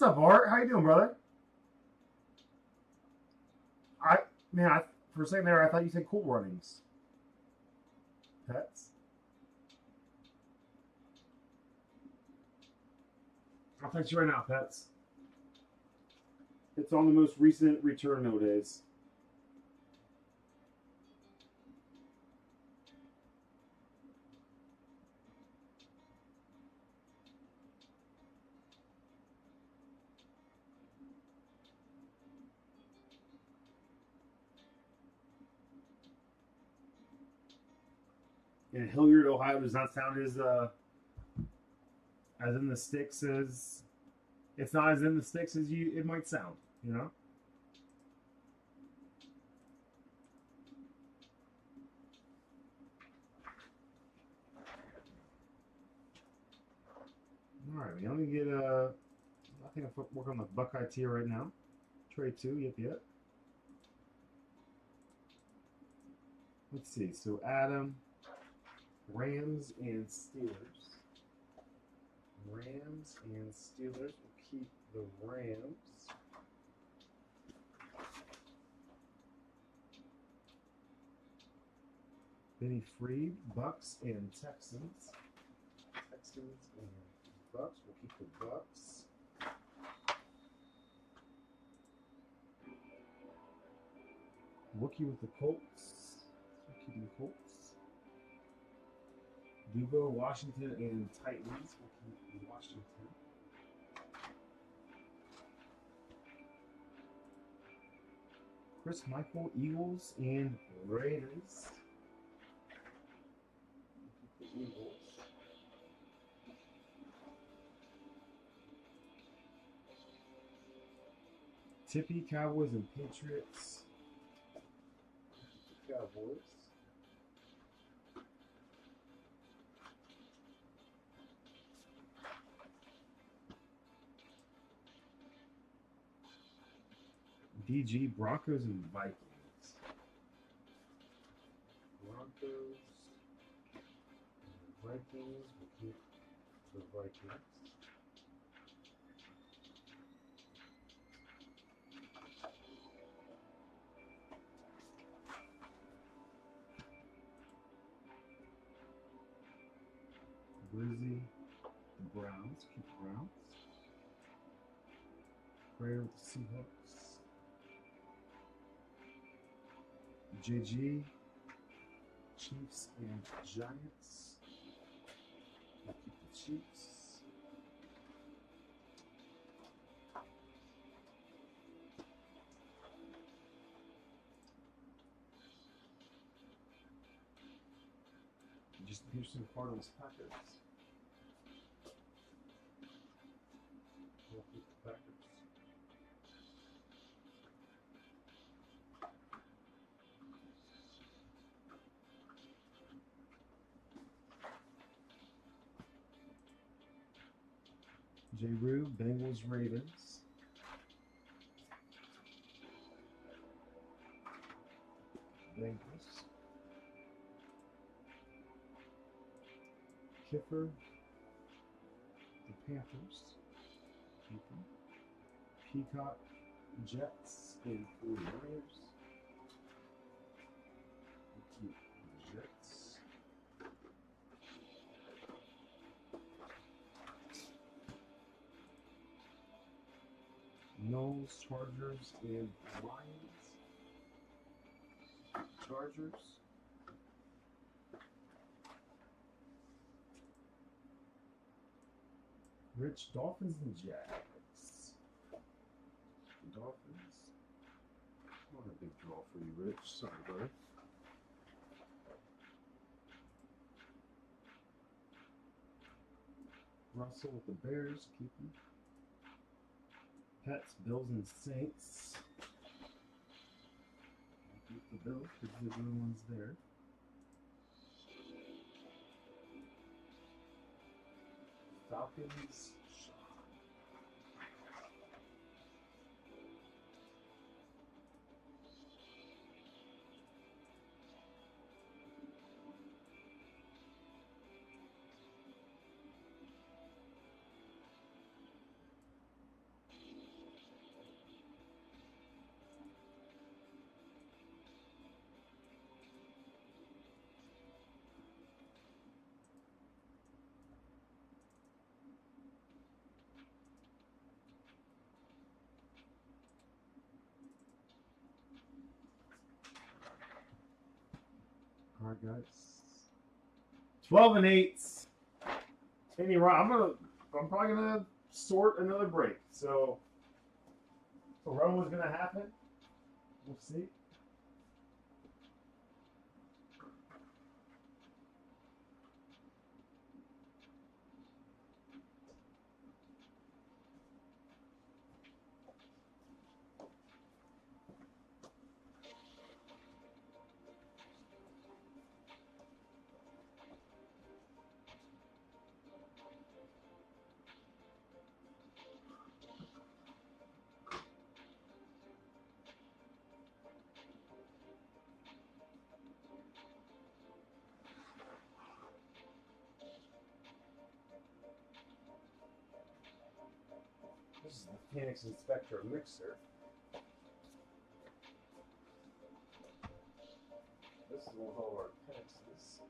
What's up, Art? How you doing, brother? For a second there, I thought you said cool runnings. Pets. I'll text you right now, Pets. It's on the most recent return nowadays. in Hilliard, Ohio, does not sound as in the sticks as it's not as in the sticks as it might sound, you know. All right, we only get I think I'm working on the Buckeye tier right now. Tray 2, yep. Let's see. So Adam, Rams and Steelers. Rams and Steelers. We'll keep the Rams. Benny Freed, Bucks and Texans. Texans and Bucks. We'll keep the Bucks. Wookie with the Colts. We're keeping the Colts. Dubo, Washington, and Titans. We'll keep Washington. Chris Michael, Eagles, and Raiders. We'll keep the Eagles. Tippy, Cowboys, and Patriots. Cowboys. DG, Broncos, and Vikings. Broncos and Vikings. We'll keep the Vikings. Brizzy, the Browns, keep the Browns. Prayer with the Seahawks. JG, Chiefs and Giants. We'll keep the Chiefs. Just Pearson, Cardinals, Packers. We'll keep the Packers. J. Rue, Bengals, Ravens. Bengals. Kiffer, the Panthers. Peacock, Jets, and 49ers. We'll keep the Jets. Knowles, Chargers, and Lions. Chargers. Rich, Dolphins, and Jags. Dolphins. Not a big draw for you, Rich. Sorry, buddy. Russell with the Bears. Keep him. Pets, Bills, and Saints. I'll keep the Bills because the other one's there. Falcons. All right, guys. 12 and 8. Anyway, I'm probably gonna sort another break. So run was gonna happen. We'll see. This is the Phoenix Inspector mixer. This is with all our Penixes.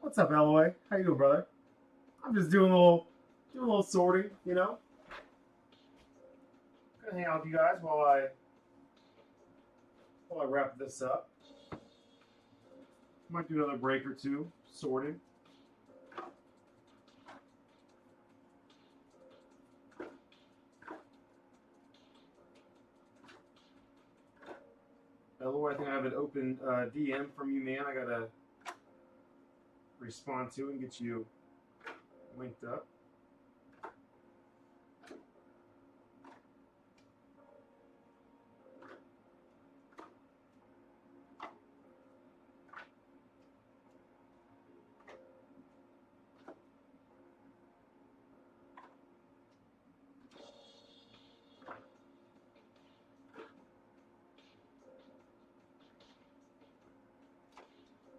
What's up, Eloy? How you doing, brother? I'm just doing a little sorting, you know. Gonna hang out with you guys while I wrap this up. Might do another break or two sorting. Eloy, I think I have an open DM from you, man. I gotta respond to and get you linked up.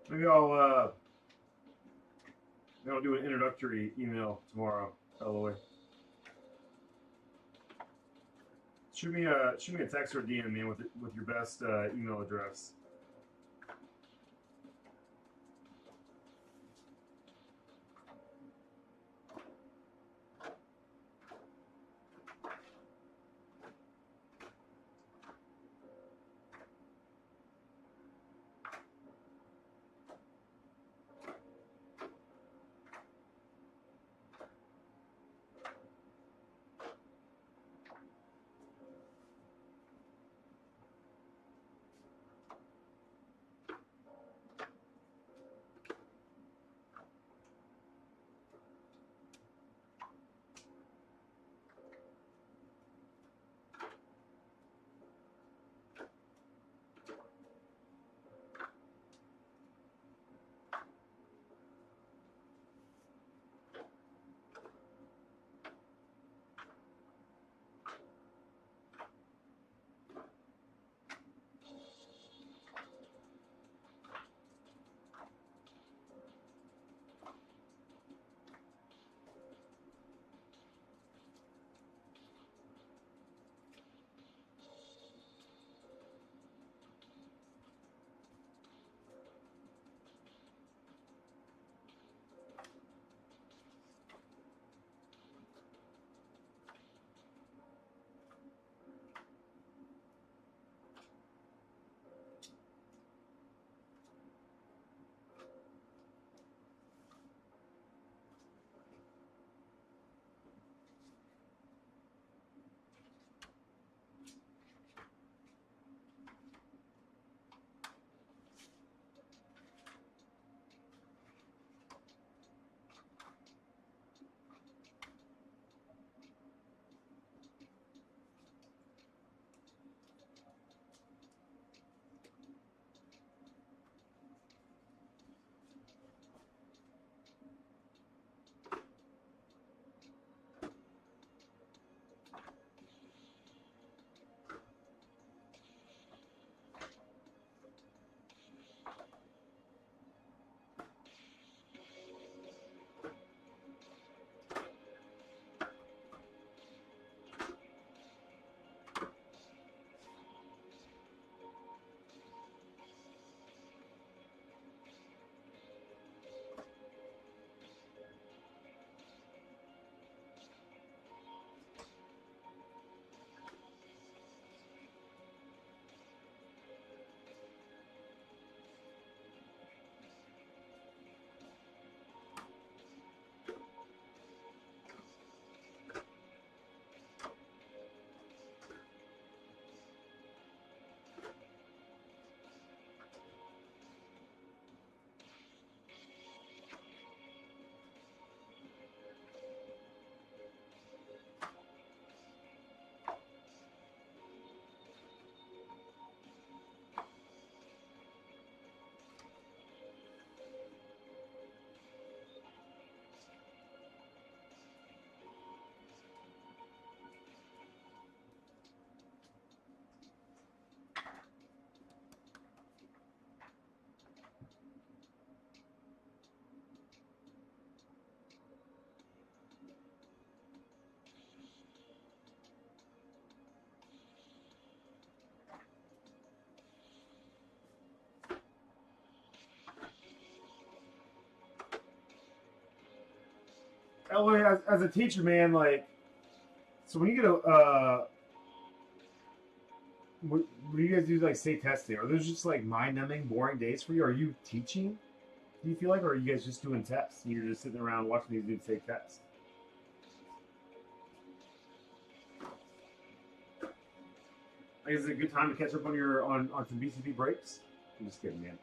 Maybe I'll do an introductory email tomorrow, Eloy. Shoot me a text or a DM, man, with your best email address. Ellie, as a teacher, man, like, so when you get when you guys do like state testing, are those just like mind-numbing, boring days for you? Are you teaching? Do you feel like, or are you guys just doing tests? And you're just sitting around watching these dudes take tests. Like, is it a good time to catch up on your on some BCB breaks? I'm just kidding, man.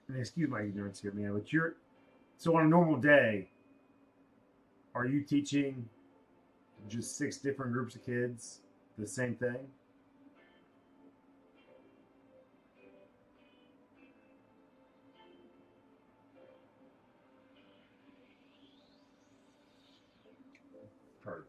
And excuse my ignorance here, man, but so on a normal day, are you teaching just 6 different groups of kids the same thing? Or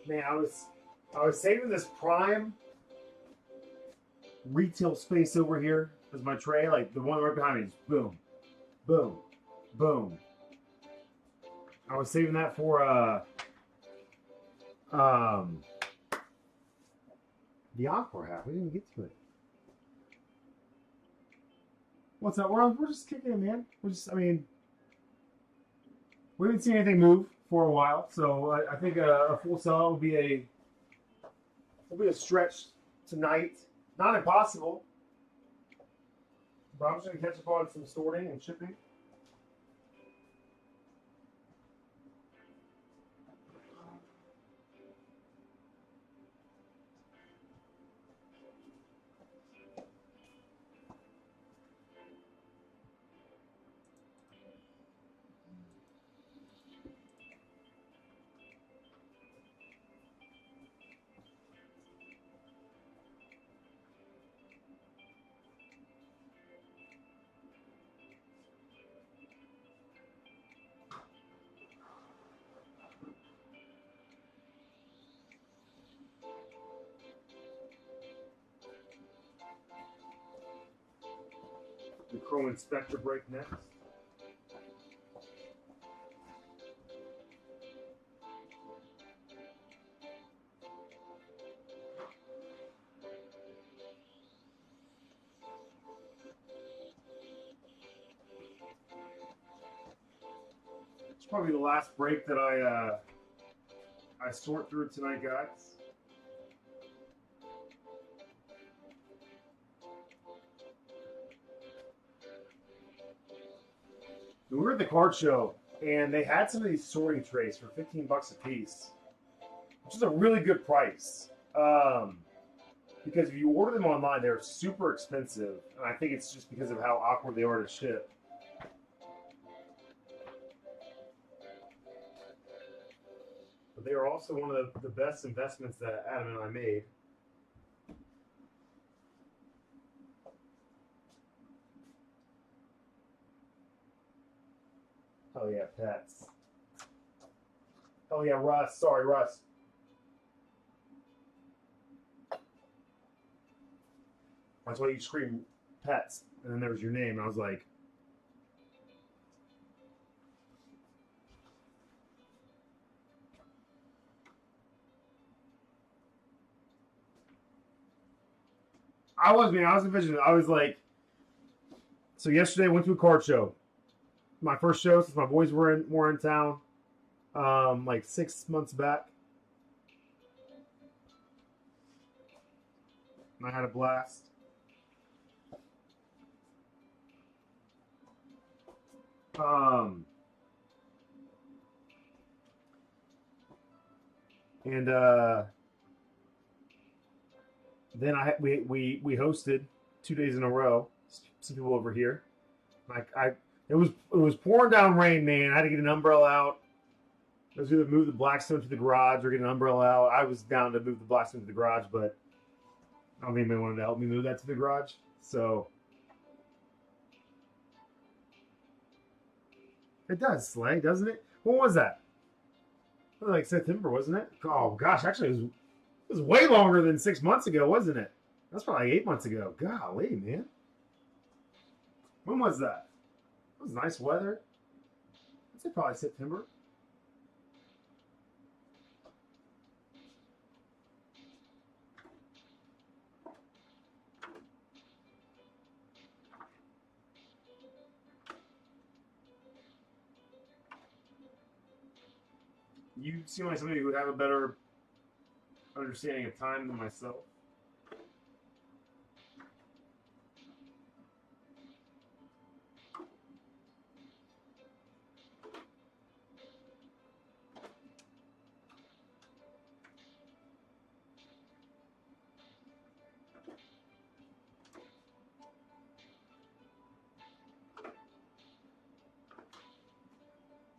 man, I was saving this prime retail space over here as my tray, like the one right behind me. Just boom, boom, boom. I was saving that for the encore half. We didn't even get to it. What's up? We're just kicking it, man. We haven't seen anything move for a while, so I think a full sellout will be a stretch tonight. Not impossible. But I'm just gonna catch up on some sorting and shipping. The Chrome Inspector break next. It's probably the last break that I sort through tonight, guys. We were at the card show, and they had some of these sorting trays for $15 a piece, which is a really good price. Because if you order them online, they're super expensive, and I think it's just because of how awkward they are to ship. But they are also one of the best investments that Adam and I made. Oh yeah, pets. Oh yeah, Russ. Sorry, Russ. That's why you scream pets, and then there was your name. And I was like, I was envisioning. I was like, so yesterday I went to a card show. My first show since my boys were in town, like 6 months back. And I had a blast. And then we hosted 2 days in a row. Some people over here. It was pouring down rain, man. I had to get an umbrella out. I was either move the Blackstone to the garage or get an umbrella out. I was down to move the Blackstone to the garage, but I don't think anybody wanted to help me move that to the garage. So it does slay, doesn't it? When was that? It was like September, wasn't it? Oh gosh, actually it was way longer than 6 months ago, wasn't it? That's probably like 8 months ago. Golly, man. When was that? It was nice weather. I'd say probably September. You seem like somebody who would have a better understanding of time than myself.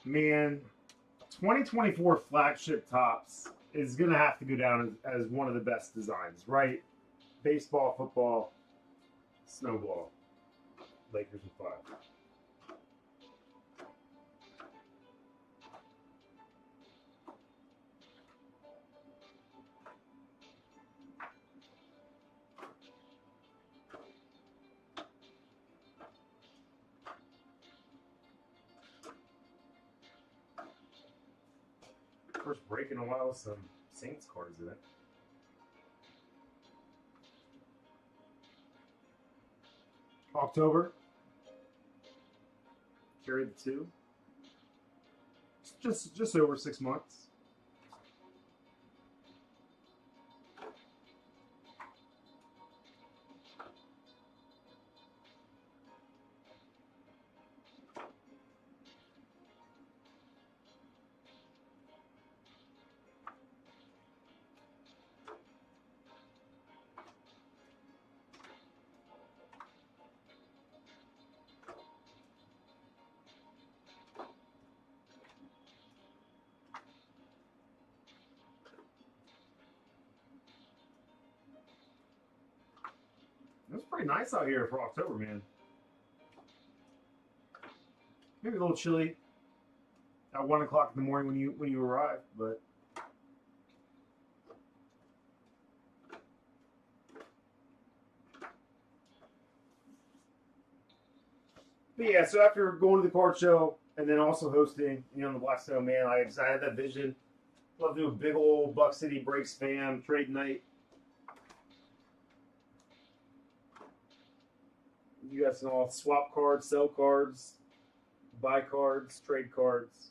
Man, 2024 flagship tops is going to have to go down as one of the best designs, right? Baseball, football, snowball. Lakers in 5. First break in a while with some Saints cards in it. October. Carried the 2. Just over 6 months. It was pretty nice out here for October, man. Maybe a little chilly at 1 o'clock in the morning when you arrived, but yeah. So after going to the card show and then also hosting, the Blackstone, man, I had that vision. Love to do a big old BuckCityBreaks fam trade night. You guys can all swap cards, sell cards, buy cards, trade cards.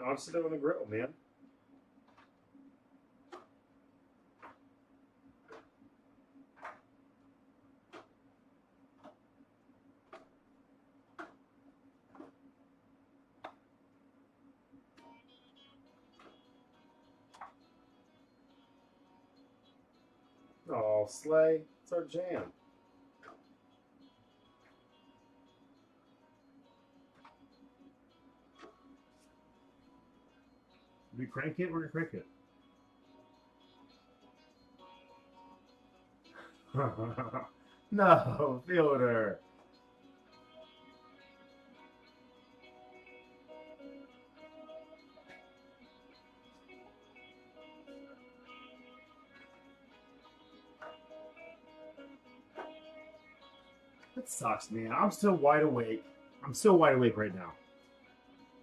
I'm sitting on the grill, man. Oh, Slay. It's our jam. We crank it, we're gonna crank it. No, fielder. That sucks, man. I'm still wide awake. I'm still wide awake right now.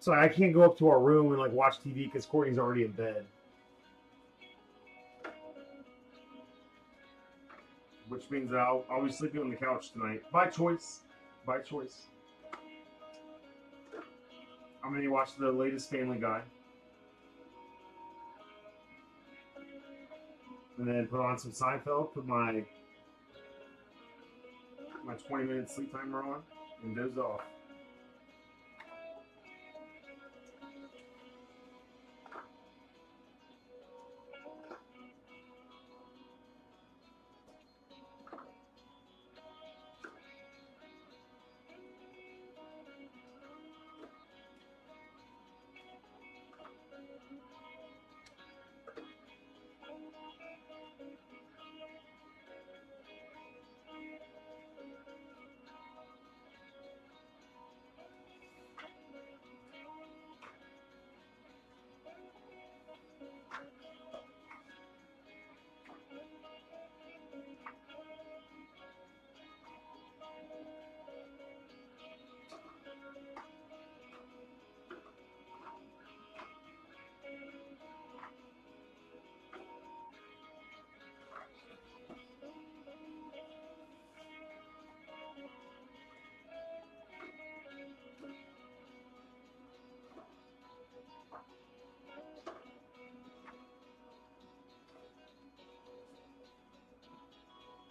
So I can't go up to our room and like watch TV because Courtney's already in bed. Which means I'll be sleeping on the couch tonight. By choice. By choice. I'm going to watch the latest Family Guy. And then put on some Seinfeld, put my 20-minute sleep timer on, and doze off.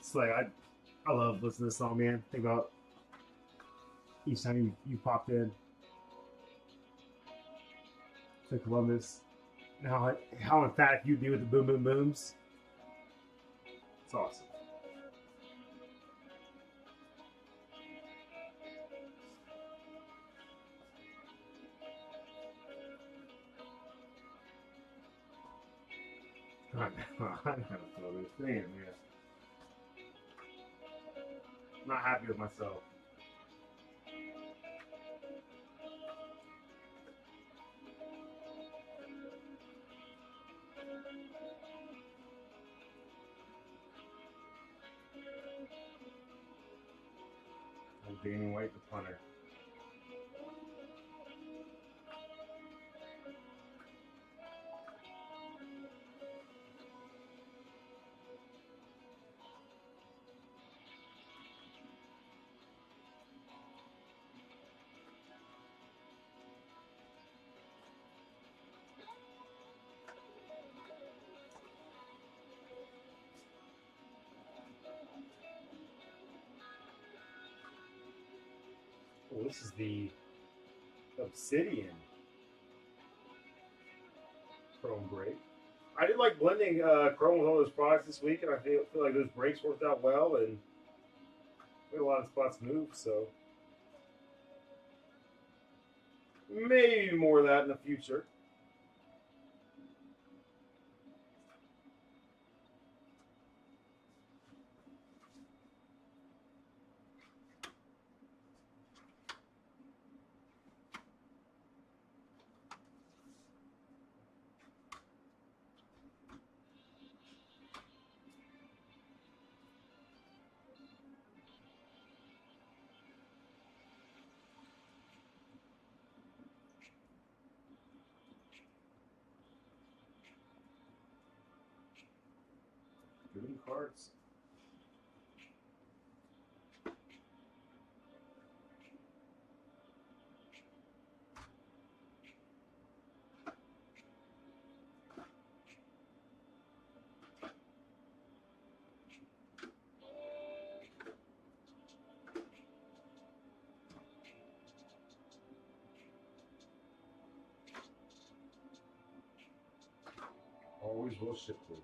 It's like I love listening to this song, man. Think about each time you popped in to Columbus, and how emphatic you do with the boom boom booms. It's awesome. I gotta throw this thing, man. I'm not happy with myself. I'm Danny White, the punter. Oh, this is the Obsidian Chrome break. I did like blending Chrome with all those products this week, and I feel like those breaks worked out well, and we had a lot of spots moved, so maybe more of that in the future. Good cards. Always will ship to.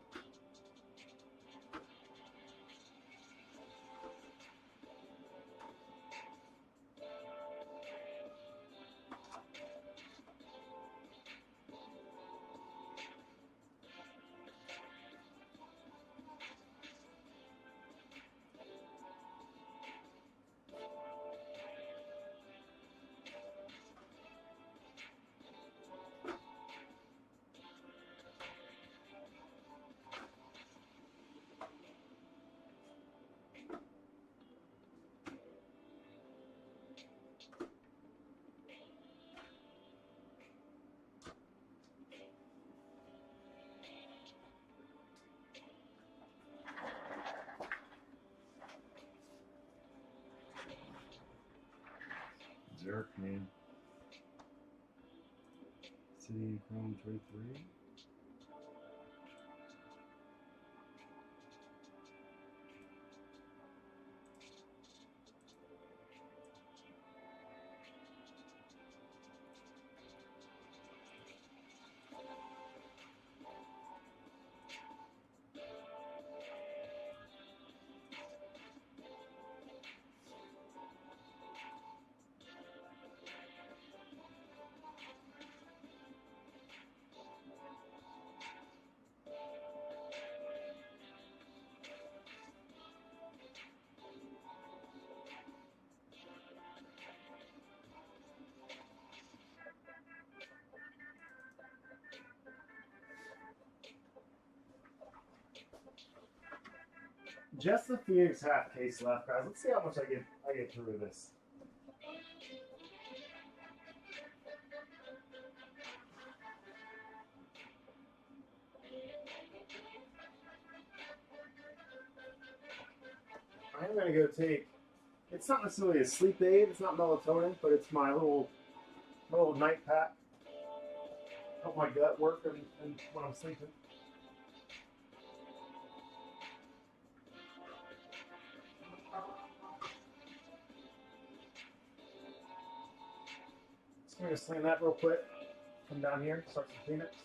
jerk, man. City Chrome 33. Just the Phoenix half case left, guys. Let's see how much I get through this. I'm gonna go take. It's not necessarily a sleep aid. It's not melatonin, but it's my little night pack. Help my gut work and when I'm sleeping. I'm going to slam that real quick. Come down here, start some Phoenix.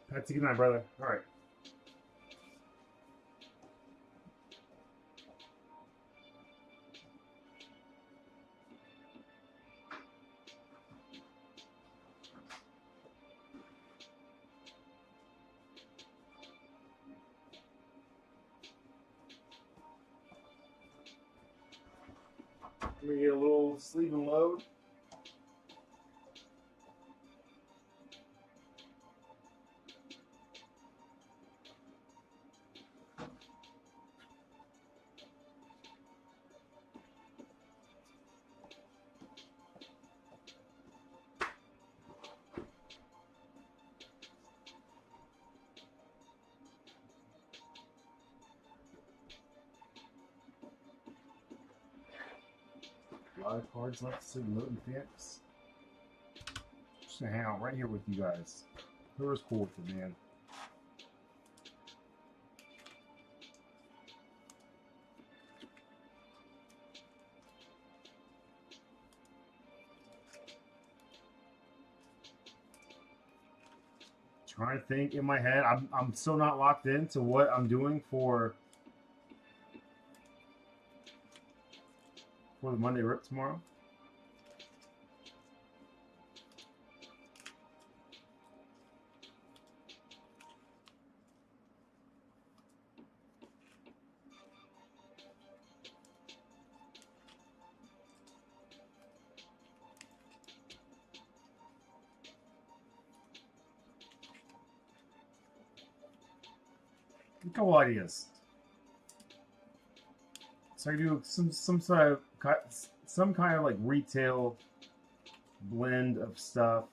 That's a good night, brother. All right. Let me get a little sleeve and load. A lot of cards left to load and fix. Just gonna hang out right here with you guys. Whoever's cool with it, man. Trying to think in my head. I'm still not locked into what I'm doing for the Monday Rip tomorrow. A couple ideas. So I can do some kind of like retail blend of stuff.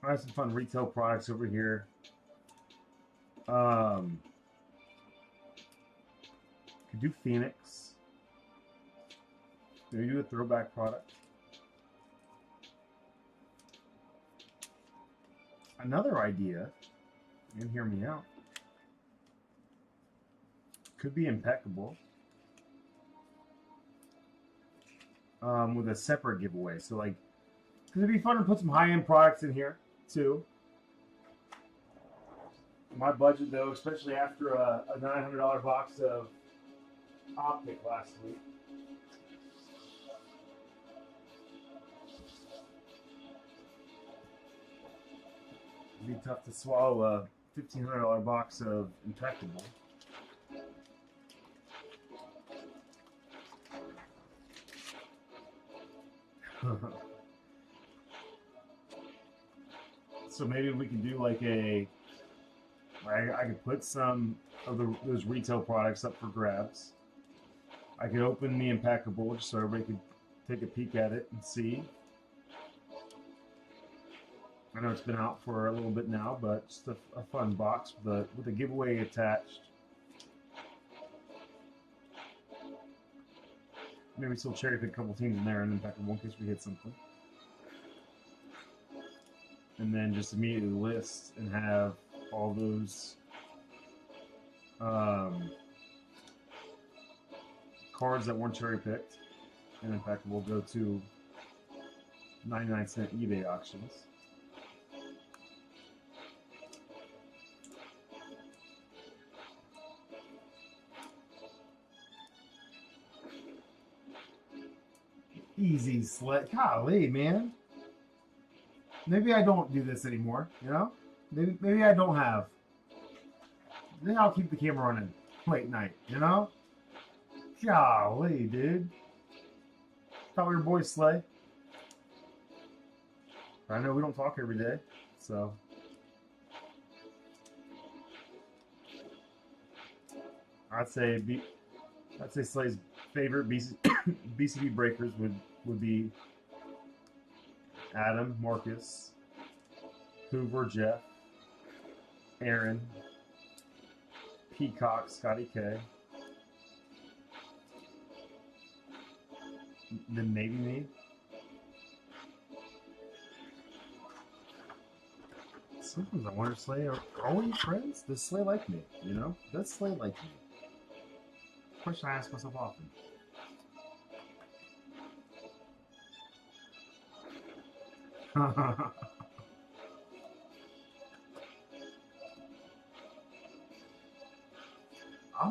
I have some fun retail products over here. Could do Phoenix. Maybe do a throwback product. Another idea, and hear me out, could be Impeccable. With a separate giveaway. So like, because it'd be fun to put some high-end products in here too. My budget though, especially after a $900 box of Optic last week. It'd be tough to swallow a $1,500 box of Impeccable. So maybe we can do like I could put some of those retail products up for grabs. I could open the Impeccable just so everybody could take a peek at it and see. I know it's been out for a little bit now, but just a fun box with a giveaway attached. Maybe still cherry pick a couple teams in there and Impeccable in case we hit something. And then just immediately list and have all those cards that weren't cherry picked and Impeccable go to 99-cent eBay auctions. Easy slit. Golly, man. Maybe I don't do this anymore, you know? Maybe I don't have. Maybe I'll keep the camera running late night, you know? Golly, dude. Thought we were boys Slay. I know we don't talk every day, so. I'd say Slay's favorite BCB breakers would be Adam, Marcus, Hoover, Jeff, Aaron, Peacock, Scotty K, then maybe me. Sometimes I wonder, Slay, are we friends? Does Slay like me? You know? Does Slay like me? Question I ask myself often. I'm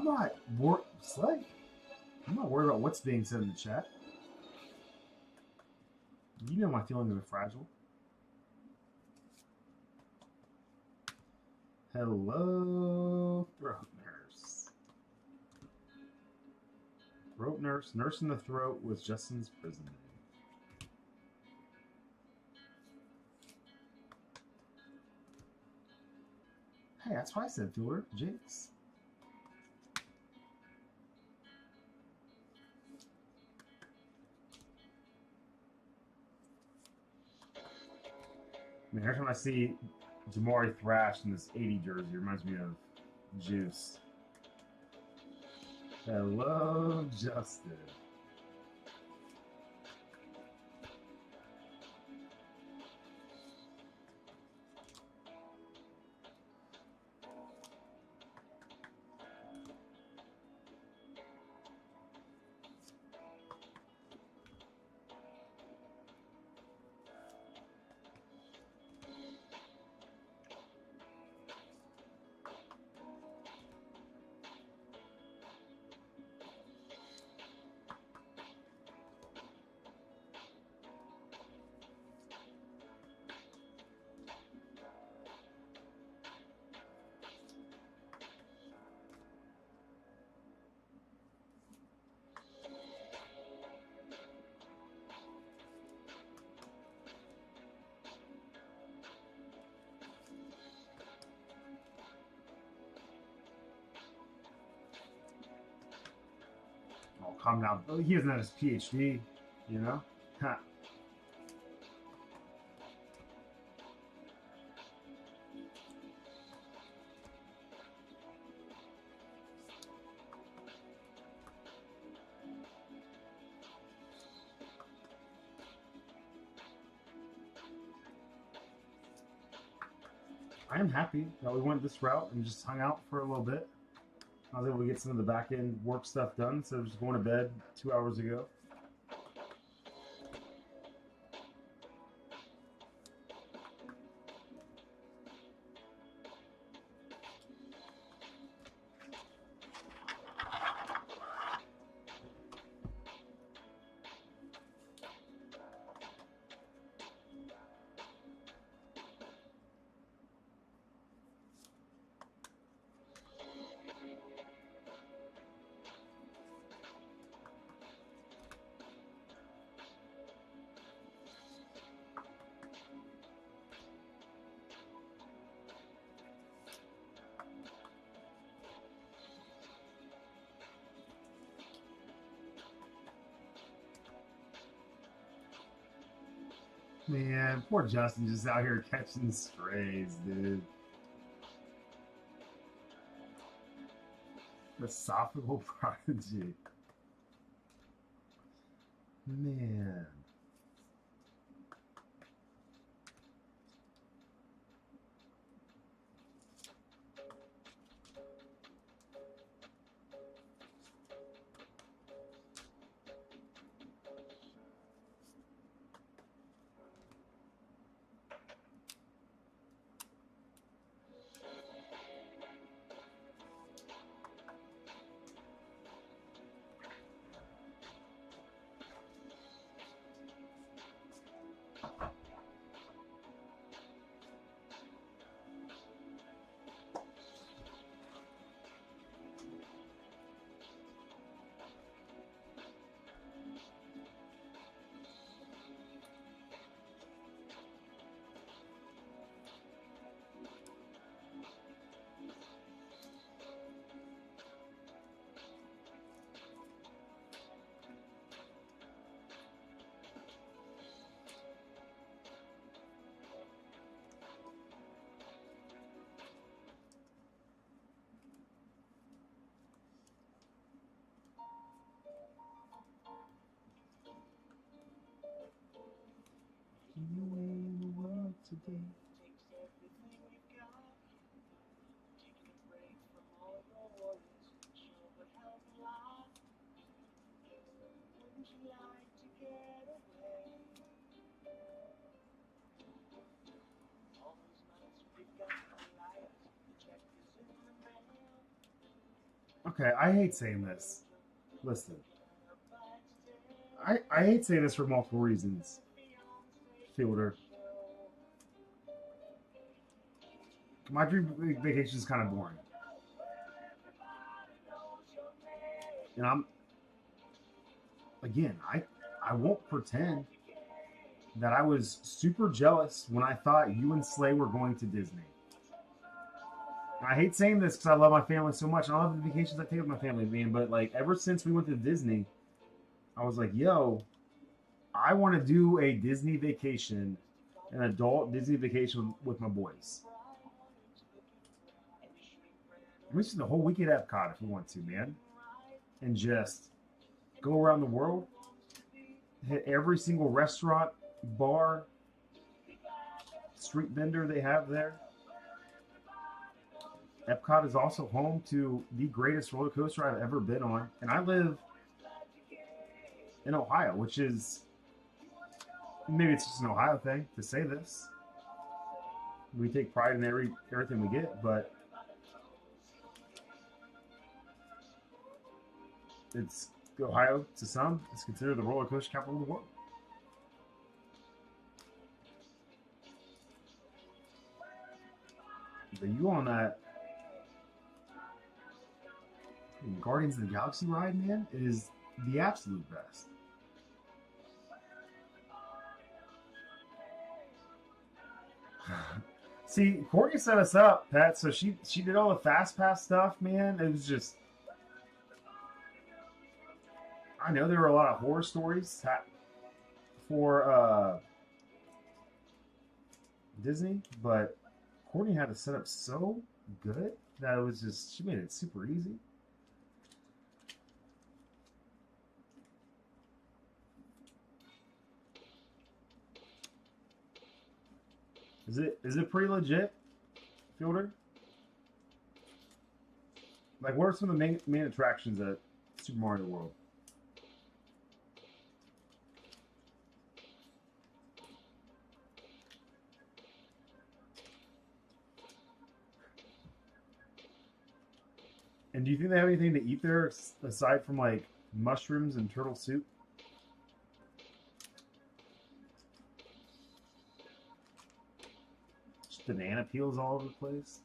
not worried, Slay. I'm not worried about what's being said in the chat. You know my feelings are fragile. Hello, throat nurse. Throat nurse. Nurse in the throat was Justin's prison name. Hey, that's why I said fielder. Jinx. I mean, every time I see Jamari Thrash in this 80 jersey, it reminds me of Juice. Hello, Justin. Oh, calm down. Oh, he doesn't have his PhD, you know? Ha. I am happy that we went this route and just hung out for a little bit. I was able to get some of the back end work stuff done instead of just going to bed 2 hours ago. Man, poor Justin just out here catching strays, dude. Philosophical prodigy. Man. In the world today. Okay, I hate saying this. Listen. I hate saying this for multiple reasons. Fielder. My dream vacation is kind of boring. And again, I won't pretend that I was super jealous when I thought you and Slay were going to Disney. I hate saying this because I love my family so much. And I love the vacations I take with my family, man. But like ever since we went to Disney, I was like, yo, I want to do a Disney vacation, an adult Disney vacation with my boys. We should do the whole weekend at Epcot if we want to, man. And just go around the world, hit every single restaurant, bar, street vendor they have there. Epcot is also home to the greatest roller coaster I've ever been on. And I live in Ohio, which is, maybe it's just an Ohio thing to say this. We take pride in everything we get, but it's Ohio, to some, is considered the roller coaster capital of the world. But you on that Guardians of the Galaxy ride, man, is the absolute best. See, Courtney set us up, Pat, so she did all the Fast Pass stuff, man. It was just, I know there were a lot of horror stories for Disney, but Courtney had it set up so good that it was just, she made it super easy. Is it pretty legit, Fielder? Like, what are some of the main attractions at Super Mario World? And do you think they have anything to eat there aside from like mushrooms and turtle soup? Just banana peels all over the place.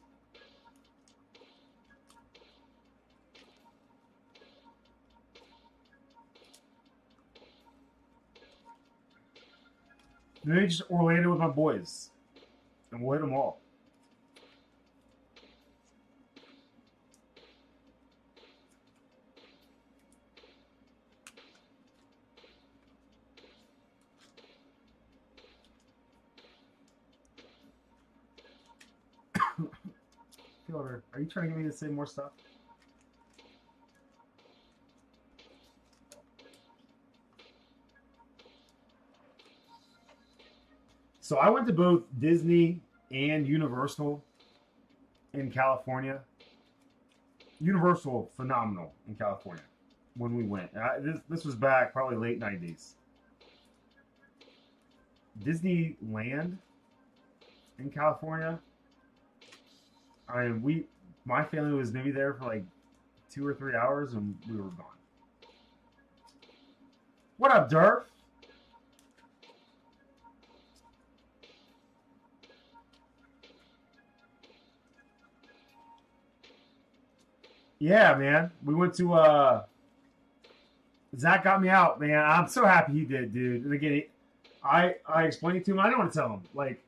Maybe just Orlando with my boys, and we'll hit them all. Fielder, are you trying to get me to say more stuff? So I went to both Disney and Universal in California. Universal, phenomenal in California when we went. This was back probably late 90s. Disneyland in California, my family was maybe there for like 2 or 3 hours and we were gone. What up, Durf? Yeah, man. We went to Zach got me out, man. I'm so happy he did, dude. And again, I explained it to him. I didn't want to tell him. Like,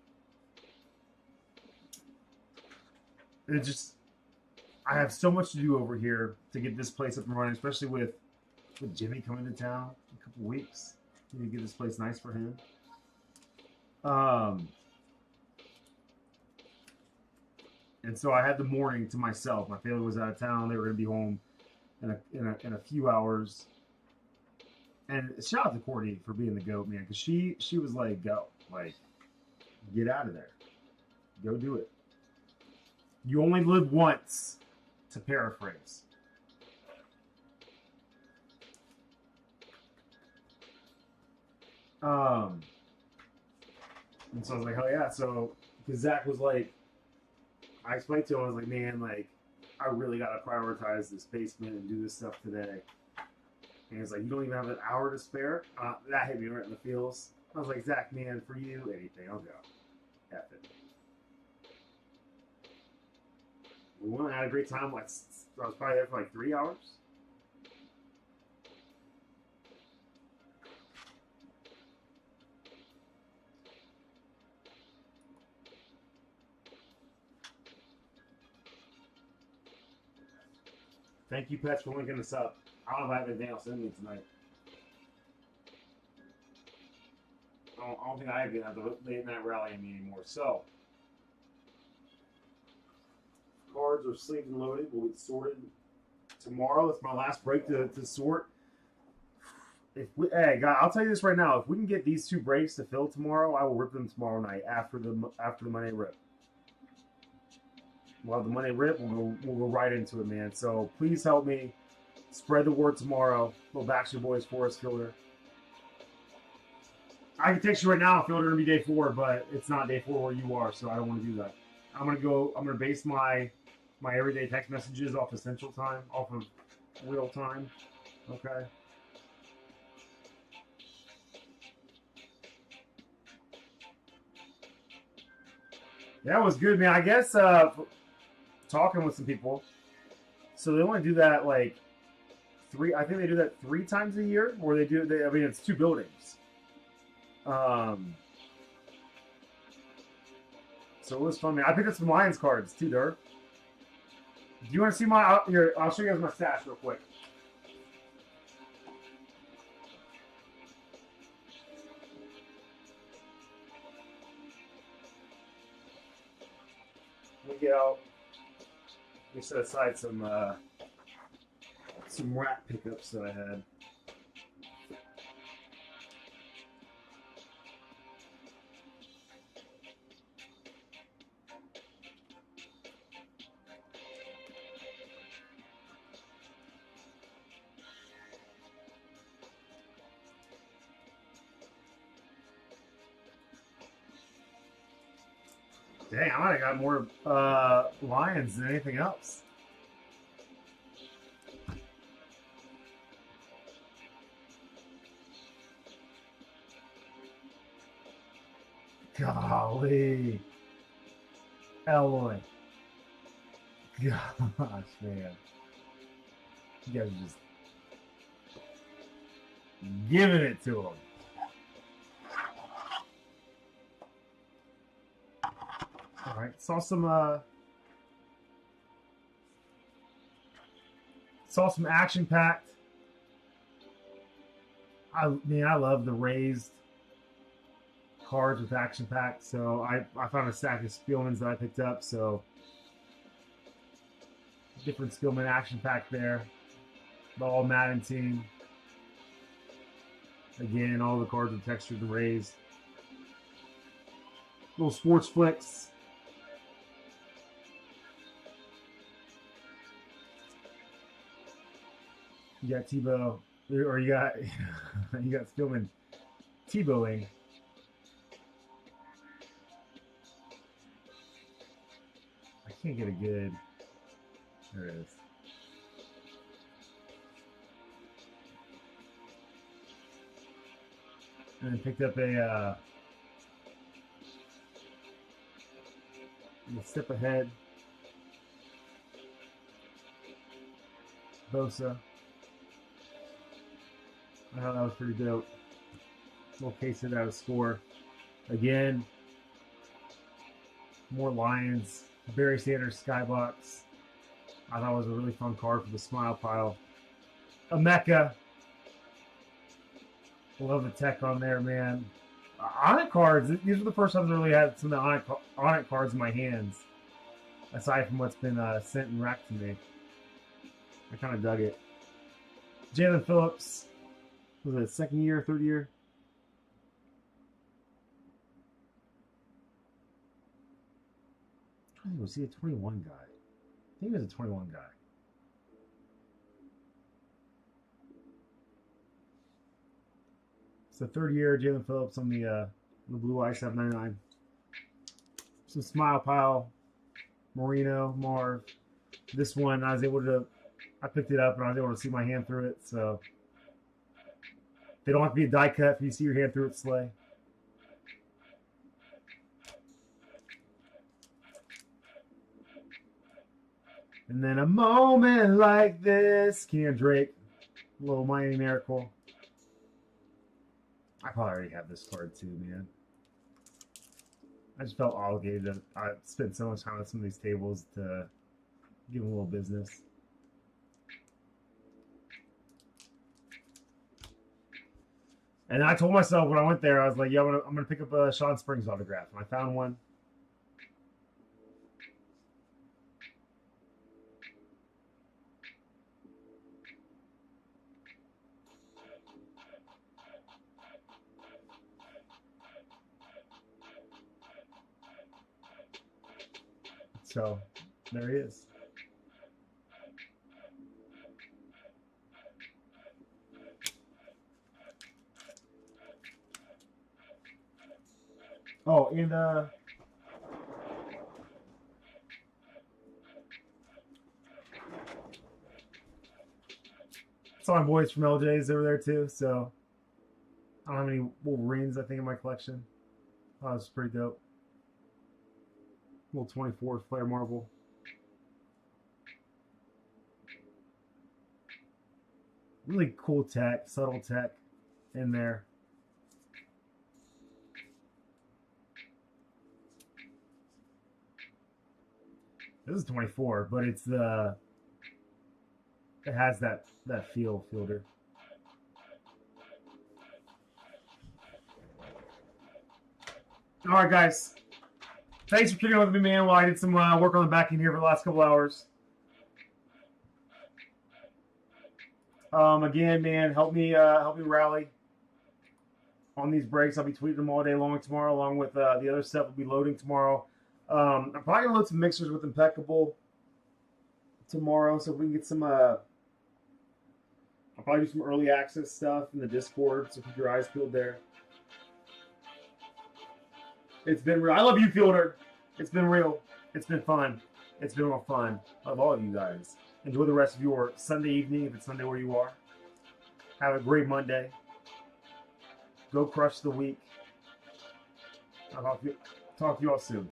it just, I have so much to do over here to get this place up and running, especially with Jimmy coming to town in a couple weeks. We need to get this place nice for him. And so I had the morning to myself. My family was out of town. They were going to be home in a few hours. And shout out to Courtney for being the goat, man, because she was like, go, like, get out of there, go do it. You only live once, to paraphrase. And so I was like, hell yeah. So, because Zach was like, I explained to him, I was like, man, like, I really got to prioritize this basement and do this stuff today. And he's like, you don't even have an hour to spare? That hit me right in the feels. I was like, Zach, man, for you, anything, I'll go. F it. We went and had a great time. Like, I was probably there for like 3 hours. Thank you, Pets, for linking this up. I don't know if I have anything else in me tonight. I don't think I even have the late night rally in me anymore. So, cards are sleeved and loaded. We'll get sorted tomorrow. It's my last break to sort. Hey, God, I'll tell you this right now. If we can get these 2 breaks to fill tomorrow, I will rip them tomorrow night after the Monday rip. We'll have the Monday rip. We'll go right into it, man. So please help me spread the word tomorrow. Little Backstreet Boys Forest Fielder. I can text you right now. Fielder gonna be day 4, but it's not day 4 where you are, so I don't want to do that. I'm gonna base my everyday text messages off of Central Time, off of real time. Okay. That was good, man. I guess talking with some people, so they want to do that like 3. I think they do that 3 times a year, or I mean, it's 2 buildings. So it was fun, man. I picked up some Lions cards too, Dirk. Do you want to see my here? I'll show you guys my stash real quick. Let me get out. Let me set aside some rat pickups that I had. Dang, I might have got more Lions than anything else. Golly. Alloy. Gosh, man. You guys are just giving it to them. All right, saw some action packed. I love the raised cards with action packed. So I found a stack of Spielmans that I picked up. So different Spielman action pack there. The all Madden team. Again, all the cards are textured and raised. Little sports flicks. You got Tebow, or you got Spielman Tebowing. I can't get a good. There it is. And then picked up a step ahead. Bosa. I thought that was pretty dope. Little case of that score. Again, more Lions. Barry Sanders Skybox. I thought it was a really fun card for the smile pile. A Mecca. Love the tech on there, man. Onyx cards. These are the first times I really had some of the Onyx cards in my hands. Aside from what's been sent and racked to me. I kind of dug it. Jalen Phillips. Was it 2nd year, 3rd year? I think was he a 21 guy? I think he was a 21 guy. It's the 3rd year, Jalen Phillips on the blue ice 799. Some smile pile, Marino, Marv. This one I picked it up and I was able to see my hand through it, so they don't have to be a die cut if you see your hand through it, Slay. And then a moment like this, Kenyon Drake, little Miami Miracle. I probably already have this card too, man. I just felt obligated. I spent so much time on some of these tables to give them a little business. And I told myself when I went there, I was like, yeah, I'm gonna pick up a Sean Springs autograph. And I found one. So there he is. Oh, and saw my boys from LJ's over there too. So I don't have any Wolverines, I think, in my collection. Oh, that's pretty dope. Little 24 Flare Marble. Really cool tech, subtle tech in there. This is 24, but it's it has that feel fielder. All right, guys. Thanks for kicking with me, man, while I did some work on the back end here for the last couple hours. Again, man, help me rally on these breaks. I'll be tweeting them all day long tomorrow, along with the other stuff we'll be loading tomorrow. I'm probably gonna load some mixers with Impeccable tomorrow, so if we can get some. I'll probably do some early access stuff in the Discord, so keep your eyes peeled there. It's been real. I love you, Fielder. It's been real. It's been fun. It's been real fun. I love all of you guys. Enjoy the rest of your Sunday evening, if it's Sunday where you are. Have a great Monday. Go crush the week. I'll talk to you all soon.